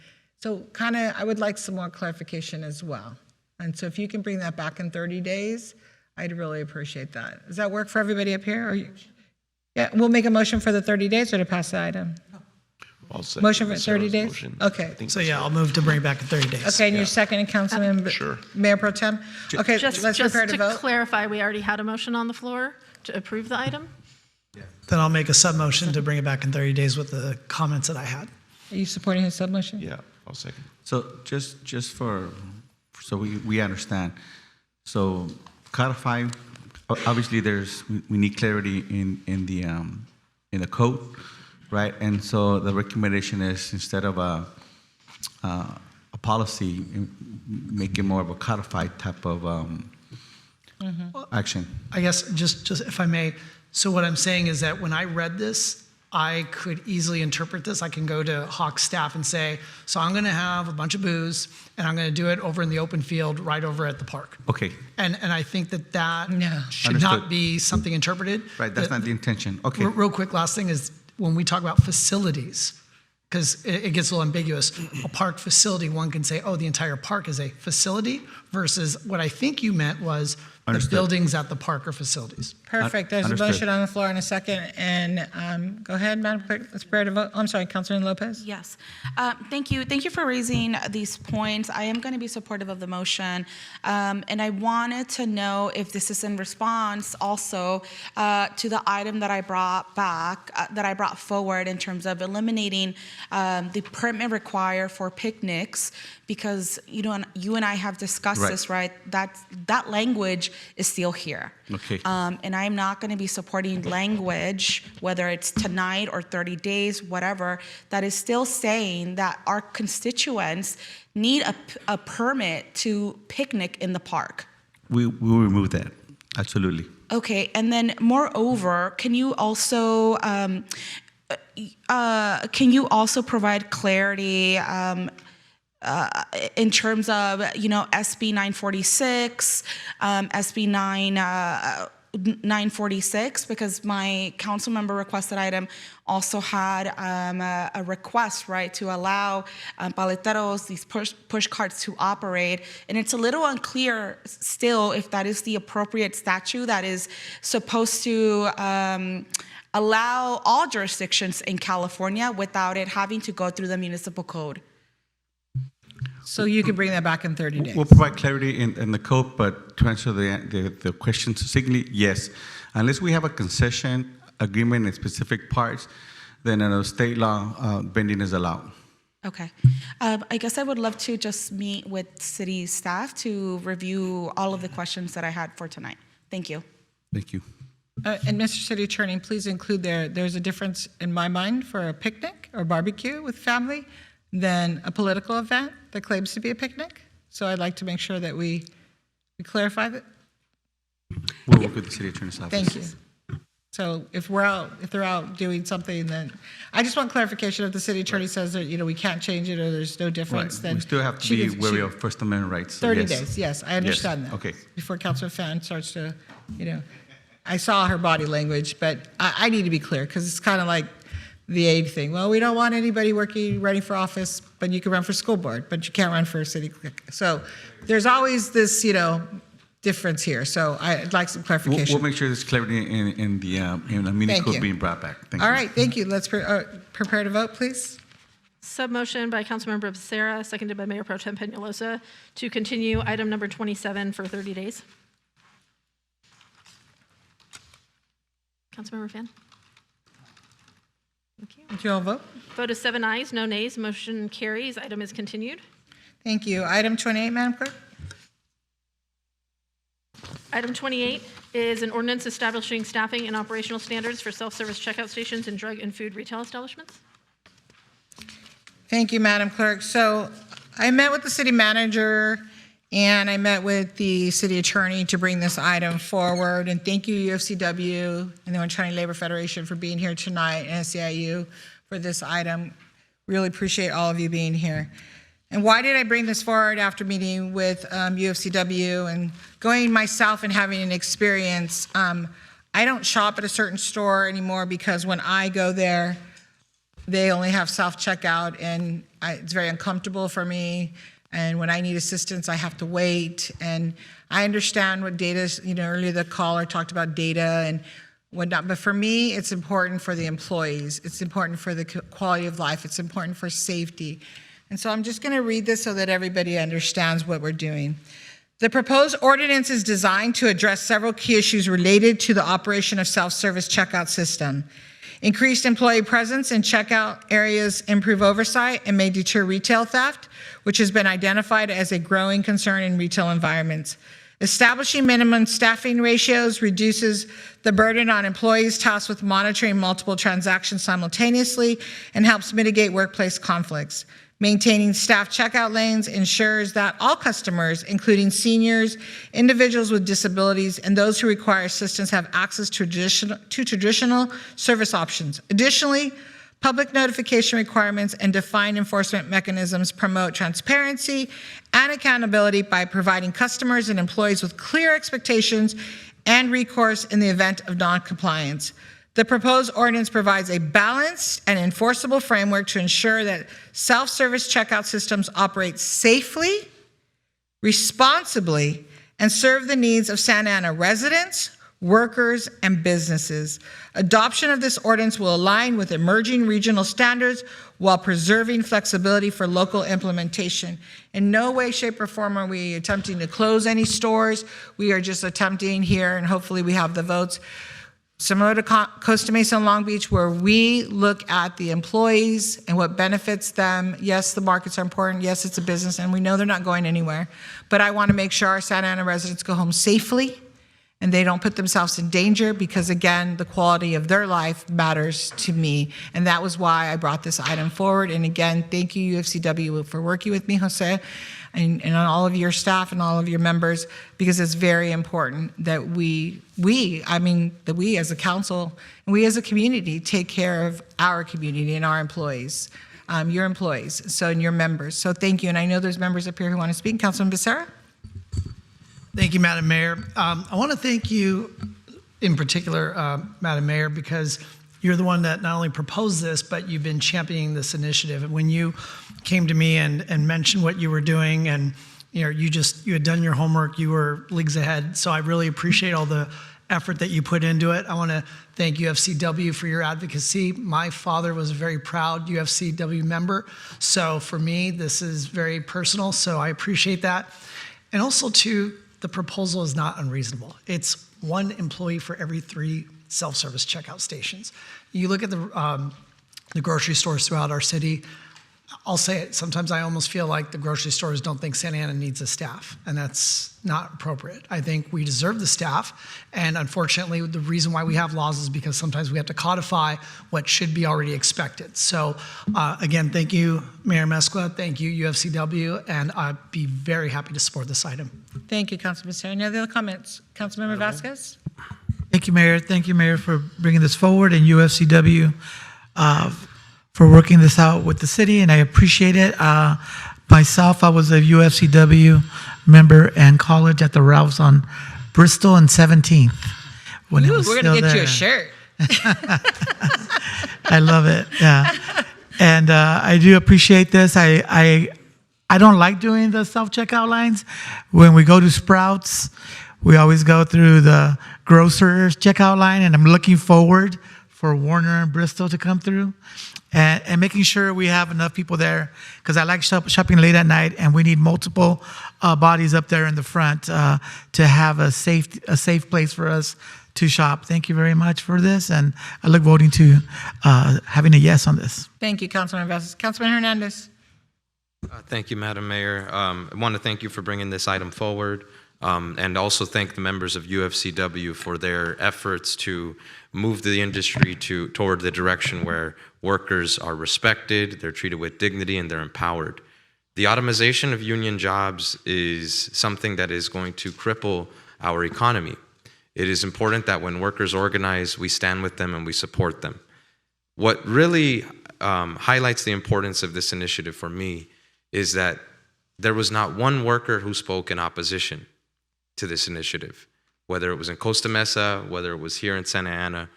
Speaker 15: so I would like some more clarification as well. And so if you can bring that back in 30 days, I'd really appreciate that. Does that work for everybody up here? Yeah, we'll make a motion for the 30 days or to pass the item? Motion for 30 days?
Speaker 26: Motion.
Speaker 15: Okay.
Speaker 9: So yeah, I'll move to bring it back in 30 days.
Speaker 15: Okay, and you're seconding, Councilman?
Speaker 26: Sure.
Speaker 15: Mayor Pro Tem? Okay,
Speaker 5: Just
Speaker 15: let's prepare to
Speaker 5: to
Speaker 15: vote.
Speaker 5: clarify, we already had a motion on the floor to approve the item?
Speaker 9: Then I'll make a sub-motion to bring it back in 30 days with the comments that I had.
Speaker 15: Are you supporting his sub-motion?
Speaker 26: Yeah, I'll second.
Speaker 14: So just so we understand. So codify, obviously we need clarity in the code, right? And so the recommendation is, instead of a policy, make it more of a codified type of action.
Speaker 9: I guess just if I may, so what I'm saying is that when I read this, I could easily interpret this. I can go to Hawk's staff and say, so I'm gonna have a bunch of booze and I'm gonna do it over in the open field right over at the park.
Speaker 14: Okay.
Speaker 9: And I think that should
Speaker 14: Understood.
Speaker 9: not be something interpreted.
Speaker 14: Right, that's not the intention. Okay.
Speaker 9: Real quick, last thing is when we talk about facilities, because it gets a little ambiguous. A park facility, one can say, oh, the entire park is a facility, versus what I think you meant was the buildings at the park are facilities.
Speaker 15: Perfect. There's a motion on the floor in a second. And go ahead, Madam Clerk. Let's prepare to vote. I'm sorry, Councilman Lopez.
Speaker 25: Yes. Thank you. Thank you for raising these points. I am going to be supportive of the motion. And I wanted to know if this is in response also to the item that I brought forward in terms of eliminating the permit required for picnics, because you and I have discussed this, right? That language is still here.
Speaker 14: Okay.
Speaker 25: And I'm not going to be supporting language, whether it's tonight or 30 days, whatever, that is still saying that our constituents need a permit to picnic in the park.
Speaker 14: We will remove that. Absolutely.
Speaker 25: Okay, and then moreover, can you also provide clarity in terms of SB 946, SB 946, because my council member requested item also had a request, right, to allow paleteros, these push carts, to operate. And it's a little unclear still if that is the appropriate statute that is supposed to allow all jurisdictions in California without it having to go through the municipal code.
Speaker 15: So you can bring that back in 30 days.
Speaker 14: We'll provide clarity in the code, but to answer the question succinctly, yes. Unless we have a concession agreement in specific parts, then under state law, vending is allowed.
Speaker 25: Okay. I guess I would love to just meet with city staff to review all of the questions that I had for tonight. Thank you.
Speaker 14: Thank you.
Speaker 15: And Mr. City Attorney, please include there's a difference in my mind for a picnic or barbecue with family. than a political event that claims to be a picnic. So I'd like to make sure that we clarify that.
Speaker 14: We'll work with the city attorney's office.
Speaker 15: Thank you. So if they're out doing something, then I just want clarification. If the city attorney says that, we can't change it or there's no difference,
Speaker 14: Right.
Speaker 15: then
Speaker 14: We still have to be where we have First Amendment rights. So
Speaker 15: 30
Speaker 14: yes.
Speaker 15: days, yes, I understand that.
Speaker 14: Okay.
Speaker 15: Before Councilor Fan starts to, I saw her body language, but I need to be clear because it's kind of like the aid thing. Well, we don't want anybody running for office, but you can run for school board, but you can't run for city clerk. So there's always this, difference here. So I'd like some clarification.
Speaker 14: We'll make sure there's clarity in the meeting
Speaker 15: Thank
Speaker 14: code
Speaker 15: you.
Speaker 14: being brought back. Thank you.
Speaker 15: All right, thank you. Let's prepare to vote, please.
Speaker 5: Submotion by Councilmember Becerra, seconded by Mayor Pro Tem Peñalosa, to continue item number 27 for 30 days. Councilmember Fan? Thank you.
Speaker 15: Do you all vote?
Speaker 5: Vote is 7 ayes, no nays. Motion carries. Item is continued.
Speaker 15: Thank you. Item 28, Madam Clerk.
Speaker 5: Item 28 is an ordinance establishing staffing and operational standards for self-service checkout stations in drug and food retail establishments.
Speaker 15: Thank you, Madam Clerk. So I met with the city manager and I met with the city attorney to bring this item forward. And thank you, UFCW and the Orange County Labor Federation for being here tonight, and SEIU for this item. Really appreciate all of you being here. And why did I bring this forward after meeting with UFCW and going myself and having an experience? I don't shop at a certain store anymore because when I go there, they only have self-checkout and it's very uncomfortable for me. And when I need assistance, I have to wait. And I understand what data is, earlier the caller talked about data and whatnot. But for me, it's important for the employees. It's important for the quality of life. It's important for safety. And so I'm just going to read this so that everybody understands what we're doing. The proposed ordinance is designed to address several key issues related to the operation of self-service checkout system. Increased employee presence in checkout areas improve oversight and may deter retail theft, which has been identified as a growing concern in retail environments. Establishing minimum staffing ratios reduces the burden on employees tasked with monitoring multiple transactions simultaneously and helps mitigate workplace conflicts. Maintaining staff checkout lanes ensures that all customers, including seniors, individuals with disabilities, and those who require assistance have access to traditional service options. Additionally, public notification requirements and defined enforcement mechanisms promote transparency and accountability by providing customers and employees with clear expectations and recourse in the event of non-compliance. The proposed ordinance provides a balanced and enforceable framework to ensure that self-service checkout systems operate safely, responsibly, and serve the needs of Santa Ana residents, workers, and businesses. Adoption of this ordinance will align with emerging regional standards while preserving flexibility for local implementation. In no way, shape, or form are we attempting to close any stores. We are just attempting here, and hopefully we have the votes, similar to Costa Mesa and Long Beach, where we look at the employees and what benefits them. Yes, the markets are important. Yes, it's a business, and we know they're not going anywhere. But I want to make sure our Santa Ana residents go home safely and they don't put themselves in danger because, again, the quality of their life matters to me. And that was why I brought this item forward. And again, thank you, UFCW, for working with me, Jose, and on all of your staff and all of your members, because it's very important that we as a council and we as a community take care of our community and our employees, your employees, and your members. So thank you. And I know there's members up here who want to speak. Councilman Becerra?
Speaker 9: Thank you, Madam Mayor. I want to thank you in particular, Madam Mayor, because you're the one that not only proposed this, but you've been championing this initiative. And when you came to me and mentioned what you were doing, and you had done your homework, you were leagues ahead. So I really appreciate all the effort that you put into it. I want to thank UFCW for your advocacy. My father was a very proud UFCW member. So for me, this is very personal. So I appreciate that. And also too, the proposal is not unreasonable. It's one employee for every 3 self-service checkout stations. You look at the grocery stores throughout our city, I'll say it, sometimes I almost feel like the grocery stores don't think Santa Ana needs a staff, and that's not appropriate. I think we deserve the staff, and unfortunately, the reason why we have laws is because sometimes we have to codify what should be already expected. So again, thank you, Mayor Mescua, thank you, UFCW, and I'd be very happy to support this item.
Speaker 15: Thank you, Councilman Becerra. Any other comments? Councilmember Vasquez?
Speaker 13: Thank you, Mayor. Thank you, Mayor, for bringing this forward, and UFCW for working this out with the city, and I appreciate it. Myself, I was a UFCW member in college at the Ralphs on Bristol and 17th. When it was
Speaker 15: We're
Speaker 13: still
Speaker 15: going to get
Speaker 13: there.
Speaker 15: you a shirt.
Speaker 13: I love it. Yeah, and I do appreciate this. I don't like doing the self-checkout lines. When we go to Sprouts, we always go through the grocer's checkout line, and I'm looking forward for Warner and Bristol to come through, and making sure we have enough people there, because I like shopping late at night, and we need multiple bodies up there in the front to have a safe place for us to shop. Thank you very much for this, and I look voting to having a yes on this.
Speaker 15: Thank you, Councilman Vasquez. Councilman Hernandez?
Speaker 22: Thank you, Madam Mayor. I want to thank you for bringing this item forward, and also thank the members of UFCW for their efforts to move the industry toward the direction where workers are respected, they're treated with dignity, and they're empowered. The automation of union jobs is something that is going to cripple our economy. It is important that when workers organize, we stand with them and we support them. What really highlights the importance of this initiative for me is that there was not one worker who spoke in opposition to this initiative, whether it was in Costa Mesa, whether it was here in Santa Ana,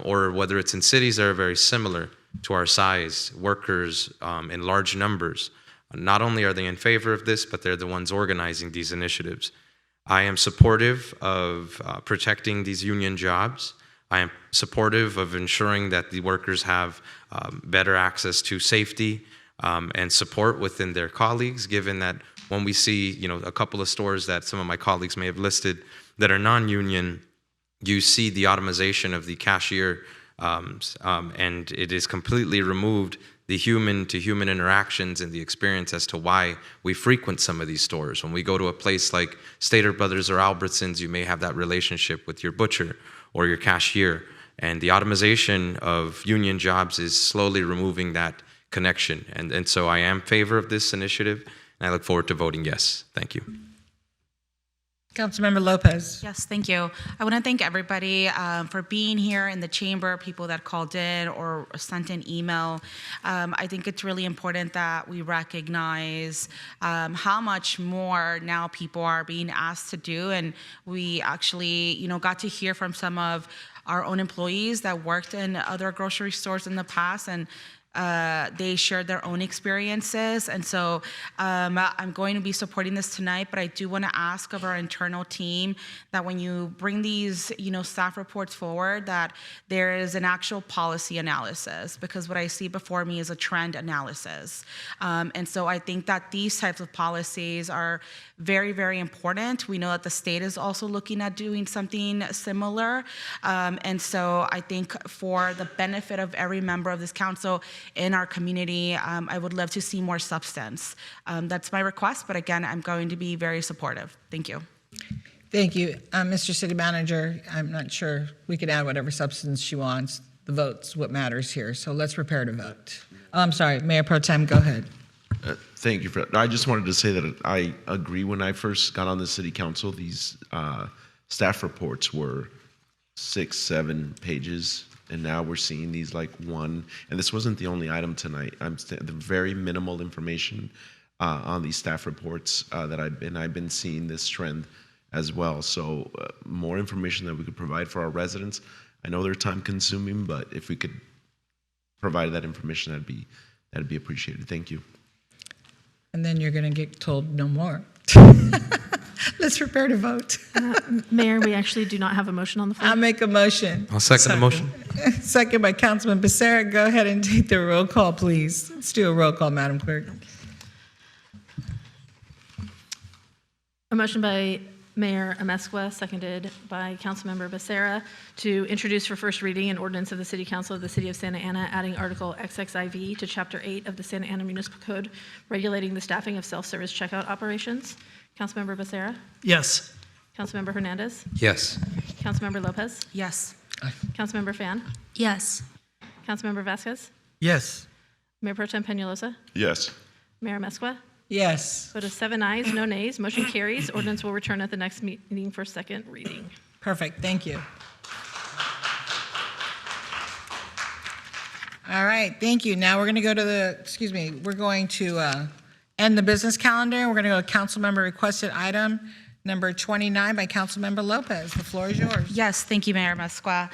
Speaker 22: or whether it's in cities that are very similar to our size, workers in large numbers. Not only are they in favor of this, but they're the ones organizing these initiatives. I am supportive of protecting these union jobs. I am supportive of ensuring that the workers have better access to safety and support within their colleagues, given that when we see, a couple of stores that some of my colleagues may have listed that are non-union, you see the automation of the cashier, and it is completely removed the human-to-human interactions and the experience as to why we frequent some of these stores. When we go to a place like Stater Brothers or Albertsons, you may have that relationship with your butcher or your cashier, and the automation of union jobs is slowly removing that connection. And so I am in favor of this initiative, and I look forward to voting yes. Thank you.
Speaker 15: Councilmember Lopez.
Speaker 25: Yes, thank you. I want to thank everybody for being here in the chamber, people that called in or sent an email. I think it's really important that we recognize how much more now people are being asked to do, and we actually, got to hear from some of our own employees that worked in other grocery stores in the past, and they shared their own experiences. And so I'm going to be supporting this tonight, but I do want to ask of our internal team that when you bring these, staff reports forward, that there is an actual policy analysis, because what I see before me is a trend analysis. And so I think that these types of policies are very, very important. We know that the state is also looking at doing something similar. And so I think for the benefit of every member of this council in our community, I would love to see more substance. That's my request, but again, I'm going to be very supportive. Thank you.
Speaker 15: Thank you. Mr. City Manager, I'm not sure, we can add whatever substance she wants. The vote's what matters here, so let's prepare to vote. Oh, I'm sorry, Mayor Pro Tem, go ahead.
Speaker 26: Thank you for that. I just wanted to say that I agree. When I first got on the city council, these staff reports were 6-7 pages, and now we're seeing these like one. And this wasn't the only item tonight. The very minimal information on these staff reports that I've been seeing this trend as well. So more information that we could provide for our residents. I know they're time consuming, but if we could provide that information, that'd be appreciated. Thank you.
Speaker 15: And then you're going to get told no more. Let's prepare to vote.
Speaker 5: Mayor, we actually do not have a motion on the floor.
Speaker 15: I'll make a motion.
Speaker 22: I'll second the motion.
Speaker 15: Second by Councilman Becerra. Go ahead and take the roll call, please. Let's do a roll call, Madam Clerk.
Speaker 5: A motion by Mayor Amezcua, seconded by Councilmember Becerra, to introduce for first reading an ordinance of the City Council of the City of Santa Ana adding Article XXIV to Chapter 8 of the Santa Ana Municipal Code regulating the staffing of self-service checkout operations. Councilmember Becerra?
Speaker 9: Yes.
Speaker 5: Councilmember Hernandez?
Speaker 22: Yes.
Speaker 5: Councilmember Lopez?
Speaker 25: Yes.
Speaker 5: Councilmember Fan?
Speaker 11: Yes.
Speaker 5: Councilmember Vasquez?
Speaker 13: Yes.
Speaker 5: Mayor Pro Tem Peñalosa?
Speaker 26: Yes.
Speaker 5: Mayor Amezcua?
Speaker 15: Yes.
Speaker 5: Vote of 7 ayes, no nays, motion carries. Ordinance will return at the next meeting for second reading.
Speaker 15: Perfect, thank you. All right, thank you. Now we're going to go to we're going to end the business calendar. We're going to go to council member requested item number 29 by Councilmember Lopez. The floor is yours.
Speaker 25: Yes, thank you, Mayor Amezcua.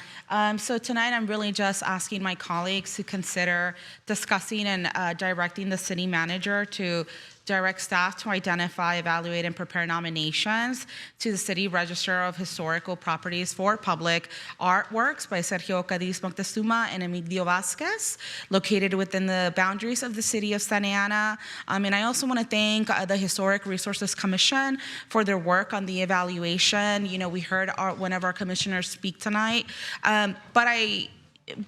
Speaker 25: So tonight, I'm really just asking my colleagues to consider discussing and directing the city manager to direct staff to identify, evaluate, and prepare nominations to the City Register of Historical Properties for public artworks by Sergio Cadiz Moctezuma and Emilio Vasquez, located within the boundaries of the City of Santa Ana. And I also want to thank the Historic Resources Commission for their work on the evaluation. You know, we heard one of our commissioners speak tonight, but I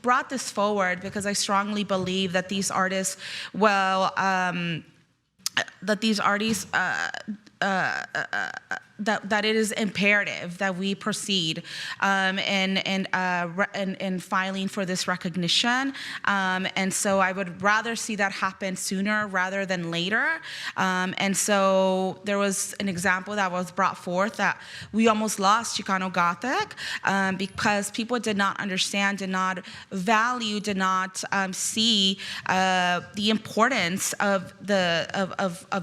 Speaker 25: brought this forward because I strongly believe that these artists that it is imperative that we proceed in filing for this recognition. And so I would rather see that happen sooner rather than later. And so there was an example that was brought forth that we almost lost Chicano Gothic because people did not understand, did not value, did not see the importance of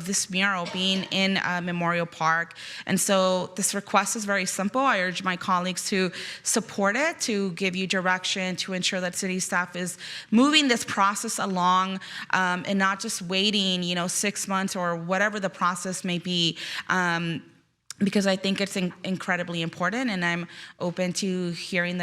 Speaker 25: this mural being in Memorial Park. And so this request is very simple. I urge my colleagues to support it, to give you direction, to ensure that city staff is moving this process along and not just waiting, 6 months or whatever the process may be. Because I think it's incredibly important, and I'm open to hearing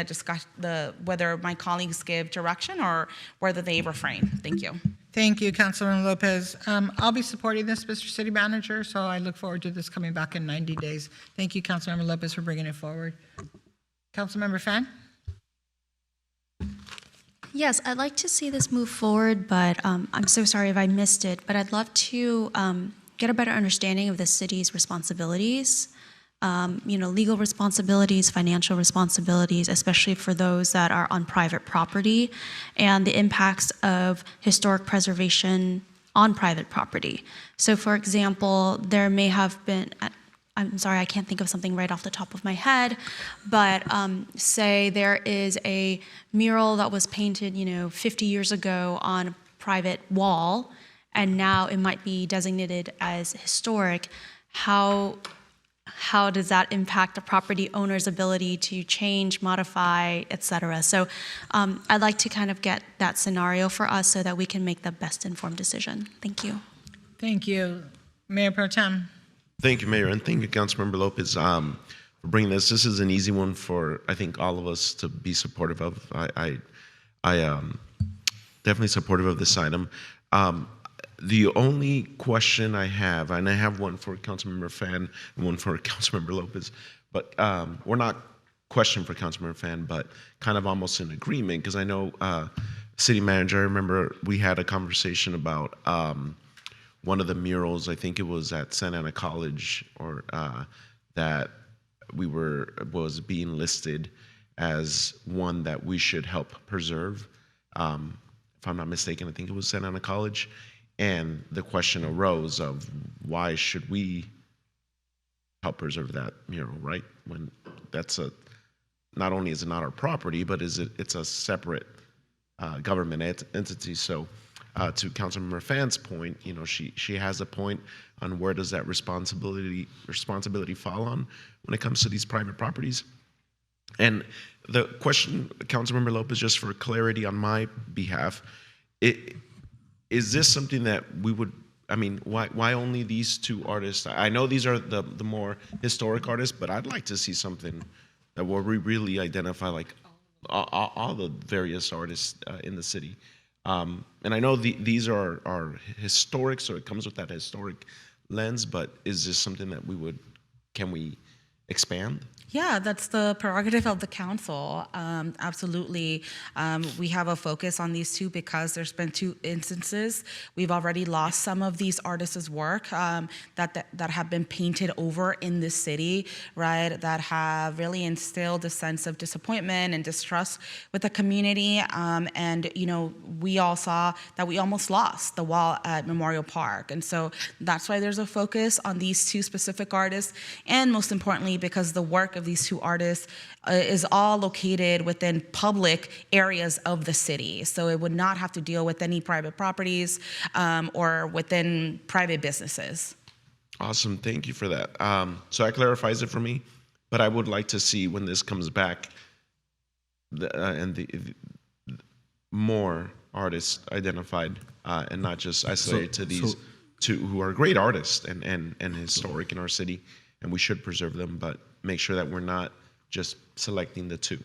Speaker 25: whether my colleagues give direction or whether they refrain. Thank you.
Speaker 15: Thank you, Councilman Lopez. I'll be supporting this, Mr. City Manager, so I look forward to this coming back in 90 days. Thank you, Councilmember Lopez, for bringing it forward. Councilmember Fan?
Speaker 11: Yes, I'd like to see this move forward, but I'm so sorry if I missed it, but I'd love to get a better understanding of the city's responsibilities, legal responsibilities, financial responsibilities, especially for those that are on private property, and the impacts of historic preservation on private property. So for example, there may have been, I'm sorry, I can't think of something right off the top of my head, but say there is a mural that was painted, 50 years ago on a private wall, and now it might be designated as historic. How does that impact the property owner's ability to change, modify, et cetera? So I'd like to kind of get that scenario for us so that we can make the best informed decision. Thank you.
Speaker 15: Thank you. Mayor Pro Tem.
Speaker 26: Thank you, Mayor, and thank you, Councilmember Lopez, for bringing this. This is an easy one for, I think, all of us to be supportive of. I definitely supportive of this item. The only question I have, and I have one for Councilmember Fan and one for Councilmember Lopez, but we're not question for Councilmember Fan, but kind of almost in agreement, because I know City Manager, I remember we had a conversation about one of the murals, I think it was at Santa Ana College, or that was being listed as one that we should help preserve. If I'm not mistaken, I think it was Santa Ana College. And the question arose of why should we help preserve that mural, right? When that's not only is it not our property, but it's a separate government entity. So to Councilmember Fan's point, she has a point on where does that responsibility fall on when it comes to these private properties. And the question, Councilmember Lopez, just for clarity on my behalf, is this something that we would, why only these two artists? I know these are the more historic artists, but I'd like to see something that where we really identify like all the various artists in the city. And I know these are historic, so it comes with that historic lens, but is this something that can we expand?
Speaker 25: Yeah, that's the prerogative of the council. Absolutely. We have a focus on these two because there's been two instances. We've already lost some of these artists' work that have been painted over in the city, right? That have really instilled a sense of disappointment and distrust with the community. And, you know, we all saw that we almost lost the wall at Memorial Park. And so that's why there's a focus on these two specific artists. And most importantly, because the work of these two artists is all located within public areas of the city. So it would not have to deal with any private properties or within private businesses.
Speaker 26: Awesome, thank you for that. So that clarifies it for me, but I would like to see when this comes back, the more artists identified and not just isolated to these two who are great artists and historic in our city, and we should preserve them, but make sure that we're not just selecting the two.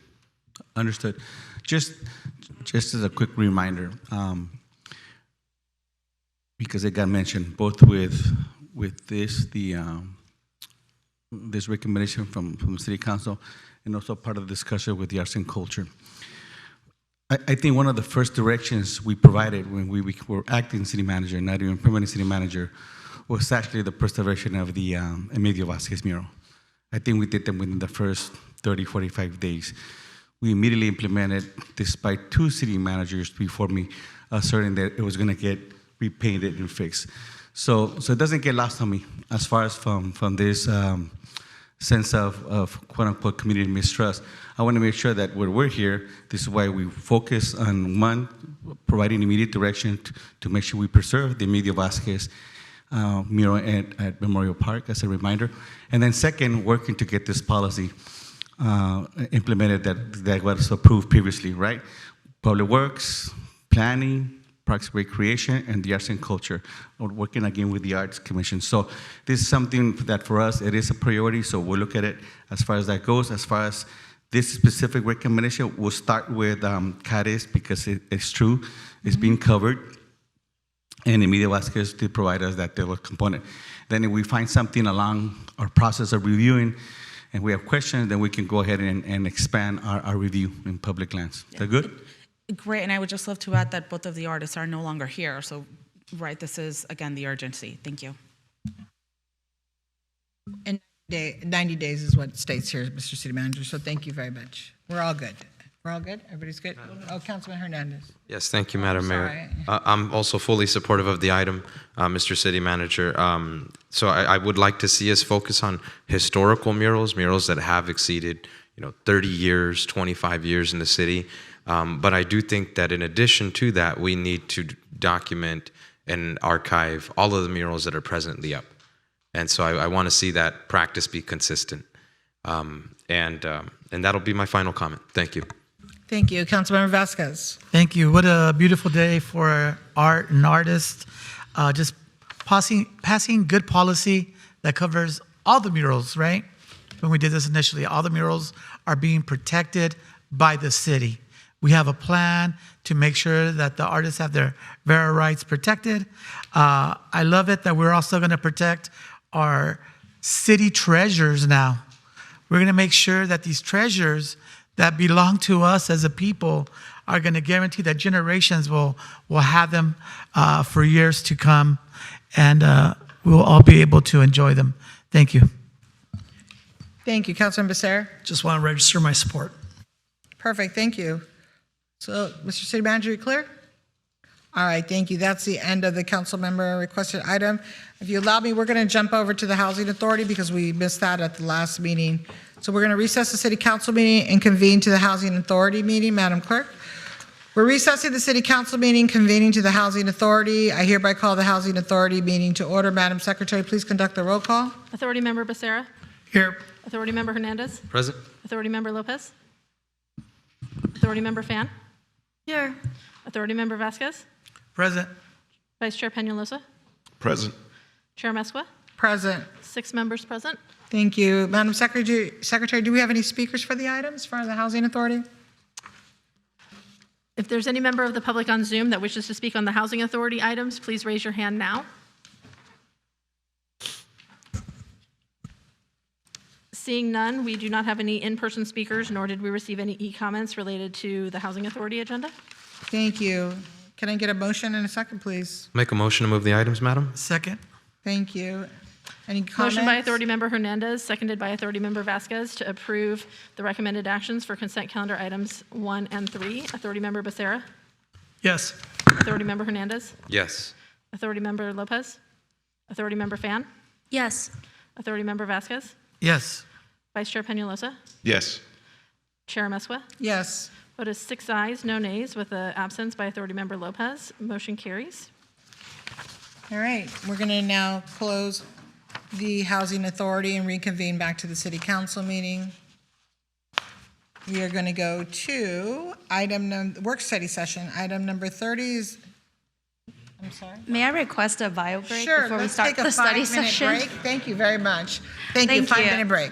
Speaker 14: Understood. Just as a quick reminder, because it got mentioned both with this this recommendation from the City Council and also part of the discussion with the arts and culture. I think one of the first directions we provided when we were acting city manager, not even permanent city manager, was actually the preservation of the Emilio Vasquez mural. I think we did them within the first 30, 45 days. We immediately implemented, despite two city managers before me asserting that it was going to get repainted and fixed. So it doesn't get lost on me as far as from this sense of quote unquote community mistrust. I want to make sure that when we're here, this is why we focus on one, providing immediate direction to make sure we preserve the Emilio Vasquez mural at Memorial Park as a reminder. And then second, working to get this policy implemented that was approved previously, right? Public Works, Planning, Parks and Recreation, and the Arts and Culture. We're working again with the Arts Commission. So this is something that for us, it is a priority, so we'll look at it as far as that goes. As far as this specific recommendation, we'll start with CADES because it's true, it's being covered. And Emilio Vasquez did provide us that little component. Then if we find something along our process of reviewing and we have questions, then we can go ahead and expand our review in public lands. Is that good?
Speaker 25: Great, and I would just love to add that both of the artists are no longer here. So, right, this is, again, the urgency. Thank you.
Speaker 15: And 90 days is what states here, Mr. City Manager, so thank you very much. We're all good. We're all good? Everybody's good? Oh, Councilman Hernandez.
Speaker 22: Yes, thank you, Madam Mayor.
Speaker 15: sorry.
Speaker 22: I'm also fully supportive of the item, Mr. City Manager. So I would like to see us focus on historical murals that have exceeded 30 years, 25 years in the city. But I do think that in addition to that, we need to document and archive all of the murals that are presently up. And so I want to see that practice be consistent. And that'll be my final comment. Thank you.
Speaker 15: Thank you. Councilmember Vasquez.
Speaker 13: Thank you. What a beautiful day for art and artists. Just passing good policy that covers all the murals, right? When we did this initially, all the murals are being protected by the city. We have a plan to make sure that the artists have their VERA rights protected. I love it that we're also going to protect our city treasures now. We're going to make sure that these treasures that belong to us as a people are going to guarantee that generations will have them for years to come, and we'll all be able to enjoy them. Thank you.
Speaker 15: Thank you. Councilman Becerra.
Speaker 9: Just want to register my support.
Speaker 15: Perfect. Thank you. So, Mr. City Manager, you clear? All right. Thank you. That's the end of the council member requested item. If you allow me, we're going to jump over to the Housing Authority because we missed that at the last meeting. So we're going to recess the City Council meeting and convene to the Housing Authority meeting. Madam Clerk. We're recessing the City Council meeting, convening to the Housing Authority. I hereby call the Housing Authority meeting to order. Madam Secretary, please conduct the roll call.
Speaker 5: Authority Member Becerra.
Speaker 9: Here.
Speaker 5: Authority Member Hernandez.
Speaker 22: Present.
Speaker 5: Authority Member Lopez. Authority Member Fan.
Speaker 11: Here.
Speaker 5: Authority Member Vasquez.
Speaker 13: Present.
Speaker 5: Vice Chair Peñalosa.
Speaker 26: Present.
Speaker 5: Chair Mesqua.
Speaker 15: Present.
Speaker 5: 6 members present.
Speaker 15: Thank you. Madam Secretary, do we have any speakers for the items for the Housing Authority?
Speaker 5: If there's any member of the public on Zoom that wishes to speak on the Housing Authority items, please raise your hand now. Seeing none, we do not have any in-person speakers, nor did we receive any e-comments related to the Housing Authority agenda.
Speaker 15: Thank you. Can I get a motion and a second, please?
Speaker 22: Make a motion to move the items, Madam.
Speaker 13: Second.
Speaker 15: Thank you. Any comments?
Speaker 5: Motion by Authority Member Hernandez, seconded by Authority Member Vasquez to approve the recommended actions for consent calendar items 1 and 3. Authority Member Becerra.
Speaker 13: Yes.
Speaker 5: Authority Member Hernandez.
Speaker 22: Yes.
Speaker 5: Authority Member Lopez. Authority Member Fan.
Speaker 11: Yes.
Speaker 5: Authority Member Vasquez.
Speaker 13: Yes.
Speaker 5: Vice Chair Peñalosa.
Speaker 26: Yes.
Speaker 5: Chair Mesqua.
Speaker 15: Yes.
Speaker 5: Vote is 6 ayes, no nays, with the absence by Authority Member Lopez. Motion carries.
Speaker 15: All right, we're going to now close the Housing Authority and reconvene back to the City Council meeting. We are going to go to work study session. Item number 30 is, I'm sorry?
Speaker 11: May I request a bio break
Speaker 15: Sure,
Speaker 11: before we
Speaker 15: let's
Speaker 11: start
Speaker 15: take a
Speaker 11: the study
Speaker 15: 5-minute
Speaker 11: session?
Speaker 15: break. Thank you very much. Thank you,
Speaker 11: Thank you.
Speaker 15: 5-minute break.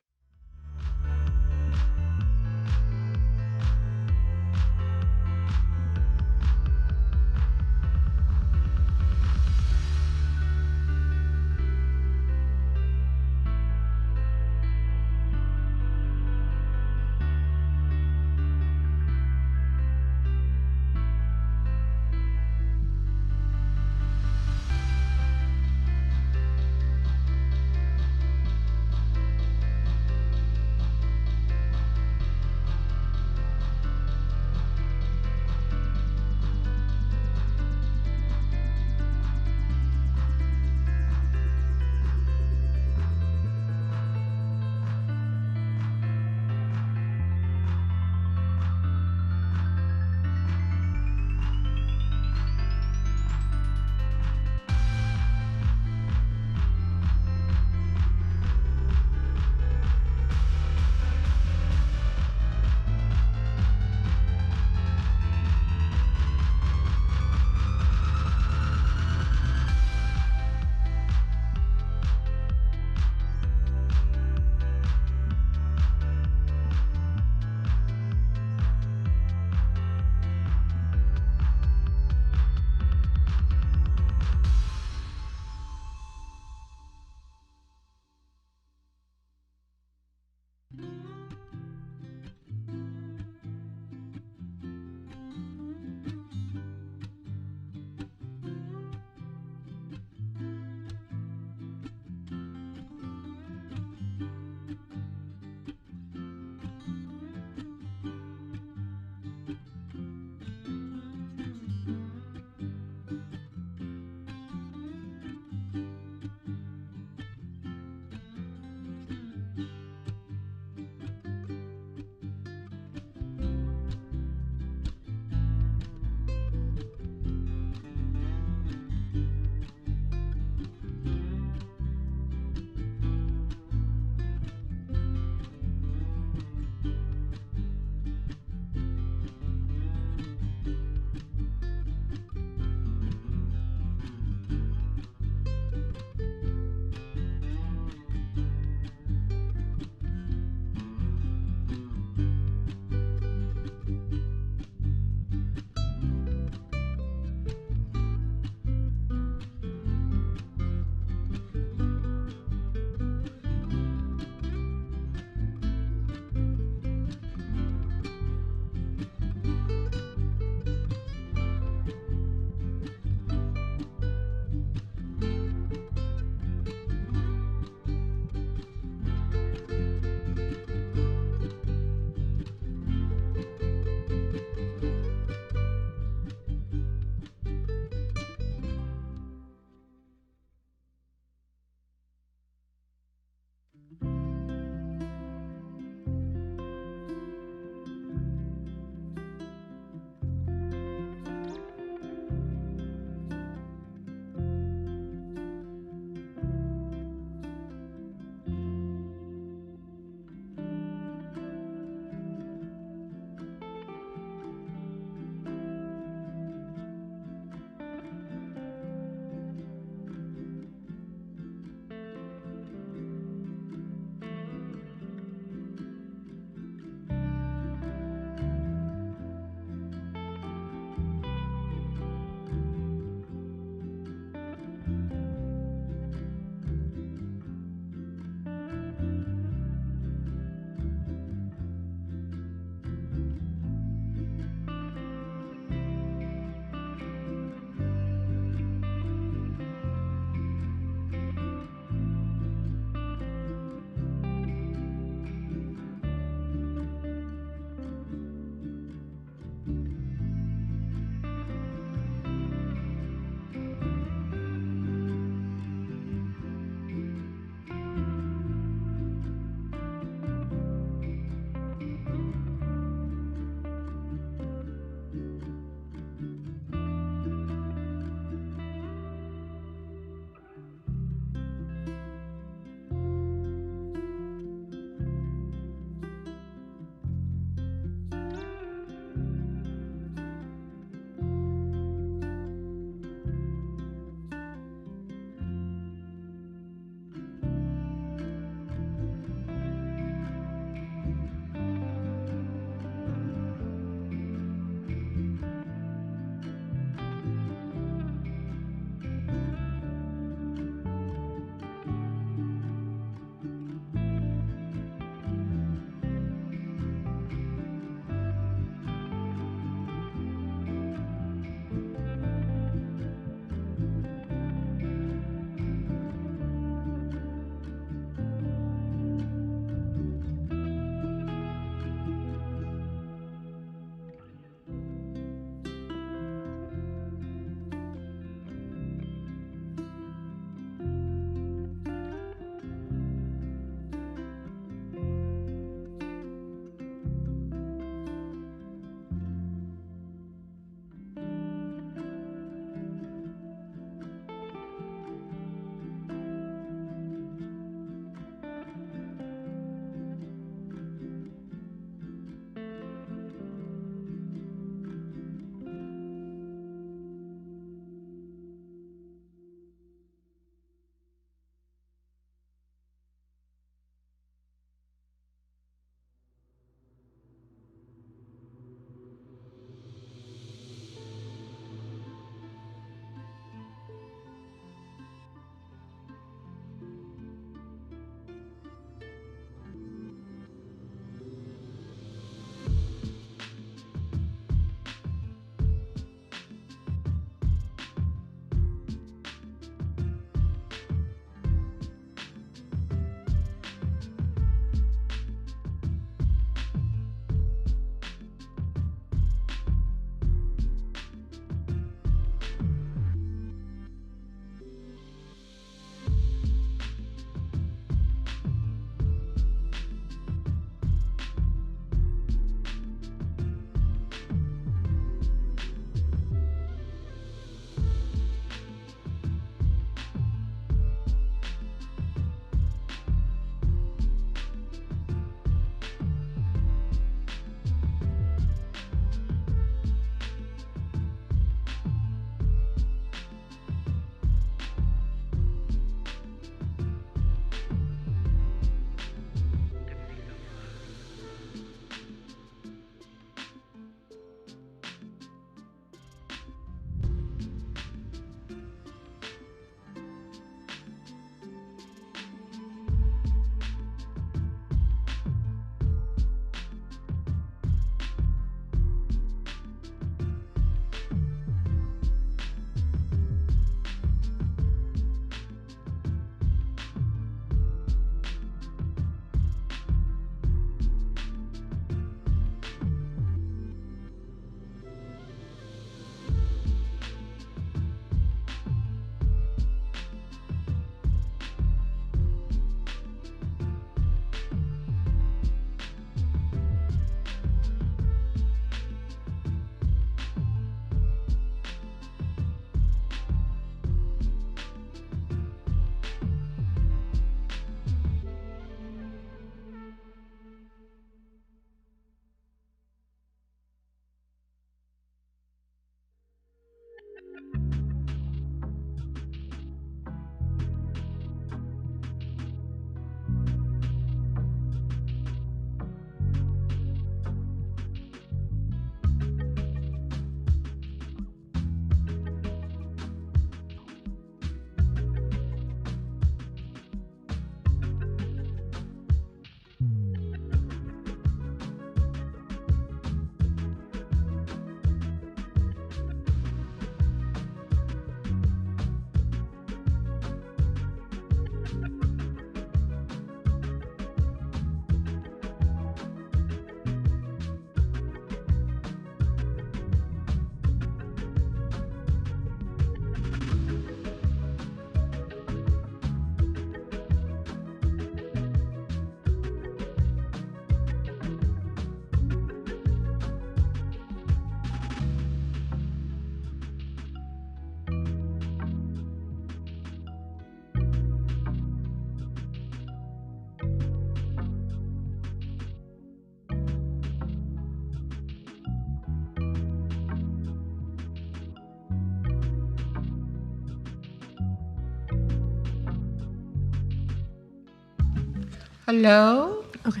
Speaker 15: Hello?
Speaker 5: Okay,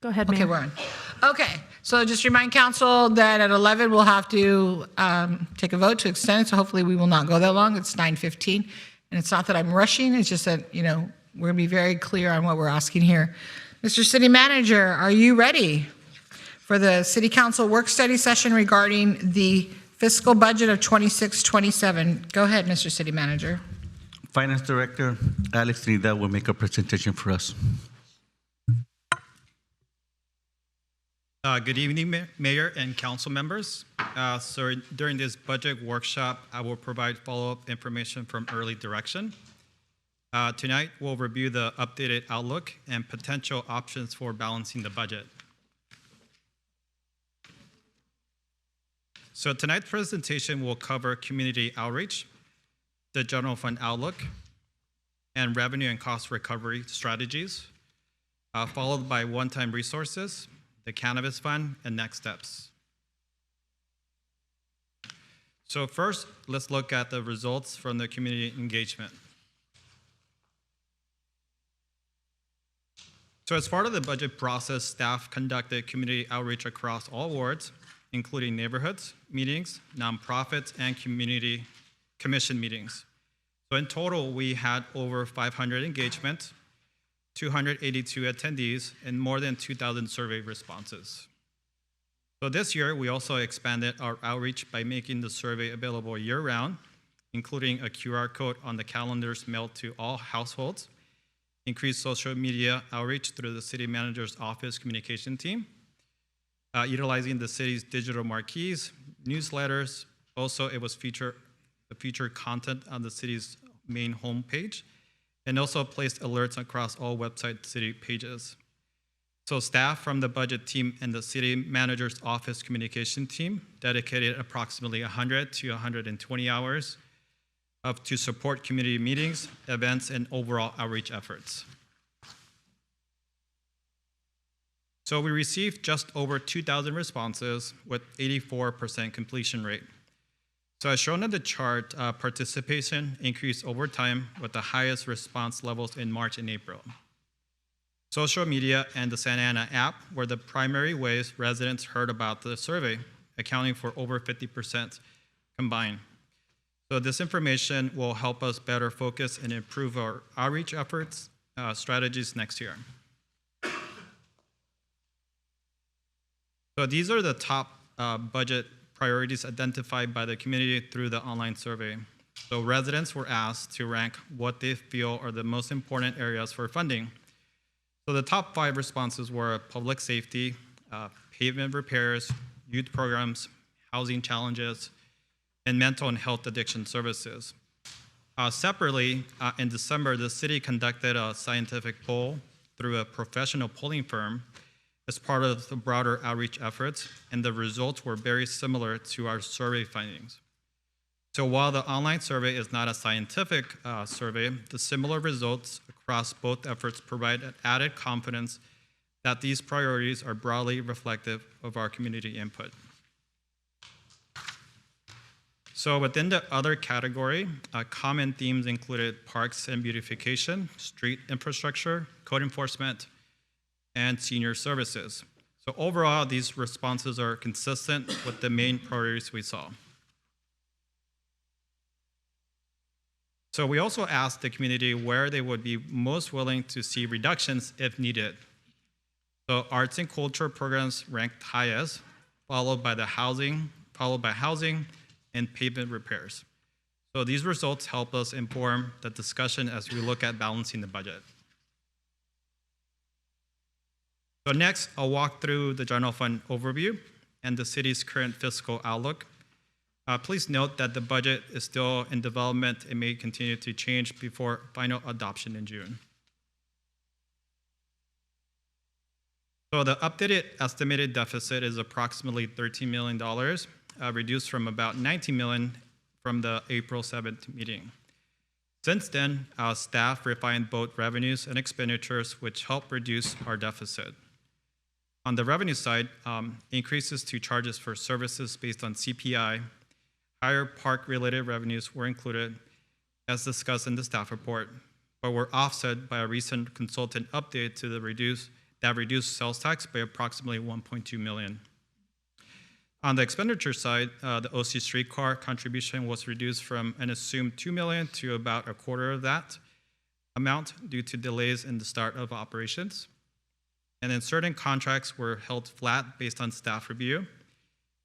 Speaker 5: go ahead,
Speaker 15: Okay,
Speaker 5: Mayor.
Speaker 15: we're on. Okay, so just remind council that at 11, we'll have to take a vote to extend it, so hopefully we will not go that long. It's 9:15, and it's not that I'm rushing, it's just that, we're going to be very clear on what we're asking here. Mr. City Manager, are you ready for the City Council work study session regarding the fiscal budget of 26-27? Go ahead, Mr. City Manager.
Speaker 14: Finance Director Alex Trinidad will make a presentation for us.
Speaker 16: Good evening, Mayor and council members. So during this budget workshop, I will provide follow-up information from Early Direction. Tonight, we'll review the updated outlook and potential options for balancing the budget. So tonight's presentation will cover community outreach, the general fund outlook, and revenue and cost recovery strategies, followed by one-time resources, the cannabis fund, and next steps. So first, let's look at the results from the community engagement. So as part of the budget process, staff conducted community outreach across all wards, including neighborhoods, meetings, nonprofits, and community commission meetings. So in total, we had over 500 engagements, 282 attendees, and more than 2,000 survey responses. So this year, we also expanded our outreach by making the survey available year-round, including a QR code on the calendars mailed to all households, increased social media outreach through the city manager's office communication team, utilizing the city's digital marquees, newsletters. Also, it was featured content on the city's main homepage, and also placed alerts across all website city pages. So staff from the budget team and the city manager's office communication team dedicated approximately 100 to 120 hours to support community meetings, events, and overall outreach efforts. So we received just over 2,000 responses with 84% completion rate. So as shown on the chart, participation increased over time with the highest response levels in March and April. Social media and the Santa Ana app were the primary ways residents heard about the survey, accounting for over 50% combined. So this information will help us better focus and improve our outreach efforts, strategies next year. So these are the top budget priorities identified by the community through the online survey. So residents were asked to rank what they feel are the most important areas for funding. So the top 5 responses were public safety, pavement repairs, youth programs, housing challenges, and mental and health addiction services. Separately, in December, the city conducted a scientific poll through a professional polling firm as part of the broader outreach efforts, and the results were very similar to our survey findings. So while the online survey is not a scientific survey, the similar results across both efforts provide an added confidence that these priorities are broadly reflective of our community input. So within the other category, common themes included parks and beautification, street infrastructure, code enforcement, and senior services. So overall, these responses are consistent with the main priorities we saw. So we also asked the community where they would be most willing to see reductions if needed. So arts and culture programs ranked highest, followed by housing, and pavement repairs. So these results help us inform the discussion as we look at balancing the budget. So next, I'll walk through the general fund overview and the city's current fiscal outlook. Please note that the budget is still in development and may continue to change before final adoption in June. So the updated estimated deficit is approximately $13 million, reduced from about $19 million from the April 7th meeting. Since then, our staff refined both revenues and expenditures, which help reduce our deficit. On the revenue side, increases to charges for services based on CPI, higher park-related revenues were included, as discussed in the staff report, but were offset by a recent consultant update to reduced sales tax by approximately $1.2 million. On the expenditure side, the OC streetcar contribution was reduced from an assumed $2 million to about a quarter of that amount due to delays in the start of operations. And then certain contracts were held flat based on staff review,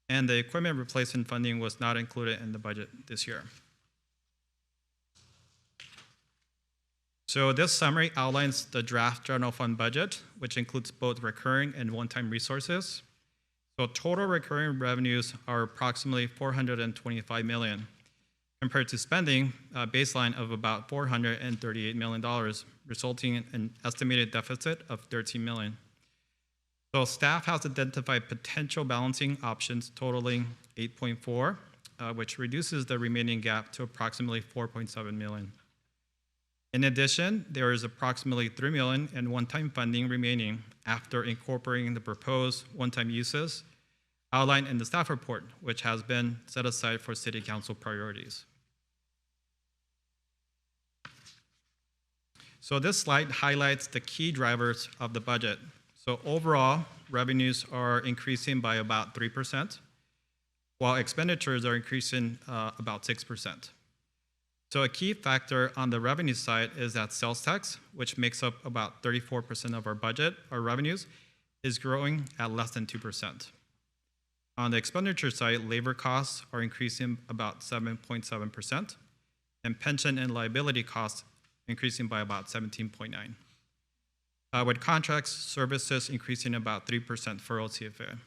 Speaker 16: and the equipment replacement funding was not included in the budget this year. So this summary outlines the draft general fund budget, which includes both recurring and one-time resources. So total recurring revenues are approximately $425 million, compared to spending baseline of about $438 million, resulting in an estimated deficit of $13 million. So staff has identified potential balancing options totaling 8.4, which reduces the remaining gap to approximately 4.7 million. In addition, there is approximately $3 million in one-time funding remaining after incorporating the proposed one-time uses outlined in the staff report, which has been set aside for City Council priorities. So this slide highlights the key drivers of the budget. So overall, revenues are increasing by about 3%, while expenditures are increasing about 6%. So a key factor on the revenue side is that sales tax, which makes up about 34% of our budget, our revenues, is growing at less than 2%. On the expenditure side, labor costs are increasing about 7.7%, and pension and liability costs increasing by about 17.9%. With contracts services increasing about 3% for OCFA.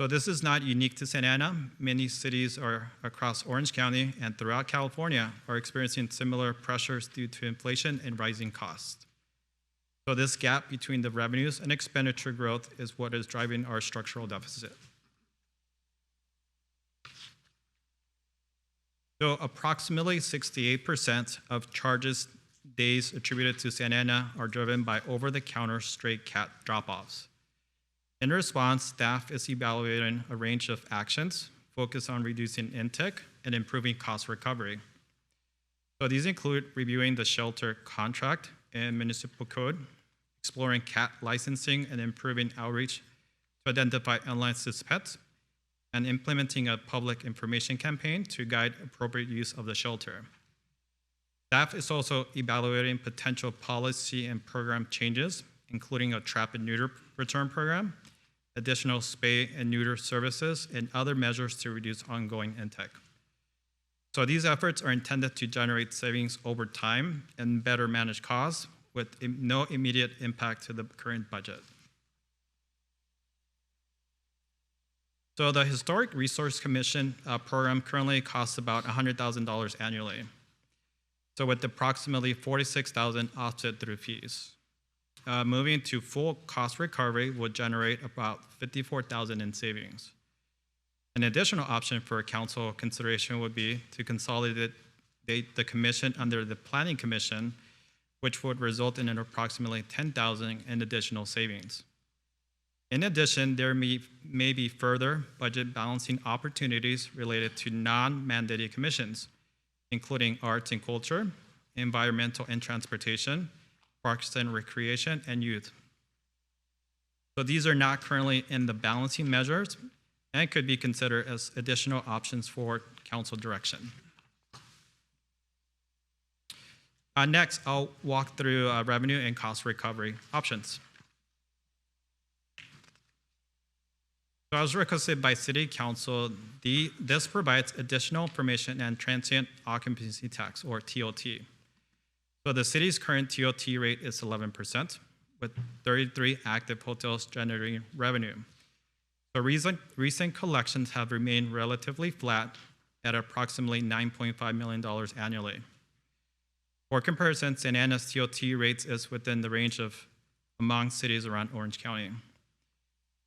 Speaker 16: So this is not unique to Santa Ana. Many cities across Orange County and throughout California are experiencing similar pressures due to inflation and rising costs. So this gap between the revenues and expenditure growth is what is driving our structural deficit. So approximately 68% of charges days attributed to Santa Ana are driven by over-the-counter stray cat drop-offs. In response, staff is evaluating a range of actions focused on reducing intake and improving cost recovery. So these include reviewing the shelter contract and municipal code, exploring cat licensing and improving outreach to identify unlicensed pets, and implementing a public information campaign to guide appropriate use of the shelter. Staff is also evaluating potential policy and program changes, including a trap and neuter return program, additional spay and neuter services, and other measures to reduce ongoing intake. So these efforts are intended to generate savings over time and better manage costs with no immediate impact to the current budget. So the Historic Resource Commission program currently costs about $100,000 annually. So with approximately $46,000 offset through fees. Moving to full cost recovery would generate about $54,000 in savings. An additional option for council consideration would be to consolidate the commission under the Planning Commission, which would result in an approximately $10,000 in additional savings. In addition, there may be further budget balancing opportunities related to non-mandated commissions, including arts and culture, environmental and transportation, parks and recreation, and youth. So these are not currently in the balancing measures and could be considered as additional options for council direction. Next, I'll walk through revenue and cost recovery options. So as requested by City Council, this provides additional permission and transient occupancy tax, or TOT. So the city's current TOT rate is 11%, with 33 active hotels generating revenue. So recent collections have remained relatively flat at approximately $9.5 million annually. For comparison, Santa Ana's TOT rates is within the range of among cities around Orange County.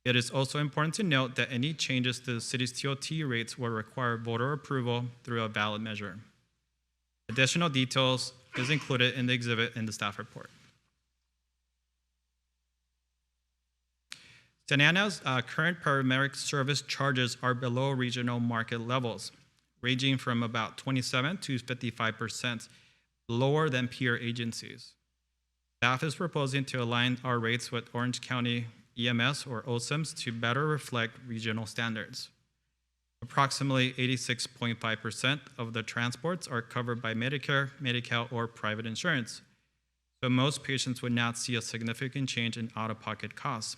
Speaker 16: It is also important to note that any changes to the city's TOT rates will require voter approval through a ballot measure. Additional details is included in the exhibit in the staff report. Santa Ana's current paramedic service charges are below regional market levels, ranging from about 27 to 55% lower than peer agencies. Staff is proposing to align our rates with Orange County EMS or OSIMS to better reflect regional standards. Approximately 86.5% of the transports are covered by Medicare, Medi-Cal, or private insurance, so most patients would not see a significant change in out-of-pocket costs.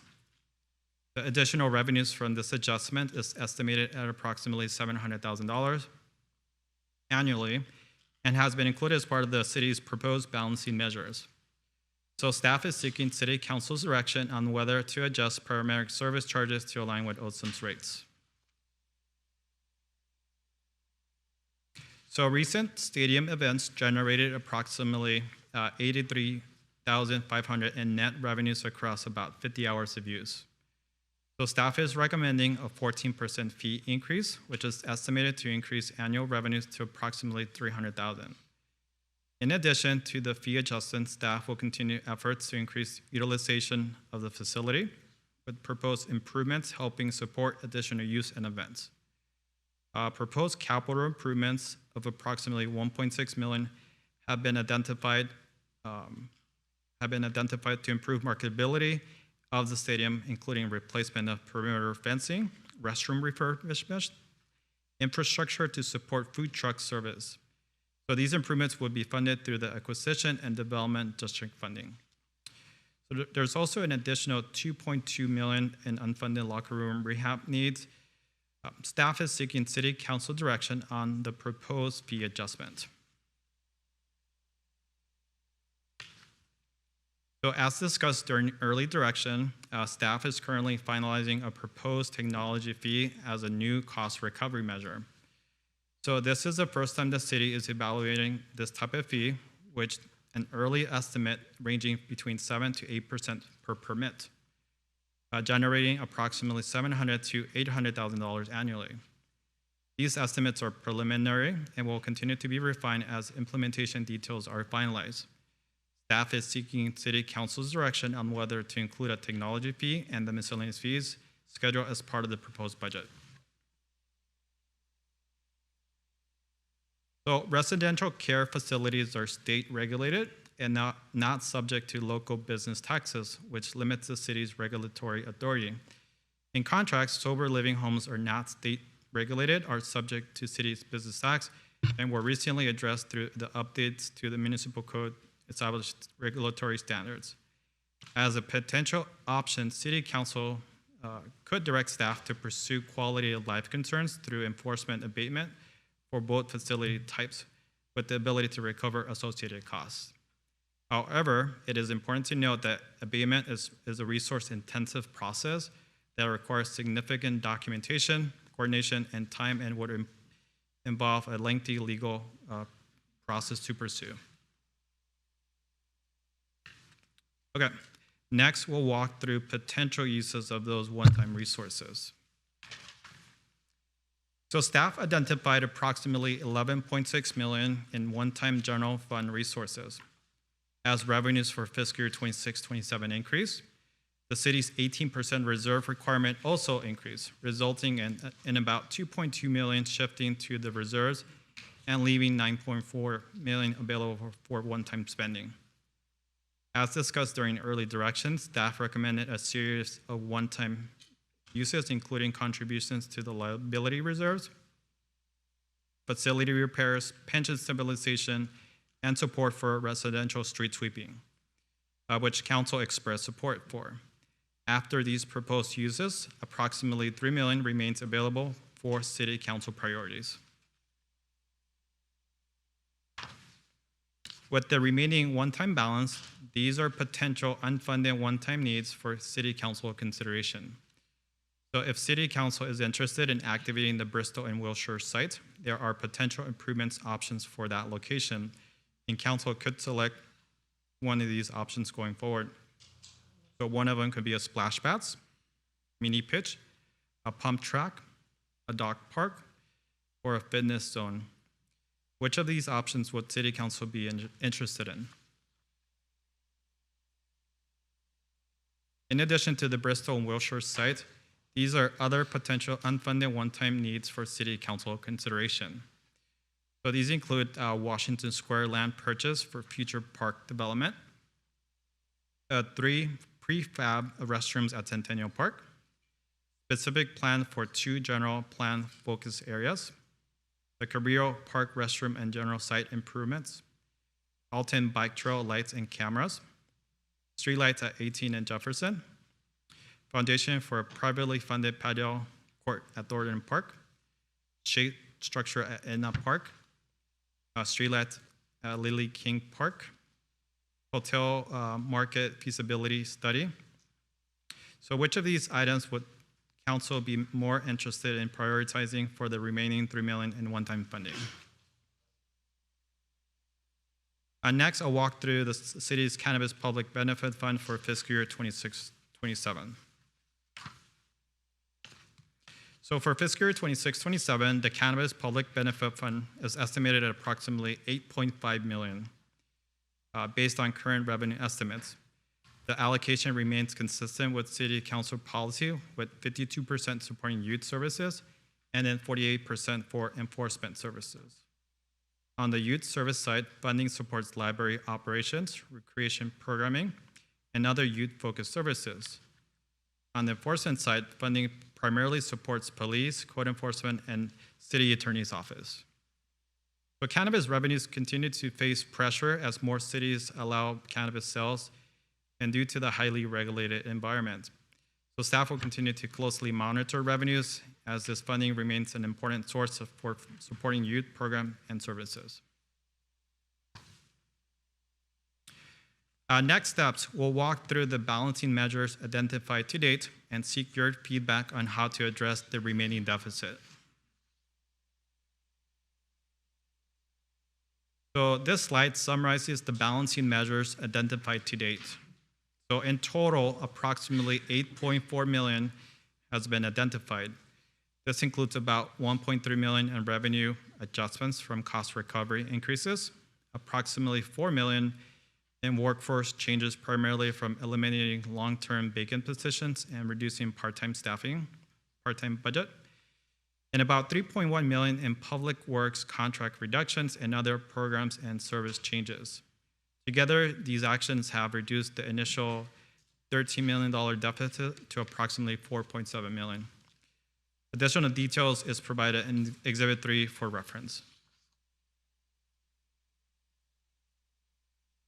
Speaker 16: The additional revenues from this adjustment is estimated at approximately $700,000 annually and has been included as part of the city's proposed balancing measures. So staff is seeking City Council's direction on whether to adjust paramedic service charges to align with OSIM's rates. So recent stadium events generated approximately 83,500 in net revenues across about 50 hours of use. So staff is recommending a 14% fee increase, which is estimated to increase annual revenues to approximately $300,000. In addition to the fee adjustment, staff will continue efforts to increase utilization of the facility with proposed improvements helping support additional use and events. Proposed capital improvements of approximately $1.6 million have been identified to improve marketability of the stadium, including replacement of perimeter fencing, restroom refurbishment, infrastructure to support food truck service. So these improvements would be funded through the acquisition and development district funding. So there's also an additional $2.2 million in unfunded locker room rehab needs. Staff is seeking City Council direction on the proposed fee adjustment. So as discussed during early direction, staff is currently finalizing a proposed technology fee as a new cost recovery measure. So this is the first time the city is evaluating this type of fee, which an early estimate ranging between 7 to 8% per permit, generating approximately $700,000 to $800,000 annually. These estimates are preliminary and will continue to be refined as implementation details are finalized. Staff is seeking City Council's direction on whether to include a technology fee and the miscellaneous fees schedule as part of the proposed budget. So residential care facilities are state regulated and not subject to local business taxes, which limits the city's regulatory authority. In contrast, sober living homes are not state regulated, are subject to city's business tax, and were recently addressed through the updates to the municipal code established regulatory standards. As a potential option, City Council could direct staff to pursue quality of life concerns through enforcement abatement for both facility types with the ability to recover associated costs. However, it is important to note that abatement is a resource-intensive process that requires significant documentation, coordination, and time, and would involve a lengthy legal process to pursue. Okay, next we'll walk through potential uses of those one-time resources. So staff identified approximately $11.6 million in one-time general fund resources. As revenues for fiscal year 26-27 increase, the city's 18% reserve requirement also increased, resulting in about $2.2 million shifting to the reserves and leaving $9.4 million available for one-time spending. As discussed during early directions, staff recommended a series of one-time uses, including contributions to the liability reserves, facility repairs, pension stabilization, and support for residential street sweeping, which council expressed support for. After these proposed uses, approximately $3 million remains available for city council priorities. With the remaining one-time balance, these are potential unfunded one-time needs for city council consideration. So if City Council is interested in activating the Bristol and Wilshire site, there are potential improvements options for that location, and Council could select one of these options going forward. So one of them could be a splash pads, mini pitch, a pump track, a dog park, or a fitness zone. Which of these options would City Council be interested in? In addition to the Bristol and Wilshire site, these are other potential unfunded one-time needs for City Council consideration. So these include Washington Square land purchase for future park development, 3 prefab restrooms at Centennial Park, specific plan for 2 general plan focus areas, the Cabrillo Park restroom and general site improvements, Alton bike trail lights and cameras, streetlights at 18 and Jefferson, foundation for a privately funded patio court at Thornton Park, shade structure at Edna Park, streetlights at Lily King Park, hotel market feasibility study. So which of these items would council be more interested in prioritizing for the remaining $3 million in one-time funding? Next, I'll walk through the city's Cannabis Public Benefit Fund for fiscal year 26-27. So for fiscal year 26-27, the Cannabis Public Benefit Fund is estimated at approximately $8.5 million based on current revenue estimates. The allocation remains consistent with City Council policy, with 52% supporting youth services and then 48% for enforcement services. On the youth service side, funding supports library operations, recreation programming, and other youth-focused services. On the enforcement side, funding primarily supports police, code enforcement, and city attorney's office. But cannabis revenues continue to face pressure as more cities allow cannabis sales and due to the highly regulated environment. So staff will continue to closely monitor revenues as this funding remains an important source for supporting youth program and services. Next steps, we'll walk through the balancing measures identified to date and seek your feedback on how to address the remaining deficit. So this slide summarizes the balancing measures identified to date. So in total, approximately $8.4 million has been identified. This includes about $1.3 million in revenue adjustments from cost recovery increases, approximately $4 million in workforce changes primarily from eliminating long-term vacant positions and reducing part-time budget, and about $3.1 million in public works contract reductions and other programs and service changes. Together, these actions have reduced the initial $13 million deficit to approximately $4.7 million. Additional details is provided in Exhibit 3 for reference.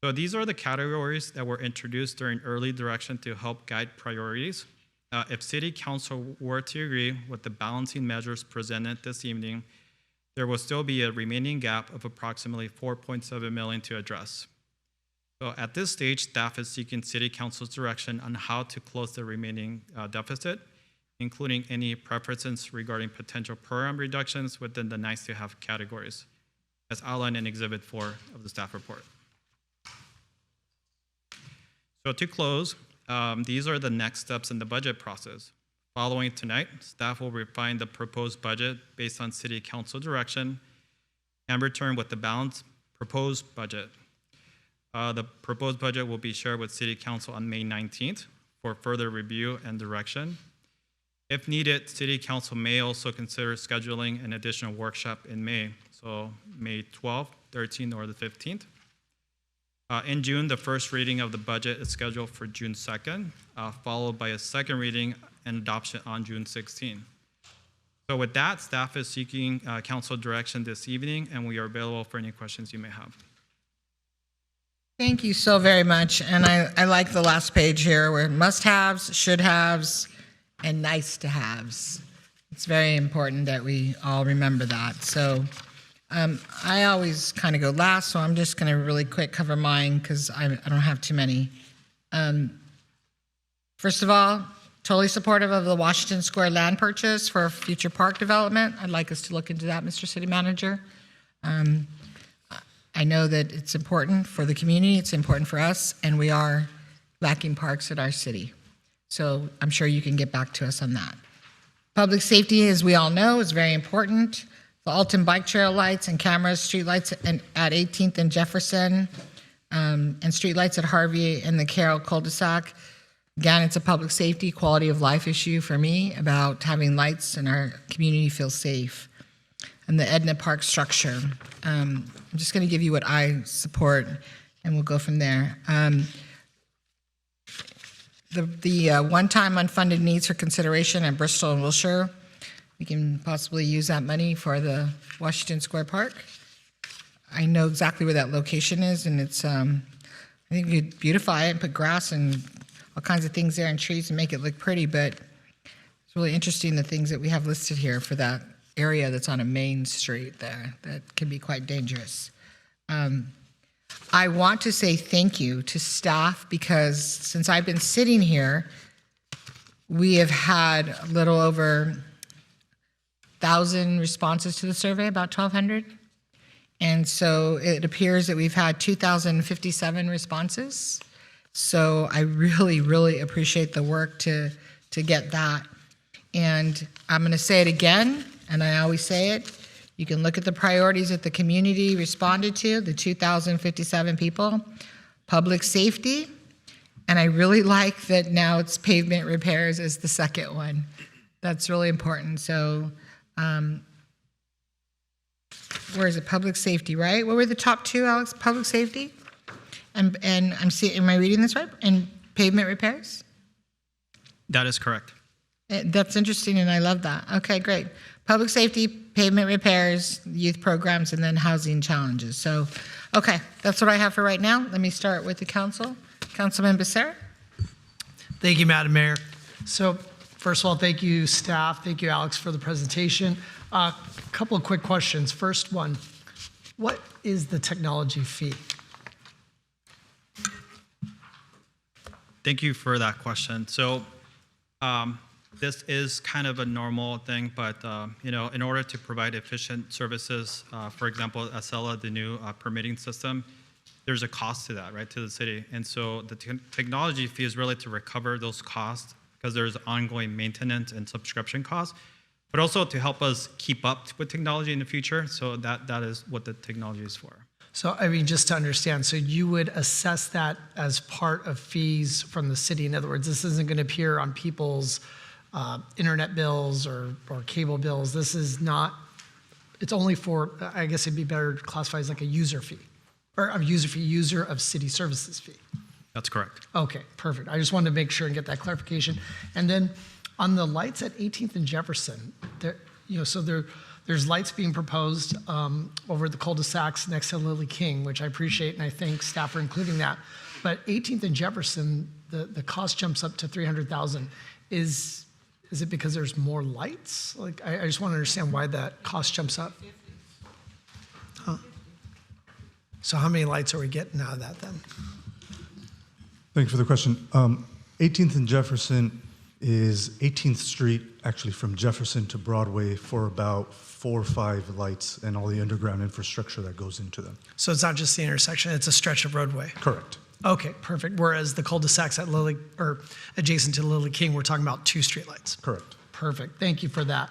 Speaker 16: So these are the categories that were introduced during early direction to help guide priorities. If City Council were to agree with the balancing measures presented this evening, there will still be a remaining gap of approximately $4.7 million to address. So at this stage, staff is seeking City Council's direction on how to close the remaining deficit, including any preferences regarding potential program reductions within the nice-to-have categories, as outlined in Exhibit 4 of the staff report. So to close, these are the next steps in the budget process. Following tonight, staff will refine the proposed budget based on City Council direction and return with the balanced proposed budget. The proposed budget will be shared with City Council on May 19th for further review and direction. If needed, City Council may also consider scheduling an additional workshop in May, so May 12th, 13th, or the 15th. In June, the first reading of the budget is scheduled for June 2nd, followed by a second reading and adoption on June 16th. So with that, staff is seeking council direction this evening, and we are available for any questions you may have.
Speaker 15: Thank you so very much. And I like the last page here where must-haves, should-haves, and nice-to-haves. It's very important that we all remember that. So I always kind of go last, so I'm just going to really quick cover mine because I don't have too many. First of all, totally supportive of the Washington Square land purchase for future park development. I'd like us to look into that, Mr. City Manager. I know that it's important for the community, it's important for us, and we are lacking parks at our city. So I'm sure you can get back to us on that. Public safety, as we all know, is very important. The Alton bike trail lights and cameras, street lights at 18th and Jefferson, and street lights at Harvey and the Carroll cul-de-sac. Again, it's a public safety, quality of life issue for me about having lights and our community feel safe. and the Edna Park structure. I'm just going to give you what I support, and we'll go from there. The one-time unfunded needs for consideration at Bristol and Wilshire, we can possibly use that money for the Washington Square Park. I know exactly where that location is, and it's, I think we could beautify it and put grass and all kinds of things there and trees and make it look pretty, but it's really interesting the things that we have listed here for that area that's on a main street there that can be quite dangerous. I want to say thank you to staff because since I've been sitting here, we have had a little over 1,000 responses to the survey, about 1,200. And so it appears that we've had 2,057 responses. So I really, really appreciate the work to get that. And I'm going to say it again, and I always say it. You can look at the priorities that the community responded to, the 2,057 people. Public safety, and I really like that now it's pavement repairs as the second one. That's really important. So where is it? Public safety, right? What were the top two, Alex? Public safety? And I'm seeing, am I reading this right? And pavement repairs?
Speaker 16: That is correct.
Speaker 15: That's interesting, and I love that. Okay, great. Public safety, pavement repairs, youth programs, and then housing challenges. So, okay, that's what I have for right now. Let me start with the council. Councilman Becerra.
Speaker 9: Thank you, Madam Mayor. So, first of all, thank you, staff. Thank you, Alex, for the presentation. A couple of quick questions. First one, what is the technology fee?
Speaker 16: Thank you for that question. So this is kind of a normal thing, but you know, in order to provide efficient services, for example, Acela, the new permitting system, there's a cost to that, right, to the city. And so the technology fee is really to recover those costs because there's ongoing maintenance and subscription costs, but also to help us keep up with technology in the future. So that is what the technology is for.
Speaker 9: So, I mean, just to understand, so you would assess that as part of fees from the city? In other words, this isn't going to appear on people's internet bills or cable bills. This is not, it's only for, I guess it'd be better classified as like a user fee, or a user fee, user of city services fee.
Speaker 16: That's correct.
Speaker 9: Okay, perfect. I just wanted to make sure and get that clarification. And then on the lights at 18th and Jefferson, there, you know, so there's lights being proposed over the cul-de-sacs next to Lily King, which I appreciate, and I thank staff for including that. But 18th and Jefferson, the cost jumps up to $300,000. Is it because there's more lights? Like, I just want to understand why that cost jumps up. Huh? So how many lights are we getting out of that then?
Speaker 12: Thank you for the question. 18th and Jefferson is 18th Street, actually from Jefferson to Broadway, for about 4 or 5 lights and all the underground infrastructure that goes into them.
Speaker 9: So it's not just the intersection, it's a stretch of roadway?
Speaker 12: Correct.
Speaker 9: Okay, perfect. Whereas the cul-de-sacs at Lily, or adjacent to Lily King, we're talking about 2 streetlights.
Speaker 12: Correct.
Speaker 9: Perfect. Thank you for that.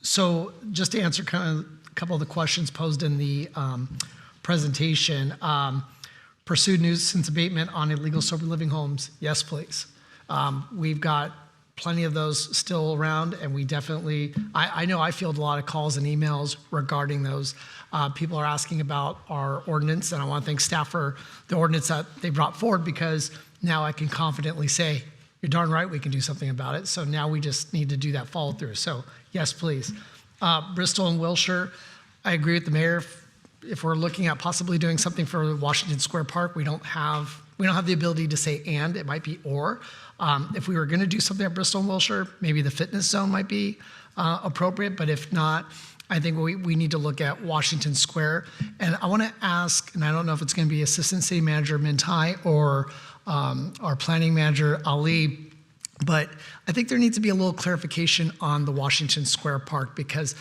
Speaker 9: So just to answer kind of a couple of the questions posed in the presentation, pursued nuisance abatement on illegal sober living homes, yes, please. We've got plenty of those still around, and we definitely, I know I field a lot of calls and emails regarding those. People are asking about our ordinance, and I want to thank staff for the ordinance that they brought forward, because now I can confidently say, you're darn right, we can do something about it. So now we just need to do that follow through. So yes, please. Bristol and Wilshire, I agree with the mayor. If we're looking at possibly doing something for Washington Square Park, we don't have the ability to say and, it might be or. If we were going to do something at Bristol and Wilshire, maybe the fitness zone might be appropriate, but if not, I think we need to look at Washington Square. And I want to ask, and I don't know if it's going to be Assistant City Manager Mintai or our Planning Manager Ali, but I think there needs to be a little clarification on the Washington Square Park, because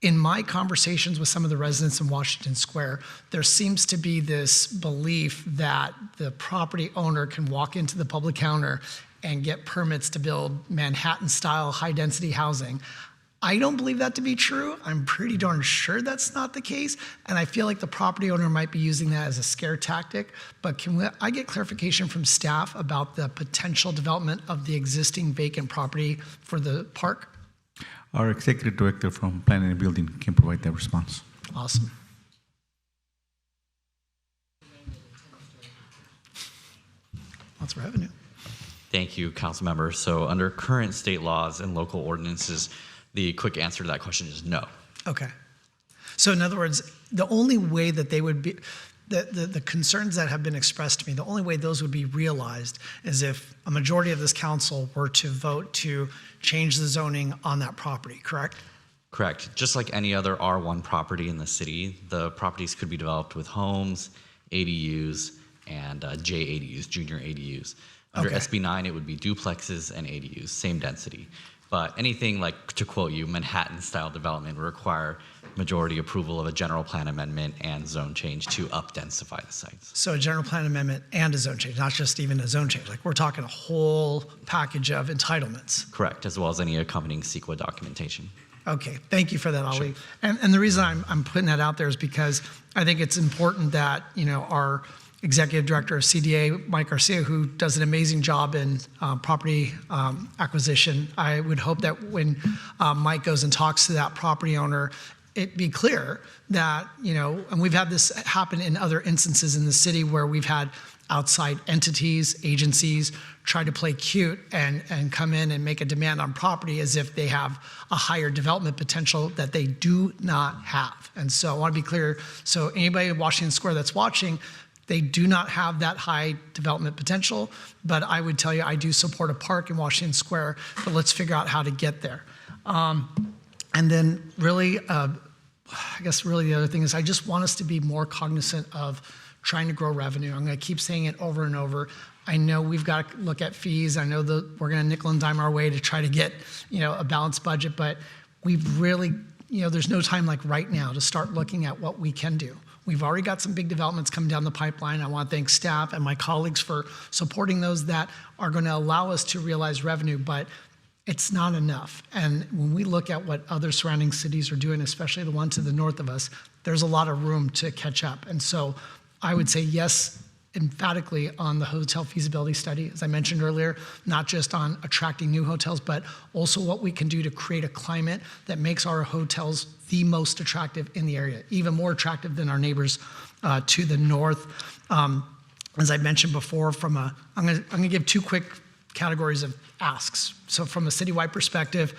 Speaker 9: in my conversations with some of the residents in Washington Square, there seems to be this belief that the property owner can walk into the public counter and get permits to build Manhattan-style high-density housing. I don't believe that to be true. I'm pretty darn sure that's not the case, and I feel like the property owner might be using that as a scare tactic. But can I get clarification from staff about the potential development of the existing vacant property for the park?
Speaker 14: Our executive director from Planning and Building can provide that response.
Speaker 9: Awesome. Lots of revenue.
Speaker 17: Thank you, council members. So under current state laws and local ordinances, the quick answer to that question is no.
Speaker 9: Okay. So in other words, the only way that they would be, the concerns that have been expressed to me, the only way those would be realized is if a majority of this council were to vote to change the zoning on that property, correct?
Speaker 17: Correct. Just like any other R1 property in the city, the properties could be developed with homes, ADUs, and JADUs, junior ADUs. Under
Speaker 9: Okay.
Speaker 17: SB 9, it would be duplexes and ADUs, same density. But anything like, to quote you, Manhattan-style development would require majority approval of a general plan amendment and zone change to up-densify the sites.
Speaker 9: So a general plan amendment and a zone change, not just even a zone change. Like we're talking a whole package of entitlements.
Speaker 17: Correct, as well as any accompanying CEQA documentation.
Speaker 9: Okay, thank you for that, Ali. And the reason I'm putting that out there is because I think it's important that, you know, our executive director of CDA, Mike Garcia, who does an amazing job in property acquisition, I would hope that when Mike goes and talks to that property owner, it be clear that, you know, and we've had this happen in other instances in the city where we've had outside entities, agencies try to play cute and come in and make a demand on property as if they have a higher development potential that they do not have. And so I want to be clear, so anybody in Washington Square that's watching, they do not have that high development potential, but I would tell you I do support a park in Washington Square, but let's figure out how to get there. And then really, I guess really the other thing is I just want us to be more cognizant of trying to grow revenue. I'm going to keep saying it over and over. I know we've got to look at fees. I know that we're going to nickel and dime our way to try to get, you know, a balanced budget, but we've really, you know, there's no time like right now to start looking at what we can do. We've already got some big developments coming down the pipeline. I want to thank staff and my colleagues for supporting those that are going to allow us to realize revenue, but it's not enough. And when we look at what other surrounding cities are doing, especially the one to the north of us, there's a lot of room to catch up. And so I would say yes, emphatically on the hotel feasibility study, as I mentioned earlier, not just on attracting new hotels, but also what we can do to create a climate that makes our hotels the most attractive in the area, even more attractive than our neighbors to the north. As I mentioned before, I'm going to give two quick categories of asks. So from a citywide perspective,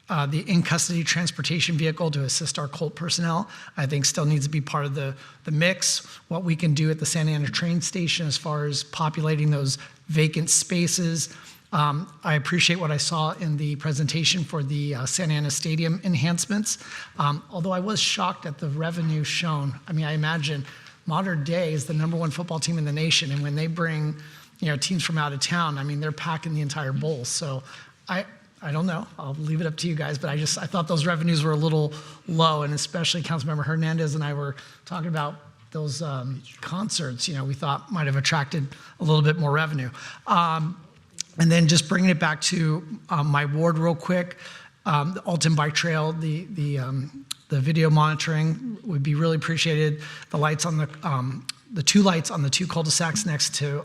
Speaker 9: the in-custody transportation vehicle to assist our COLT personnel, I think still needs to be part of the mix. What we can do at the Santa Ana train station as far as populating those vacant spaces. I appreciate what I saw in the presentation for the Santa Ana Stadium enhancements. Although I was shocked at the revenue shown. I mean, I imagine Modern Day is the #1 football team in the nation, and when they bring, you know, teams from out of town, I mean, they're packing the entire bowl. So I don't know. I'll leave it up to you guys, but I thought those revenues were a little low, and especially Councilmember Hernandez and I were talking about those concerts, you know, we thought might have attracted a little bit more revenue. And then just bringing it back to my ward real quick, the Alton Bike Trail, the video monitoring would be really appreciated. The lights on the two lights on the two cul-de-sacs next to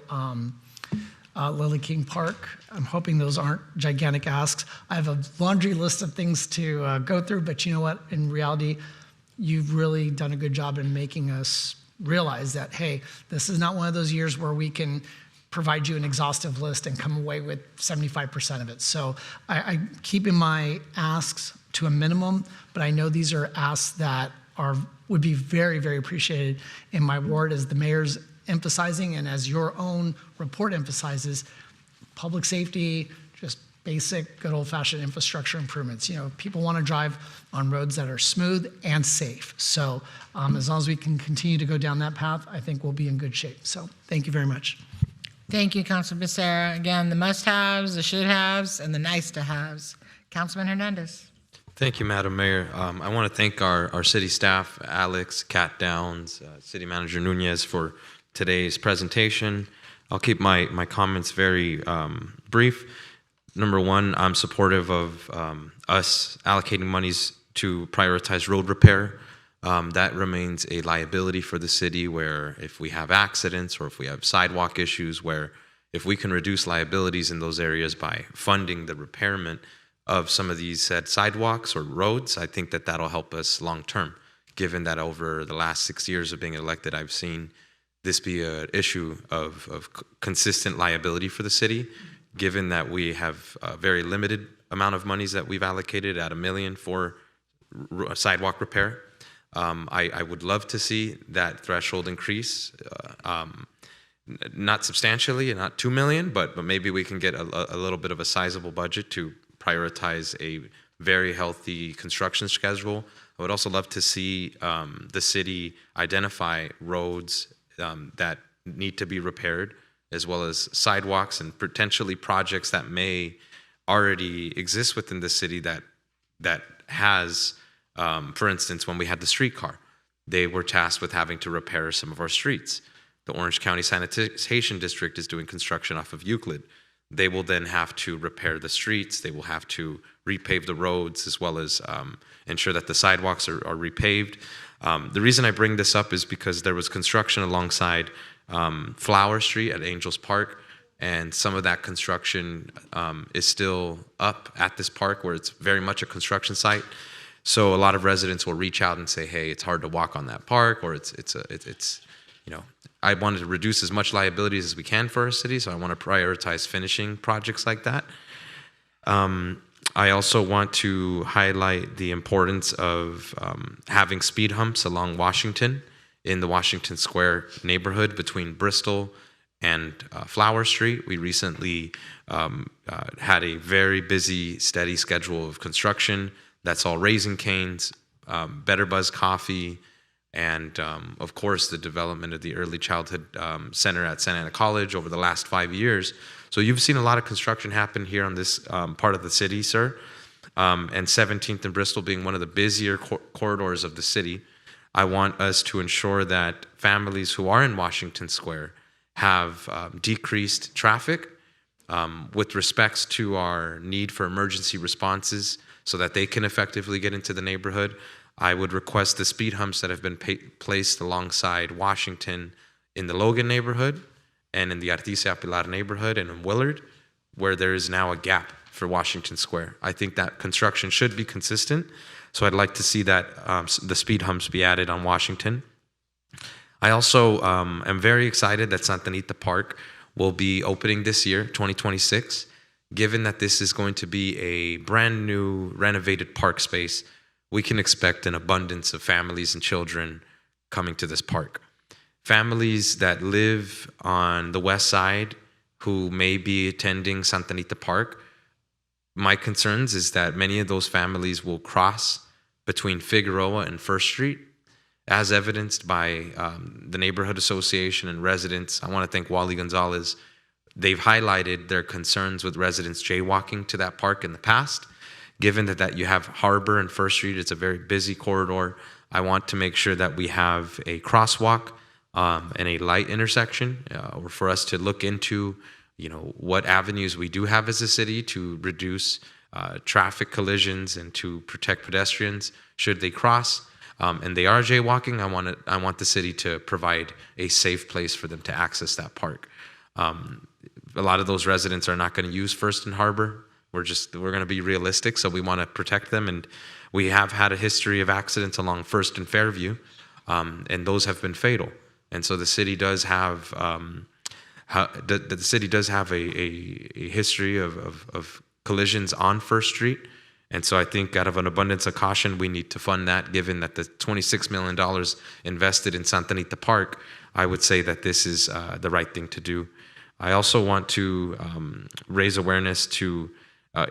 Speaker 9: Lily King Park. I'm hoping those aren't gigantic asks. I have a laundry list of things to go through, but you know what? In reality, you've really done a good job in making us realize that, hey, this is not one of those years where we can provide you an exhaustive list and come away with 75% of it. So I keep in my asks to a minimum, but I know these are asks that would be very, very appreciated in my ward, as the mayor's emphasizing and as your own report emphasizes. Public safety, just basic good old-fashioned infrastructure improvements. You know, people want to drive on roads that are smooth and safe. So as long as we can continue to go down that path, I think we'll be in good shape. So thank you very much.
Speaker 15: Thank you, Councilman Becerra. Again, the must-haves, the should-haves, and the nice-to-haves. Councilman Hernandez.
Speaker 22: Thank you, Madam Mayor. I want to thank our city staff, Alex, Kat Downs, City Manager Nunez, for today's presentation. I'll keep my comments very brief. Number one, I'm supportive of us allocating monies to prioritize road repair. That remains a liability for the city, where if we have accidents or if we have sidewalk issues, where if we can reduce liabilities in those areas by funding the repairment of some of these said sidewalks or roads. I think that that'll help us long term, given that over the last 6 years of being elected, I've seen this be an issue of consistent liability for the city, given that we have a very limited amount of monies that we've allocated at $1 million for sidewalk repair. I would love to see that threshold increase, not substantially and not $2 million, but maybe we can get a little bit of a sizable budget to prioritize a very healthy construction schedule. I would also love to see the city identify roads that need to be repaired, as well as sidewalks and potentially projects that may already exist within the city that has, for instance, when we had the streetcar, they were tasked with having to repair some of our streets. The Orange County Sanitation District is doing construction off of Euclid. They will then have to repair the streets. They will have to repave the roads, as well as ensure that the sidewalks are repaved. The reason I bring this up is because there was construction alongside Flower Street at Angels Park, and some of that construction is still up at this park, where it's very much a construction site. So a lot of residents will reach out and say, "Hey, it's hard to walk on that park," or it's you know, I wanted to reduce as much liabilities as we can for our city, so I want to prioritize finishing projects like that. I also want to highlight the importance of having speed humps along Washington in the Washington Square neighborhood between Bristol and Flower Street. We recently had a very busy, steady schedule of construction. That's all Raising Cane's, Better Buzz Coffee, and of course the development of the Early Childhood Center at Santa Ana College over the last 5 years. So you've seen a lot of construction happen here on this part of the city, sir. And 17th and Bristol being one of the busier corridors of the city, I want us to ensure that families who are in Washington Square have decreased traffic with respects to our need for emergency responses so that they can effectively get into the neighborhood. I would request the speed humps that have been placed alongside Washington in the Logan neighborhood and in the Artesia Pilar neighborhood and in Willard, where there is now a gap for Washington Square. I think that construction should be consistent, so I'd like to see that the speed humps be added on Washington. I also am very excited that Santa Anita Park will be opening this year, 2026, given that this is going to be a brand new renovated park space. We can expect an abundance of families and children coming to this park. Families that live on the west side who may be attending Santa Anita Park, my concerns is that many of those families will cross between Figueroa and First Street, as evidenced by the neighborhood association and residents. I want to thank Wally Gonzalez. They've highlighted their concerns with residents jaywalking to that park in the past. Given that you have Harbor and First Street, it's a very busy corridor. I want to make sure that we have a crosswalk and a light intersection, or for us to look into, what avenues we do have as a city to reduce traffic collisions and to protect pedestrians should they cross. And they are jaywalking. I want the city to provide a safe place for them to access that park. A lot of those residents are not going to use First and Harbor. We're going to be realistic, so we want to protect them. And we have had a history of accidents along First and Fairview, and those have been fatal. And so the city does have a history of collisions on First Street. And so I think out of an abundance of caution, we need to fund that, given that the $26 million invested in Santa Anita Park, I would say that this is the right thing to do. I also want to raise awareness to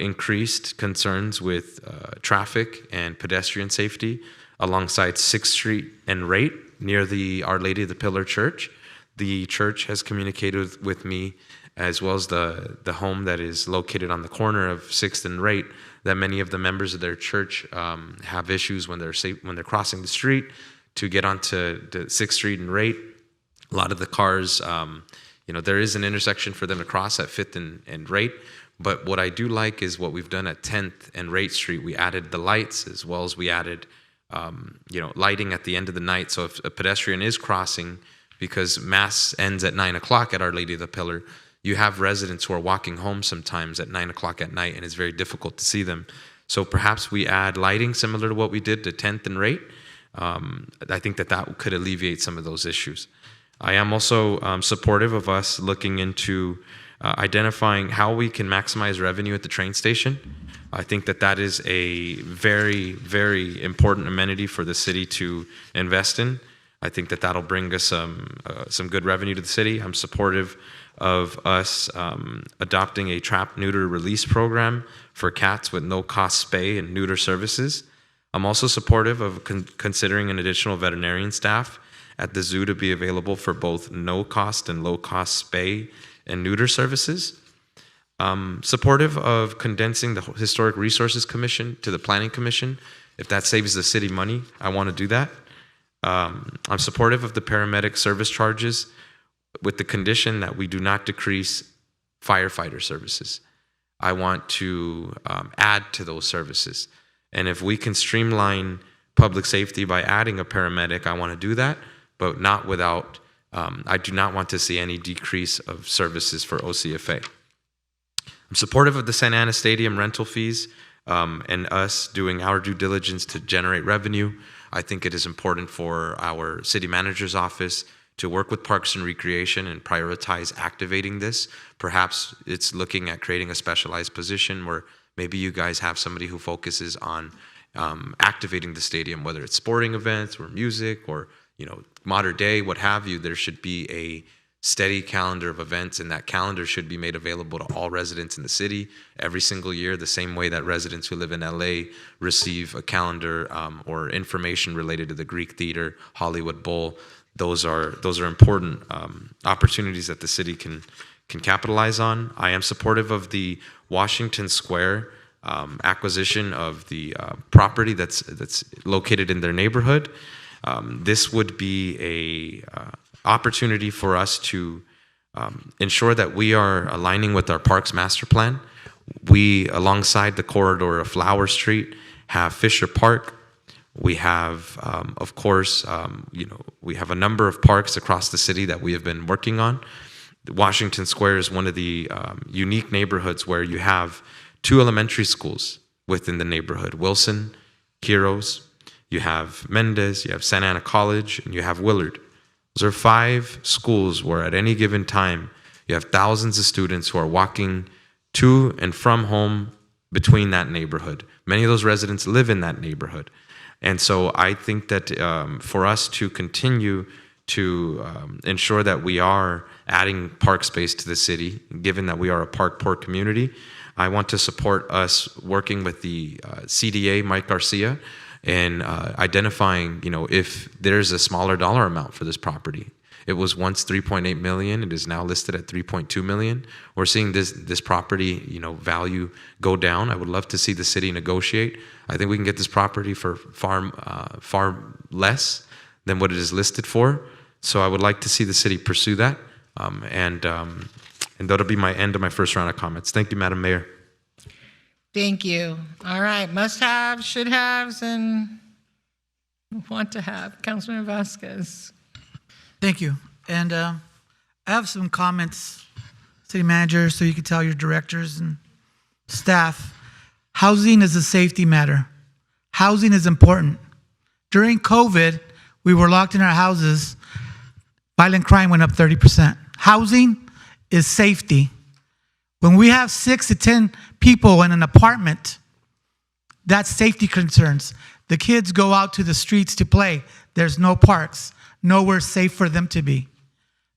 Speaker 22: increased concerns with traffic and pedestrian safety alongside 6th Street and Rate near the Our Lady of the Pillar Church. The church has communicated with me, as well as the home that is located on the corner of 6th and Rate, that many of the members of their church have issues when they're crossing the street to get onto the 6th Street and Rate. A lot of the cars, there is an intersection for them to cross at 5th and Rate. But what I do like is what we've done at 10th and Rate Street. We added the lights, as well as we added, lighting at the end of the night. So if a pedestrian is crossing, because Mass ends at 9 o'clock at Our Lady of the Pillar, you have residents who are walking home sometimes at 9 o'clock at night, and it's very difficult to see them. So perhaps we add lighting similar to what we did to 10th and Rate. I think that could alleviate some of those issues. I am also supportive of us looking into identifying how we can maximize revenue at the train station. I think that is a very, very important amenity for the city to invest in. I think that'll bring us some good revenue to the city. I'm supportive of us adopting a trap, neuter, release program for cats with no-cost spay and neuter services. I'm also supportive of considering an additional veterinarian staff at the zoo to be available for both no-cost and low-cost spay and neuter services. Supportive of condensing the Historic Resources Commission to the Planning Commission. If that saves the city money, I want to do that. I'm supportive of the paramedic service charges with the condition that we do not decrease firefighter services. I want to add to those services. And if we can streamline public safety by adding a paramedic, I want to do that, but not without, I do not want to see any decrease of services for OCFA. I'm supportive of the Santa Ana Stadium rental fees and us doing our due diligence to generate revenue. I think it is important for our city manager's office to work with Parks and Recreation and prioritize activating this. Perhaps it's looking at creating a specialized position where maybe you guys have somebody who focuses on activating the stadium, whether it's sporting events or music or modern day, what have you. There should be a steady calendar of events, and that calendar should be made available to all residents in the city every single year, the same way that residents who live in LA receive a calendar or information related to the Greek Theater, Hollywood Bowl. Those are important opportunities that the city can capitalize on. I am supportive of the Washington Square acquisition of the property that's located in their neighborhood. This would be a opportunity for us to ensure that we are aligning with our Parks Master Plan. We, alongside the corridor of Flower Street, have Fisher Park. We have, of course, we have a number of parks across the city that we have been working on. Washington Square is one of the unique neighborhoods where you have 2 elementary schools within the neighborhood: Wilson, Heroes, you have Mendez, you have Santa Ana College, and you have Willard. Those are 5 schools where at any given time you have thousands of students who are walking to and from home between that neighborhood. Many of those residents live in that neighborhood. And so I think that for us to continue to ensure that we are adding park space to the city, given that we are a park-poor community, I want to support us working with the CDA, Mike Garcia, and identifying, if there's a smaller dollar amount for this property. It was once $3.8 million. It is now listed at $3.2 million. We're seeing this property, value go down. I would love to see the city negotiate. I think we can get this property for far less than what it is listed for. So I would like to see the city pursue that. And that'll be my end of my first round of comments. Thank you, Madam Mayor.
Speaker 15: Thank you. All right, must-haves, should-haves, and want-to-have. Councilman Vasquez.
Speaker 13: Thank you. And I have some comments, City Manager, so you can tell your directors and staff. Housing is a safety matter. Housing is important. During COVID, we were locked in our houses. Violent crime went up 30%. Housing is safety. When we have 6 to 10 people in an apartment, that's safety concerns. The kids go out to the streets to play. There's no parks, nowhere safe for them to be.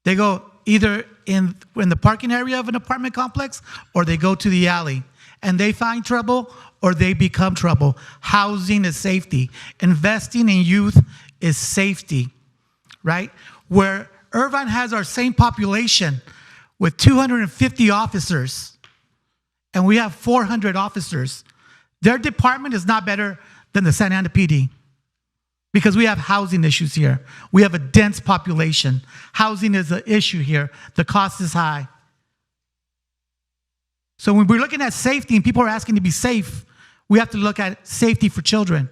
Speaker 13: They go either in the parking area of an apartment complex, or they go to the alley, and they find trouble or they become trouble. Housing is safety. Investing in youth is safety, right? Where Irvine has our same population with 250 officers, and we have 400 officers. Their department is not better than the Santa Ana PD because we have housing issues here. We have a dense population. Housing is an issue here. The cost is high. So when we're looking at safety and people are asking to be safe, we have to look at safety for children.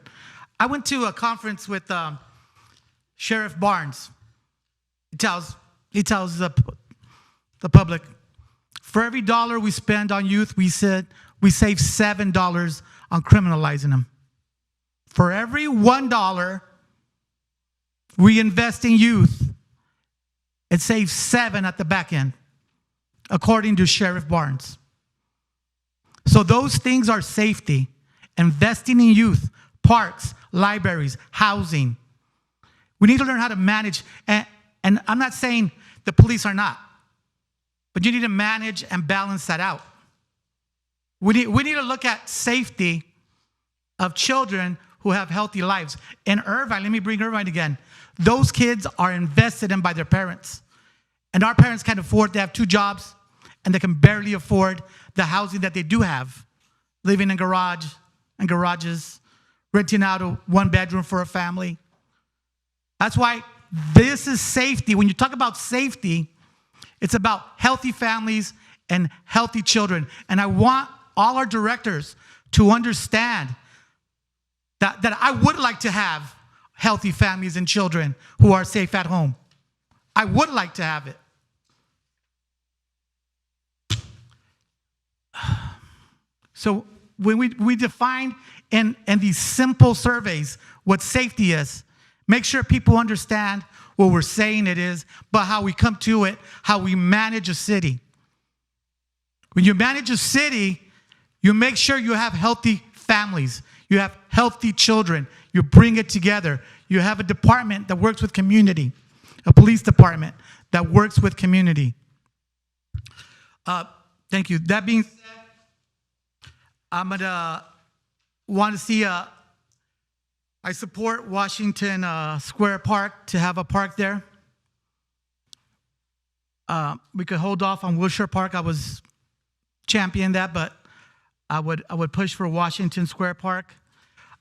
Speaker 13: I went to a conference with Sheriff Barnes. He tells the public, For every dollar we spend on youth, we save $7 on criminalizing them. For every $1 we invest in youth, it saves 7 at the back end, according to Sheriff Barnes. So those things are safety. Investing in youth, parks, libraries, housing. We need to learn how to manage, and I'm not saying the police are not, but you need to manage and balance that out. We need to look at safety of children who have healthy lives. In Irvine, let me bring Irvine again. Those kids are invested in by their parents. And our parents can't afford to have 2 jobs, and they can barely afford the housing that they do have, living in garages, renting out a 1-bedroom for a family. That's why this is safety. When you talk about safety, it's about healthy families and healthy children. And I want all our directors to understand that I would like to have healthy families and children who are safe at home. I would like to have it. So when we define in these simple surveys what safety is, make sure people understand what we're saying it is, but how we come to it, how we manage a city. When you manage a city, you make sure you have healthy families, you have healthy children, you bring it together. You have a department that works with community, a police department that works with community. Thank you. That being said, I'm gonna want to see I support Washington Square Park to have a park there. We could hold off on Wilshire Park. I was championing that, but I would push for Washington Square Park.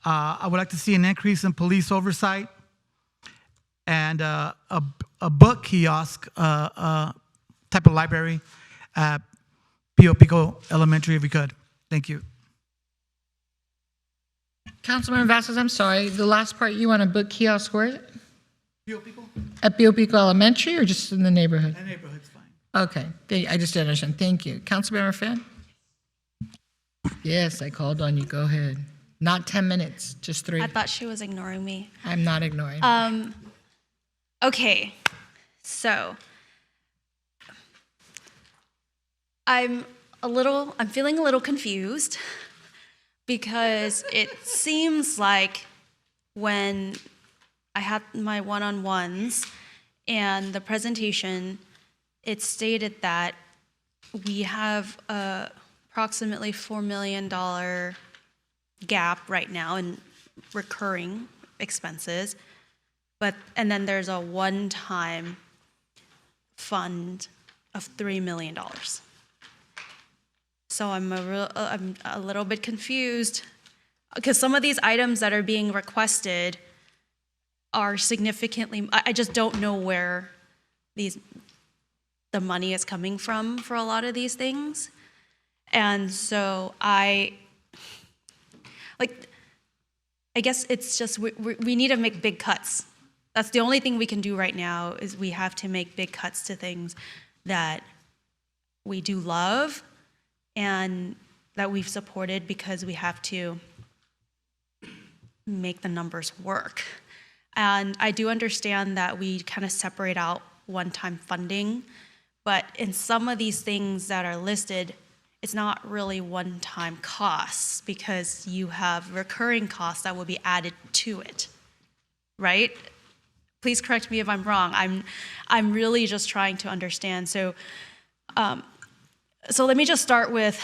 Speaker 13: I would like to see an increase in police oversight and a book kiosk type of library at Pio Pico Elementary if we could. Thank you.
Speaker 15: Councilman Vasquez, I'm sorry. The last part, you want a book kiosk where?
Speaker 13: Pio Pico?
Speaker 15: At Pio Pico Elementary or just in the neighborhood?
Speaker 13: The neighborhood's fine.
Speaker 15: Okay. I just didn't understand. Thank you. Councilmember Fan? Yes, I called on you. Go ahead. Not 10 minutes, just 3.
Speaker 11: I thought she was ignoring me.
Speaker 15: I'm not ignoring.
Speaker 11: Okay, so I'm feeling a little confused because it seems like when I had my one-on-ones and the presentation, it stated that we have approximately $4 million gap right now in recurring expenses, and then there's a one-time fund of $3 million. So I'm a little bit confused because some of these items that are being requested are significantly, I just don't know where the money is coming from for a lot of these things. And so I guess it's just, we need to make big cuts. That's the only thing we can do right now is we have to make big cuts to things that we do love and that we've supported because we have to make the numbers work. And I do understand that we kind of separate out one-time funding, but in some of these things that are listed, it's not really one-time costs because you have recurring costs that will be added to it, right? Please correct me if I'm wrong. I'm really just trying to understand. So let me just start with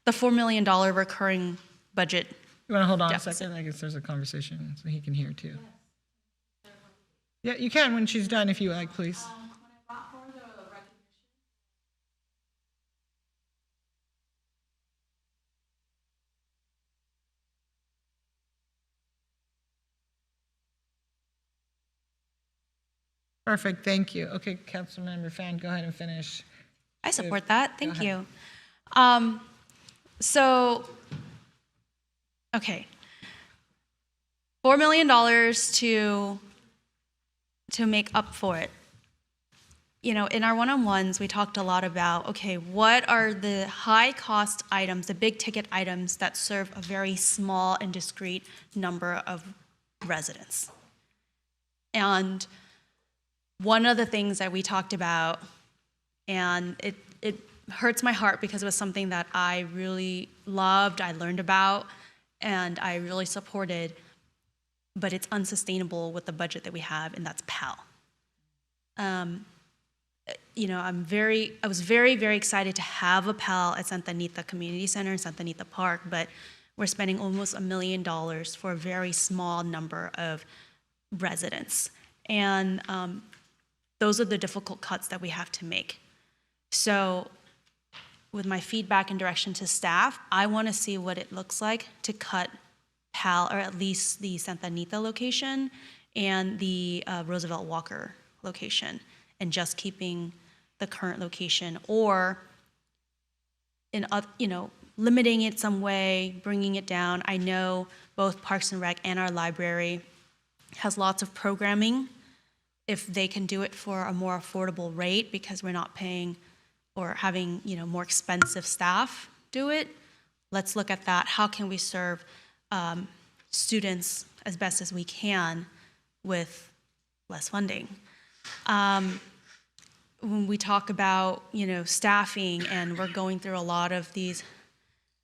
Speaker 11: the $4 million recurring budget.
Speaker 15: You want to hold on
Speaker 11: deficit.
Speaker 15: a second? I guess there's a conversation so he can hear too. Yeah, you can when she's done if you like, please. Perfect, thank you. Okay, Councilmember Fan, go ahead and finish.
Speaker 11: I support that, thank
Speaker 15: Go
Speaker 11: you. Okay. $4 million to make up for it. in our one-on-ones, we talked a lot about, okay, what are the high-cost items, the big-ticket items that serve a very small and discrete number of residents? And one of the things that we talked about, and it hurts my heart because it was something that I really loved, I learned about, and I really supported, but it's unsustainable with the budget that we have, and that's PAL. I was very, very excited to have a PAL at Santa Anita Community Center and Santa Anita Park, but we're spending almost $1 million for a very small number of residents. And those are the difficult cuts that we have to make. So with my feedback and direction to staff, I want to see what it looks like to cut PAL, or at least the Santa Anita location and the Roosevelt Walker location, and just keeping the current location, or limiting it some way, bringing it down. I know both Parks and Rec and our library has lots of programming. If they can do it for a more affordable rate, because we're not paying or having more expensive staff do it, let's look at that. How can we serve students as best as we can with less funding? When we talk about staffing, and we're going through a lot of these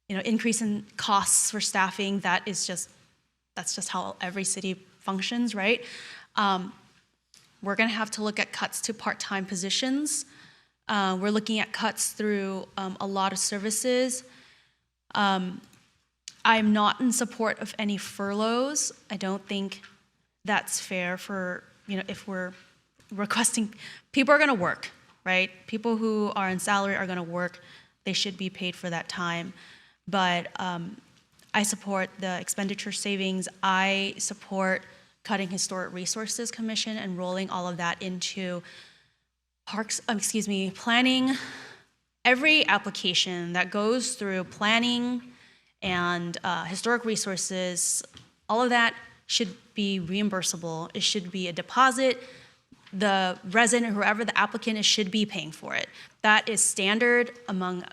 Speaker 11: increase in costs for staffing, that's just how every city functions, right? We're going to have to look at cuts to part-time positions. We're looking at cuts through a lot of services. I'm not in support of any furloughs. I don't think that's fair for, if we're requesting, people are going to work, right? People who are on salary are going to work. They should be paid for that time. But I support the expenditure savings. I support cutting Historic Resources Commission and rolling all of that into planning. Every application that goes through planning and historic resources, all of that should be reimbursable. It should be a deposit. The resident, whoever the applicant is, should be paying for it. That is standard among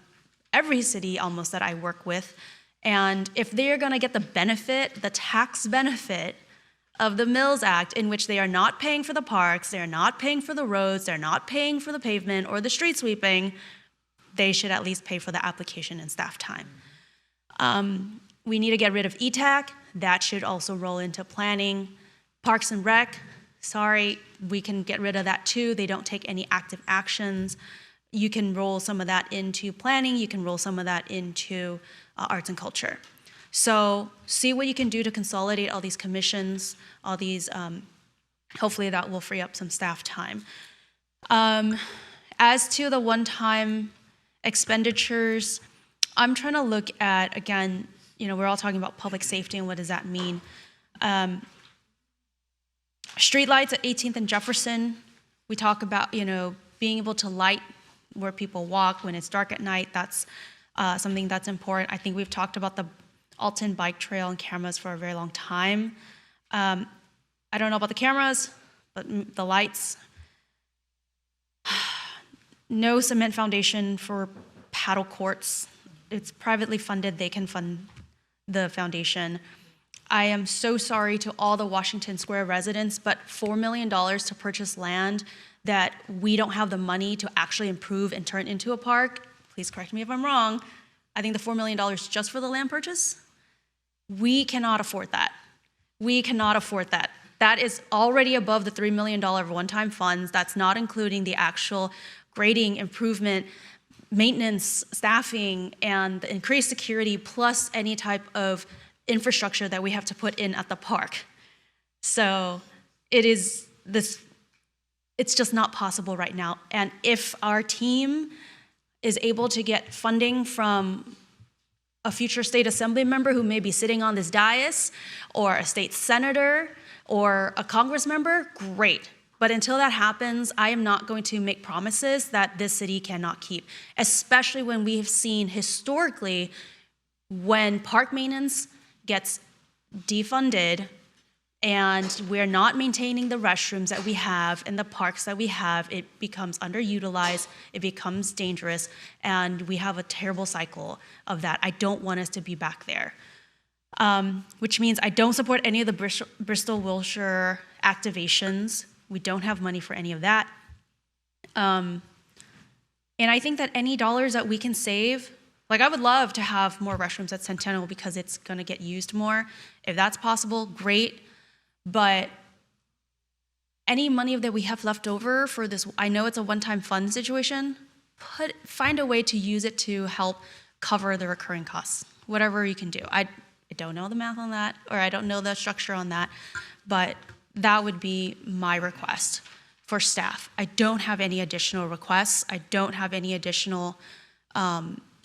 Speaker 11: every city almost that I work with. And if they're going to get the benefit, the tax benefit of the Mills Act, in which they are not paying for the parks, they're not paying for the roads, they're not paying for the pavement or the street sweeping, they should at least pay for the application and staff time. We need to get rid of ETAC. That should also roll into planning. Parks and Rec, sorry, we can get rid of that too. They don't take any active actions. You can roll some of that into planning. You can roll some of that into arts and culture. So see what you can do to consolidate all these commissions, all these, hopefully that will free up some staff time. As to the one-time expenditures, I'm trying to look at, again, we're all talking about public safety and what does that mean. Streetlights at 18th and Jefferson, we talk about, being able to light where people walk when it's dark at night. That's something that's important. I think we've talked about the Alton bike trail and cameras for a very long time. I don't know about the cameras, but the lights. No cement foundation for paddle courts. It's privately funded. They can fund the foundation. I am so sorry to all the Washington Square residents, but $4 million to purchase land that we don't have the money to actually improve and turn into a park. Please correct me if I'm wrong. I think the $4 million is just for the land purchase. We cannot afford that. We cannot afford that. That is already above the $3 million of one-time funds. That's not including the actual grading, improvement, maintenance, staffing, and the increased security, plus any type of infrastructure that we have to put in at the park. So it's just not possible right now. And if our team is able to get funding from a future state assembly member who may be sitting on this dais, or a state senator, or a Congress member, great. But until that happens, I am not going to make promises that this city cannot keep, especially when we have seen historically when park maintenance gets defunded and we're not maintaining the restrooms that we have and the parks that we have, it becomes underutilized, it becomes dangerous, and we have a terrible cycle of that. I don't want us to be back there. Which means I don't support any of the Bristol-Wilshire activations. We don't have money for any of that. And I think that any dollars that we can save, like I would love to have more restrooms at Centennial because it's going to get used more. If that's possible, great. But any money that we have left over for this, I know it's a one-time fund situation, find a way to use it to help cover the recurring costs, whatever you can do. I don't know the math on that, or I don't know the structure on that, but that would be my request for staff. I don't have any additional requests. I don't have any additional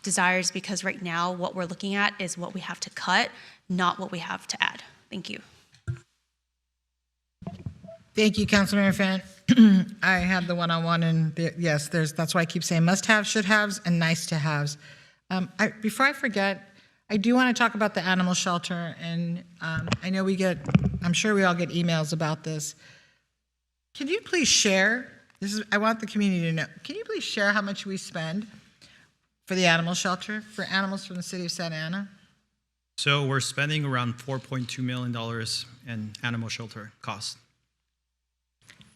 Speaker 11: desires, because right now what we're looking at is what we have to cut, not what we have to add. Thank you.
Speaker 15: Thank you, Councilmember Fan. I have the one-on-one, and yes, that's why I keep saying must-have, should-haves, and nice-to-haves. Before I forget, I do want to talk about the animal shelter, and I know I'm sure we all get emails about this. Can you please share, I want the community to know, can you please share how much we spend for the animal shelter, for animals from the city of Santa Ana?
Speaker 16: So we're spending around $4.2 million in animal shelter costs.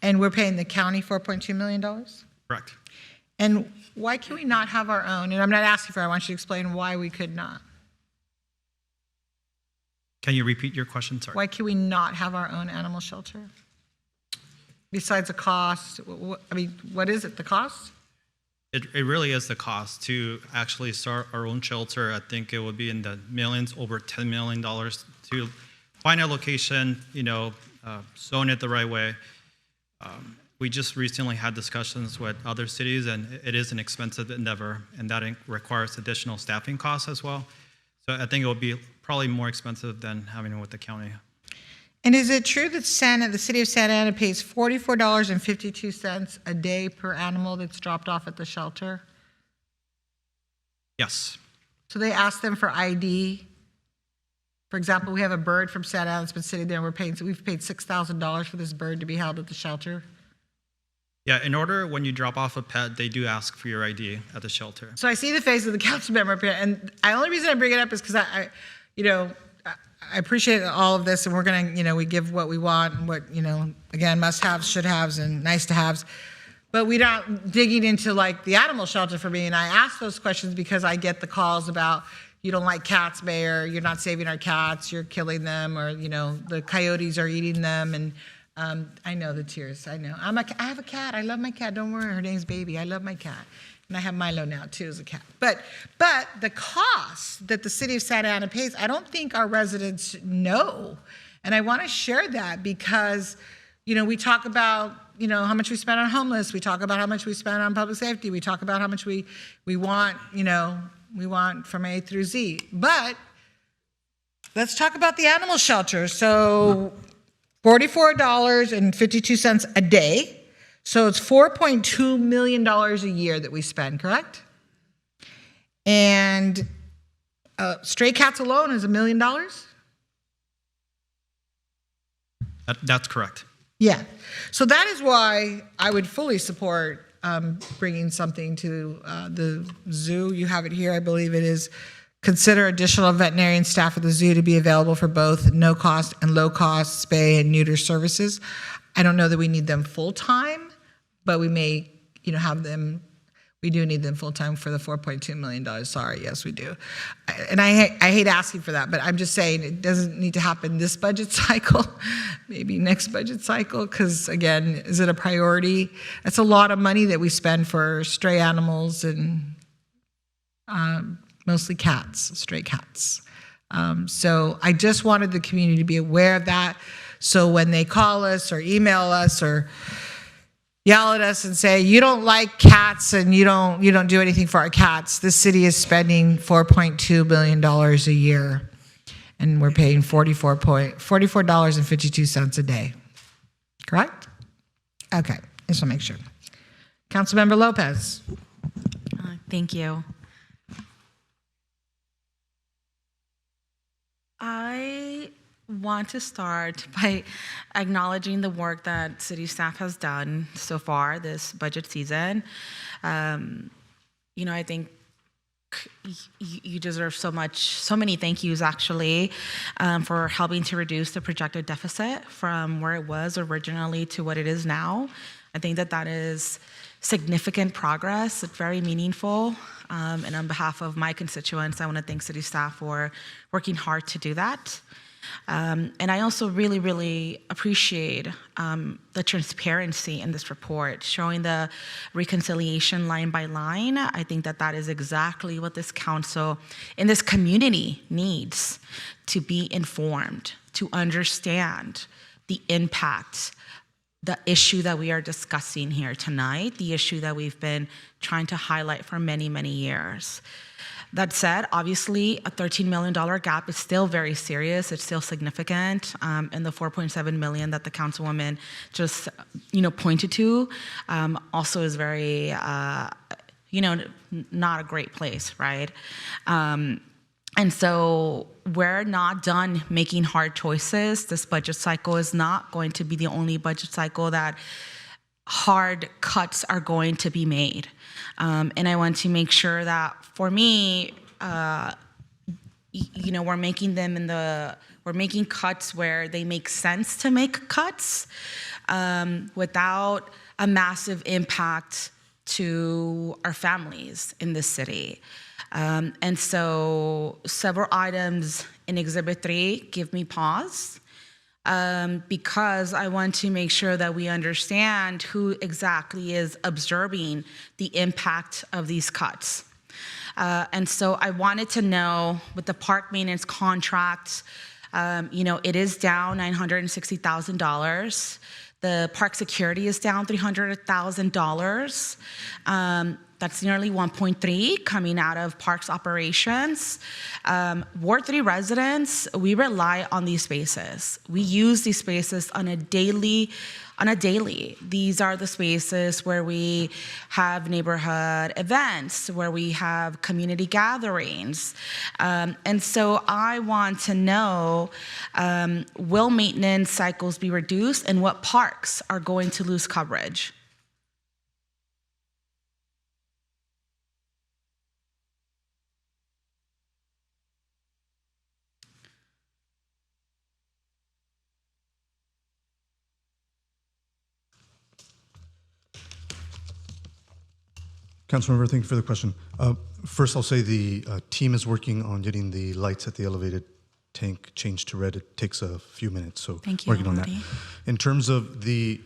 Speaker 15: And we're paying the county $4.2 million?
Speaker 16: Correct.
Speaker 15: And why can we not have our own? And I'm not asking for it, I want you to explain why we could not.
Speaker 16: Can you repeat your question? Sorry.
Speaker 15: Why can we not have our own animal shelter? Besides the cost, I mean, what is it, the cost?
Speaker 16: It really is the cost to actually start our own shelter. I think it would be in the millions, over $10 million to find a location, zone it the right way. We just recently had discussions with other cities, and it is an expensive endeavor, and that requires additional staffing costs as well. So I think it will be probably more expensive than having it with the county.
Speaker 15: And is it true that the city of Santa Ana pays $44.52 a day per animal that's dropped off at the shelter?
Speaker 16: Yes.
Speaker 15: So they ask them for ID. For example, we have a bird from Santa Ana that's been sitting there, and we've paid $6,000 for this bird to be held at the shelter.
Speaker 16: Yeah, in order, when you drop off a pet, they do ask for your ID at the shelter.
Speaker 15: So I see the face of the council member up here, and the only reason I bring it up is because I appreciate all of this, and we're gonna, we give what we want, and what, again, must-haves, should-haves, and nice-to-haves. But we're not digging into like the animal shelter for me, and I ask those questions because I get the calls about, you don't like cats, Mayor, you're not saving our cats, you're killing them, or, the coyotes are eating them, and I know the tears, I know. I have a cat, I love my cat, don't worry, her name's Baby, I love my cat. And I have Milo now too as a cat. But the cost that the city of Santa Ana pays, I don't think our residents know. And I want to share that because, we talk about, how much we spend on homeless, we talk about how much we spend on public safety, we talk about how much we want, we want from A through Z. But let's talk about the animal shelter. So $44.52 a day. So it's $4.2 million a year that we spend, correct? And stray cats alone is $1 million?
Speaker 16: That's correct.
Speaker 15: Yeah. So that is why I would fully support bringing something to the zoo. You have it here, I believe it is. Consider additional veterinarian staff at the zoo to be available for both no-cost and low-cost spay and neuter services. I don't know that we need them full-time, but we may, have them. We do need them full-time for the $4.2 million. Sorry, yes, we do. And I hate asking for that, but I'm just saying it doesn't need to happen this budget cycle, maybe next budget cycle, because again, is it a priority? That's a lot of money that we spend for stray animals and mostly cats, stray cats. So I just wanted the community to be aware of that. So when they call us or email us or yell at us and say, you don't like cats and you don't do anything for our cats, this city is spending $4.2 billion a year. And we're paying $44.52 a day. Correct? Okay, just want to make sure. Councilmember Lopez.
Speaker 1: Thank you. I
Speaker 25: want to start by acknowledging the work that city staff has done so far this budget season. I think you deserve so many thank yous actually, for helping to reduce the projected deficit from where it was originally to what it is now. I think that is significant progress. It's very meaningful. And on behalf of my constituents, I want to thank city staff for working hard to do that. And I also really, really appreciate the transparency in this report, showing the reconciliation line by line. I think that is exactly what this council and this community needs to be informed, to understand the impact, the issue that we are discussing here tonight, the issue that we've been trying to highlight for many, many years. That said, obviously, a $13 million gap is still very serious. It's still significant. And the $4.7 million that the councilwoman just, pointed to also is very, not a great place, right? And so we're not done making hard choices. This budget cycle is not going to be the only budget cycle that hard cuts are going to be made. And I want to make sure that for me, we're making cuts where they make sense to make cuts without a massive impact to our families in this city. And so several items in Exhibit 3 give me pause. Because I want to make sure that we understand who exactly is observing the impact of these cuts. And so I wanted to know, with the park maintenance contract, it is down $960,000. The park security is down $300,000. That's nearly 1.3 coming out of parks operations. Ward 3 residents, we rely on these spaces. We use these spaces on a daily. These are the spaces where we have neighborhood events, where we have community gatherings. And so I want to know, will maintenance cycles be reduced and what parks are going to lose coverage?
Speaker 12: Councilmember, thank you for the question. First, I'll say the team is working on getting the lights at the elevated tank changed to red. It takes a few minutes, so
Speaker 11: Thank you,
Speaker 12: working on that.
Speaker 11: Marty.
Speaker 12: In terms of the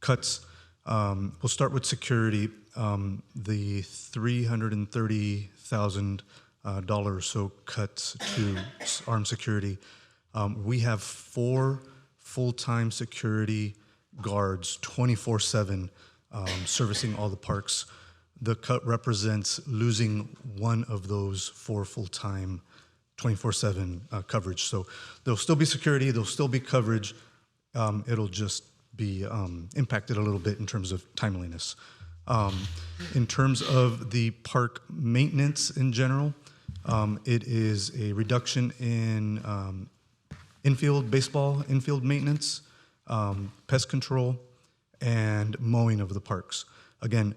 Speaker 12: cuts, we'll start with security. The $330,000 or so cuts to armed security. We have 4 full-time security guards, 24/7, servicing all the parks. The cut represents losing one of those 4 full-time 24/7 coverage. So there'll still be security, there'll still be coverage. It'll just be impacted a little bit in terms of timeliness. In terms of the park maintenance in general, it is a reduction in baseball infield maintenance, pest control, and mowing of the parks. Again,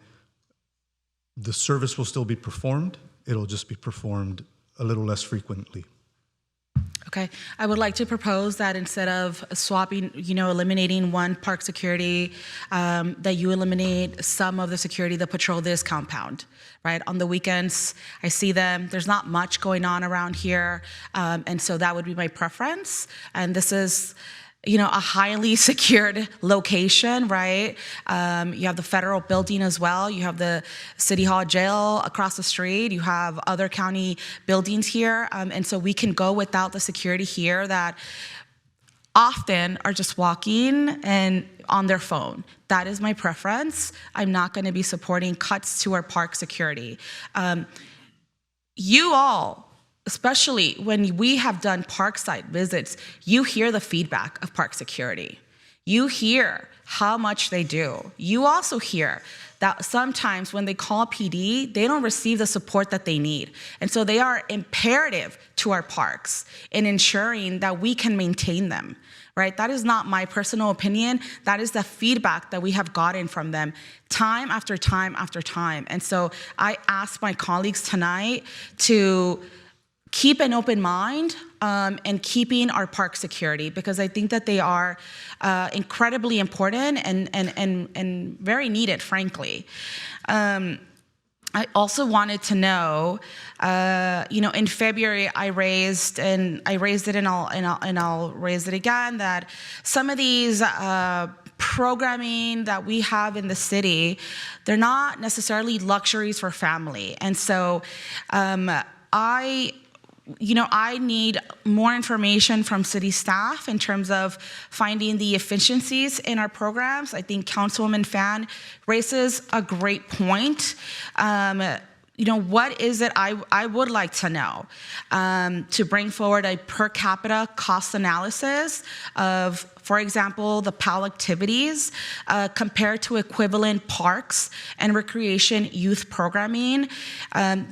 Speaker 12: the service will still be performed. It'll just be performed a little less frequently.
Speaker 25: Okay, I would like to propose that instead of swapping, eliminating one park security, that you eliminate some of the security that patrol this compound, right? On the weekends, I see them. There's not much going on around here, and so that would be my preference. And this is, a highly secured location, right? You have the federal building as well. You have the City Hall jail across the street. You have other county buildings here. And so we can go without the security here that often are just walking and on their phone. That is my preference. I'm not going to be supporting cuts to our park security. You all, especially when we have done park site visits, you hear the feedback of park security. You hear how much they do. You also hear that sometimes when they call PD, they don't receive the support that they need. And so they are imperative to our parks in ensuring that we can maintain them, right? That is not my personal opinion. That is the feedback that we have gotten from them time after time after time. And so I ask my colleagues tonight to keep an open mind and keeping our park security, because I think that they are incredibly important and very needed, frankly. I also wanted to know, in February I raised it, and I'll raise it again, that some of these programming that we have in the city, they're not necessarily luxuries for family, and so I need more information from city staff in terms of finding the efficiencies in our programs. I think Councilwoman Fan raises a great point. What is it I would like to know to bring forward a per capita cost analysis of, for example, the PAL activities compared to equivalent parks and recreation youth programming,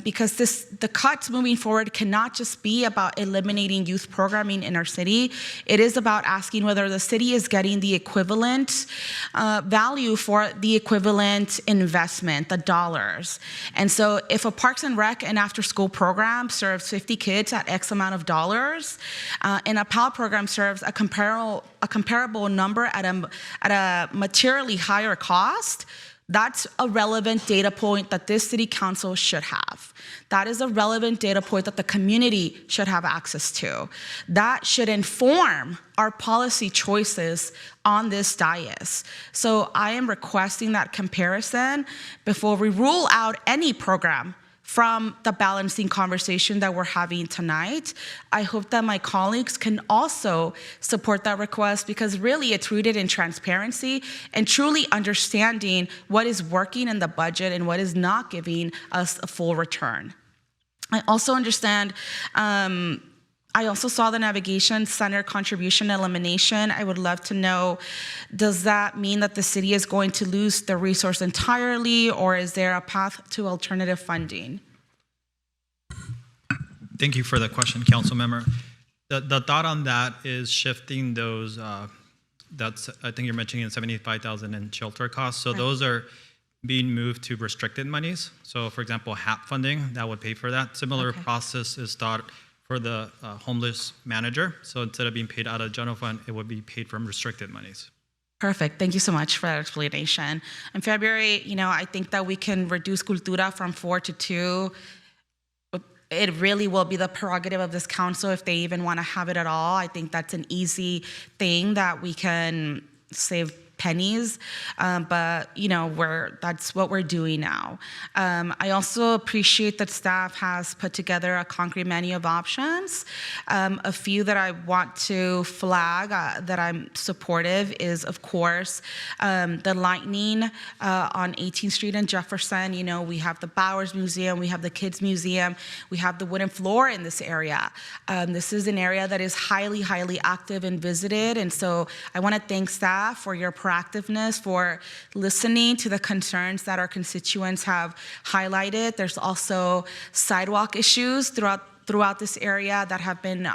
Speaker 25: because the cuts moving forward cannot just be about eliminating youth programming in our city. It is about asking whether the city is getting the equivalent value for the equivalent investment, the dollars. And so if a Parks and Rec and after school program serves 50 kids at X amount of dollars, and a PAL program serves a comparable number at a materially higher cost, that's a relevant data point that this city council should have. That is a relevant data point that the community should have access to. That should inform our policy choices on this dais. So I am requesting that comparison before we rule out any program from the balancing conversation that we're having tonight. I hope that my colleagues can also support that request, because really it's rooted in transparency and truly understanding what is working in the budget and what is not giving us a full return. I also understand, I also saw the navigation center contribution elimination. I would love to know, does that mean that the city is going to lose the resource entirely, or is there a path to alternative funding?
Speaker 16: Thank you for the question, Council Member. The thought on that is shifting those, that's, I think you're mentioning 75,000 in shelter costs. So those are being moved to restricted monies. So for example, HAP funding, that would pay for that. Similar process is thought for the homeless manager. So instead of being paid out of general fund, it would be paid from restricted monies.
Speaker 25: Perfect. Thank you so much for that explanation. In February, I think that we can reduce Cultura from 4 to 2. It really will be the prerogative of this council if they even want to have it at all. I think that's an easy thing that we can save pennies, but that's what we're doing now. I also appreciate that staff has put together a concrete menu of options. A few that I want to flag that I'm supportive is, of course, the lightning on 18th Street and Jefferson. We have the Bowers Museum, we have the Kids Museum, we have the wooden floor in this area. This is an area that is highly, highly active and visited, and so I want to thank staff for your proactiveness, for listening to the concerns that our constituents have highlighted. There's also sidewalk issues throughout this area that have been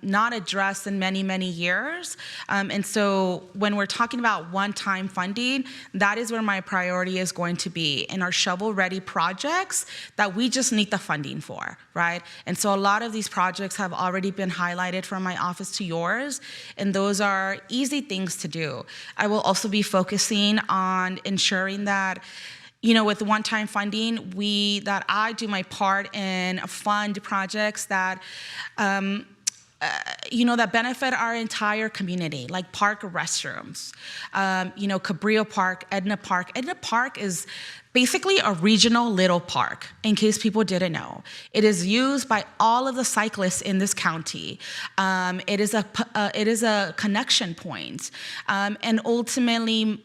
Speaker 25: not addressed in many, many years. And so when we're talking about one-time funding, that is where my priority is going to be in our shovel-ready projects that we just need the funding for, right? And so a lot of these projects have already been highlighted from my office to yours, and those are easy things to do. I will also be focusing on ensuring that with one-time funding, that I do my part in fund projects that, that benefit our entire community, like park restrooms, Cabrillo Park, Edna Park. Edna Park is basically a regional little park, in case people didn't know. It is used by all of the cyclists in this county. It is a connection point. And ultimately,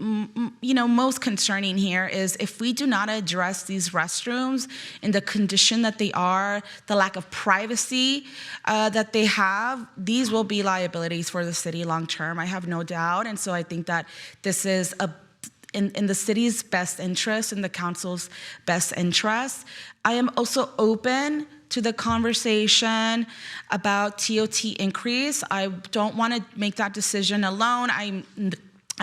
Speaker 25: most concerning here is if we do not address these restrooms in the condition that they are, the lack of privacy that they have, these will be liabilities for the city long term. I have no doubt. And so I think that this is in the city's best interest, in the council's best interest. I am also open to the conversation about TOT increase. I don't want to make that decision alone.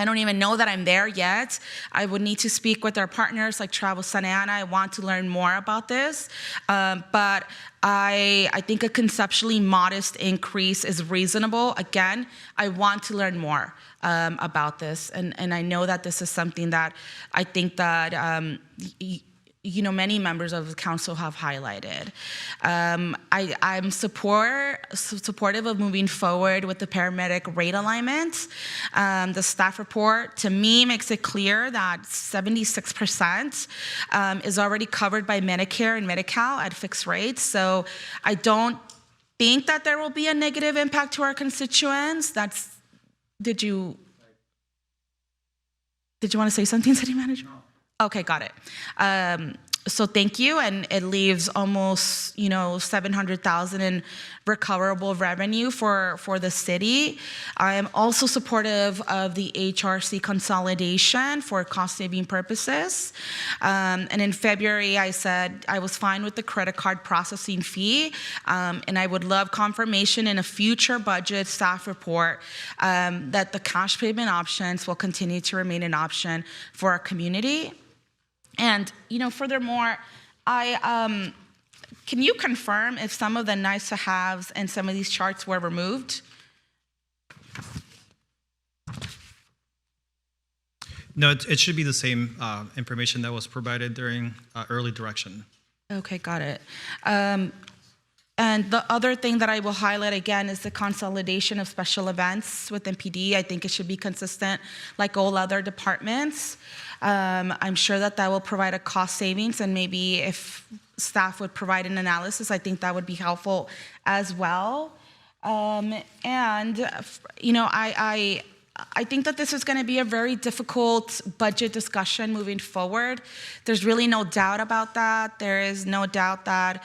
Speaker 25: I don't even know that I'm there yet. I would need to speak with our partners like Travel Santa Ana. I want to learn more about this. But I think a conceptually modest increase is reasonable. Again, I want to learn more about this. And I know that this is something that I think that many members of the council have highlighted. I'm supportive of moving forward with the paramedic rate alignment. The staff report, to me, makes it clear that 76% is already covered by Medicare and Medi-Cal at fixed rates. So I don't think that there will be a negative impact to our constituents. Did you want to say something, City Manager? Okay, got it. So thank you, and it leaves almost $700,000 in recoverable revenue for the city. I am also supportive of the HRC consolidation for cost-saving purposes. And in February, I said I was fine with the credit card processing fee, and I would love confirmation in a future budget staff report that the cash payment options will continue to remain an option for our community. And, furthermore, can you confirm if some of the nice to haves and some of these charts were removed?
Speaker 16: No, it should be the same information that was provided during early direction.
Speaker 25: Okay, got it. And the other thing that I will highlight again is the consolidation of special events within PD. I think it should be consistent like all other departments. I'm sure that will provide a cost savings, and maybe if staff would provide an analysis, I think that would be helpful as well. I think that this is going to be a very difficult budget discussion moving forward. There's really no doubt about that. There is no doubt that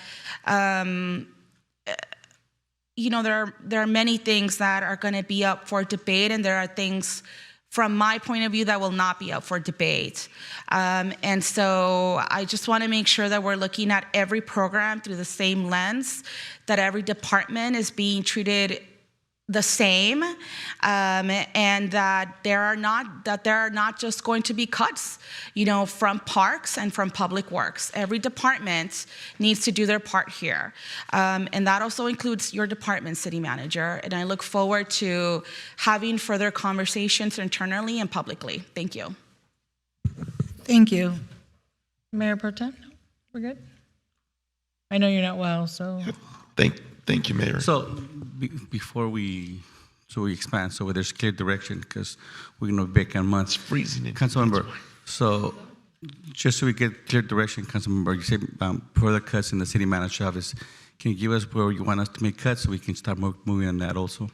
Speaker 25: there are many things that are going to be up for debate, and there are things from my point of view that will not be up for debate. And so I just want to make sure that we're looking at every program through the same lens, that every department is being treated the same, and that there are not just going to be cuts, from parks and from public works. Every department needs to do their part here, and that also includes your department, City Manager. And I look forward to having further conversations internally and publicly. Thank you.
Speaker 15: Thank you. Mayor Pro Tem, we're good? I know you're not well, so.
Speaker 26: Thank you, Mayor.
Speaker 14: So before we expand, so there's clear direction, because we're going to be back in months.
Speaker 26: It's freezing.
Speaker 14: Councilmember, so just so we get clear direction, Councilmember, you said further cuts in the city manager's office. Can you give us where you want us to make cuts so we can start moving on that also?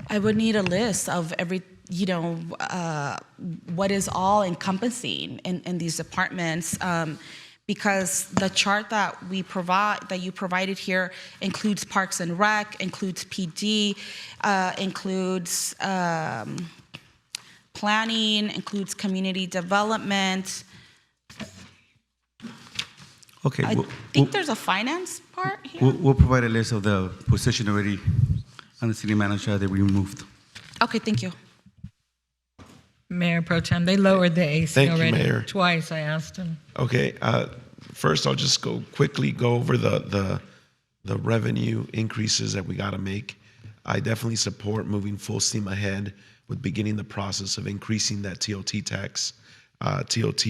Speaker 25: I would need a list of every, what is all encompassing in these departments. Because the chart that you provided here includes Parks and Rec, includes PD, includes planning, includes community development.
Speaker 14: Okay.
Speaker 25: I think there's a finance part here.
Speaker 14: We'll provide a list of the position already on the city manager that we removed.
Speaker 25: Okay, thank you.
Speaker 15: Mayor Pro Tem, they lowered the AC
Speaker 26: Thank you,
Speaker 15: already.
Speaker 26: Mayor.
Speaker 15: Twice I asked him.
Speaker 26: Okay. First, I'll just quickly go over the revenue increases that we got to make. I definitely support moving full steam ahead with beginning the process of increasing that TOT tax. TOT,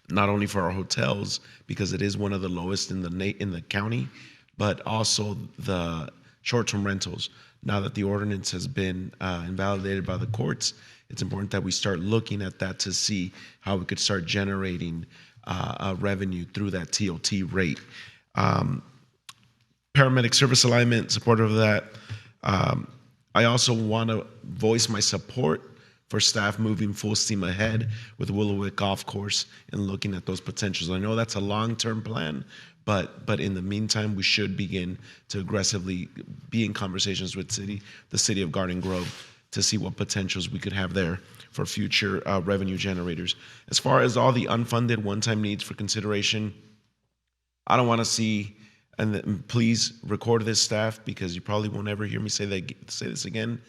Speaker 26: not only for our hotels, because it is one of the lowest in the county, but also the short-term rentals. Now that the ordinance has been invalidated by the courts, it's important that we start looking at that to see how we could start generating revenue through that TOT rate. Paramedic service alignment, supportive of that. I also want to voice my support for staff moving full steam ahead with Willowwick Golf Course and looking at those potentials. I know that's a long-term plan, But in the meantime, we should begin to aggressively be in conversations with the city of Garden Grove to see what potentials we could have there for future revenue generators. As far as all the unfunded one-time needs for consideration, I don't want to see, and please record this, staff, because you probably won't ever hear me say this again.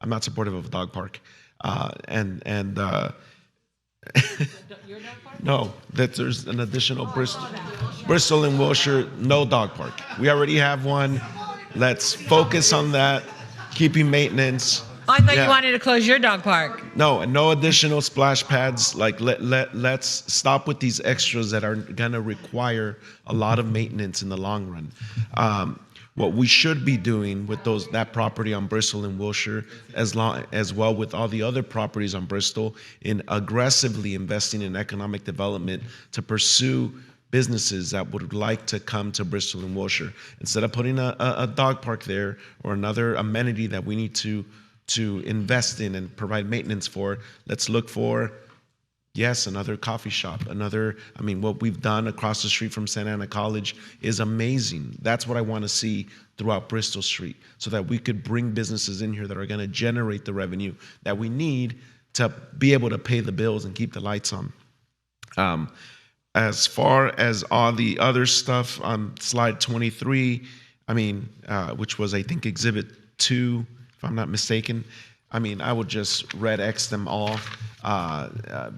Speaker 26: I'm not supportive of a dog park, no, that there's an additional Bristol and Wilshire, no dog park. We already have one. Let's focus on that, keeping maintenance.
Speaker 4: I thought you wanted to close your dog park.
Speaker 26: No, and no additional splash pads. Like let's stop with these extras that are gonna require a lot of maintenance in the long run. What we should be doing with that property on Bristol and Wilshire, as well with all the other properties on Bristol, in aggressively investing in economic development to pursue businesses that would like to come to Bristol and Wilshire. Instead of putting a dog park there or another amenity that we need to invest in and provide maintenance for, let's look for, yes, another coffee shop, what we've done across the street from Santa Ana College is amazing. That's what I want to see throughout Bristol Street, so that we could bring businesses in here that are going to generate the revenue that we need to be able to pay the bills and keep the lights on. As far as all the other stuff on slide 23, which was, I think, Exhibit 2, if I'm not mistaken, I would just red X them all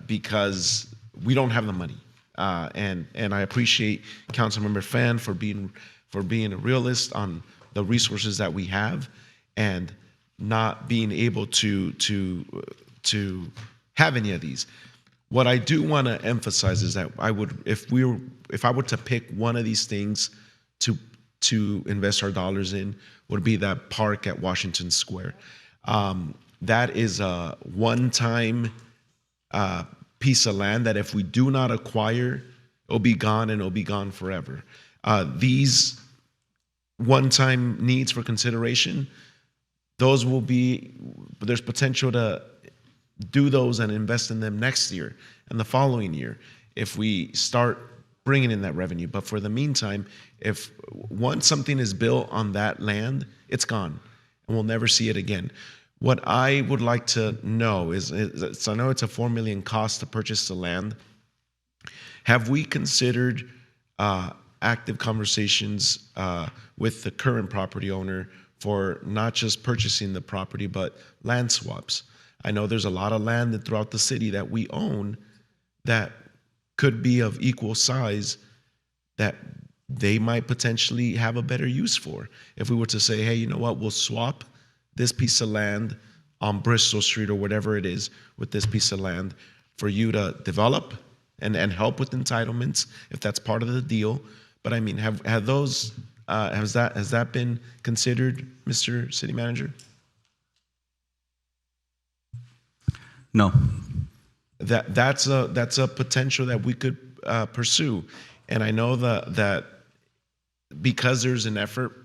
Speaker 26: because we don't have the money. And I appreciate Councilmember Fan for being a realist on the resources that we have and not being able to have any of these. What I do want to emphasize is that if I were to pick one of these things to invest our dollars in, would be that park at Washington Square. That is a one-time piece of land that if we do not acquire, it'll be gone and it'll be gone forever. These one-time needs for consideration, there's potential to do those and invest in them next year and the following year if we start bringing in that revenue. But for the meantime, if once something is built on that land, it's gone and we'll never see it again. What I would like to know is I know it's a $4 million cost to purchase the land. Have we considered active conversations with the current property owner for not just purchasing the property, but land swaps? I know there's a lot of land throughout the city that we own that could be of equal size that they might potentially have a better use for. If we were to say, hey, you know what, we'll swap this piece of land on Bristol Street or whatever it is with this piece of land for you to develop and help with entitlements if that's part of the deal. But has that been considered, Mr. City Manager?
Speaker 14: No.
Speaker 26: That's a potential that we could pursue, and I know that because there's an effort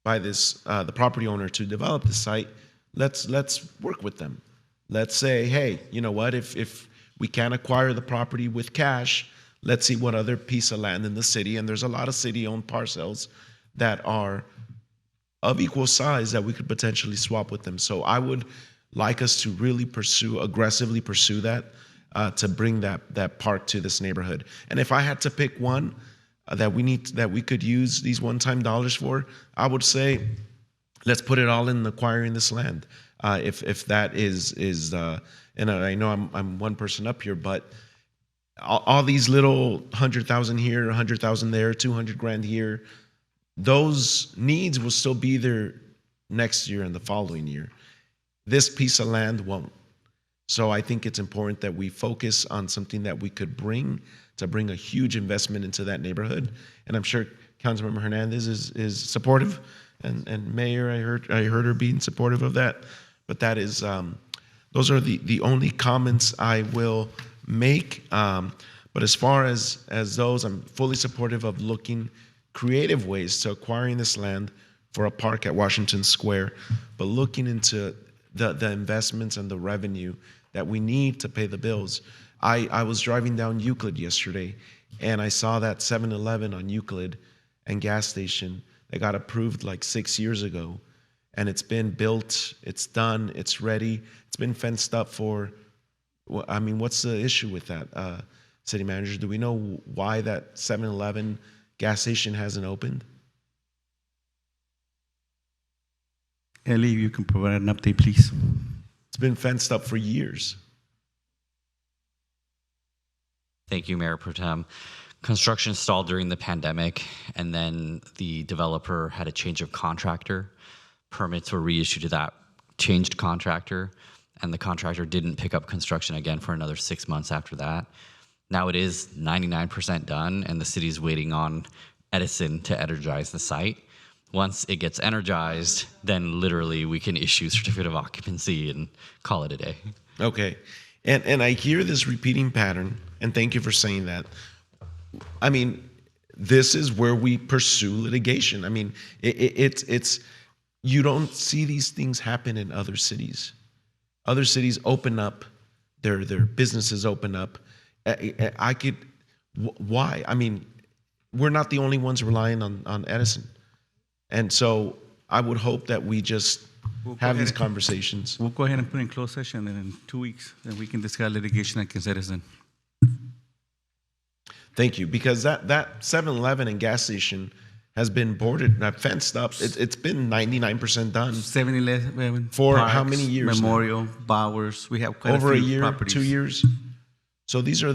Speaker 26: by the property owner to develop the site, let's work with them. Let's say, hey, you know what? If we can't acquire the property with cash, let's see what other piece of land in the city, and there's a lot of city-owned parcels that are of equal size that we could potentially swap with them. So I would like us to really aggressively pursue that to bring that park to this neighborhood. And if I had to pick one that we could use these one-time dollars for, I would say let's put it all in acquiring this land. If that is and I know I'm one person up here, but all these little 100,000 here, 100,000 there, 200 grand here, those needs will still be there next year and the following year. This piece of land won't. So I think it's important that we focus on something that we could bring a huge investment into that neighborhood. And I'm sure Councilmember Hernandez is supportive, and Mayor, I heard her being supportive of that. But that is, those are the only comments I will make. But as far as those, I'm fully supportive of looking creative ways to acquiring this land for a park at Washington Square, but looking into the investments and the revenue that we need to pay the bills. I was driving down Euclid yesterday, and I saw that 7-Eleven on Euclid and gas station that got approved like 6 years ago, and it's been built, it's done, it's ready, it's been fenced up for. I mean, what's the issue with that, City Manager? Do we know why that 7-Eleven gas station hasn't opened?
Speaker 14: Ellie, you can provide an update, please.
Speaker 26: It's been fenced up for years.
Speaker 17: Thank you, Mayor Pro Tem. Construction stalled during the pandemic, and then the developer had a change of contractor. Permits were reissued to that changed contractor, and the contractor didn't pick up construction again for another 6 months after that. Now it is 99% done, and the city's waiting on Edison to energize the site. Once it gets energized, then literally we can issue certificate of occupancy and call it a day.
Speaker 26: Okay. And I hear this repeating pattern, and thank you for saying that. I mean, this is where we pursue litigation. I mean, it's you don't see these things happen in other cities. Other cities open up, their businesses open up. Why? I mean, we're not the only ones relying on Edison. And so I would hope that we just have these conversations.
Speaker 14: We'll go ahead and put in closed session, and in 2 weeks, then we can discuss litigation against Edison.
Speaker 26: Thank you, because that 7-Eleven and gas station has been boarded, fenced up. It's been 99% done.
Speaker 14: 7-Eleven.
Speaker 26: For
Speaker 14: Parks,
Speaker 26: how many years?
Speaker 14: Memorial, Bowers. We have quite
Speaker 26: Over
Speaker 14: a
Speaker 26: a
Speaker 14: few
Speaker 26: year,
Speaker 14: properties.
Speaker 26: 2 years. So these are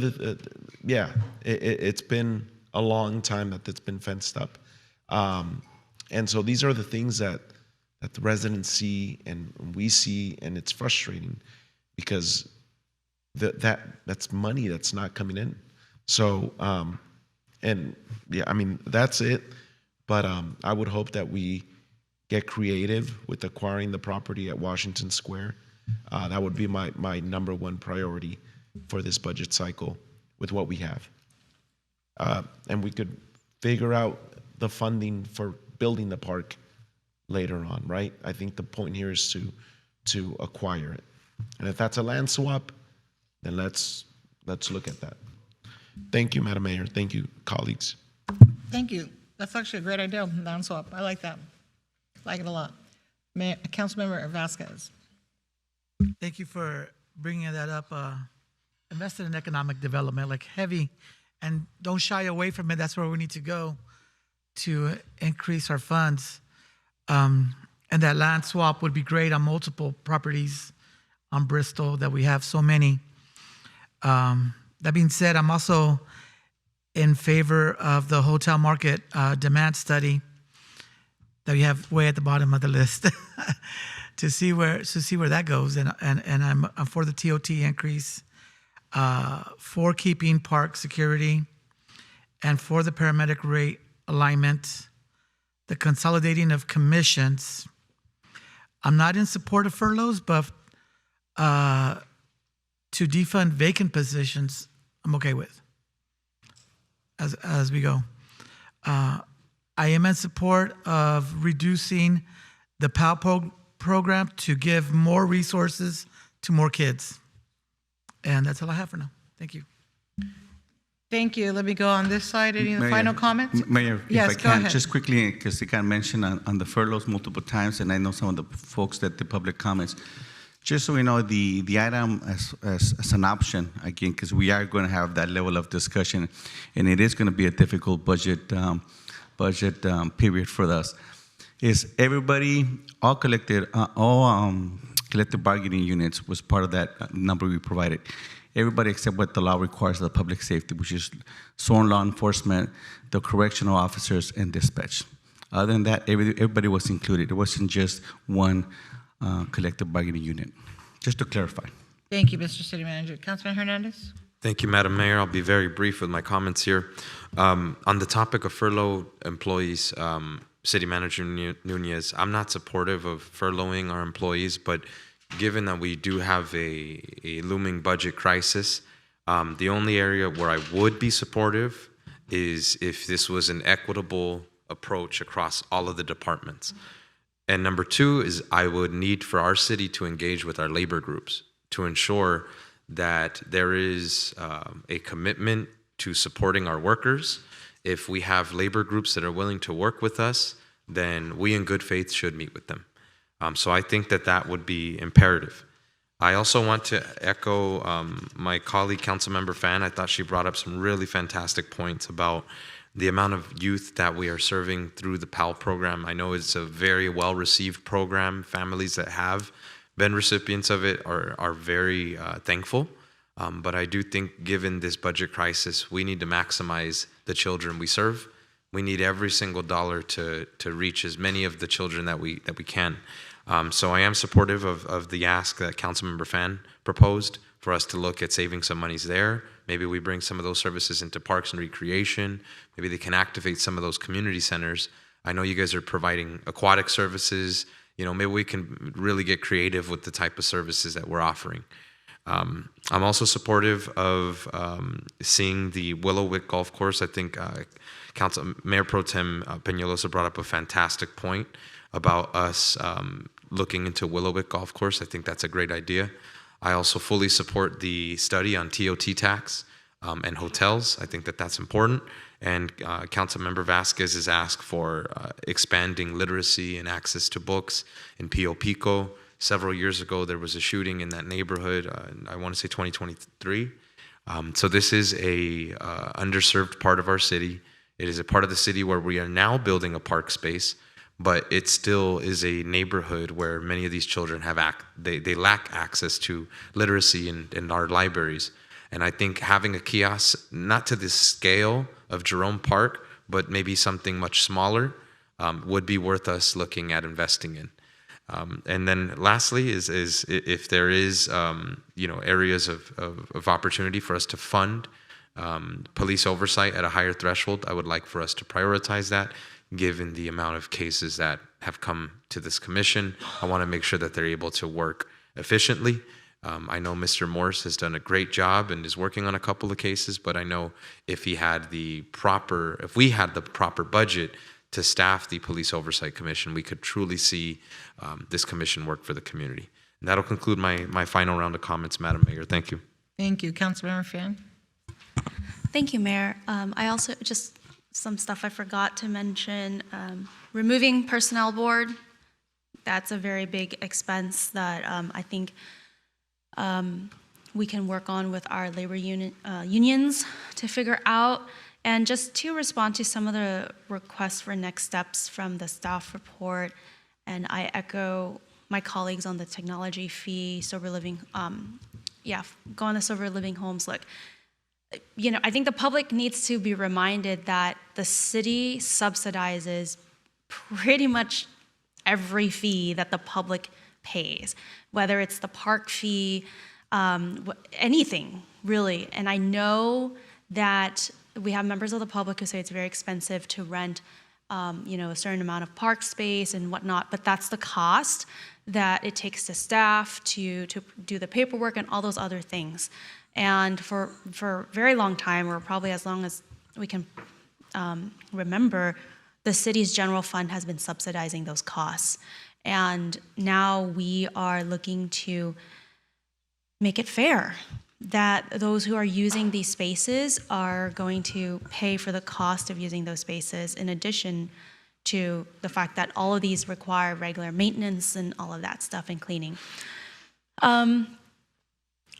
Speaker 26: it's been a long time that it's been fenced up. And so these are the things that the residents see and we see, and it's frustrating because that's money that's not coming in. So, and yeah, I mean, that's it. But I would hope that we get creative with acquiring the property at Washington Square. That would be my number one priority for this budget cycle with what we have. And we could figure out the funding for building the park later on, right? I think the point here is to acquire it. And if that's a land swap, then let's look at that. Thank you, Madam Mayor. Thank you, colleagues.
Speaker 15: Thank you. That's actually a great idea, land swap. I like that. Like it a lot. Councilmember Vasquez.
Speaker 13: Thank you for bringing that up. Invested in economic development, like heavy, and don't shy away from it. That's where we need to go to increase our funds. And that land swap would be great on multiple properties on Bristol that we have so many. That being said, I'm also in favor of the hotel market demand study that we have way at the bottom of the list to see where that goes. And I'm for the TOT increase, for keeping park security, and for the paramedic rate alignment, the consolidating of commissions. I'm not in support of furloughs, but to defund vacant positions, I'm okay with as we go. I am in support of reducing the PAL program to give more resources to more kids. And that's all I have for now. Thank you.
Speaker 15: Thank you. Let me go on this side. Any final comments?
Speaker 14: Mayor,
Speaker 15: Yes,
Speaker 14: if I
Speaker 15: go
Speaker 14: can,
Speaker 15: ahead.
Speaker 14: just quickly, because they got mentioned on the furloughs multiple times, and I know some of the folks that the public comments. Just so we know, the item as an option, again, because we are going to have that level of discussion, and it is going to be a difficult budget period for us, is everybody, all collective bargaining units was part of that number we provided. Everybody except what the law requires of the public safety, which is sworn law enforcement, the correctional officers, and dispatch. Other than that, everybody was included. It wasn't just one collective bargaining unit. Just to clarify.
Speaker 15: Thank you, Mr. City Manager. Councilman Hernandez?
Speaker 22: Thank you, Madam Mayor. I'll be very brief with my comments here. On the topic of furloughed employees, City Manager Nunez, I'm not supportive of furloughing our employees, but given that we do have a looming budget crisis, the only area where I would be supportive is if this was an equitable approach across all of the departments. And number two is I would need for our city to engage with our labor groups to ensure that there is a commitment to supporting our workers. If we have labor groups that are willing to work with us, then we in good faith should meet with them. So I think that that would be imperative. I also want to echo my colleague, Councilmember Fan. I thought she brought up some really fantastic points about the amount of youth that we are serving through the PAL program. I know it's a very well-received program. Families that have been recipients of it are very thankful. But I do think, given this budget crisis, we need to maximize the children we serve. We need every single dollar to reach as many of the children that we can. So I am supportive of the ask that Councilmember Fan proposed for us to look at saving some monies there. Maybe we bring some of those services into Parks and Recreation. Maybe they can activate some of those community centers. I know you guys are providing aquatic services. You know, maybe we can really get creative with the type of services that we're offering. I'm also supportive of seeing the Willowwick Golf Course. I think Mayor Pro Tem Peñalosa brought up a fantastic point about us looking into Willowwick Golf Course. I think that's a great idea. I also fully support the study on TOT tax and hotels. I think that that's important. And Councilmember Vasquez has asked for expanding literacy and access to books in Pio Pico. Several years ago, there was a shooting in that neighborhood, I want to say 2023. So this is a underserved part of our city. It is a part of the city where we are now building a park space, but it still is a neighborhood where many of these children have they lack access to literacy in our libraries. And I think having a kiosk, not to the scale of Jerome Park, but maybe something much smaller, would be worth us looking at investing in. And then lastly is if there is areas of opportunity for us to fund police oversight at a higher threshold, I would like for us to prioritize that. Given the amount of cases that have come to this commission, I want to make sure that they're able to work efficiently. I know Mr. Morse has done a great job and is working on a couple of cases, but I know if we had the proper budget to staff the Police Oversight Commission, we could truly see this commission work for the community. And that'll conclude my final round of comments, Madam Mayor. Thank you.
Speaker 15: Thank you. Councilmember Fan.
Speaker 11: Thank you, Mayor. I also, just some stuff I forgot to mention. Removing personnel board, that's a very big expense that I think we can work on with our labor unions to figure out. And just to respond to some of the requests for next steps from the staff report, and I echo my colleagues on the technology fee, sober living, go on the sober living homes. Look, I think the public needs to be reminded that the city subsidizes pretty much every fee that the public pays, whether it's the park fee, anything really. And I know that we have members of the public who say it's very expensive to rent, a certain amount of park space and whatnot, but that's the cost that it takes to staff, to do the paperwork and all those other things. And for a very long time, or probably as long as we can remember, the city's general fund has been subsidizing those costs. And now we are looking to make it fair that those who are using these spaces are going to pay for the cost of using those spaces, in addition to the fact that all of these require regular maintenance and all of that stuff and cleaning. I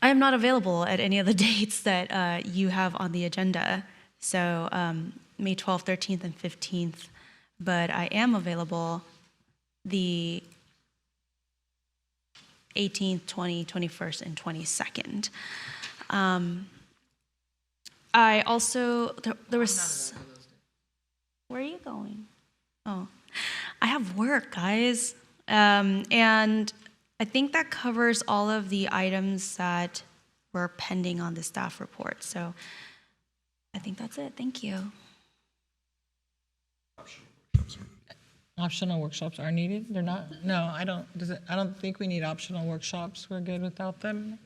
Speaker 11: am not available at any of the dates that you have on the agenda, so May 12th, 13th, and 15th, but I am available the 18th, 20th, 21st, and 22nd. I also, there was, where are you going? Oh, I have work, guys. And I think that covers all of the items that were pending on the staff report. So I think that's it. Thank you.
Speaker 15: Optional workshops are needed? They're not? No, I don't. I don't think we need optional workshops. We're good without them.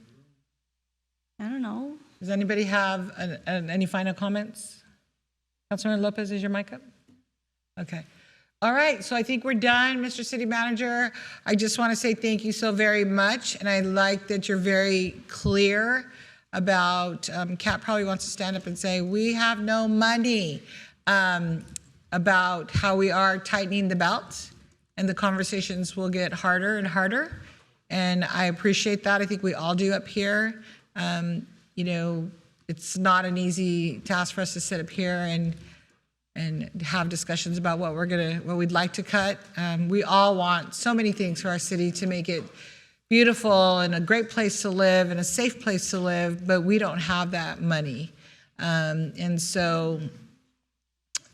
Speaker 11: I don't know.
Speaker 15: Does anybody have any final comments? Councilman Lopez, is your mic up? Okay. All right, so I think we're done, Mr. City Manager. I just want to say thank you so very much, and I like that you're very clear about, Kat probably wants to stand up and say, we have no money, about how we are tightening the belt, and the conversations will get harder and harder. And I appreciate that. I think we all do up here. You know, it's not an easy task for us to sit up here and have discussions about what we'd like to cut. We all want so many things for our city to make it beautiful and a great place to live and a safe place to live, but we don't have that money. And so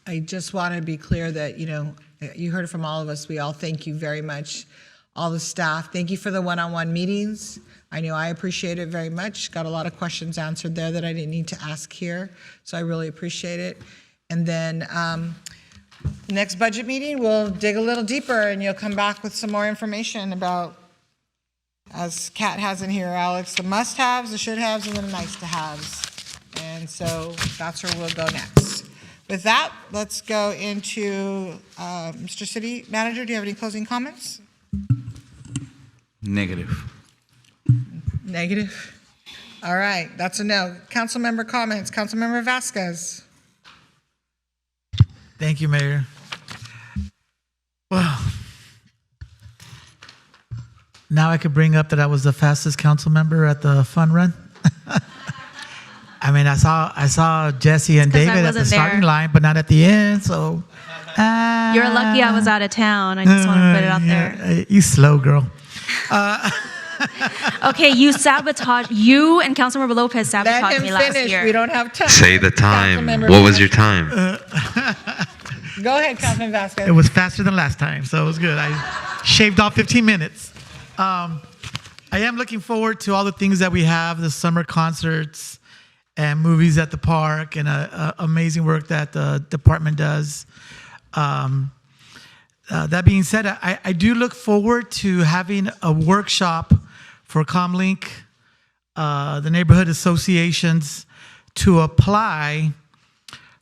Speaker 15: I just want to be clear that, you know, you heard it from all of us. We all thank you very much. All the staff, thank you for the one-on-one meetings. I know I appreciate it very much. Got a lot of questions answered there that I didn't need to ask here, so I really appreciate it. And then next budget meeting, we'll dig a little deeper and you'll come back with some more information about, as Kat has in here, Alex, the must-haves, the should-haves, and the nice-to-haves. And so that's where we'll go next. With that, let's go into Mr. City Manager. Do you have any closing comments?
Speaker 14: Negative.
Speaker 15: Negative. All right, that's a no. Council member comments. Councilmember Vasquez.
Speaker 13: Thank you, Mayor. Well, now I could bring up that I was the fastest council member at the fun run. I mean, I saw Jesse and David at the starting line, but not at the end. So
Speaker 11: You're lucky I was out of town. I just want to put it out there.
Speaker 13: You slow, girl.
Speaker 11: Okay, you and Councilmember Lopez sabotaged me last year.
Speaker 15: We don't have time.
Speaker 22: Say the time. What was your time?
Speaker 15: Go ahead, Councilman Vasquez.
Speaker 13: It was faster than last time, so it was good. I shaved off 15 minutes. I am looking forward to all the things that we have, the summer concerts and movies at the park, and amazing work that the department does. That being said, I do look forward to having a workshop for Comlink, the neighborhood associations, to apply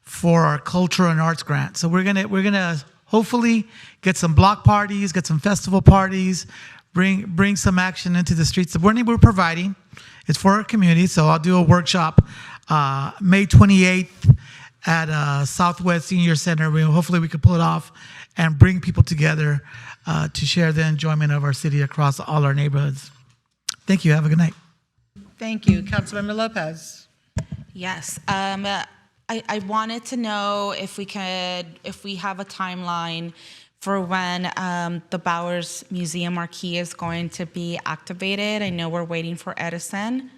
Speaker 13: for our cultural and arts grant. So we're gonna hopefully get some block parties, get some festival parties, bring some action into the streets. The money we're providing is for our community. So I'll do a workshop May 28th at Southwest Senior Center. Hopefully we can pull it off and bring people together to share the enjoyment of our city across all our neighborhoods. Thank you. Have a good night.
Speaker 15: Thank you. Councilmember Lopez.
Speaker 25: Yes. I wanted to know if we have a timeline for when the Bowers Museum Marquee is going to be activated. I know we're waiting for Edison.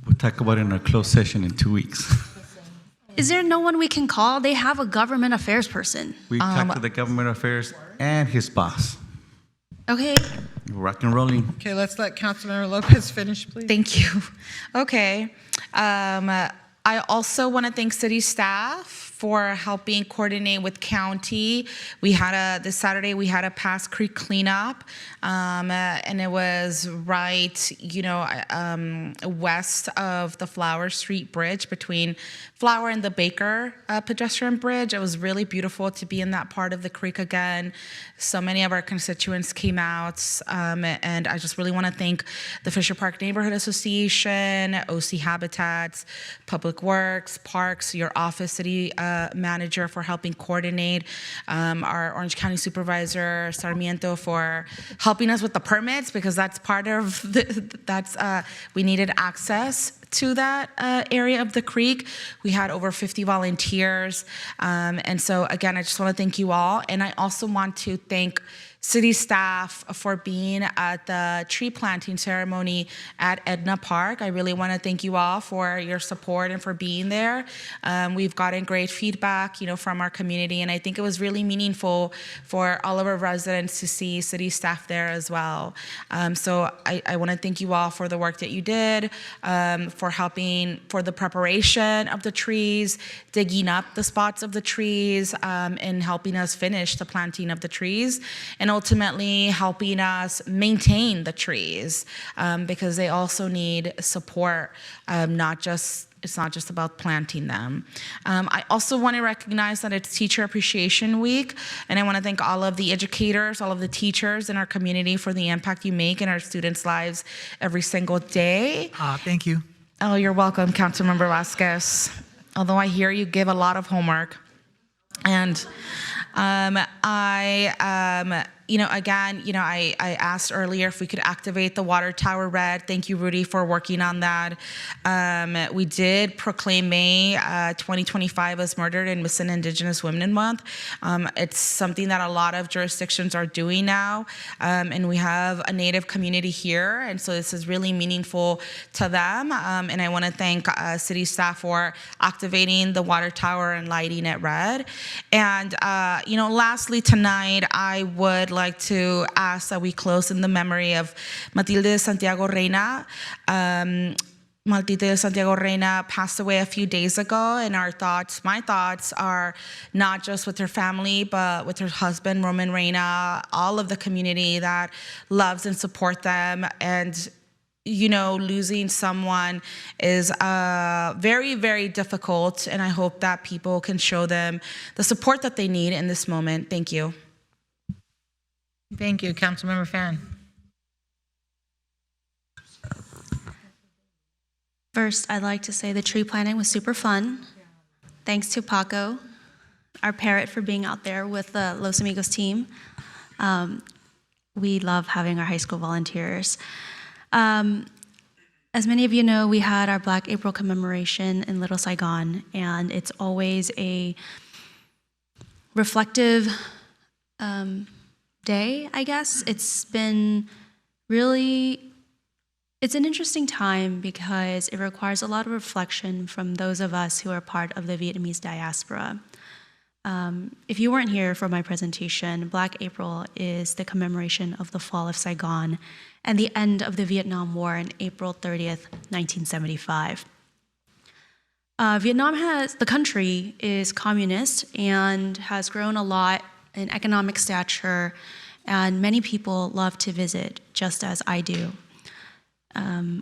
Speaker 14: We'll talk about it in our closed session in 2 weeks.
Speaker 11: Is there no one we can call? They have a government affairs person.
Speaker 14: We talked to the government affairs and his boss.
Speaker 11: Okay.
Speaker 14: Rock and rolling.
Speaker 15: Okay, let's let Councilmember Lopez finish, please.
Speaker 25: Thank you. Okay. I also want to thank city staff for helping coordinate with county. This Saturday we had a Pass Creek cleanup, and it was right, west of the Flower Street Bridge, between Flower and the Baker pedestrian bridge. It was really beautiful to be in that part of the creek again. So many of our constituents came out, and I just really want to thank the Fisher Park Neighborhood Association, OC Habitats, Public Works, Parks, your office, city manager, for helping coordinate, our Orange County Supervisor Sarmiento for helping us with the permits, because that's part of we needed access to that area of the creek. We had over 50 volunteers, and so again, I just want to thank you all, and I also want to thank city staff for being at the tree planting ceremony at Edna Park. I really want to thank you all for your support and for being there. We've gotten great feedback, from our community, and I think it was really meaningful for all of our residents to see city staff there as well. So I want to thank you all for the work that you did, for helping for the preparation of the trees, digging up the spots of the trees, and helping us finish the planting of the trees, and ultimately helping us maintain the trees, because they also need support, not just It's not just about planting them. I also want to recognize that it's Teacher Appreciation Week, and I want to thank all of the educators, all of the teachers in our community for the impact you make in our students' lives every single day.
Speaker 13: Thank you.
Speaker 25: Oh, you're welcome, Councilmember Vasquez. Although I hear you give a lot of homework. And I asked earlier if we could activate the water tower red. Thank you, Rudy, for working on that. We did proclaim May 2025 as Murdered and Missing Indigenous Women Month. It's something that a lot of jurisdictions are doing now, and we have a Native community here, and so this is really meaningful to them. And I want to thank city staff for activating the water tower and lighting it red. And lastly tonight, I would like to ask that we close in the memory of Matilde Santiago Reina. Matilde Santiago Reina passed away a few days ago, and my thoughts are not just with her family, but with her husband, Roman Reina, all of the community that loves and supports them. And losing someone is very, very difficult, and I hope that people can show them the support that they need in this moment. Thank you.
Speaker 15: Thank you, Councilmember Fan.
Speaker 11: First, I'd like to say the tree planting was super fun. Thanks to Paco, our parrot, for being out there with the Los Amigos team. We love having our high school volunteers. As many of you know, we had our Black April commemoration in Little Saigon, and it's always a reflective day, I guess. It's an interesting time because it requires a lot of reflection from those of us who are part of the Vietnamese diaspora. If you weren't here for my presentation, Black April is the commemoration of the fall of Saigon and the end of the Vietnam War on April 30th, 1975. The country is communist and has grown a lot in economic stature, and many people love to visit, just as I do.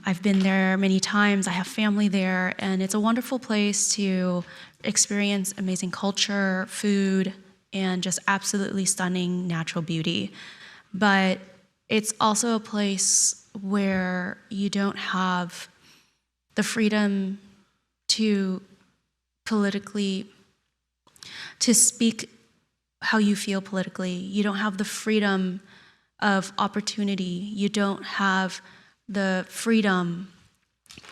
Speaker 11: I've been there many times. I have family there, and it's a wonderful place to experience amazing culture, food, and just absolutely stunning natural beauty. But it's also a place where you don't have the freedom to speak how you feel politically. You don't have the freedom of opportunity. You don't have the freedom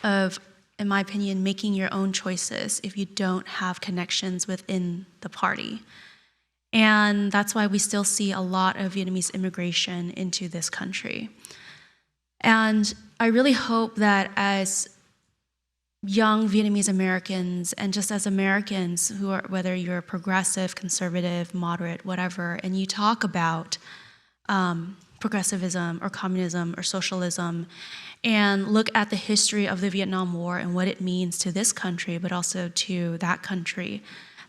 Speaker 11: of, in my opinion, making your own choices if you don't have connections within the party. And that's why we still see a lot of Vietnamese immigration into this country. And I really hope that as young Vietnamese Americans, and just as Americans who are, whether you're progressive, conservative, moderate, whatever, and you talk about progressivism or communism or socialism, and look at the history of the Vietnam War and what it means to this country, but also to that country,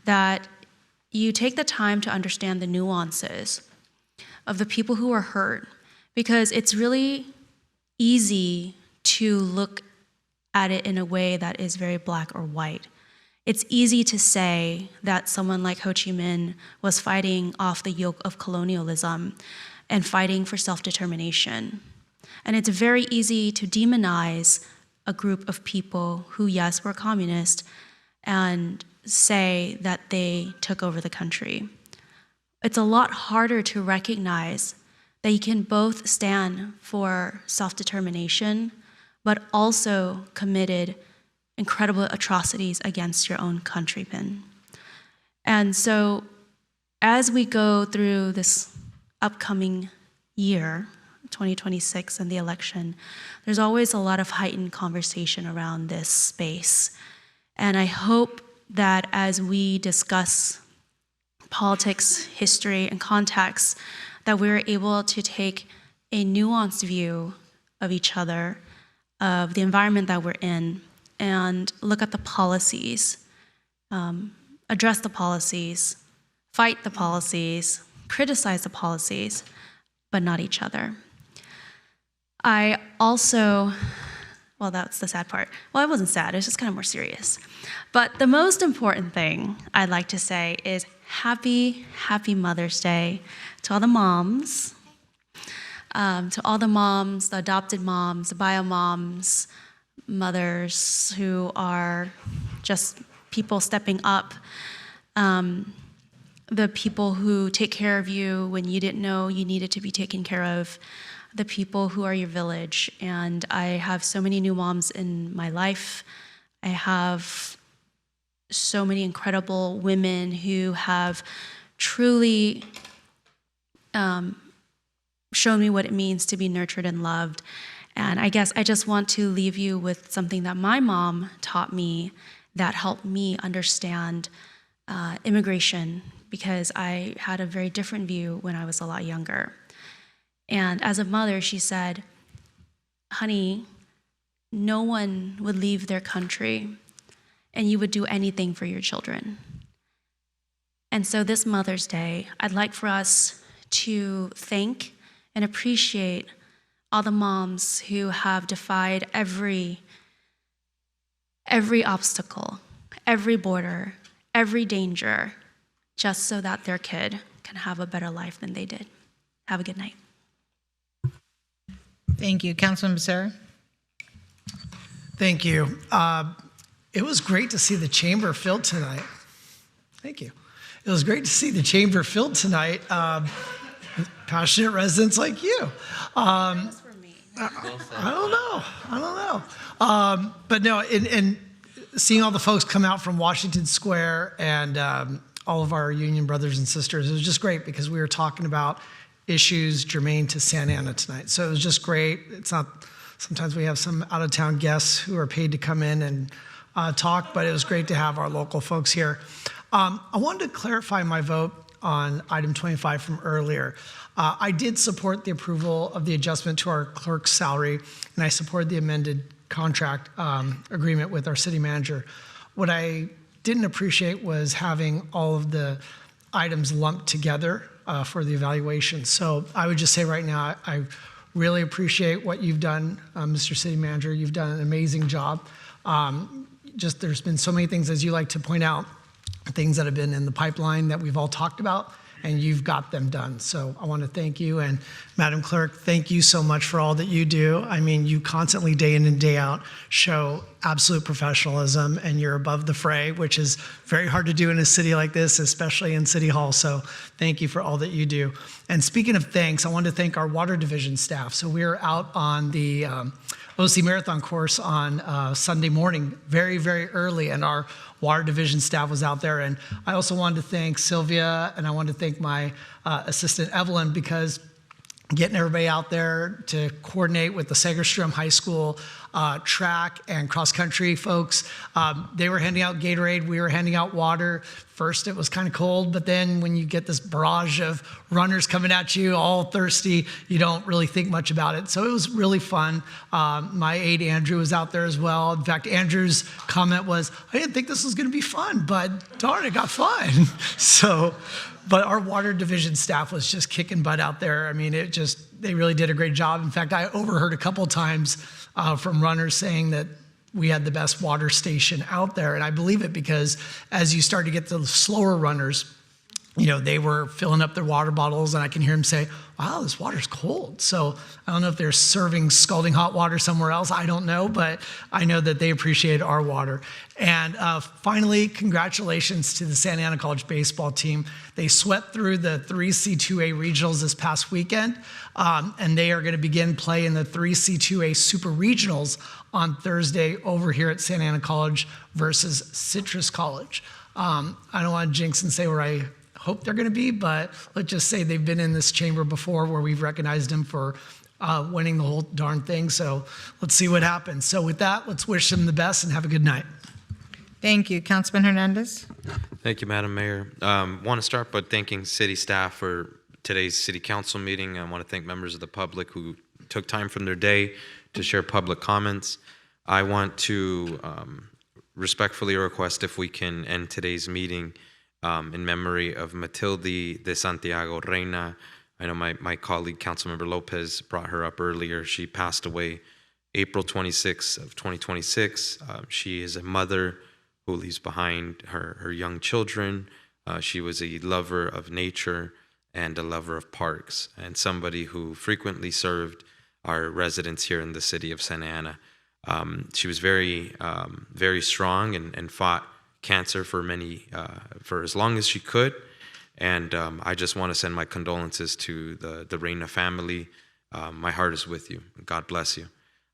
Speaker 11: that you take the time to understand the nuances of the people who are hurt, because it's really easy to look at it in a way that is very black or white. It's easy to say that someone like Ho Chi Minh was fighting off the yoke of colonialism and fighting for self-determination. And it's very easy to demonize a group of people who, yes, were communist, and say that they took over the country. It's a lot harder to recognize that you can both stand for self-determination, but also committed incredible atrocities against your own countrymen. And so as we go through this upcoming year, 2026, and the election, there's always a lot of heightened conversation around this space. And I hope that as we discuss politics, history, and context, that we're able to take a nuanced view of each other, of the environment that we're in, and look at the policies, address the policies, fight the policies, criticize the policies, but not each other. I also Well, that's the sad part. Well, it wasn't sad. It was just kind of more serious. But the most important thing I'd like to say is happy Mother's Day to all the moms, the adopted moms, the bio moms, mothers who are just people stepping up, the people who take care of you when you didn't know you needed to be taken care of, the people who are your village. And I have so many new moms in my life. I have so many incredible women who have truly shown me what it means to be nurtured and loved. And I guess I just want to leave you with something that my mom taught me that helped me understand immigration, because I had a very different view when I was a lot younger. And as a mother, she said, honey, no one would leave their country and you would do anything for your children. And so this Mother's Day, I'd like for us to thank and appreciate all the moms who have defied every obstacle, every border, every danger, just so that their kid can have a better life than they did. Have a good night.
Speaker 15: Thank you. Councilman Becerra.
Speaker 9: Thank you. It was great to see the chamber filled tonight. Thank you. It was great to see the chamber filled tonight. Passionate residents like you. I don't know. But no, and seeing all the folks come out from Washington Square and all of our union brothers and sisters, it was just great because we were talking about issues germane to Santa Ana tonight. So it was just great. It's not, sometimes we have some out-of-town guests who are paid to come in and talk, but it was great to have our local folks here. I wanted to clarify my vote on item 25 from earlier. I did support the approval of the adjustment to our clerk's salary, and I supported the amended contract agreement with our city manager. What I didn't appreciate was having all of the items lumped together for the evaluation. So I would just say right now, I really appreciate what you've done, Mr. City Manager. You've done an amazing job. Just there's been so many things, as you like to point out, things that have been in the pipeline that we've all talked about, and you've got them done. So I want to thank you. And Madam Clerk, thank you so much for all that you do. I mean, you constantly, day in and day out, show absolute professionalism, and you're above the fray, which is very hard to do in a city like this, especially in City Hall. So thank you for all that you do. And speaking of thanks, I want to thank our Water Division staff. So we were out on the OC Marathon course on Sunday morning, very, very early, and our Water Division staff was out there. And I also wanted to thank Sylvia, and I wanted to thank my assistant Evelyn, because getting everybody out there to coordinate with the Segerstrom High School track and cross-country folks. They were handing out Gatorade, we were handing out water. First it was kind of cold, but then when you get this barrage of runners coming at you all thirsty, you don't really think much about it. So it was really fun. My aide Andrew was out there as well. In fact, Andrew's comment was, I didn't think this was gonna be fun, but darn, it got fun. But our Water Division staff was just kicking butt out there. I mean, they really did a great job. In fact, I overheard a couple times from runners saying that we had the best water station out there. And I believe it, because as you start to get the slower runners, you know, they were filling up their water bottles, and I can hear them say, wow, this water's cold. So I don't know if they're serving scalding hot water somewhere else. I don't know, but I know that they appreciated our water. And finally, congratulations to the Santa Ana College baseball team. They swept through the 3C2A regionals this past weekend, and they are going to begin play in the 3C2A Super Regionals on Thursday over here at Santa Ana College versus Citrus College. I don't want to jinx and say where I hope they're going to be, but let's just say they've been in this chamber before where we've recognized them for winning the whole darn thing. So let's see what happens. So with that, let's wish them the best and have a good night.
Speaker 15: Thank you. Councilman Hernandez.
Speaker 22: Thank you, Madam Mayor. Want to start by thanking city staff for today's city council meeting. I want to thank members of the public who took time from their day to share public comments. I want to respectfully request if we can end today's meeting in memory of Matilde de Santiago Reina. I know my colleague, Councilmember Lopez, brought her up earlier. She passed away April 26th of 2026. She is a mother who leaves behind her young children. She was a lover of nature and a lover of parks, and somebody who frequently served our residents here in the city of Santa Ana. She was very strong and fought cancer for as long as she could. And I just want to send my condolences to the Reyna family. My heart is with you. God bless you.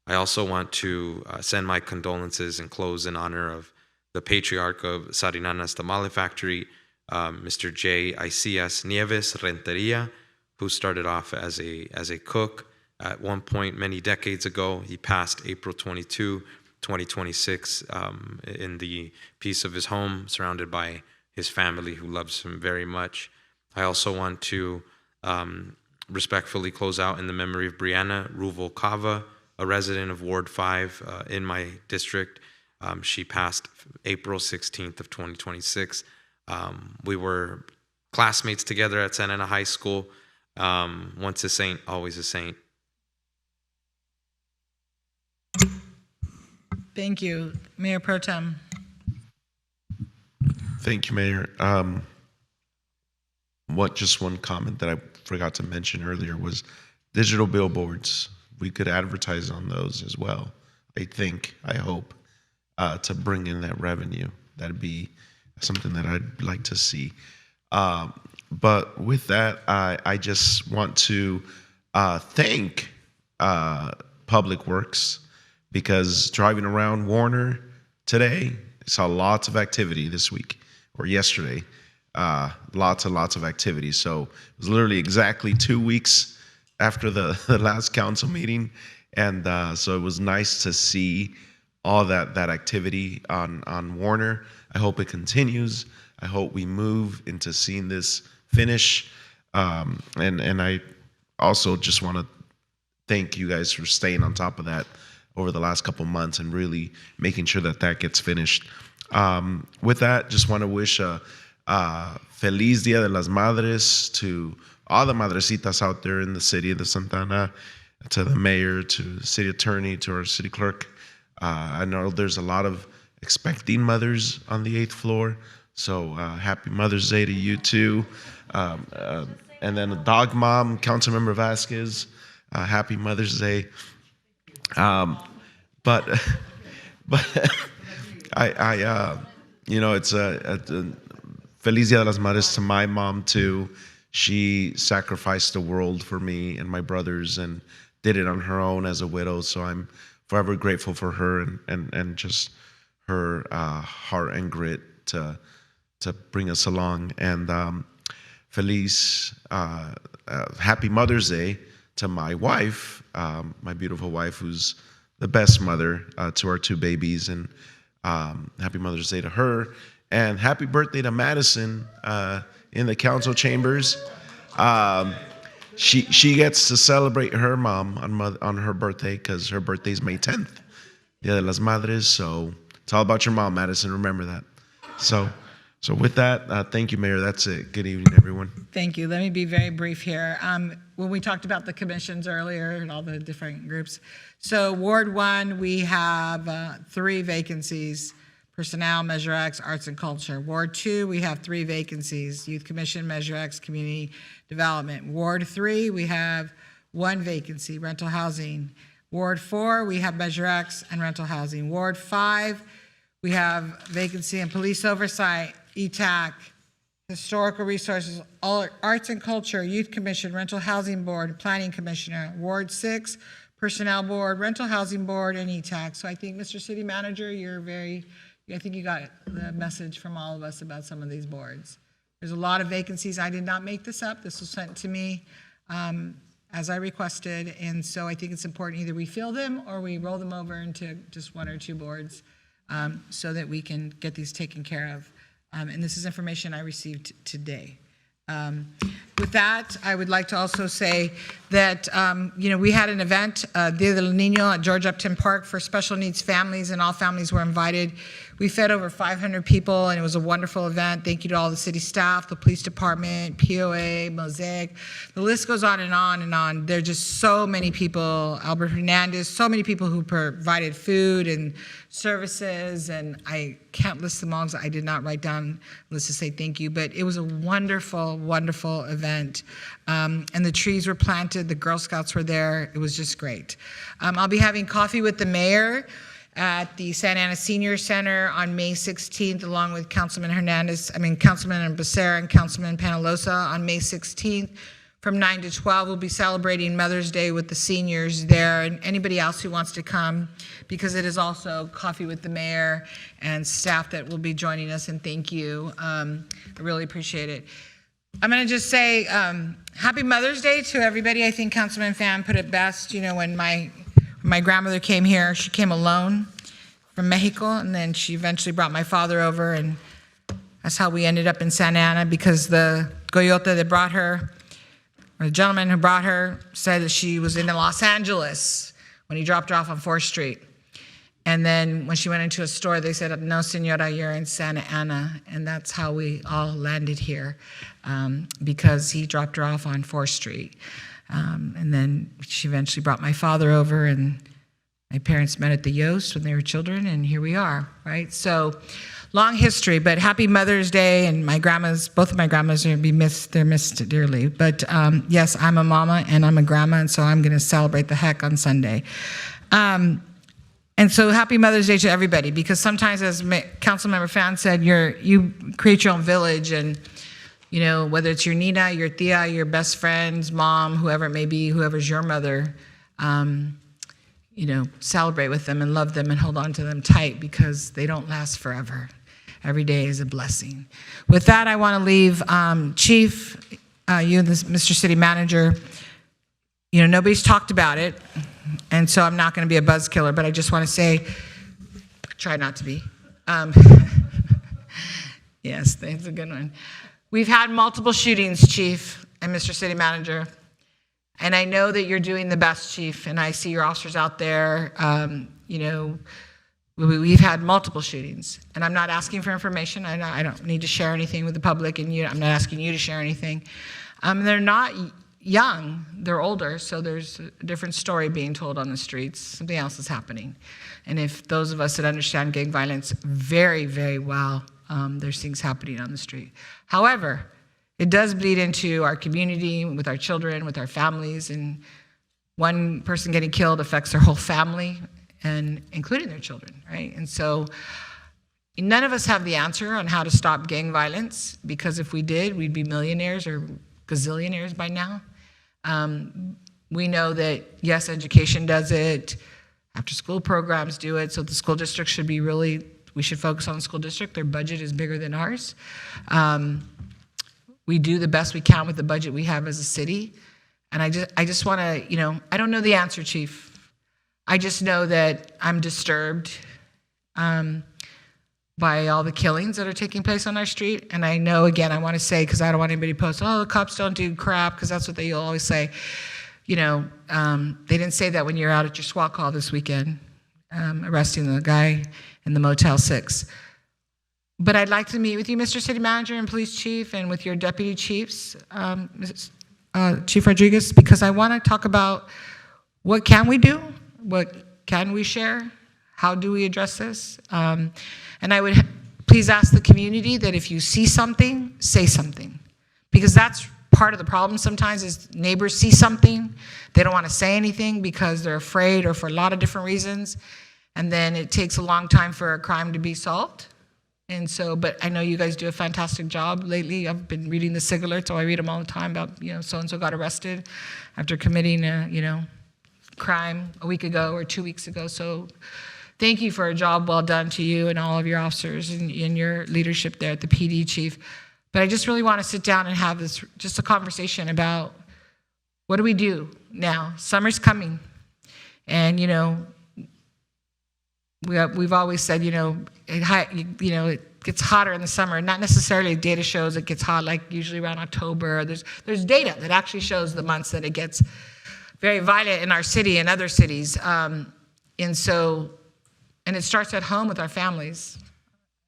Speaker 22: I also want to send my condolences and close in honor of the patriarch of Sarinana's Tamale Factory, Mr. J. Icias Nieves Renteria, who started off as a cook at one point many decades ago. He passed April 22, 2026, in the peace of his home, surrounded by his family who loves him very much. I also want to respectfully close out in the memory of Brianna Ruvalcava, a resident of Ward 5 in my district. She passed April 16th of 2026. We were classmates together at Santa Ana High School. Once a saint, always a saint.
Speaker 15: Thank you. Mayor Pro Tem.
Speaker 26: Thank you, Mayor. Just one comment that I forgot to mention earlier was digital billboards. We could advertise on those as well. I hope, to bring in that revenue. That'd be something that I'd like to see. But with that, I just want to thank Public Works, because driving around Warner today, saw lots of activity this week or yesterday. Lots and lots of activity. So it was literally exactly 2 weeks after the last council meeting. And so it was nice to see all that activity on Warner. I hope it continues. I hope we move into seeing this finish. And I also just want to thank you guys for staying on top of that over the last couple months and really making sure that gets finished. With that, just want to wish a Feliz Dia de las Madres to all the madrecitas out there in the city of Santa Ana, to the mayor, to the city attorney, to our city clerk. I know there's a lot of expecting mothers on the 8th floor, so happy Mother's Day to you too. And then a dog mom, Councilmember Vasquez, happy Mother's Day. But it's a Feliz Dia de las Madres to my mom too. She sacrificed the world for me and my brothers and did it on her own as a widow. So I'm forever grateful for her and just her heart and grit to bring us along. And happy Mother's Day to my wife, my beautiful wife, who's the best mother to our 2 babies. And happy Mother's Day to her. And happy birthday to Madison in the council chambers. She gets to celebrate her mom on her birthday, because her birthday is May 10th, Dia de las Madres. So it's all about your mom, Madison. Remember that. So with that, thank you, Mayor. That's it. Good evening, everyone.
Speaker 15: Thank you. Let me be very brief here. When we talked about the commissions earlier and all the different groups, so Ward 1, we have 3 vacancies: Personnel, Measure X, Arts and Culture. Ward 2, we have 3 vacancies: Youth Commission, Measure X, Community Development. Ward 3, we have 1 vacancy: Rental Housing. Ward 4, we have Measure X and Rental Housing. Ward 5, we have vacancy in Police Oversight, ETAC, Historical Resources, Arts and Culture, Youth Commission, Rental Housing Board, Planning Commissioner. Ward 6, Personnel Board, Rental Housing Board, and ETAC. So I think, Mr. City Manager, I think you got the message from all of us about some of these boards. There's a lot of vacancies. I did not make this up. This was sent to me as I requested. And so I think it's important either we fill them or we roll them over into just 1 or 2 boards so that we can get these taken care of. And this is information I received today. With that, I would like to also say that, we had an event, Dia del Niño at George Upton Park for special needs families, and all families were invited. We fed over 500 people, and it was a wonderful event. Thank you to all the city staff, the police department, POA, Mosaic. The list goes on and on and on. There are just so many people, Albert Hernandez, so many people who provided food and services, and I can't list them all because I did not write down a list to say thank you, but it was a wonderful, wonderful event. And the trees were planted, the Girl Scouts were there, it was just great. I'll be having coffee with the mayor at the Santa Ana Senior Center on May 16th, along with Councilman Becerra and Councilman Panalosa on May 16th. From 9 to 12, we'll be celebrating Mother's Day with the seniors there and anybody else who wants to come, because it is also coffee with the mayor and staff that will be joining us, and thank you. I really appreciate it. I'm going to just say happy Mother's Day to everybody. I think Councilman Pham put it best. When my grandmother came here, she came alone from Mexico, and then she eventually brought my father over, and that's how we ended up in Santa Ana, because the coyote that brought her, or the gentleman who brought her, said that she was in Los Angeles when he dropped her off on 4th Street. And then when she went into a store, they said, no, senora, you're in Santa Ana. And that's how we all landed here, because he dropped her off on 4th Street. And then she eventually brought my father over, and my parents met at the Yost when they were children, and here we are, right? So long history, but happy Mother's Day, and both of my grandmas are going to be missed. They're missed dearly. But yes, I'm a mama and I'm a grandma, and so I'm going to celebrate the heck on Sunday. And so happy Mother's Day to everybody, because sometimes, as Councilmember Pham said, you create your own village, and whether it's your Nina, your tia, your best friend's mom, whoever it may be, whoever's your mother, celebrate with them and love them and hold on to them tight, because they don't last forever. Every day is a blessing. With that, I want to leave Chief, you, Mr. City Manager. Nobody's talked about it, and so I'm not going to be a buzz killer, but I just want to say, try not to be. Yes, that's a good one. We've had multiple shootings, Chief and Mr. City Manager, and I know that you're doing the best, Chief, and I see your officers out there. We've had multiple shootings, and I'm not asking for information. I don't need to share anything with the public, and I'm not asking you to share anything. They're not young, they're older, so there's a different story being told on the streets. Something else is happening. And if those of us that understand gang violence very, very well, there's things happening on the street. However, it does bleed into our community, with our children, with our families, and one person getting killed affects their whole family, and including their children, right? And so none of us have the answer on how to stop gang violence, because if we did, we'd be millionaires or gazillionaires by now. We know that, yes, education does it, after-school programs do it, so the school district should be we should focus on the school district. Their budget is bigger than ours. We do the best we can with the budget we have as a city, and I just want to, I don't know the answer, Chief. I just know that I'm disturbed by all the killings that are taking place on our street. And I know, again, I want to say, because I don't want anybody to post, the cops don't do crap, because that's what they always say. They didn't say that when you're out at your SWAT call this weekend, arresting the guy in the Motel 6. But I'd like to meet with you, Mr. City Manager and Police Chief, and with your deputy chiefs, Chief Rodriguez, because I want to talk about what can we do, what can we share, how do we address this? And I would please ask the community that if you see something, say something. Because that's part of the problem sometimes, is neighbors see something, they don't want to say anything because they're afraid or for a lot of different reasons. And then it takes a long time for a crime to be solved. And so, but I know you guys do a fantastic job lately. I've been reading the SIG alerts, so I read them all the time about, so-and-so got arrested after committing a, crime a week ago or 2 weeks ago. So thank you for a job well done to you and all of your officers and your leadership there at the PD, Chief. But I just really want to sit down and have just a conversation about what do we do now? Summer's coming. And, we've always said, gets hotter in the summer. Not necessarily data shows it gets hot, like usually around October. There's data that actually shows the months that it gets very violent in our city and other cities. And it starts at home with our families.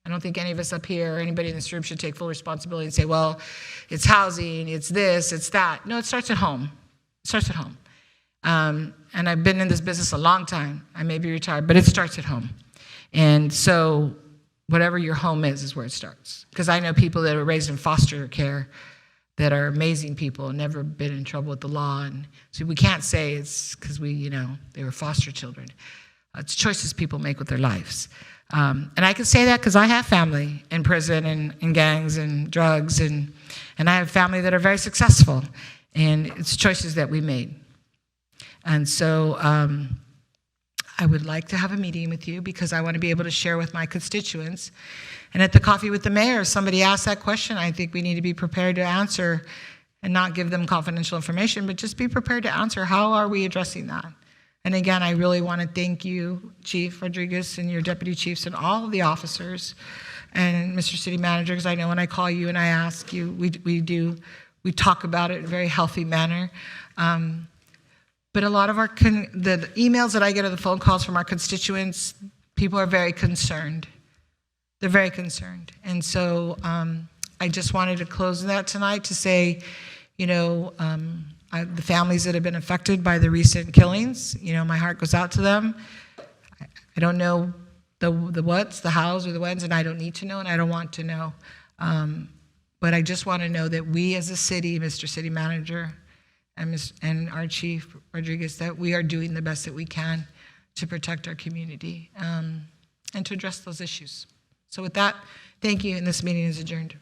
Speaker 15: I don't think any of us up here or anybody in this room should take full responsibility and say, well, it's housing, it's this, it's that. No, it starts at home. It starts at home. And I've been in this business a long time. I may be retired, but it starts at home. And so whatever your home is where it starts. Because I know people that were raised in foster care that are amazing people and never been in trouble with the law. And so we can't say it's because they were foster children. It's choices people make with their lives. And I can say that because I have family in prison and in gangs and drugs, and I have family that are very successful, and it's choices that we made. And so I would like to have a meeting with you because I want to be able to share with my constituents. And at the Coffee with the Mayor, if somebody asks that question, I think we need to be prepared to answer and not give them confidential information, but just be prepared to answer, how are we addressing that? And again, I really want to thank you, Chief Rodriguez, and your deputy chiefs and all of the officers, and Mr. City Manager, because I know when I call you and I ask you, we talk about it in a very healthy manner. But a lot of the emails that I get or the phone calls from our constituents, people are very concerned. They're very concerned. And so I just wanted to close that tonight to say, the families that have been affected by the recent killings, my heart goes out to them. I don't know the what's, the hows, or the whens, and I don't need to know, and I don't want to know. But I just want to know that we as a city, Mr. City Manager, and our Chief Rodriguez, that we are doing the best that we can to protect our community and to address those issues. So with that, thank you, and this meeting is adjourned.